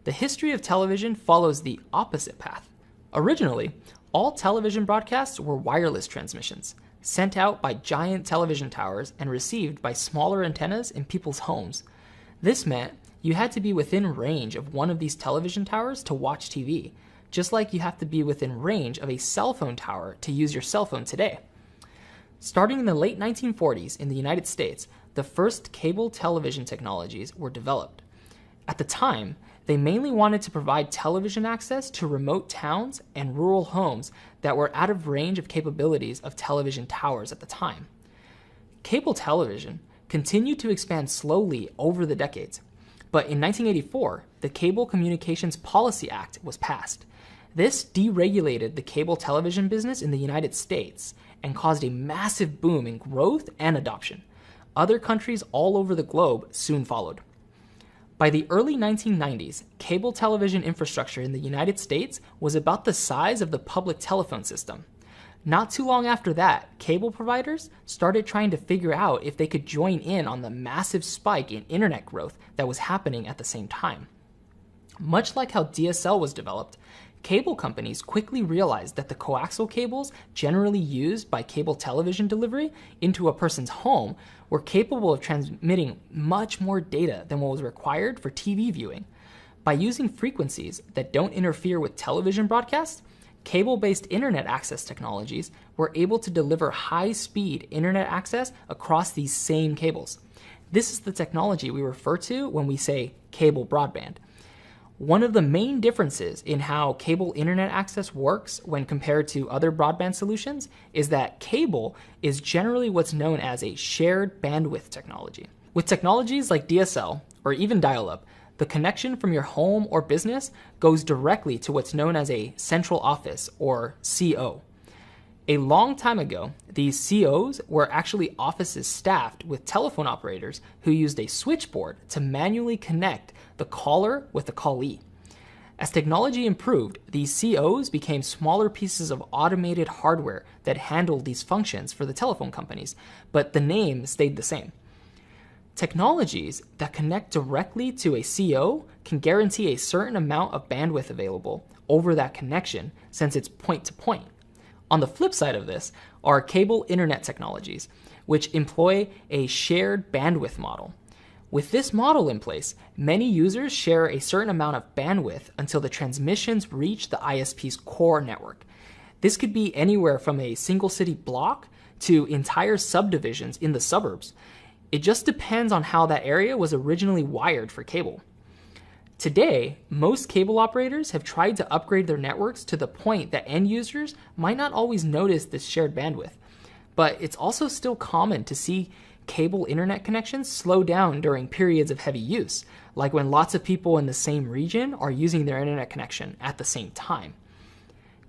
A: The history of television follows the opposite path. Originally, all television broadcasts were wireless transmissions, sent out by giant television towers and received by smaller antennas in people's homes. This meant you had to be within range of one of these television towers to watch TV, just like you have to be within range of a cell phone tower to use your cell phone today. Starting in the late 1940s in the United States, the first cable television technologies were developed. At the time, they mainly wanted to provide television access to remote towns and rural homes that were out of range of capabilities of television towers at the time. Cable television continued to expand slowly over the decades, but in 1984, the Cable Communications Policy Act was passed. This deregulated the cable television business in the United States and caused a massive boom in growth and adoption. Other countries all over the globe soon followed. By the early 1990s, cable television infrastructure in the United States was about the size of the public telephone system. Not too long after that, cable providers started trying to figure out if they could join in on the massive spike in internet growth that was happening at the same time. Much like how DSL was developed, cable companies quickly realized that the coaxial cables generally used by cable television delivery into a person's home were capable of transmitting much more data than what was required for TV viewing. By using frequencies that don't interfere with television broadcasts, cable-based internet access technologies were able to deliver high-speed internet access across these same cables. This is the technology we refer to when we say cable broadband. One of the main differences in how cable internet access works when compared to other broadband solutions is that cable is generally what's known as a shared bandwidth technology. With technologies like DSL or even dial-up, the connection from your home or business goes directly to what's known as a central office or CO. A long time ago, these COs were actually offices staffed with telephone operators who used a switchboard to manually connect the caller with the callee. As technology improved, these COs became smaller pieces of automated hardware that handled these functions for the telephone companies, but the name stayed the same. Technologies that connect directly to a CO can guarantee a certain amount of bandwidth available over that connection since it's point-to-point. On the flip side of this are cable internet technologies, which employ a shared bandwidth model. With this model in place, many users share a certain amount of bandwidth until the transmissions reach the ISP's core network. This could be anywhere from a single city block to entire subdivisions in the suburbs. It just depends on how that area was originally wired for cable. Today, most cable operators have tried to upgrade their networks to the point that end users might not always notice this shared bandwidth. But it's also still common to see cable internet connections slow down during periods of heavy use, like when lots of people in the same region are using their internet connection at the same time.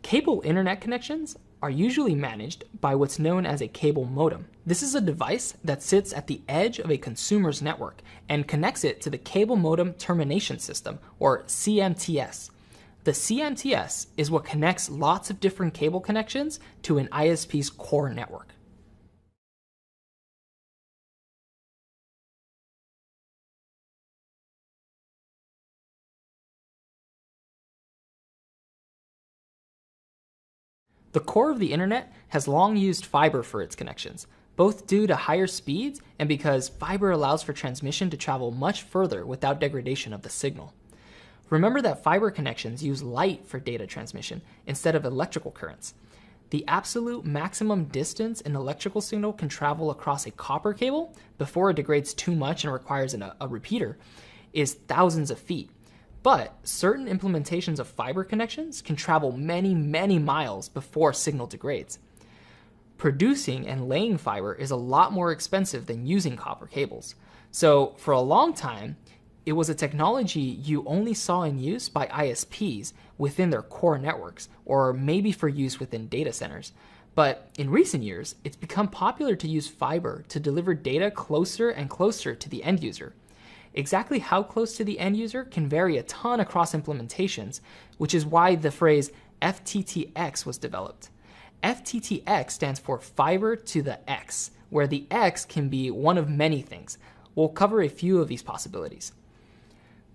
A: Cable internet connections are usually managed by what's known as a cable modem. This is a device that sits at the edge of a consumer's network and connects it to the cable modem termination system, or CMTS. The CMTS is what connects lots of different cable connections to an ISP's core network. The core of the internet has long used fiber for its connections, both due to higher speeds and because fiber allows for transmission to travel much further without degradation of the signal. Remember that fiber connections use light for data transmission instead of electrical currents. The absolute maximum distance an electrical signal can travel across a copper cable before it degrades too much and requires a repeater is thousands of feet. But certain implementations of fiber connections can travel many, many miles before signal degrades. Producing and laying fiber is a lot more expensive than using copper cables. So for a long time, it was a technology you only saw in use by ISPs within their core networks, or maybe for use within data centers. But in recent years, it's become popular to use fiber to deliver data closer and closer to the end user. Exactly how close to the end user can vary a ton across implementations, which is why the phrase FTTX was developed. FTTX stands for fiber to the X, where the X can be one of many things. We'll cover a few of these possibilities.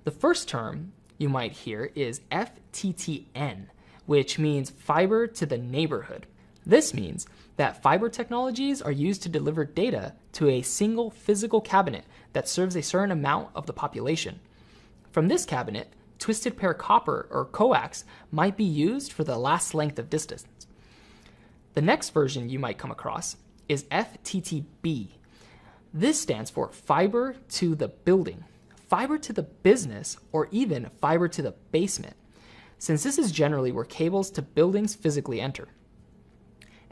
A: The first term you might hear is FTTN, which means fiber to the neighborhood. This means that fiber technologies are used to deliver data to a single physical cabinet that serves a certain amount of the population. From this cabinet, twisted pair copper or coax might be used for the last length of distance. The next version you might come across is FTTB. This stands for fiber to the building, fiber to the business, or even fiber to the basement, since this is generally where cables to buildings physically enter.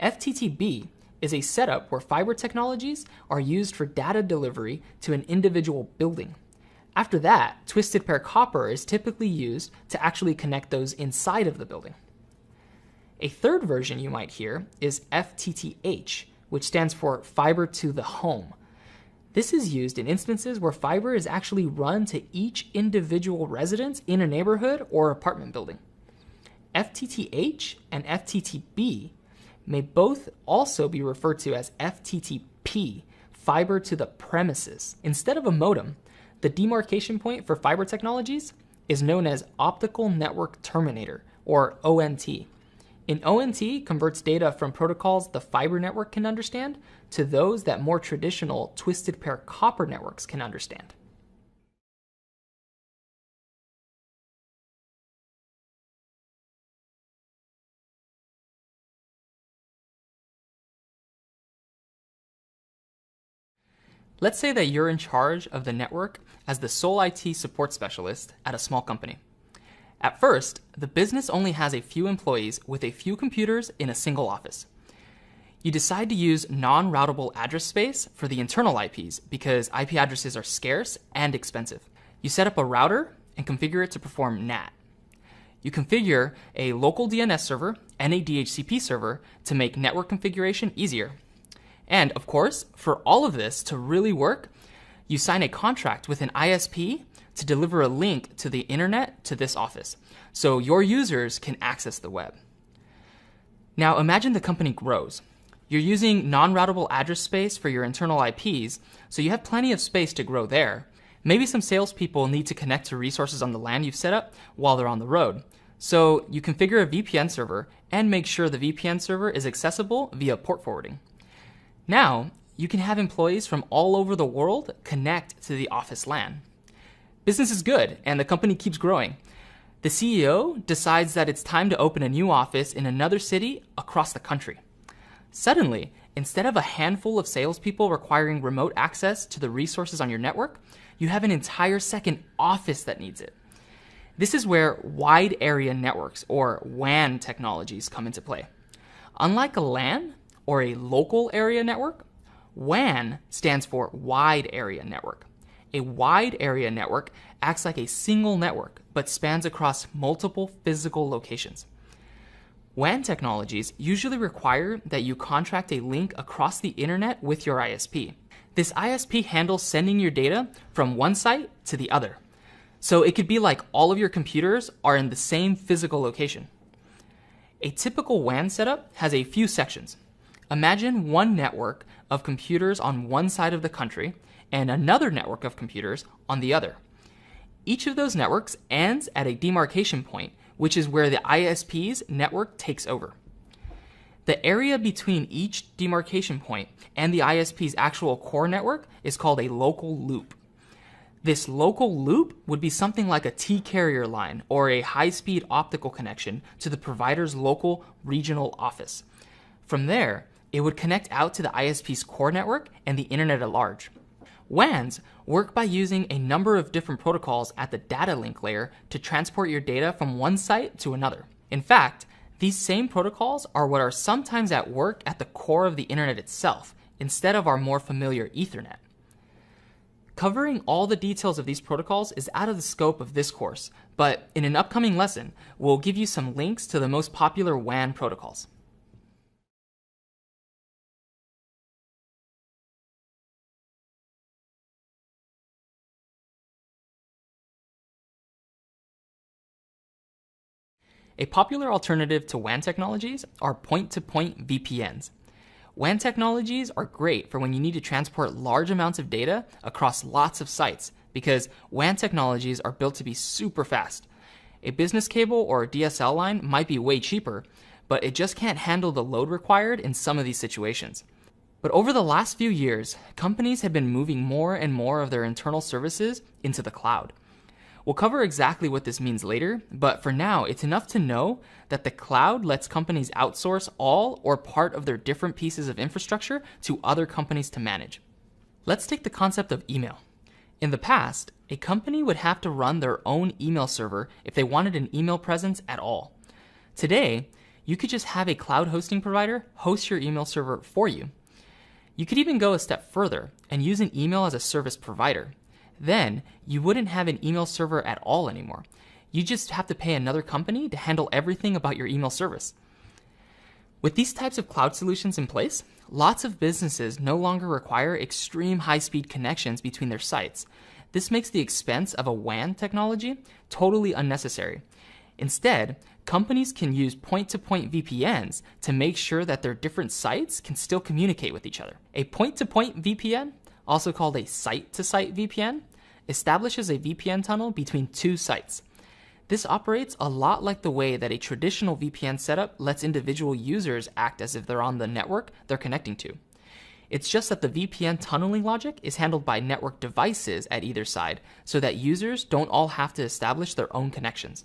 A: FTTB is a setup where fiber technologies are used for data delivery to an individual building. After that, twisted pair copper is typically used to actually connect those inside of the building. A third version you might hear is FTTH, which stands for fiber to the home. This is used in instances where fiber is actually run to each individual residence in a neighborhood or apartment building. FTTH and FTTB may both also be referred to as FTTP, fiber to the premises. Instead of a modem, the demarcation point for fiber technologies is known as optical network terminator, or ONT. An ONT converts data from protocols the fiber network can understand to those that more traditional twisted pair copper networks can understand. Let's say that you're in charge of the network as the sole IT support specialist at a small company. At first, the business only has a few employees with a few computers in a single office. You decide to use non-routable address space for the internal IPs because IP addresses are scarce and expensive. You set up a router and configure it to perform NAT. You configure a local DNS server and a DHCP server to make network configuration easier. And of course, for all of this to really work, you sign a contract with an ISP to deliver a link to the internet to this office, so your users can access the web. Now imagine the company grows. You're using non-routable address space for your internal IPs, so you have plenty of space to grow there. Maybe some salespeople need to connect to resources on the LAN you've set up while they're on the road. So you configure a VPN server and make sure the VPN server is accessible via port forwarding. Now, you can have employees from all over the world connect to the office LAN. Business is good and the company keeps growing. The CEO decides that it's time to open a new office in another city across the country. Suddenly, instead of a handful of salespeople requiring remote access to the resources on your network, you have an entire second office that needs it. This is where wide area networks, or WAN technologies, come into play. Unlike a LAN or a local area network, WAN stands for wide area network. A wide area network acts like a single network, but spans across multiple physical locations. WAN technologies usually require that you contract a link across the internet with your ISP. This ISP handles sending your data from one site to the other. So it could be like all of your computers are in the same physical location. A typical WAN setup has a few sections. Imagine one network of computers on one side of the country and another network of computers on the other. Each of those networks ends at a demarcation point, which is where the ISP's network takes over. The area between each demarcation point and the ISP's actual core network is called a local loop. This local loop would be something like a T-carrier line or a high-speed optical connection to the provider's local regional office. From there, it would connect out to the ISP's core network and the internet at large. WANs work by using a number of different protocols at the data link layer to transport your data from one site to another. In fact, these same protocols are what are sometimes at work at the core of the internet itself, instead of our more familiar Ethernet. Covering all the details of these protocols is out of the scope of this course, but in an upcoming lesson, we'll give you some links to the most popular WAN protocols. A popular alternative to WAN technologies are point-to-point VPNs. WAN technologies are great for when you need to transport large amounts of data across lots of sites because WAN technologies are built to be super fast. A business cable or DSL line might be way cheaper, but it just can't handle the load required in some of these situations. But over the last few years, companies have been moving more and more of their internal services into the cloud. We'll cover exactly what this means later, but for now, it's enough to know that the cloud lets companies outsource all or part of their different pieces of infrastructure to other companies to manage. Let's take the concept of email. In the past, a company would have to run their own email server if they wanted an email presence at all. Today, you could just have a cloud hosting provider host your email server for you. You could even go a step further and use an email as a service provider. Then you wouldn't have an email server at all anymore. You just have to pay another company to handle everything about your email service. With these types of cloud solutions in place, lots of businesses no longer require extreme high-speed connections between their sites. This makes the expense of a WAN technology totally unnecessary. Instead, companies can use point-to-point VPNs to make sure that their different sites can still communicate with each other. A point-to-point VPN, also called a site-to-site VPN, establishes a VPN tunnel between two sites. This operates a lot like the way that a traditional VPN setup lets individual users act as if they're on the network they're connecting to. It's just that the VPN tunneling logic is handled by network devices at either side so that users don't all have to establish their own connections.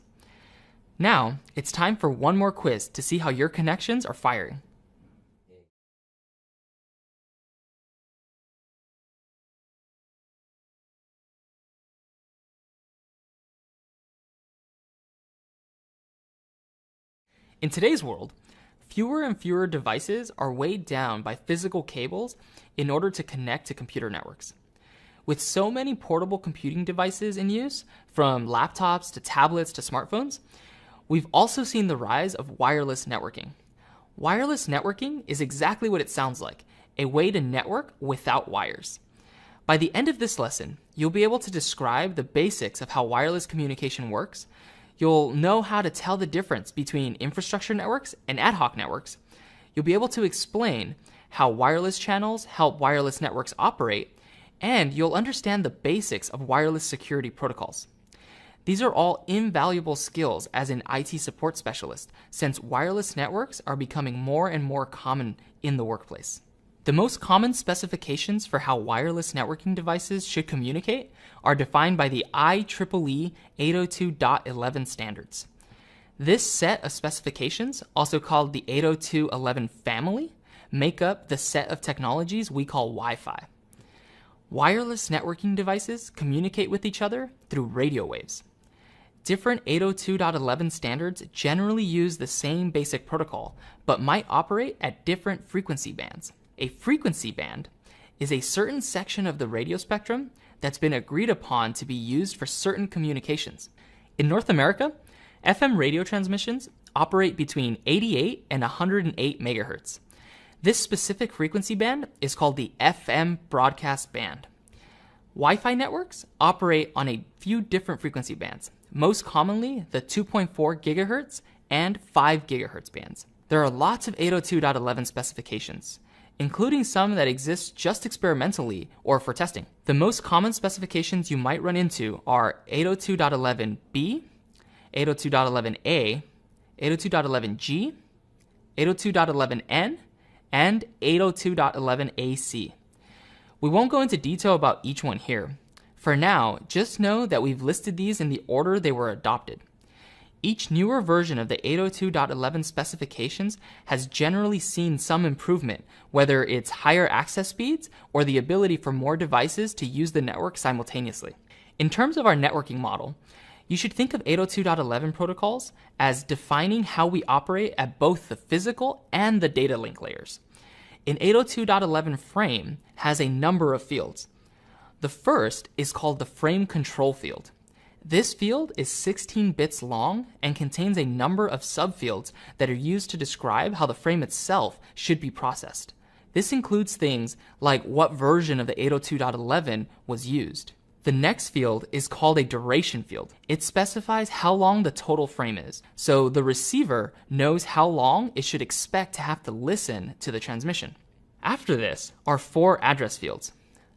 A: Now, it's time for one more quiz to see how your connections are firing. In today's world, fewer and fewer devices are weighed down by physical cables in order to connect to computer networks. With so many portable computing devices in use, from laptops to tablets to smartphones, we've also seen the rise of wireless networking. Wireless networking is exactly what it sounds like, a way to network without wires. By the end of this lesson, you'll be able to describe the basics of how wireless communication works. You'll know how to tell the difference between infrastructure networks and ad hoc networks. You'll be able to explain how wireless channels help wireless networks operate, and you'll understand the basics of wireless security protocols. These are all invaluable skills as an IT support specialist, since wireless networks are becoming more and more common in the workplace. The most common specifications for how wireless networking devices should communicate are defined by the IEEE 802.11 standards. This set of specifications, also called the 802.11 family, make up the set of technologies we call Wi-Fi. Wireless networking devices communicate with each other through radio waves. Different 802.11 standards generally use the same basic protocol, but might operate at different frequency bands. A frequency band is a certain section of the radio spectrum that's been agreed upon to be used for certain communications. In North America, FM radio transmissions operate between 88 and 108 megahertz. This specific frequency band is called the FM broadcast band. Wi-Fi networks operate on a few different frequency bands, most commonly the 2.4 gigahertz and 5 gigahertz bands. There are lots of 802.11 specifications, including some that exist just experimentally or for testing. The most common specifications you might run into are 802.11b, 802.11a, 802.11g, 802.11n, and 802.11ac. We won't go into detail about each one here. For now, just know that we've listed these in the order they were adopted. Each newer version of the 802.11 specifications has generally seen some improvement, whether it's higher access speeds or the ability for more devices to use the network simultaneously. In terms of our networking model, you should think of 802.11 protocols as defining how we operate at both the physical and the data link layers. An 802.11 frame has a number of fields. The first is called the frame control field. This field is 16 bits long and contains a number of subfields that are used to describe how the frame itself should be processed. This includes things like what version of the 802.11 was used. The next field is called a duration field. It specifies how long the total frame is, so the receiver knows how long it should expect to have to listen to the transmission. After this are 4 address fields.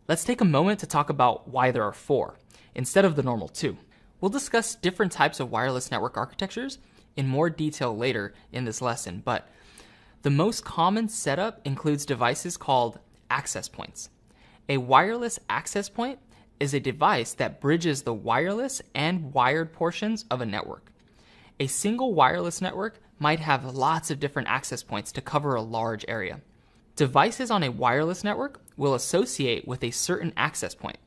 A: Let's take a moment to talk about why there are 4, instead of the normal 2. We'll discuss different types of wireless network architectures in more detail later in this lesson, but the most common setup includes devices called access points. A wireless access point is a device that bridges the wireless and wired portions of a network. A single wireless network might have lots of different access points to cover a large area. Devices on a wireless network will associate with a certain access point.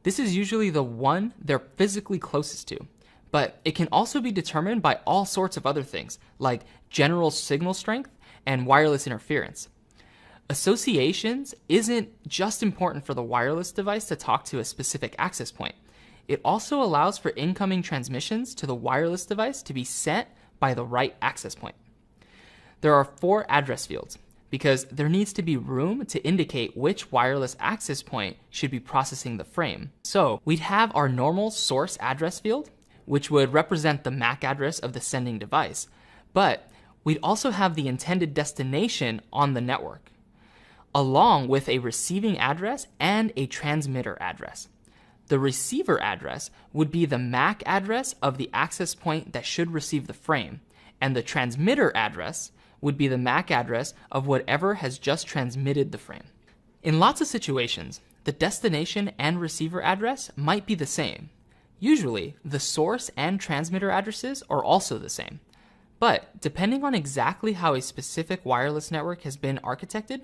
A: This is usually the one they're physically closest to, but it can also be determined by all sorts of other things, like general signal strength and wireless interference. Associations isn't just important for the wireless device to talk to a specific access point. It also allows for incoming transmissions to the wireless device to be sent by the right access point. There are 4 address fields because there needs to be room to indicate which wireless access point should be processing the frame. So we'd have our normal source address field, which would represent the MAC address of the sending device, but we'd also have the intended destination on the network, along with a receiving address and a transmitter address. The receiver address would be the MAC address of the access point that should receive the frame, and the transmitter address would be the MAC address of whatever has just transmitted the frame. In lots of situations, the destination and receiver address might be the same. Usually, the source and transmitter addresses are also the same. But depending on exactly how a specific wireless network has been architected,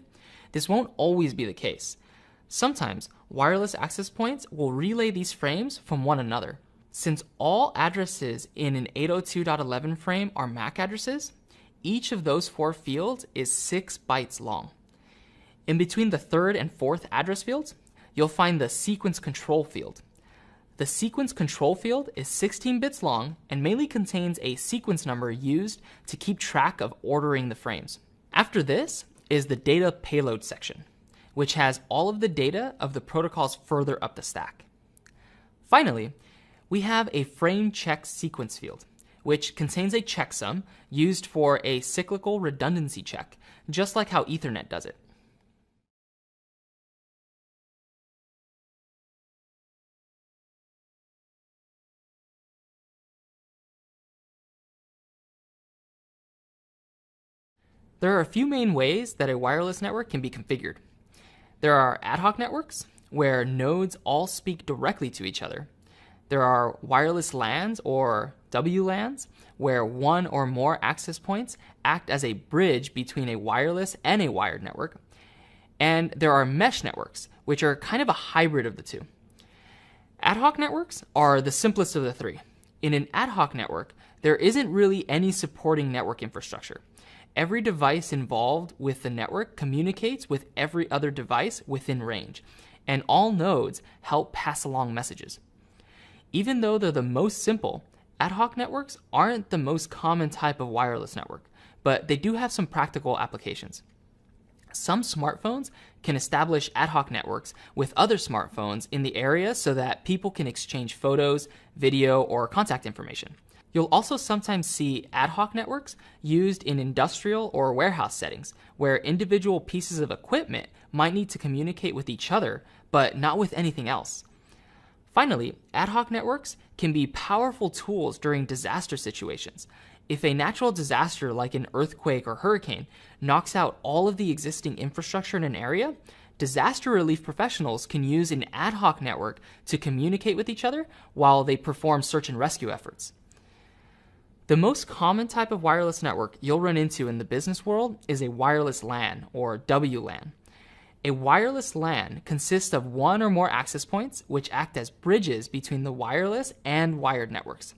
A: this won't always be the case. Sometimes, wireless access points will relay these frames from one another. Since all addresses in an 802.11 frame are MAC addresses, each of those 4 fields is 6 bytes long. In between the 3rd and 4th address fields, you'll find the sequence control field. The sequence control field is 16 bits long and mainly contains a sequence number used to keep track of ordering the frames. After this is the data payload section, which has all of the data of the protocols further up the stack. Finally, we have a frame check sequence field, which contains a checksum used for a cyclical redundancy check, just like how Ethernet does it. There are a few main ways that a wireless network can be configured. There are ad hoc networks, where nodes all speak directly to each other. There are wireless LANs or WLANs, where one or more access points act as a bridge between a wireless and a wired network. And there are mesh networks, which are kind of a hybrid of the two. Ad hoc networks are the simplest of the three. In an ad hoc network, there isn't really any supporting network infrastructure. Every device involved with the network communicates with every other device within range, and all nodes help pass along messages. Even though they're the most simple, ad hoc networks aren't the most common type of wireless network, but they do have some practical applications. Some smartphones can establish ad hoc networks with other smartphones in the area so that people can exchange photos, video, or contact information. You'll also sometimes see ad hoc networks used in industrial or warehouse settings, where individual pieces of equipment might need to communicate with each other, but not with anything else. Finally, ad hoc networks can be powerful tools during disaster situations. If a natural disaster like an earthquake or hurricane knocks out all of the existing infrastructure in an area, disaster relief professionals can use an ad hoc network to communicate with each other while they perform search and rescue efforts. The most common type of wireless network you'll run into in the business world is a wireless LAN, or WLAN. A wireless LAN consists of one or more access points which act as bridges between the wireless and wired networks.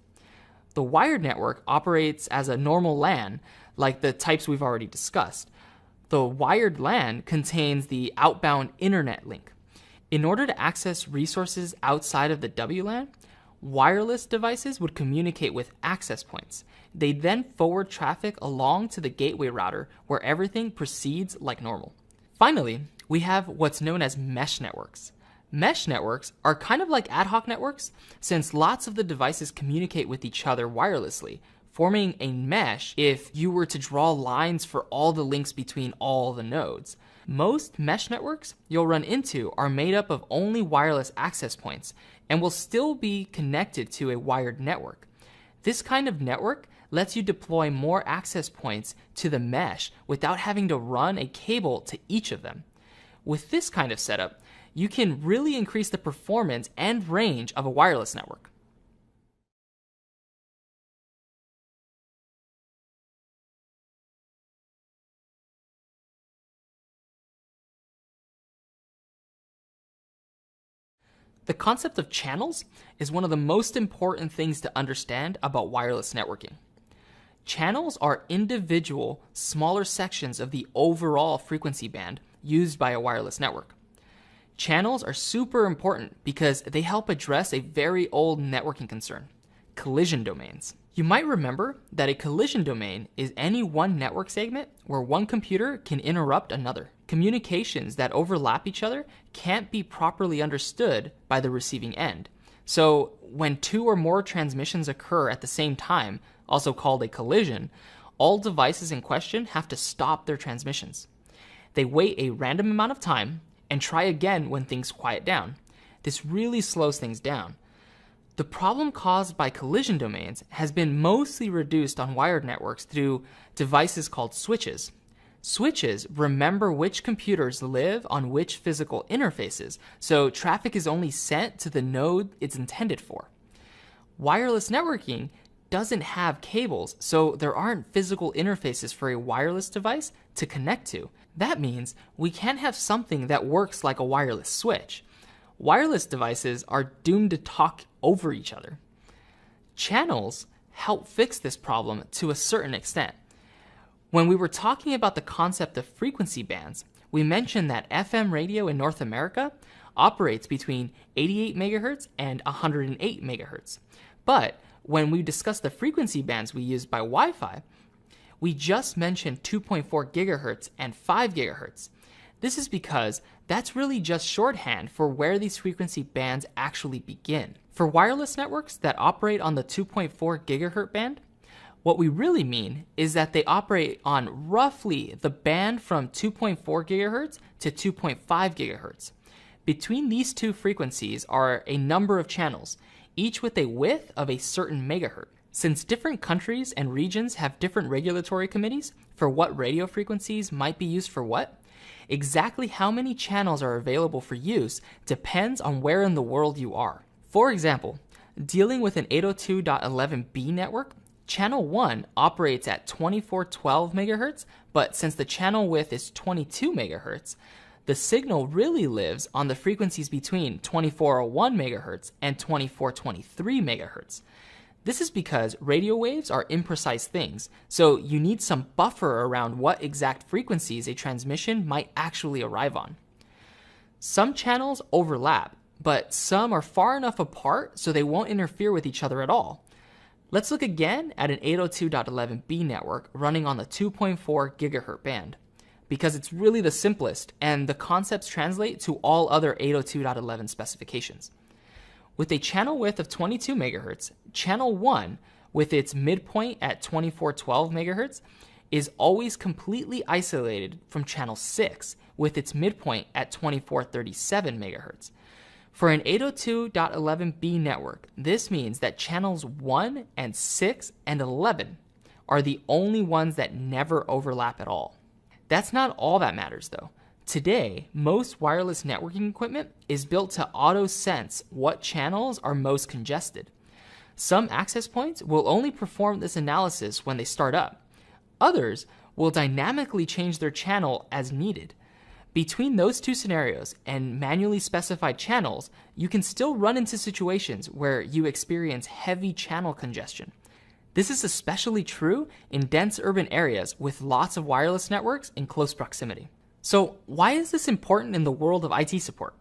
A: The wired network operates as a normal LAN, like the types we've already discussed. The wired LAN contains the outbound internet link. In order to access resources outside of the WLAN, wireless devices would communicate with access points. They then forward traffic along to the gateway router where everything proceeds like normal. Finally, we have what's known as mesh networks. Mesh networks are kind of like ad hoc networks since lots of the devices communicate with each other wirelessly, forming a mesh if you were to draw lines for all the links between all the nodes. Most mesh networks you'll run into are made up of only wireless access points and will still be connected to a wired network. This kind of network lets you deploy more access points to the mesh without having to run a cable to each of them. With this kind of setup, you can really increase the performance and range of a wireless network. The concept of channels is one of the most important things to understand about wireless networking. Channels are individual, smaller sections of the overall frequency band used by a wireless network. Channels are super important because they help address a very old networking concern: collision domains. You might remember that a collision domain is any one network segment where one computer can interrupt another. Communications that overlap each other can't be properly understood by the receiving end. So when two or more transmissions occur at the same time, also called a collision, all devices in question have to stop their transmissions. They wait a random amount of time and try again when things quiet down. This really slows things down. The problem caused by collision domains has been mostly reduced on wired networks through devices called switches. Switches remember which computers live on which physical interfaces, so traffic is only sent to the node it's intended for. Wireless networking doesn't have cables, so there aren't physical interfaces for a wireless device to connect to. That means we can't have something that works like a wireless switch. Wireless devices are doomed to talk over each other. Channels help fix this problem to a certain extent. When we were talking about the concept of frequency bands, we mentioned that FM radio in North America operates between 88 MHz and 108 MHz. But when we discussed the frequency bands we use by Wi-Fi, we just mentioned 2.4 GHz and 5 GHz. This is because that's really just shorthand for where these frequency bands actually begin. For wireless networks that operate on the 2.4 GHz band, what we really mean is that they operate on roughly the band from 2.4 GHz to 2.5 GHz. Between these two frequencies are a number of channels, each with a width of a certain megahertz. Since different countries and regions have different regulatory committees for what radio frequencies might be used for what, exactly how many channels are available for use depends on where in the world you are. For example, dealing with an 802.11b network, Channel 1 operates at 2412 MHz, but since the channel width is 22 MHz, the signal really lives on the frequencies between 2401 MHz and 2423 MHz. This is because radio waves are imprecise things, so you need some buffer around what exact frequencies a transmission might actually arrive on. Some channels overlap, but some are far enough apart so they won't interfere with each other at all. Let's look again at an 802.11b network running on the 2.4 GHz band, because it's really the simplest and the concepts translate to all other 802.11 specifications. With a channel width of 22 MHz, channel 1, with its midpoint at 2412 MHz, is always completely isolated from channel 6, with its midpoint at 2437 MHz. For an 802.11b network, this means that channels 1 and 6 and 11 are the only ones that never overlap at all. That's not all that matters though. Today, most wireless networking equipment is built to auto-sense what channels are most congested. Some access points will only perform this analysis when they start up. Others will dynamically change their channel as needed. Between those two scenarios and manually specified channels, you can still run into situations where you experience heavy channel congestion. This is especially true in dense urban areas with lots of wireless networks in close proximity. So why is this important in the world of IT support?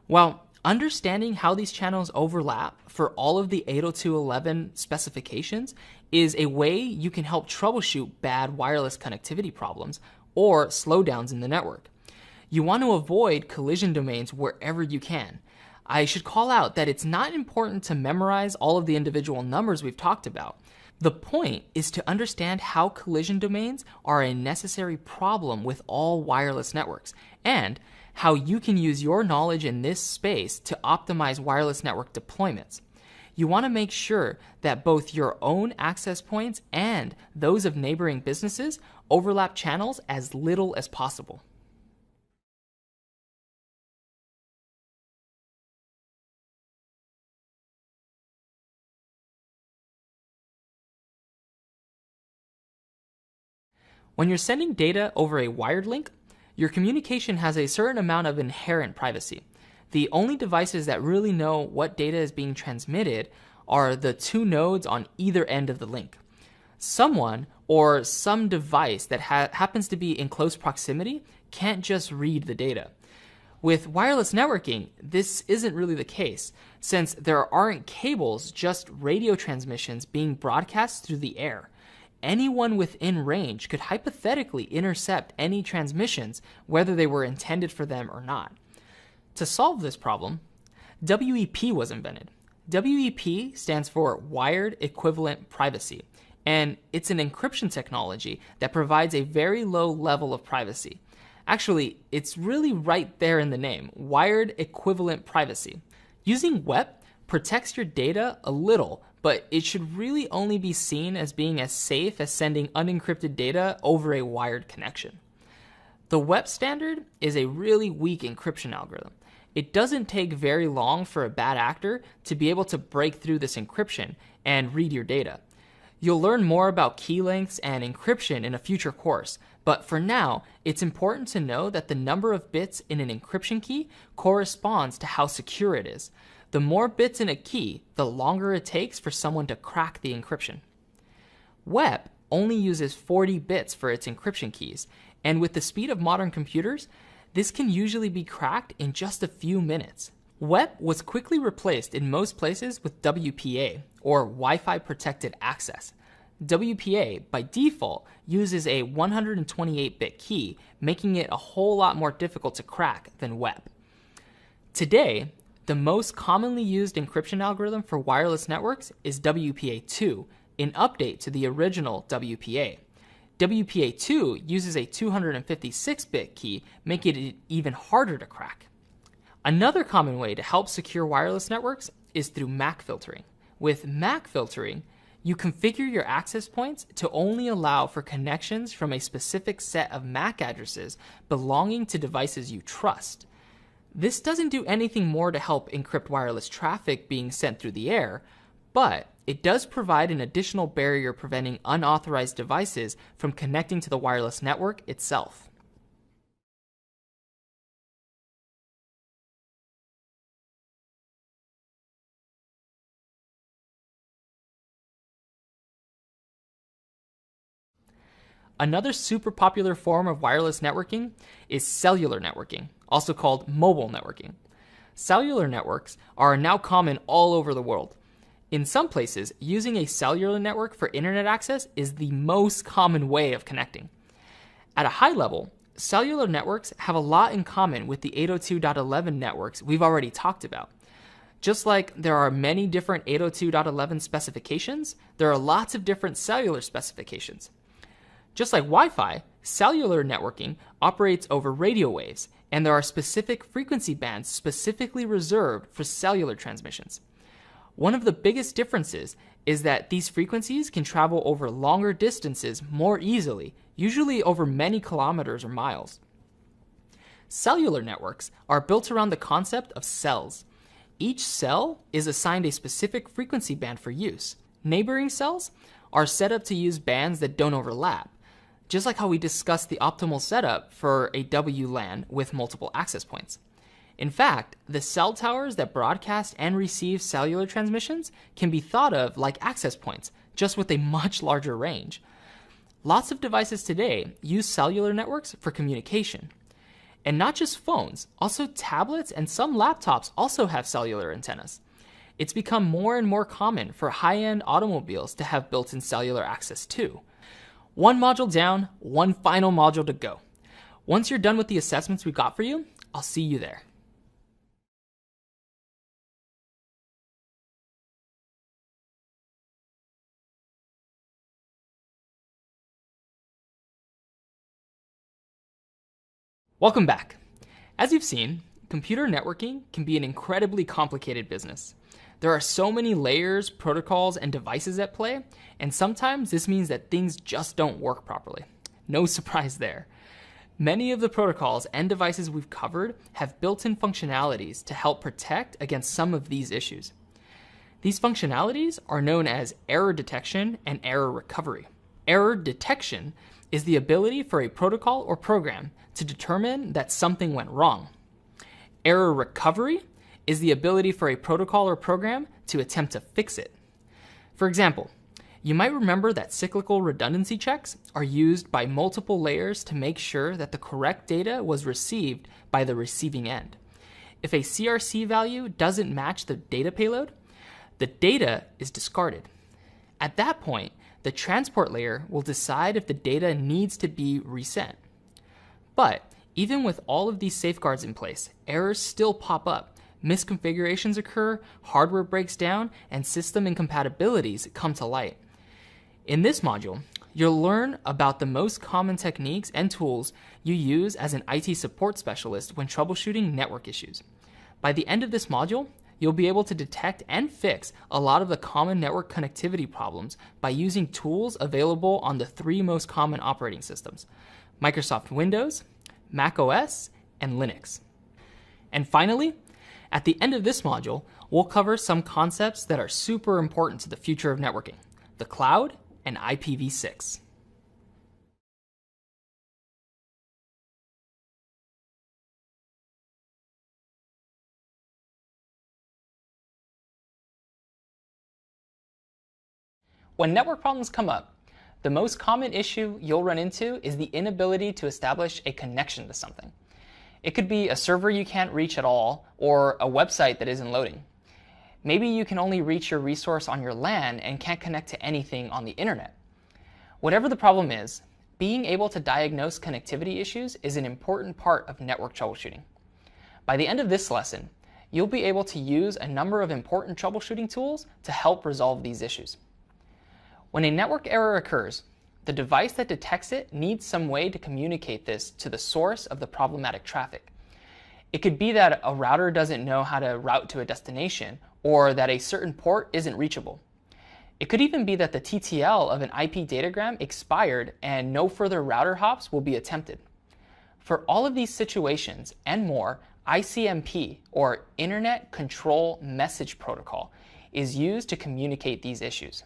A: Well, understanding how these channels overlap for all of the 802.11 specifications is a way you can help troubleshoot bad wireless connectivity problems or slowdowns in the network. You want to avoid collision domains wherever you can. I should call out that it's not important to memorize all of the individual numbers we've talked about. The point is to understand how collision domains are a necessary problem with all wireless networks, and how you can use your knowledge in this space to optimize wireless network deployments. You want to make sure that both your own access points and those of neighboring businesses overlap channels as little as possible. When you're sending data over a wired link, your communication has a certain amount of inherent privacy. The only devices that really know what data is being transmitted are the two nodes on either end of the link. Someone or some device that happens to be in close proximity can't just read the data. With wireless networking, this isn't really the case, since there aren't cables, just radio transmissions being broadcast through the air. Anyone within range could hypothetically intercept any transmissions, whether they were intended for them or not. To solve this problem, WEP was invented. WEP stands for Wired Equivalent Privacy, and it's an encryption technology that provides a very low level of privacy. Actually, it's really right there in the name, Wired Equivalent Privacy. Using WEP protects your data a little, but it should really only be seen as being as safe as sending unencrypted data over a wired connection. The WEP standard is a really weak encryption algorithm. It doesn't take very long for a bad actor to be able to break through this encryption and read your data. You'll learn more about key lengths and encryption in a future course, but for now, it's important to know that the number of bits in an encryption key corresponds to how secure it is. The more bits in a key, the longer it takes for someone to crack the encryption. WEP only uses 40 bits for its encryption keys, and with the speed of modern computers, this can usually be cracked in just a few minutes. WEP was quickly replaced in most places with WPA, or Wi-Fi Protected Access. WPA, by default, uses a 128-bit key, making it a whole lot more difficult to crack than WEP. Today, the most commonly used encryption algorithm for wireless networks is WPA2, an update to the original WPA. WPA2 uses a 256-bit key, making it even harder to crack. Another common way to help secure wireless networks is through MAC filtering. With MAC filtering, you configure your access points to only allow for connections from a specific set of MAC addresses belonging to devices you trust. This doesn't do anything more to help encrypt wireless traffic being sent through the air, but it does provide an additional barrier preventing unauthorized devices from connecting to the wireless network itself. Another super popular form of wireless networking is cellular networking, also called mobile networking. Cellular networks are now common all over the world. In some places, using a cellular network for internet access is the most common way of connecting. At a high level, cellular networks have a lot in common with the 802.11 networks we've already talked about. Just like there are many different 802.11 specifications, there are lots of different cellular specifications. Just like Wi-Fi, cellular networking operates over radio waves, and there are specific frequency bands specifically reserved for cellular transmissions. One of the biggest differences is that these frequencies can travel over longer distances more easily, usually over many kilometers or miles. Cellular networks are built around the concept of cells. Each cell is assigned a specific frequency band for use. Neighboring cells are set up to use bands that don't overlap, just like how we discussed the optimal setup for a WLAN with multiple access points. In fact, the cell towers that broadcast and receive cellular transmissions can be thought of like access points, just with a much larger range. Lots of devices today use cellular networks for communication. And not just phones, also tablets and some laptops also have cellular antennas. It's become more and more common for high-end automobiles to have built-in cellular access too. One module down, one final module to go. Once you're done with the assessments we got for you, I'll see you there. Welcome back. As you've seen, computer networking can be an incredibly complicated business. There are so many layers, protocols, and devices at play, and sometimes this means that things just don't work properly. No surprise there. Many of the protocols and devices we've covered have built-in functionalities to help protect against some of these issues. These functionalities are known as error detection and error recovery. Error detection is the ability for a protocol or program to determine that something went wrong. Error recovery is the ability for a protocol or program to attempt to fix it. For example, you might remember that cyclical redundancy checks are used by multiple layers to make sure that the correct data was received by the receiving end. If a CRC value doesn't match the data payload, the data is discarded. At that point, the transport layer will decide if the data needs to be resent. But even with all of these safeguards in place, errors still pop up. Misconfigurations occur, hardware breaks down, and system incompatibilities come to light. In this module, you'll learn about the most common techniques and tools you use as an IT support specialist when troubleshooting network issues. By the end of this module, you'll be able to detect and fix a lot of the common network connectivity problems by using tools available on the three most common operating systems: Microsoft Windows, Mac OS, and Linux. And finally, at the end of this module, we'll cover some concepts that are super important to the future of networking: the cloud and IPv6. When network problems come up, the most common issue you'll run into is the inability to establish a connection to something. It could be a server you can't reach at all, or a website that isn't loading. Maybe you can only reach your resource on your LAN and can't connect to anything on the internet. Whatever the problem is, being able to diagnose connectivity issues is an important part of network troubleshooting. By the end of this lesson, you'll be able to use a number of important troubleshooting tools to help resolve these issues. When a network error occurs, the device that detects it needs some way to communicate this to the source of the problematic traffic. It could be that a router doesn't know how to route to a destination, or that a certain port isn't reachable. It could even be that the TTL of an IP datagram expired and no further router hops will be attempted. For all of these situations and more, ICMP, or Internet Control Message Protocol, is used to communicate these issues.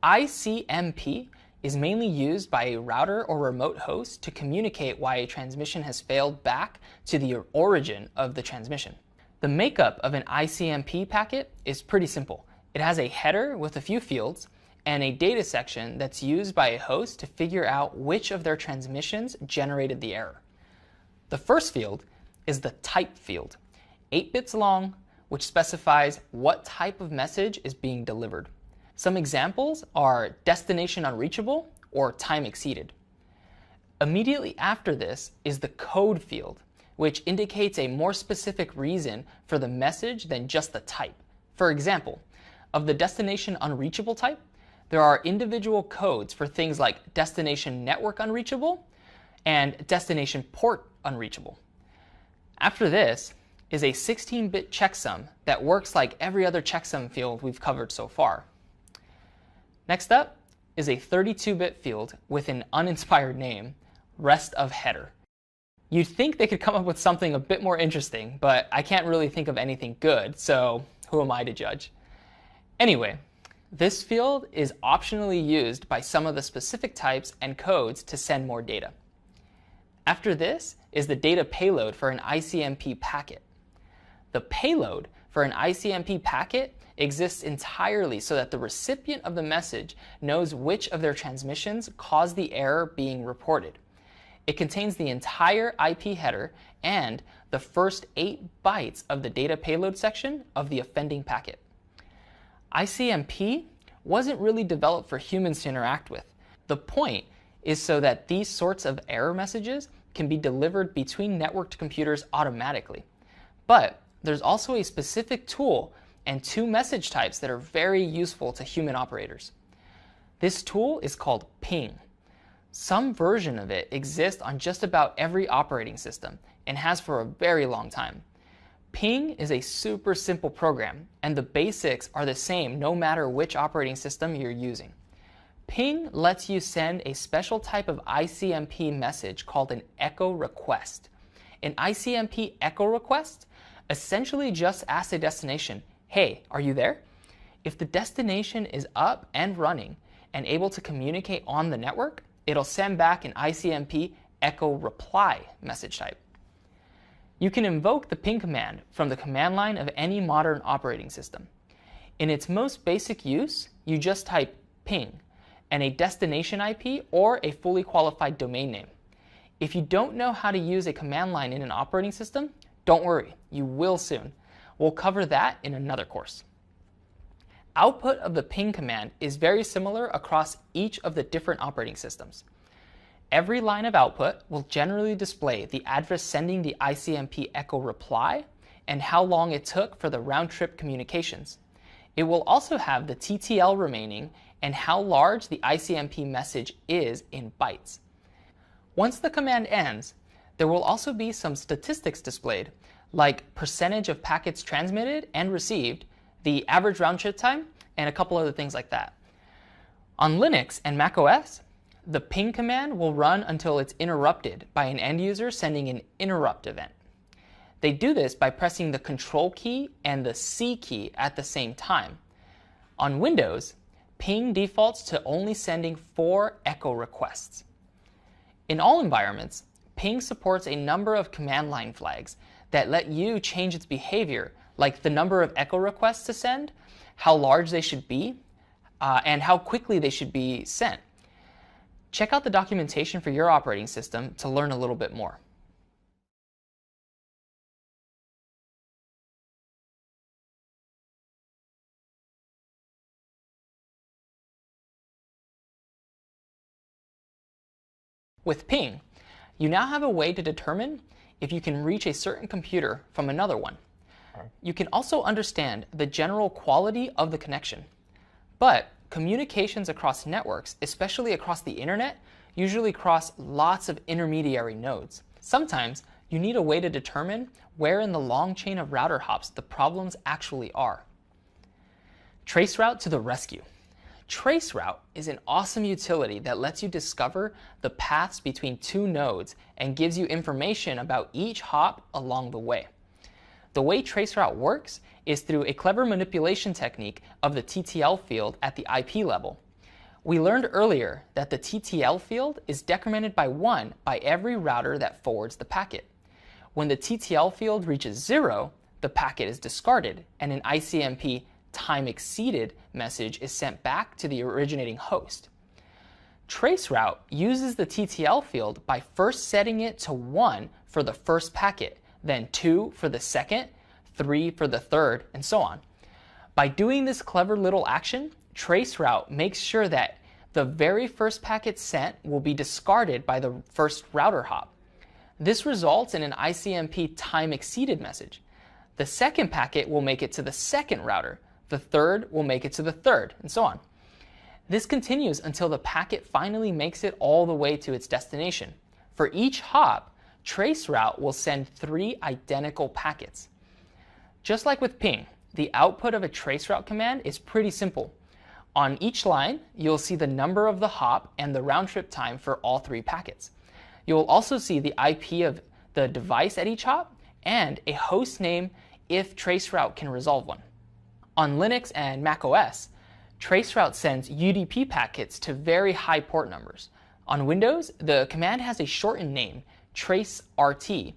A: ICMP is mainly used by a router or remote host to communicate why a transmission has failed back to the origin of the transmission. The makeup of an ICMP packet is pretty simple. It has a header with a few fields and a data section that's used by a host to figure out which of their transmissions generated the error. The first field is the type field, 8 bits long, which specifies what type of message is being delivered. Some examples are destination unreachable or time exceeded. Immediately after this is the code field, which indicates a more specific reason for the message than just the type. For example, of the destination unreachable type, there are individual codes for things like destination network unreachable and destination port unreachable. After this is a 16-bit checksum that works like every other checksum field we've covered so far. Next up is a 32-bit field with an uninspired name, rest of header. You'd think they could come up with something a bit more interesting, but I can't really think of anything good, so who am I to judge? Anyway, this field is optionally used by some of the specific types and codes to send more data. After this is the data payload for an ICMP packet. The payload for an ICMP packet exists entirely so that the recipient of the message knows which of their transmissions caused the error being reported. It contains the entire IP header and the first 8 bytes of the data payload section of the offending packet. ICMP wasn't really developed for humans to interact with. The point is so that these sorts of error messages can be delivered between networked computers automatically. But there's also a specific tool and 2 message types that are very useful to human operators. This tool is called ping. Some version of it exists on just about every operating system and has for a very long time. Ping is a super simple program, and the basics are the same no matter which operating system you're using. Ping lets you send a special type of ICMP message called an echo request. An ICMP echo request essentially just asks a destination, "Hey, are you there?" If the destination is up and running and able to communicate on the network, it'll send back an ICMP echo reply message type. You can invoke the ping command from the command line of any modern operating system. In its most basic use, you just type ping and a destination IP or a fully qualified domain name. If you don't know how to use a command line in an operating system, don't worry, you will soon. We'll cover that in another course. Output of the ping command is very similar across each of the different operating systems. Every line of output will generally display the address sending the ICMP echo reply and how long it took for the round-trip communications. It will also have the TTL remaining and how large the ICMP message is in bytes. Once the command ends, there will also be some statistics displayed, like percentage of packets transmitted and received, the average round-trip time, and a couple other things like that. On Linux and macOS, the ping command will run until it's interrupted by an end user sending an interrupt event. They do this by pressing the Control key and the C key at the same time. On Windows, ping defaults to only sending 4 echo requests. In all environments, ping supports a number of command line flags that let you change its behavior, like the number of echo requests to send, how large they should be, and how quickly they should be sent. Check out the documentation for your operating system to learn a little bit more. With ping, you now have a way to determine if you can reach a certain computer from another one. You can also understand the general quality of the connection. But communications across networks, especially across the internet, usually cross lots of intermediary nodes. Sometimes you need a way to determine where in the long chain of router hops the problems actually are. Traceroute to the rescue. Traceroute is an awesome utility that lets you discover the paths between two nodes and gives you information about each hop along the way. The way Traceroute works is through a clever manipulation technique of the TTL field at the IP level. We learned earlier that the TTL field is decremented by 1 by every router that forwards the packet. When the TTL field reaches 0, the packet is discarded and an ICMP time exceeded message is sent back to the originating host. Traceroute uses the TTL field by first setting it to 1 for the first packet, then 2 for the second, 3 for the third, and so on. By doing this clever little action, Traceroute makes sure that the very first packet sent will be discarded by the first router hop. This results in an ICMP time exceeded message. The second packet will make it to the second router, the third will make it to the third, and so on. This continues until the packet finally makes it all the way to its destination. For each hop, Traceroute will send 3 identical packets. Just like with ping, the output of a Traceroute command is pretty simple. On each line, you'll see the number of the hop and the round-trip time for all 3 packets. You'll also see the IP of the device at each hop and a host name if Traceroute can resolve one. On Linux and macOS, Traceroute sends UDP packets to very high port numbers. On Windows, the command has a shortened name, traceRT,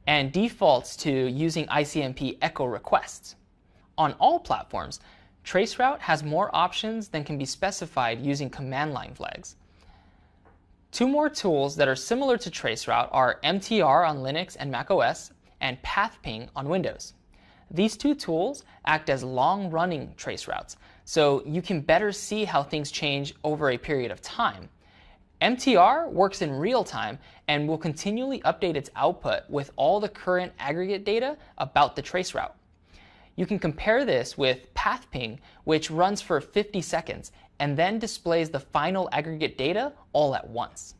A: and defaults to using ICMP echo requests. On all platforms, Traceroute has more options than can be specified using command line flags. 2 more tools that are similar to Traceroute are MTR on Linux and macOS and PathPing on Windows. These 2 tools act as long-running traceroutes, so you can better see how things change over a period of time. MTR works in real time and will continually update its output with all the current aggregate data about the traceroute. You can compare this with PathPing, which runs for 50 seconds and then displays the final aggregate data all at once.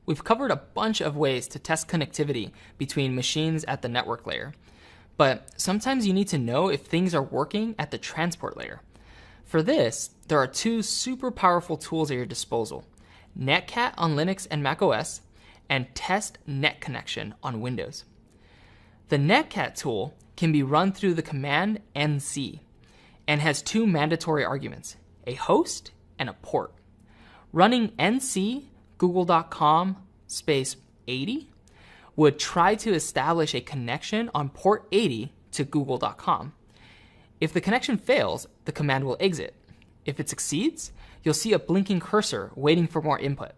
A: We've covered a bunch of ways to test connectivity between machines at the network layer, but sometimes you need to know if things are working at the transport layer. For this, there are 2 super powerful tools at your disposal, Netcat on Linux and macOS, and Test Net Connection on Windows. The Netcat tool can be run through the command nc and has 2 mandatory arguments, a host and a port. Running nc google.com/80 would try to establish a connection on port 80 to google.com. If the connection fails, the command will exit. If it succeeds, you'll see a blinking cursor waiting for more input.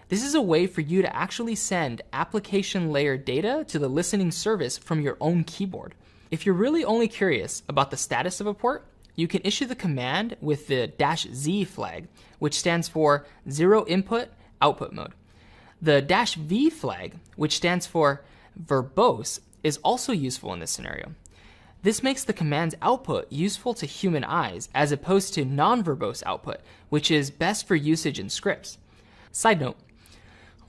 A: This is a way for you to actually send application layer data to the listening service from your own keyboard. If you're really only curious about the status of a port, you can issue the command with the -z flag, which stands for zero input output mode. The -v flag, which stands for verbose, is also useful in this scenario. This makes the command's output useful to human eyes as opposed to non-verbose output, which is best for usage in scripts. Side note,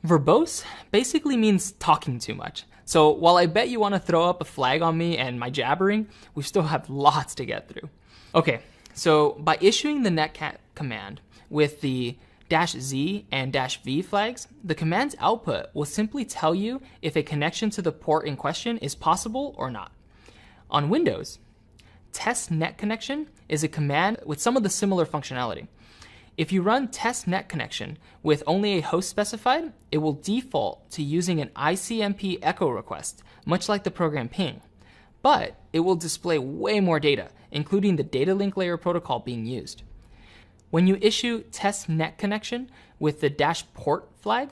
A: verbose basically means talking too much. So while I bet you want to throw up a flag on me and my jabbering, we still have lots to get through. Okay, so by issuing the netcat command with the -z and -v flags, the command's output will simply tell you if a connection to the port in question is possible or not. On Windows, Test Net Connection is a command with some of the similar functionality. If you run test net connection with only a host specified, it will default to using an ICMP echo request, much like the program ping. But it will display way more data, including the data link layer protocol being used. When you issue test net connection with the -port flag,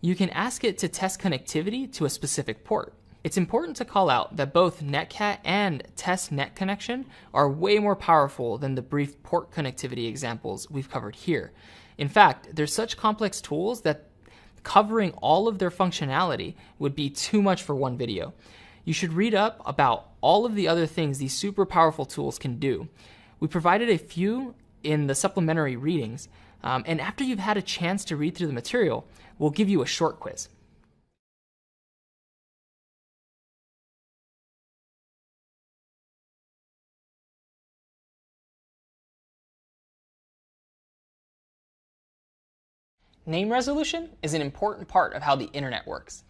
A: you can ask it to test connectivity to a specific port. It's important to call out that both netcat and test net connection are way more powerful than the brief port connectivity examples we've covered here. In fact, they're such complex tools that covering all of their functionality would be too much for one video. You should read up about all of the other things these super powerful tools can do. We provided a few in the supplementary readings, and after you've had a chance to read through the material, we'll give you a short quiz. Name resolution is an important part of how the internet works.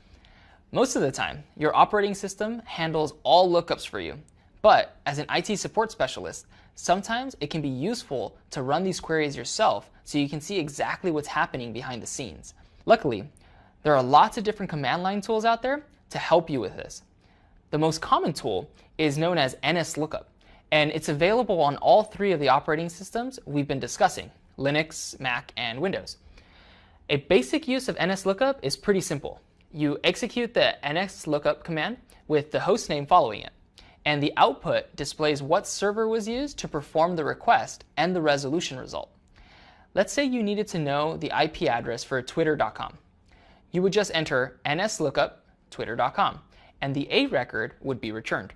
A: Most of the time, your operating system handles all lookups for you. But as an IT support specialist, sometimes it can be useful to run these queries yourself so you can see exactly what's happening behind the scenes. Luckily, there are lots of different command line tools out there to help you with this. The most common tool is known as NSLOOKUP, and it's available on all three of the operating systems we've been discussing, Linux, Mac, and Windows. A basic use of NSLOOKUP is pretty simple. You execute the NSLOOKUP command with the host name following it, and the output displays what server was used to perform the request and the resolution result. Let's say you needed to know the IP address for twitter.com. You would just enter NSLOOKUP twitter.com, and the A record would be returned.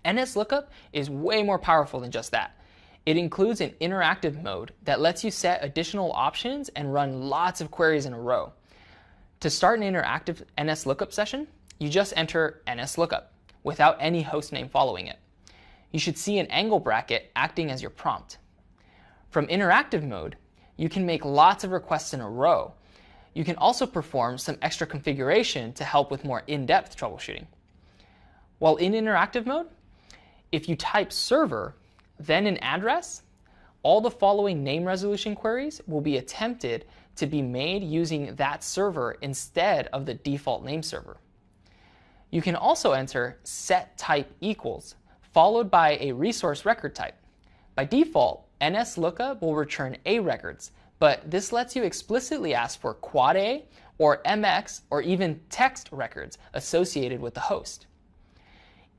A: NSLOOKUP is way more powerful than just that. It includes an interactive mode that lets you set additional options and run lots of queries in a row. To start an interactive NSLOOKUP session, you just enter NSLOOKUP without any host name following it. You should see an angle bracket acting as your prompt. From interactive mode, you can make lots of requests in a row. You can also perform some extra configuration to help with more in-depth troubleshooting. While in interactive mode, if you type server, then an address, all the following name resolution queries will be attempted to be made using that server instead of the default name server. You can also enter set type equals, followed by a resource record type. By default, NSLOOKUP will return A records, but this lets you explicitly ask for quad A or MX or even text records associated with the host.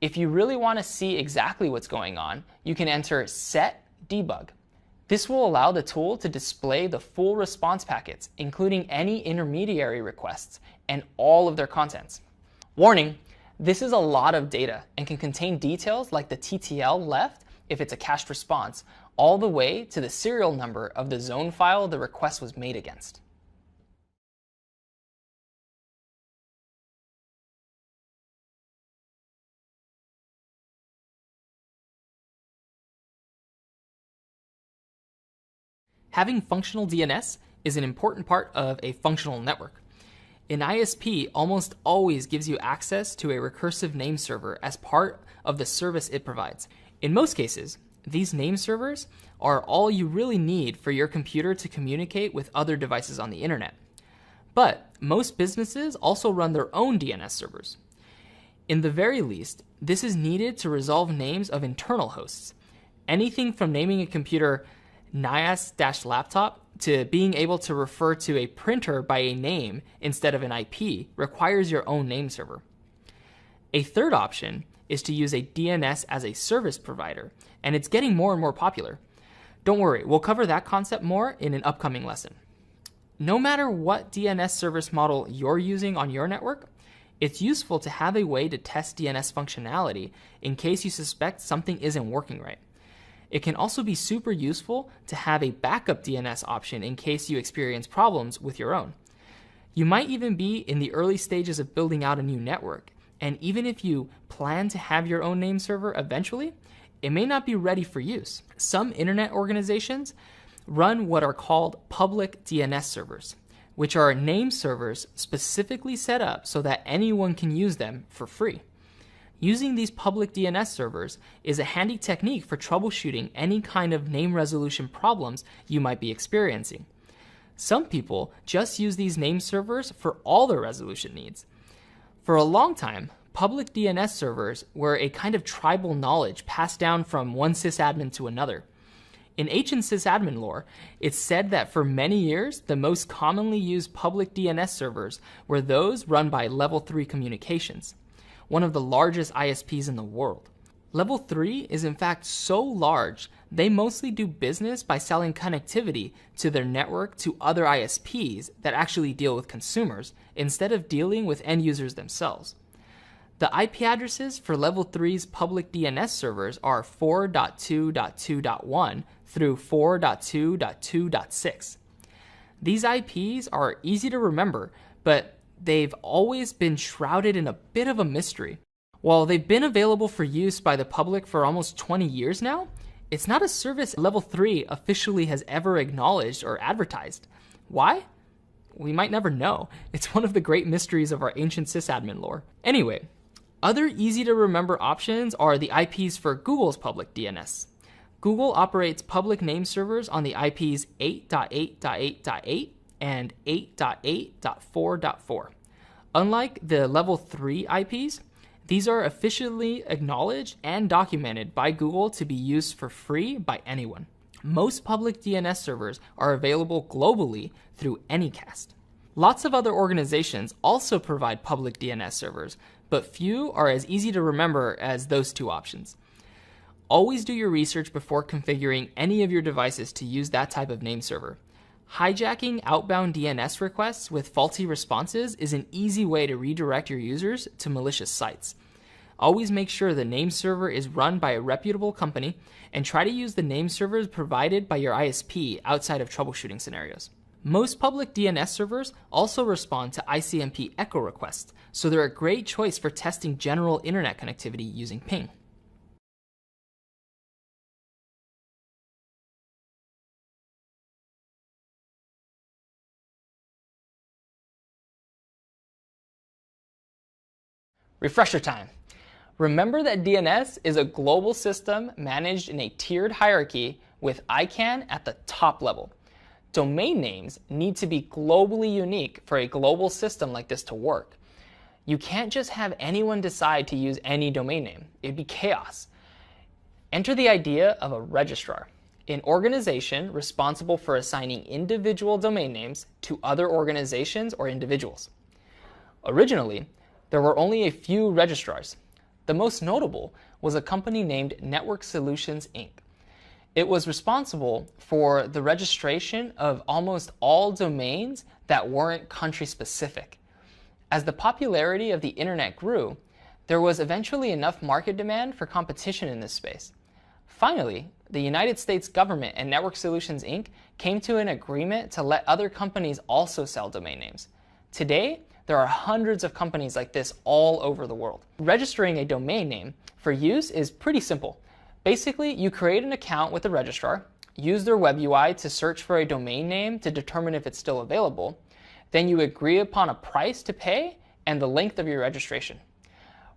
A: If you really want to see exactly what's going on, you can enter set debug. This will allow the tool to display the full response packets, including any intermediary requests and all of their contents. Warning, this is a lot of data and can contain details like the TTL left if it's a cached response, all the way to the serial number of the zone file the request was made against. Having functional DNS is an important part of a functional network. An ISP almost always gives you access to a recursive name server as part of the service it provides. In most cases, these name servers are all you really need for your computer to communicate with other devices on the internet. But most businesses also run their own DNS servers. In the very least, this is needed to resolve names of internal hosts. Anything from naming a computer NIAS-laptop to being able to refer to a printer by a name instead of an IP requires your own name server. A third option is to use a DNS as a service provider, and it's getting more and more popular. Don't worry, we'll cover that concept more in an upcoming lesson. No matter what DNS service model you're using on your network, it's useful to have a way to test DNS functionality in case you suspect something isn't working right. It can also be super useful to have a backup DNS option in case you experience problems with your own. You might even be in the early stages of building out a new network, and even if you plan to have your own name server eventually, it may not be ready for use. Some internet organizations run what are called public DNS servers, which are name servers specifically set up so that anyone can use them for free. Using these public DNS servers is a handy technique for troubleshooting any kind of name resolution problems you might be experiencing. Some people just use these name servers for all their resolution needs. For a long time, public DNS servers were a kind of tribal knowledge passed down from one sysadmin to another. In ancient sysadmin lore, it's said that for many years, the most commonly used public DNS servers were those run by Level 3 Communications, one of the largest ISPs in the world. Level 3 is in fact so large, they mostly do business by selling connectivity to their network to other ISPs that actually deal with consumers, instead of dealing with end users themselves. The IP addresses for Level 3's public DNS servers are 4.2.2.1 through 4.2.2.6. These IPs are easy to remember, but they've always been shrouded in a bit of a mystery. While they've been available for use by the public for almost 20 years now, it's not a service Level 3 officially has ever acknowledged or advertised. Why? We might never know. It's one of the great mysteries of our ancient sysadmin lore. Anyway, other easy to remember options are the IPs for Google's public DNS. Google operates public name servers on the IPs 8.8.8.8 and 8.8.4.4. Unlike the Level 3 IPs, these are officially acknowledged and documented by Google to be used for free by anyone. Most public DNS servers are available globally through Anycast. Lots of other organizations also provide public DNS servers, but few are as easy to remember as those two options. Always do your research before configuring any of your devices to use that type of name server. Hijacking outbound DNS requests with faulty responses is an easy way to redirect your users to malicious sites. Always make sure the name server is run by a reputable company and try to use the name servers provided by your ISP outside of troubleshooting scenarios. Most public DNS servers also respond to ICMP echo requests, so they're a great choice for testing general internet connectivity using ping. Refresher time. Remember that DNS is a global system managed in a tiered hierarchy with ICANN at the top level. Domain names need to be globally unique for a global system like this to work. You can't just have anyone decide to use any domain name. It'd be chaos. Enter the idea of a registrar, an organization responsible for assigning individual domain names to other organizations or individuals. Originally, there were only a few registrars. The most notable was a company named Network Solutions, Inc. It was responsible for the registration of almost all domains that weren't country-specific. As the popularity of the internet grew, there was eventually enough market demand for competition in this space. Finally, the United States government and Network Solutions, Inc. came to an agreement to let other companies also sell domain names. Today, there are hundreds of companies like this all over the world. Registering a domain name for use is pretty simple. Basically, you create an account with the registrar, use their web UI to search for a domain name to determine if it's still available, then you agree upon a price to pay and the length of your registration.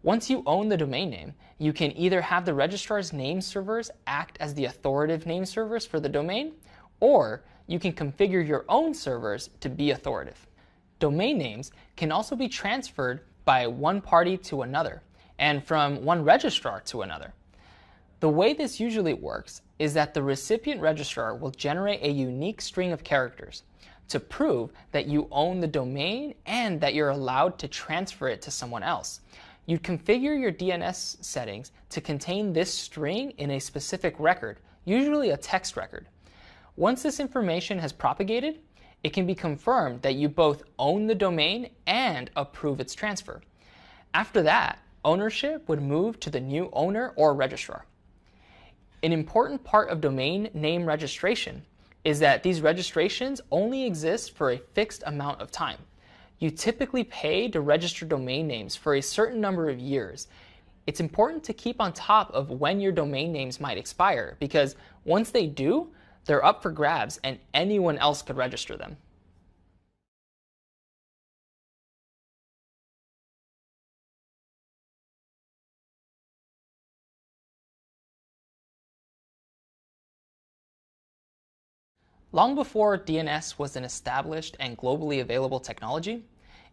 A: Once you own the domain name, you can either have the registrar's name servers act as the authoritative name servers for the domain, or you can configure your own servers to be authoritative. Domain names can also be transferred by one party to another, and from one registrar to another. The way this usually works is that the recipient registrar will generate a unique string of characters to prove that you own the domain and that you're allowed to transfer it to someone else. You'd configure your DNS settings to contain this string in a specific record, usually a text record. Once this information has propagated, it can be confirmed that you both own the domain and approve its transfer. After that, ownership would move to the new owner or registrar. An important part of domain name registration is that these registrations only exist for a fixed amount of time. You typically pay to register domain names for a certain number of years. It's important to keep on top of when your domain names might expire, because once they do, they're up for grabs and anyone else could register them. Long before DNS was an established and globally available technology,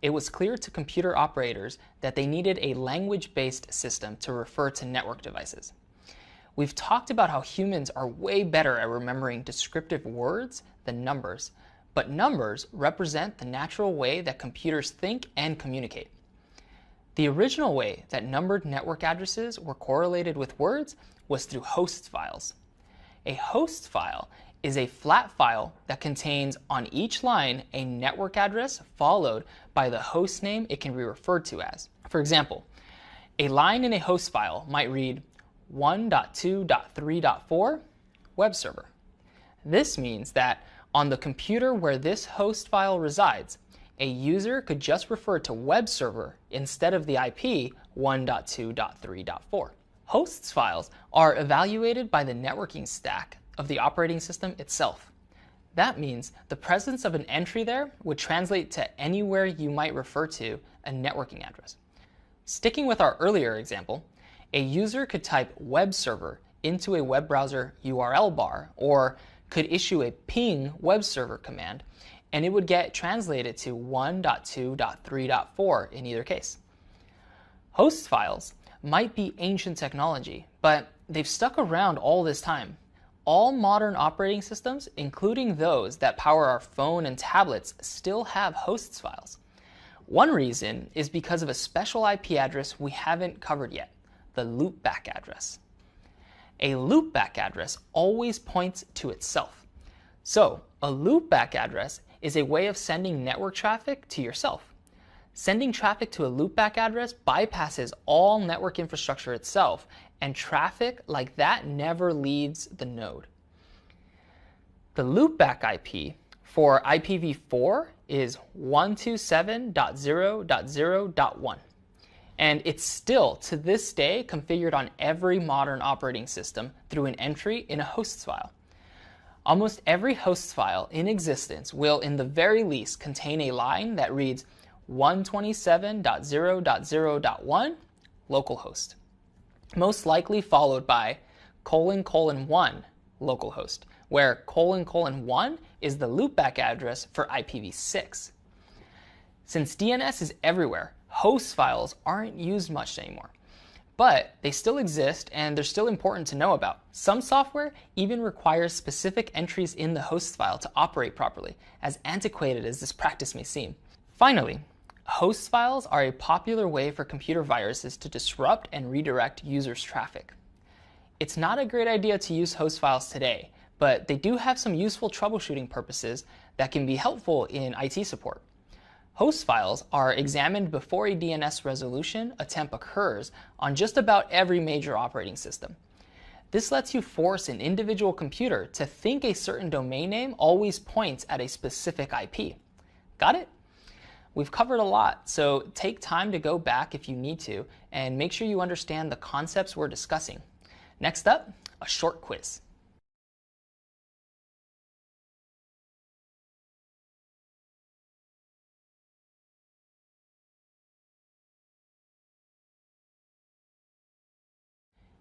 A: it was clear to computer operators that they needed a language-based system to refer to network devices. We've talked about how humans are way better at remembering descriptive words than numbers, but numbers represent the natural way that computers think and communicate. The original way that numbered network addresses were correlated with words was through host files. A host file is a flat file that contains on each line a network address followed by the host name it can be referred to as. For example, a line in a host file might read 1.2.3.4 web server. This means that on the computer where this host file resides, a user could just refer to web server instead of the IP 1.2.3.4. Hosts files are evaluated by the networking stack of the operating system itself. That means the presence of an entry there would translate to anywhere you might refer to a networking address. Sticking with our earlier example, a user could type web server into a web browser URL bar, or could issue a ping web server command, and it would get translated to 1.2.3.4 in either case. Host files might be ancient technology, but they've stuck around all this time. All modern operating systems, including those that power our phone and tablets, still have hosts files. One reason is because of a special IP address we haven't covered yet, the loopback address. A loopback address always points to itself. So, a loopback address is a way of sending network traffic to yourself. Sending traffic to a loopback address bypasses all network infrastructure itself, and traffic like that never leaves the node. The loopback IP for IPv4 is 127.0.0.1, and it's still, to this day, configured on every modern operating system through an entry in a hosts file. Almost every hosts file in existence will, in the very least, contain a line that reads 127.0.0.1 localhost, most likely followed by : 1 localhost, where : 1 is the loopback address for IPv6. Since DNS is everywhere, host files aren't used much anymore. But they still exist, and they're still important to know about. Some software even requires specific entries in the host file to operate properly, as antiquated as this practice may seem. Finally, host files are a popular way for computer viruses to disrupt and redirect users' traffic. It's not a great idea to use host files today, but they do have some useful troubleshooting purposes that can be helpful in IT support. Host files are examined before a DNS resolution attempt occurs on just about every major operating system. This lets you force an individual computer to think a certain domain name always points at a specific IP. Got it? We've covered a lot, so take time to go back if you need to, and make sure you understand the concepts we're discussing. Next up, a short quiz.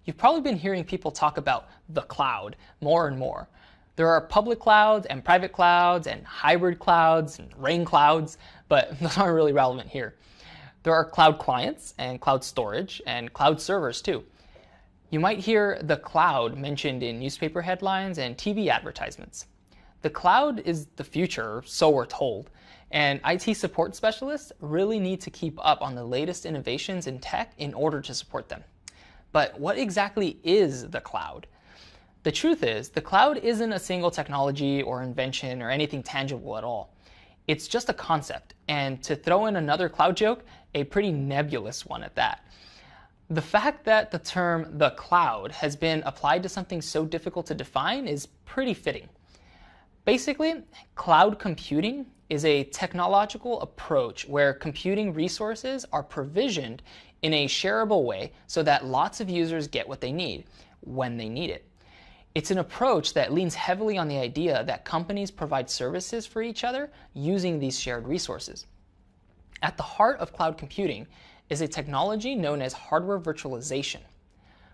A: You've probably been hearing people talk about the cloud more and more. There are public clouds and private clouds and hybrid clouds and rain clouds, but those aren't really relevant here. There are cloud clients and cloud storage and cloud servers too. You might hear the cloud mentioned in newspaper headlines and TV advertisements. The cloud is the future, so we're told, and IT support specialists really need to keep up on the latest innovations in tech in order to support them. But what exactly is the cloud? The truth is, the cloud isn't a single technology or invention or anything tangible at all. It's just a concept, and to throw in another cloud joke, a pretty nebulous one at that. The fact that the term the cloud has been applied to something so difficult to define is pretty fitting. Basically, cloud computing is a technological approach where computing resources are provisioned in a shareable way so that lots of users get what they need when they need it. It's an approach that leans heavily on the idea that companies provide services for each other using these shared resources. At the heart of cloud computing is a technology known as hardware virtualization.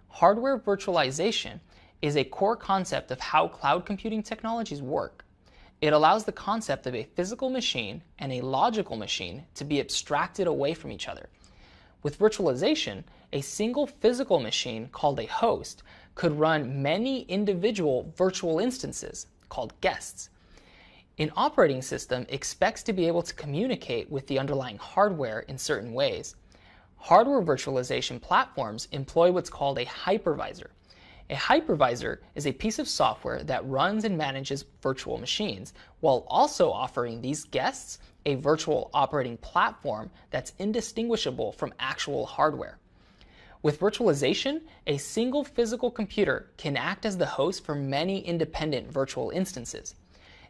A: Hardware virtualization is a core concept of how cloud computing technologies work. It allows the concept of a physical machine and a logical machine to be abstracted away from each other. With virtualization, a single physical machine called a host could run many individual virtual instances called guests. An operating system expects to be able to communicate with the underlying hardware in certain ways. Hardware virtualization platforms employ what's called a hypervisor. A hypervisor is a piece of software that runs and manages virtual machines, while also offering these guests a virtual operating platform that's indistinguishable from actual hardware. With virtualization, a single physical computer can act as the host for many independent virtual instances.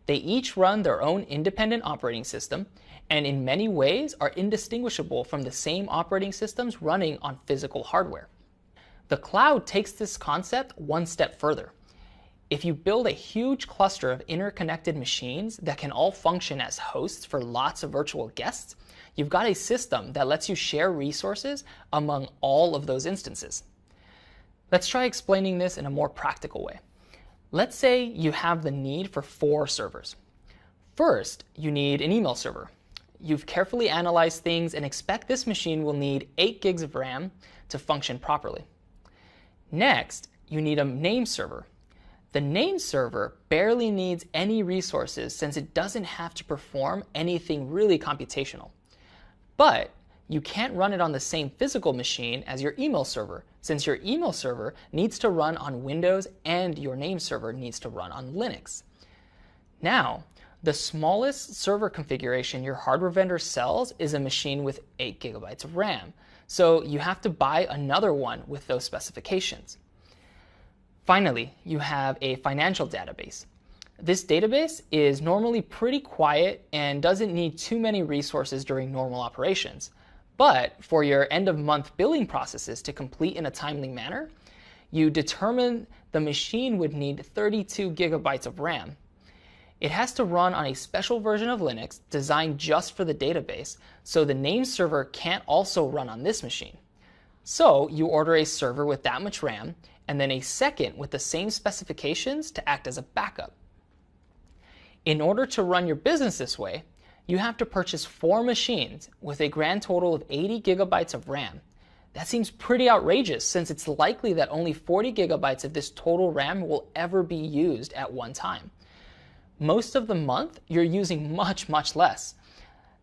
A: They each run their own independent operating system, and in many ways are indistinguishable from the same operating systems running on physical hardware. The cloud takes this concept one step further. If you build a huge cluster of interconnected machines that can all function as hosts for lots of virtual guests, you've got a system that lets you share resources among all of those instances. Let's try explaining this in a more practical way. Let's say you have the need for 4 servers. First, you need an email server. You've carefully analyzed things and expect this machine will need 8 gigs of RAM to function properly. Next, you need a name server. The name server barely needs any resources since it doesn't have to perform anything really computational. But you can't run it on the same physical machine as your email server, since your email server needs to run on Windows and your name server needs to run on Linux. Now, the smallest server configuration your hardware vendor sells is a machine with 8 gigabytes of RAM, so you have to buy another one with those specifications. Finally, you have a financial database. This database is normally pretty quiet and doesn't need too many resources during normal operations. But for your end-of-month billing processes to complete in a timely manner, you determine the machine would need 32 gigabytes of RAM. It has to run on a special version of Linux designed just for the database, so the name server can't also run on this machine. So you order a server with that much RAM, and then a second with the same specifications to act as a backup. In order to run your business this way, you have to purchase 4 machines with a grand total of 80 gigabytes of RAM. That seems pretty outrageous since it's likely that only 40 gigabytes of this total RAM will ever be used at one time. Most of the month, you're using much, much less.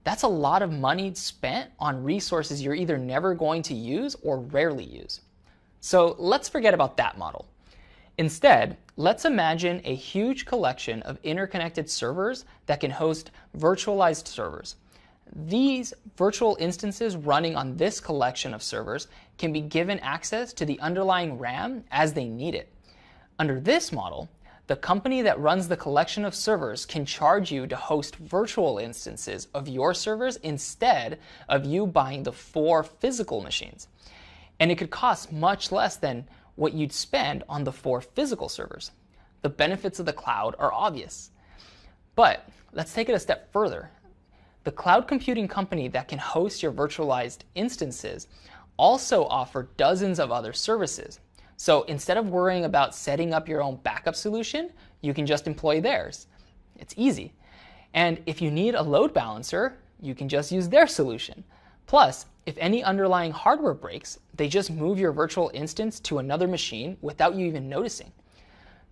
A: That's a lot of money spent on resources you're either never going to use or rarely use. So let's forget about that model. Instead, let's imagine a huge collection of interconnected servers that can host virtualized servers. These virtual instances running on this collection of servers can be given access to the underlying RAM as they need it. Under this model, the company that runs the collection of servers can charge you to host virtual instances of your servers instead of you buying the 4 physical machines. And it could cost much less than what you'd spend on the 4 physical servers. The benefits of the cloud are obvious. But let's take it a step further. The cloud computing company that can host your virtualized instances also offer dozens of other services. So instead of worrying about setting up your own backup solution, you can just employ theirs. It's easy. And if you need a load balancer, you can just use their solution. Plus, if any underlying hardware breaks, they just move your virtual instance to another machine without you even noticing.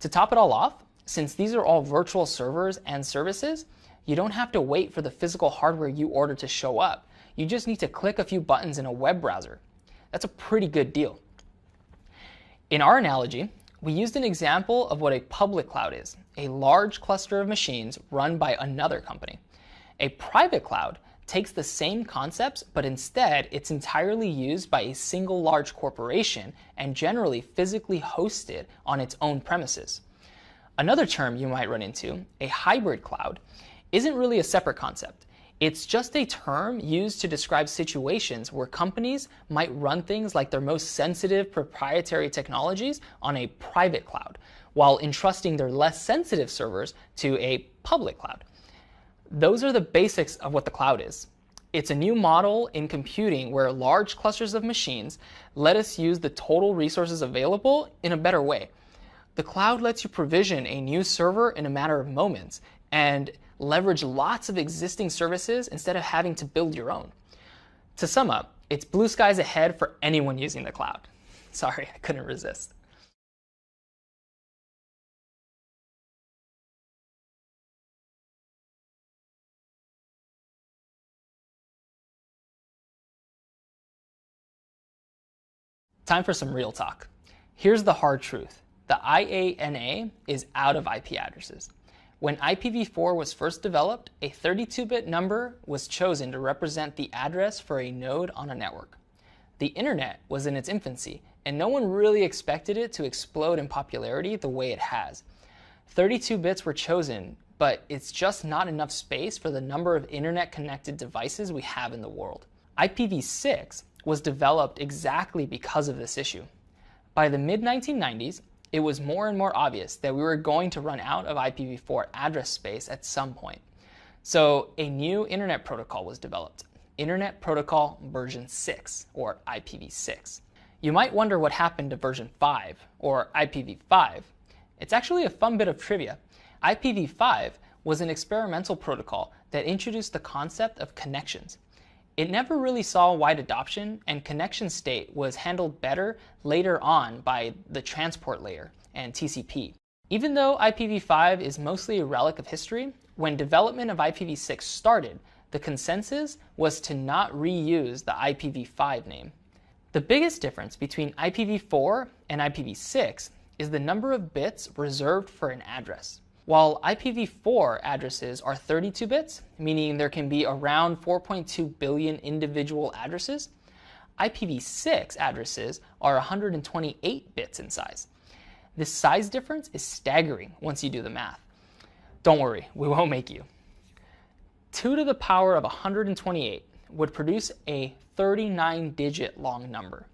A: To top it all off, since these are all virtual servers and services, you don't have to wait for the physical hardware you ordered to show up. You just need to click a few buttons in a web browser. That's a pretty good deal. In our analogy, we used an example of what a public cloud is, a large cluster of machines run by another company. A private cloud takes the same concepts, but instead it's entirely used by a single large corporation and generally physically hosted on its own premises. Another term you might run into, a hybrid cloud, isn't really a separate concept. It's just a term used to describe situations where companies might run things like their most sensitive proprietary technologies on a private cloud, while entrusting their less sensitive servers to a public cloud. Those are the basics of what the cloud is. It's a new model in computing where large clusters of machines let us use the total resources available in a better way. The cloud lets you provision a new server in a matter of moments, and leverage lots of existing services instead of having to build your own. To sum up, it's blue skies ahead for anyone using the cloud. Sorry, I couldn't resist. Time for some real talk. Here's the hard truth. The IANA is out of IP addresses. When IPv4 was first developed, a 32-bit number was chosen to represent the address for a node on a network. The internet was in its infancy, and no one really expected it to explode in popularity the way it has. 32 bits were chosen, but it's just not enough space for the number of internet-connected devices we have in the world. IPv6 was developed exactly because of this issue. By the mid-1990s, it was more and more obvious that we were going to run out of IPv4 address space at some point. So a new internet protocol was developed, Internet Protocol version 6, or IPv6. You might wonder what happened to version 5, or IPv5. It's actually a fun bit of trivia. IPv5 was an experimental protocol that introduced the concept of connections. It never really saw wide adoption, and connection state was handled better later on by the transport layer and TCP. Even though IPv5 is mostly a relic of history, when development of IPv6 started, the consensus was to not reuse the IPv5 name. The biggest difference between IPv4 and IPv6 is the number of bits reserved for an address. While IPv4 addresses are 32 bits, meaning there can be around 4.2 billion individual addresses, IPv6 addresses are 128 bits in size. This size difference is staggering once you do the math. Don't worry, we won't make you. 2 to the power of 128 would produce a 39-digit long number.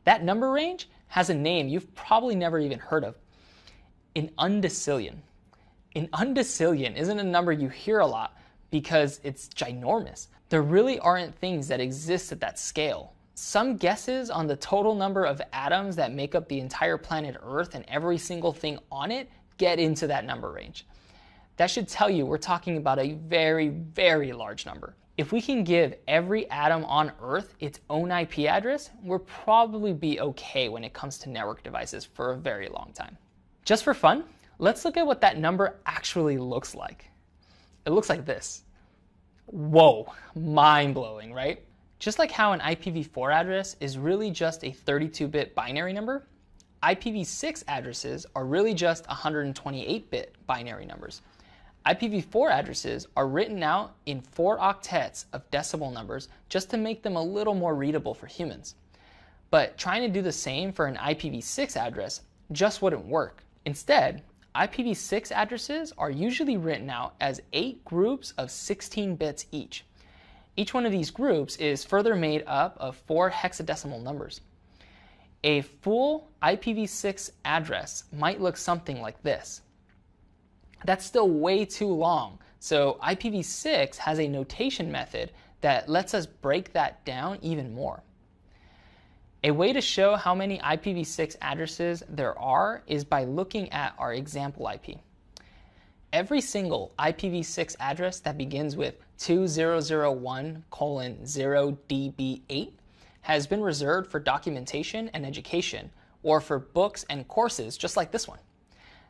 A: That number range has a name you've probably never even heard of, an undecillion. An undecillion isn't a number you hear a lot because it's ginormous. There really aren't things that exist at that scale. Some guesses on the total number of atoms that make up the entire planet Earth and every single thing on it get into that number range. That should tell you we're talking about a very, very large number. If we can give every atom on Earth its own IP address, we'll probably be okay when it comes to network devices for a very long time. Just for fun, let's look at what that number actually looks like. It looks like this. Whoa, mind-blowing, right? Just like how an IPv4 address is really just a 32-bit binary number, IPv6 addresses are really just 128-bit binary numbers. IPv4 addresses are written out in 4 octets of decimal numbers just to make them a little more readable for humans. But trying to do the same for an IPv6 address just wouldn't work. Instead, IPv6 addresses are usually written out as 8 groups of 16 bits each. Each one of these groups is further made up of 4 hexadecimal numbers. A full IPv6 address might look something like this. That's still way too long, so IPv6 has a notation method that lets us break that down even more. A way to show how many IPv6 addresses there are is by looking at our example IP. Every single IPv6 address that begins with 2001:0DB8 has been reserved for documentation and education, or for books and courses just like this one.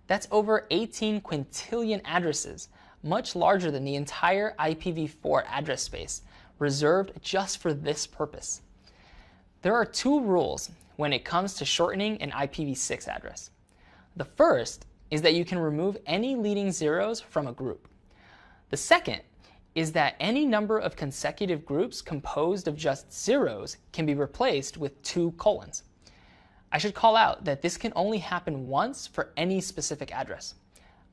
A: That's over 18 quintillion addresses, much larger than the entire IPv4 address space, reserved just for this purpose. There are 2 rules when it comes to shortening an IPv6 address. The first is that you can remove any leading zeros from a group. The second is that any number of consecutive groups composed of just zeros can be replaced with 2 colons. I should call out that this can only happen once for any specific address.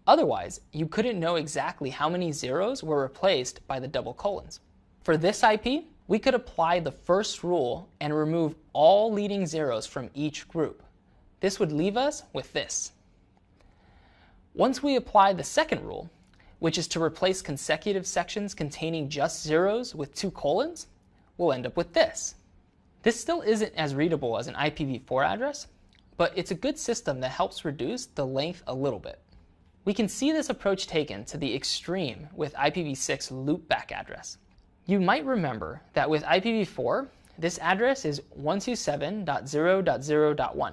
A: Otherwise, you couldn't know exactly how many zeros were replaced by the double colons. For this IP, we could apply the first rule and remove all leading zeros from each group. This would leave us with this. Once we apply the second rule, which is to replace consecutive sections containing just zeros with 2 colons, we'll end up with this. This still isn't as readable as an IPv4 address, but it's a good system that helps reduce the length a little bit. We can see this approach taken to the extreme with IPv6 loopback address. You might remember that with IPv4, this address is 127.0.0.1.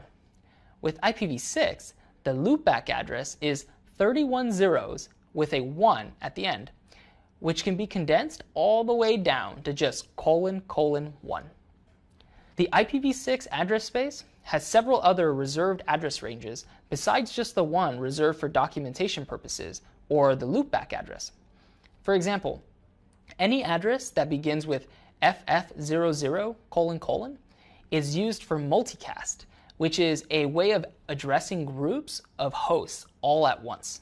A: With IPv6, the loopback address is 31 zeros with a 1 at the end, which can be condensed all the way down to just : 1. The IPv6 address space has several other reserved address ranges besides just the one reserved for documentation purposes, or the loopback address. For example, any address that begins with FF00: is used for multicast, which is a way of addressing groups of hosts all at once.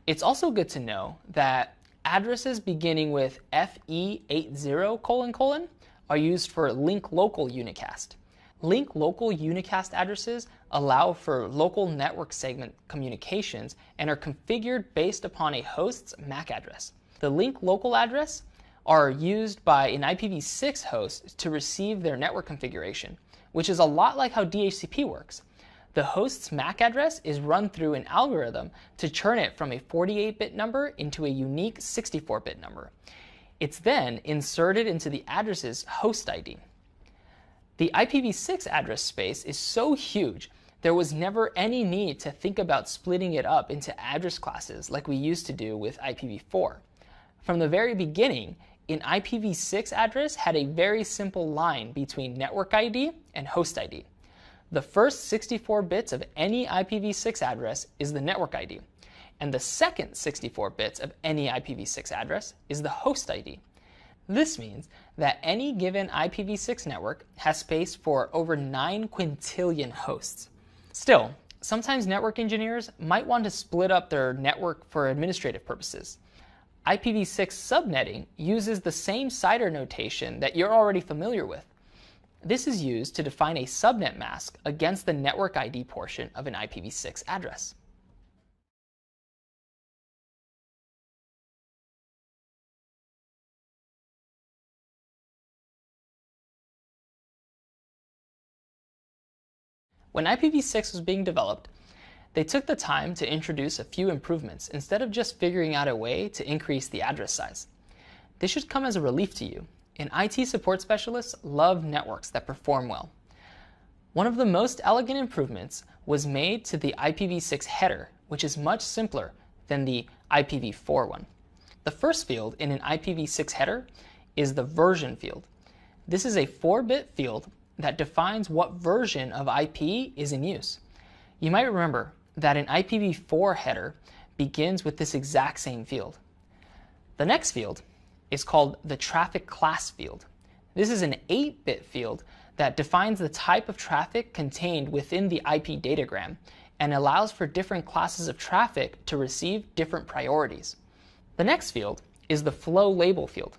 A: It's also good to know that addresses beginning with FE80: are used for link local unicast. Link local unicast addresses allow for local network segment communications and are configured based upon a host's MAC address. The link local address are used by an IPv6 host to receive their network configuration, which is a lot like how DHCP works. The host's MAC address is run through an algorithm to turn it from a 48-bit number into a unique 64-bit number. It's then inserted into the address's host ID. The IPv6 address space is so huge, there was never any need to think about splitting it up into address classes like we used to do with IPv4. From the very beginning, an IPv6 address had a very simple line between network ID and host ID. The first 64 bits of any IPv6 address is the network ID, and the second 64 bits of any IPv6 address is the host ID. This means that any given IPv6 network has space for over 9 quintillion hosts. Still, sometimes network engineers might want to split up their network for administrative purposes. IPv6 subnetting uses the same CIDR notation that you're already familiar with. This is used to define a subnet mask against the network ID portion of an IPv6 address. When IPv6 was being developed, they took the time to introduce a few improvements instead of just figuring out a way to increase the address size. This should come as a relief to you. And IT support specialists love networks that perform well. One of the most elegant improvements was made to the IPv6 header, which is much simpler than the IPv4 one. The first field in an IPv6 header is the version field. This is a 4-bit field that defines what version of IP is in use. You might remember that an IPv4 header begins with this exact same field. The next field is called the traffic class field. This is an 8-bit field that defines the type of traffic contained within the IP datagram and allows for different classes of traffic to receive different priorities. The next field is the flow label field.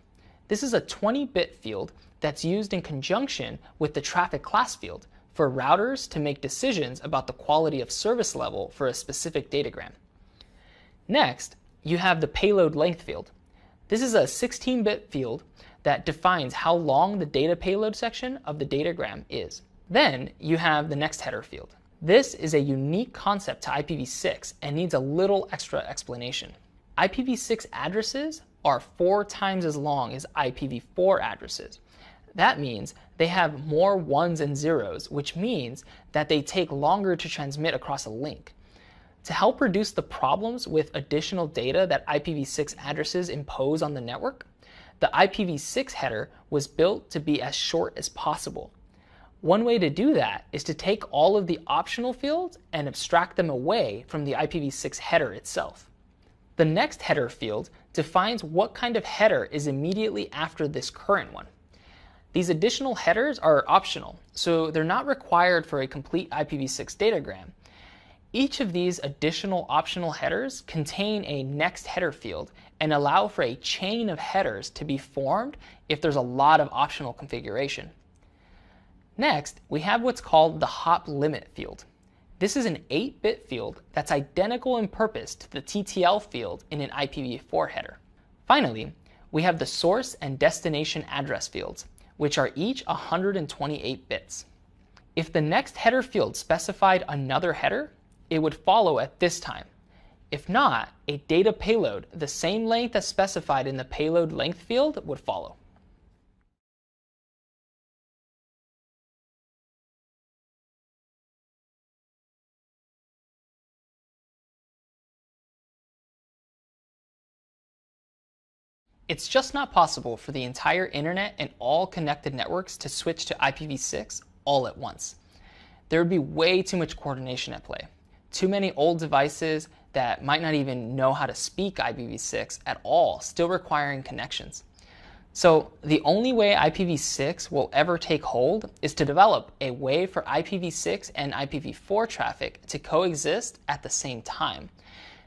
A: This is a 20-bit field that's used in conjunction with the traffic class field for routers to make decisions about the quality of service level for a specific datagram. Next, you have the payload length field. This is a 16-bit field that defines how long the data payload section of the datagram is. Then you have the next header field. This is a unique concept to IPv6 and needs a little extra explanation. IPv6 addresses are 4 times as long as IPv4 addresses. That means they have more ones and zeros, which means that they take longer to transmit across a link. To help reduce the problems with additional data that IPv6 addresses impose on the network, the IPv6 header was built to be as short as possible. One way to do that is to take all of the optional fields and abstract them away from the IPv6 header itself. The next header field defines what kind of header is immediately after this current one. These additional headers are optional, so they're not required for a complete IPv6 datagram. Each of these additional optional headers contain a next header field and allow for a chain of headers to be formed if there's a lot of optional configuration. Next, we have what's called the hop limit field. This is an 8-bit field that's identical in purpose to the TTL field in an IPv4 header. Finally, we have the source and destination address fields, which are each 128 bits. If the next header field specified another header, it would follow at this time. If not, a data payload, the same length as specified in the payload length field, would follow. It's just not possible for the entire internet and all connected networks to switch to IPv6 all at once. There would be way too much coordination at play. Too many old devices that might not even know how to speak IPv6 at all, still requiring connections. So the only way IPv6 will ever take hold is to develop a way for IPv6 and IPv4 traffic to coexist at the same time.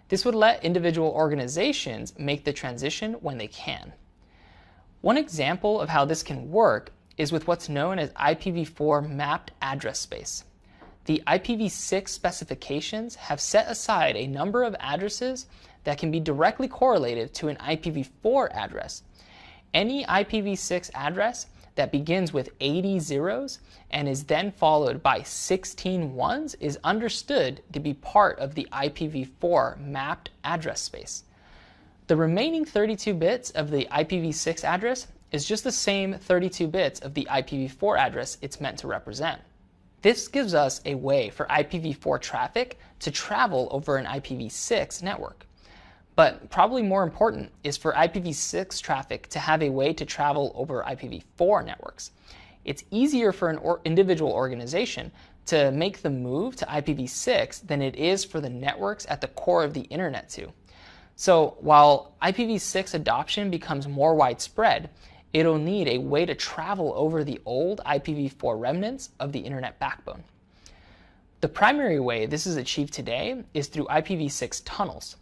A: This would let individual organizations make the transition when they can. One example of how this can work is with what's known as IPv4 mapped address space. The IPv6 specifications have set aside a number of addresses that can be directly correlated to an IPv4 address. Any IPv6 address that begins with 80 zeros and is then followed by 16 ones is understood to be part of the IPv4 mapped address space. The remaining 32 bits of the IPv6 address is just the same 32 bits of the IPv4 address it's meant to represent. This gives us a way for IPv4 traffic to travel over an IPv6 network. But probably more important is for IPv6 traffic to have a way to travel over IPv4 networks. It's easier for an individual organization to make the move to IPv6 than it is for the networks at the core of the internet to. So while IPv6 adoption becomes more widespread, it'll need a way to travel over the old IPv4 remnants of the internet backbone. The primary way this is achieved today is through IPv6 tunnels.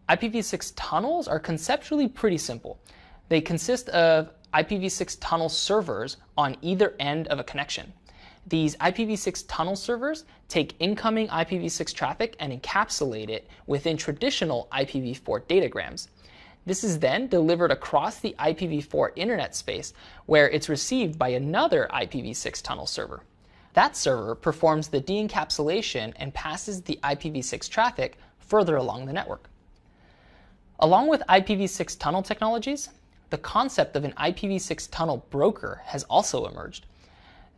A: IPv6 tunnels are conceptually pretty simple. They consist of IPv6 tunnel servers on either end of a connection. These IPv6 tunnel servers take incoming IPv6 traffic and encapsulate it within traditional IPv4 datagrams. This is then delivered across the IPv4 internet space, where it's received by another IPv6 tunnel server. That server performs the de-encapsulation and passes the IPv6 traffic further along the network. Along with IPv6 tunnel technologies, the concept of an IPv6 tunnel broker has also emerged.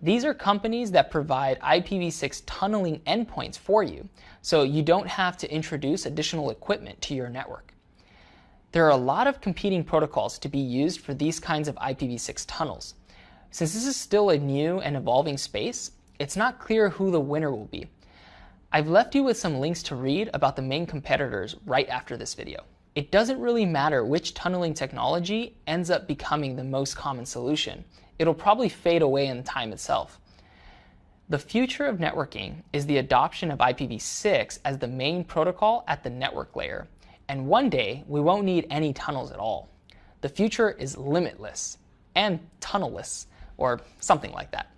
A: These are companies that provide IPv6 tunneling endpoints for you, so you don't have to introduce additional equipment to your network. There are a lot of competing protocols to be used for these kinds of IPv6 tunnels. Since this is still a new and evolving space, it's not clear who the winner will be. I've left you with some links to read about the main competitors right after this video. It doesn't really matter which tunneling technology ends up becoming the most common solution. It'll probably fade away in time itself. The future of networking is the adoption of IPv6 as the main protocol at the network layer. And one day, we won't need any tunnels at all. The future is limitless and tunnelless, or something like that.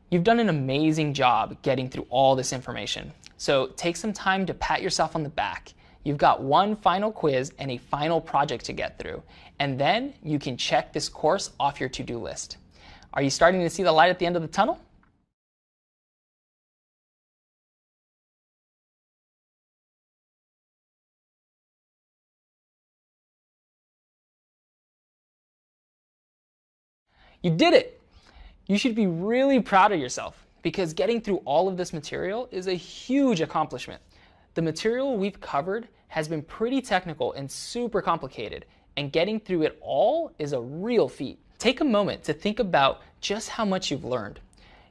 A: You've done an amazing job getting through all this information. So take some time to pat yourself on the back. You've got one final quiz and a final project to get through, and then you can check this course off your to-do list. Are you starting to see the light at the end of the tunnel? You did it! You should be really proud of yourself, because getting through all of this material is a huge accomplishment. The material we've covered has been pretty technical and super complicated, and getting through it all is a real feat. Take a moment to think about just how much you've learned.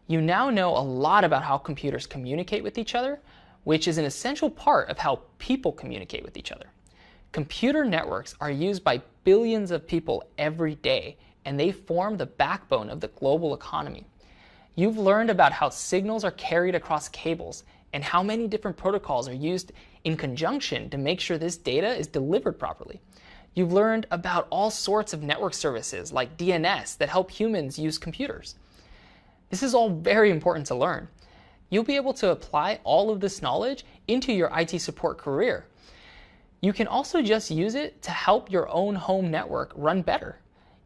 A: You now know a lot about how computers communicate with each other, which is an essential part of how people communicate with each other. Computer networks are used by billions of people every day, and they form the backbone of the global economy. You've learned about how signals are carried across cables and how many different protocols are used in conjunction to make sure this data is delivered properly. You've learned about all sorts of network services like DNS that help humans use computers. This is all very important to learn. You'll be able to apply all of this knowledge into your IT support career. You can also just use it to help your own home network run better.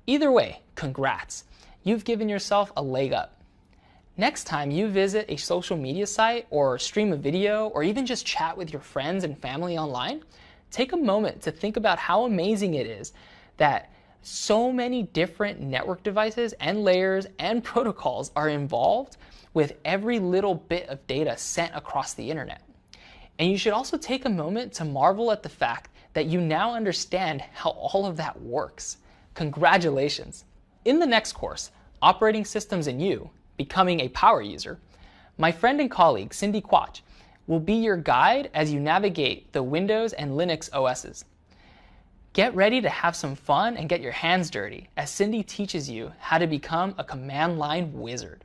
A: Either way, congrats. You've given yourself a leg up. Next time you visit a social media site or stream a video or even just chat with your friends and family online, take a moment to think about how amazing it is that so many different network devices and layers and protocols are involved with every little bit of data sent across the internet. And you should also take a moment to marvel at the fact that you now understand how all of that works. Congratulations! In the next course, Operating Systems and You, Becoming a Power User, my friend and colleague Cindy Quach will be your guide as you navigate the Windows and Linux OSs. Get ready to have some fun and get your hands dirty as Cindy teaches you how to become a command line wizard.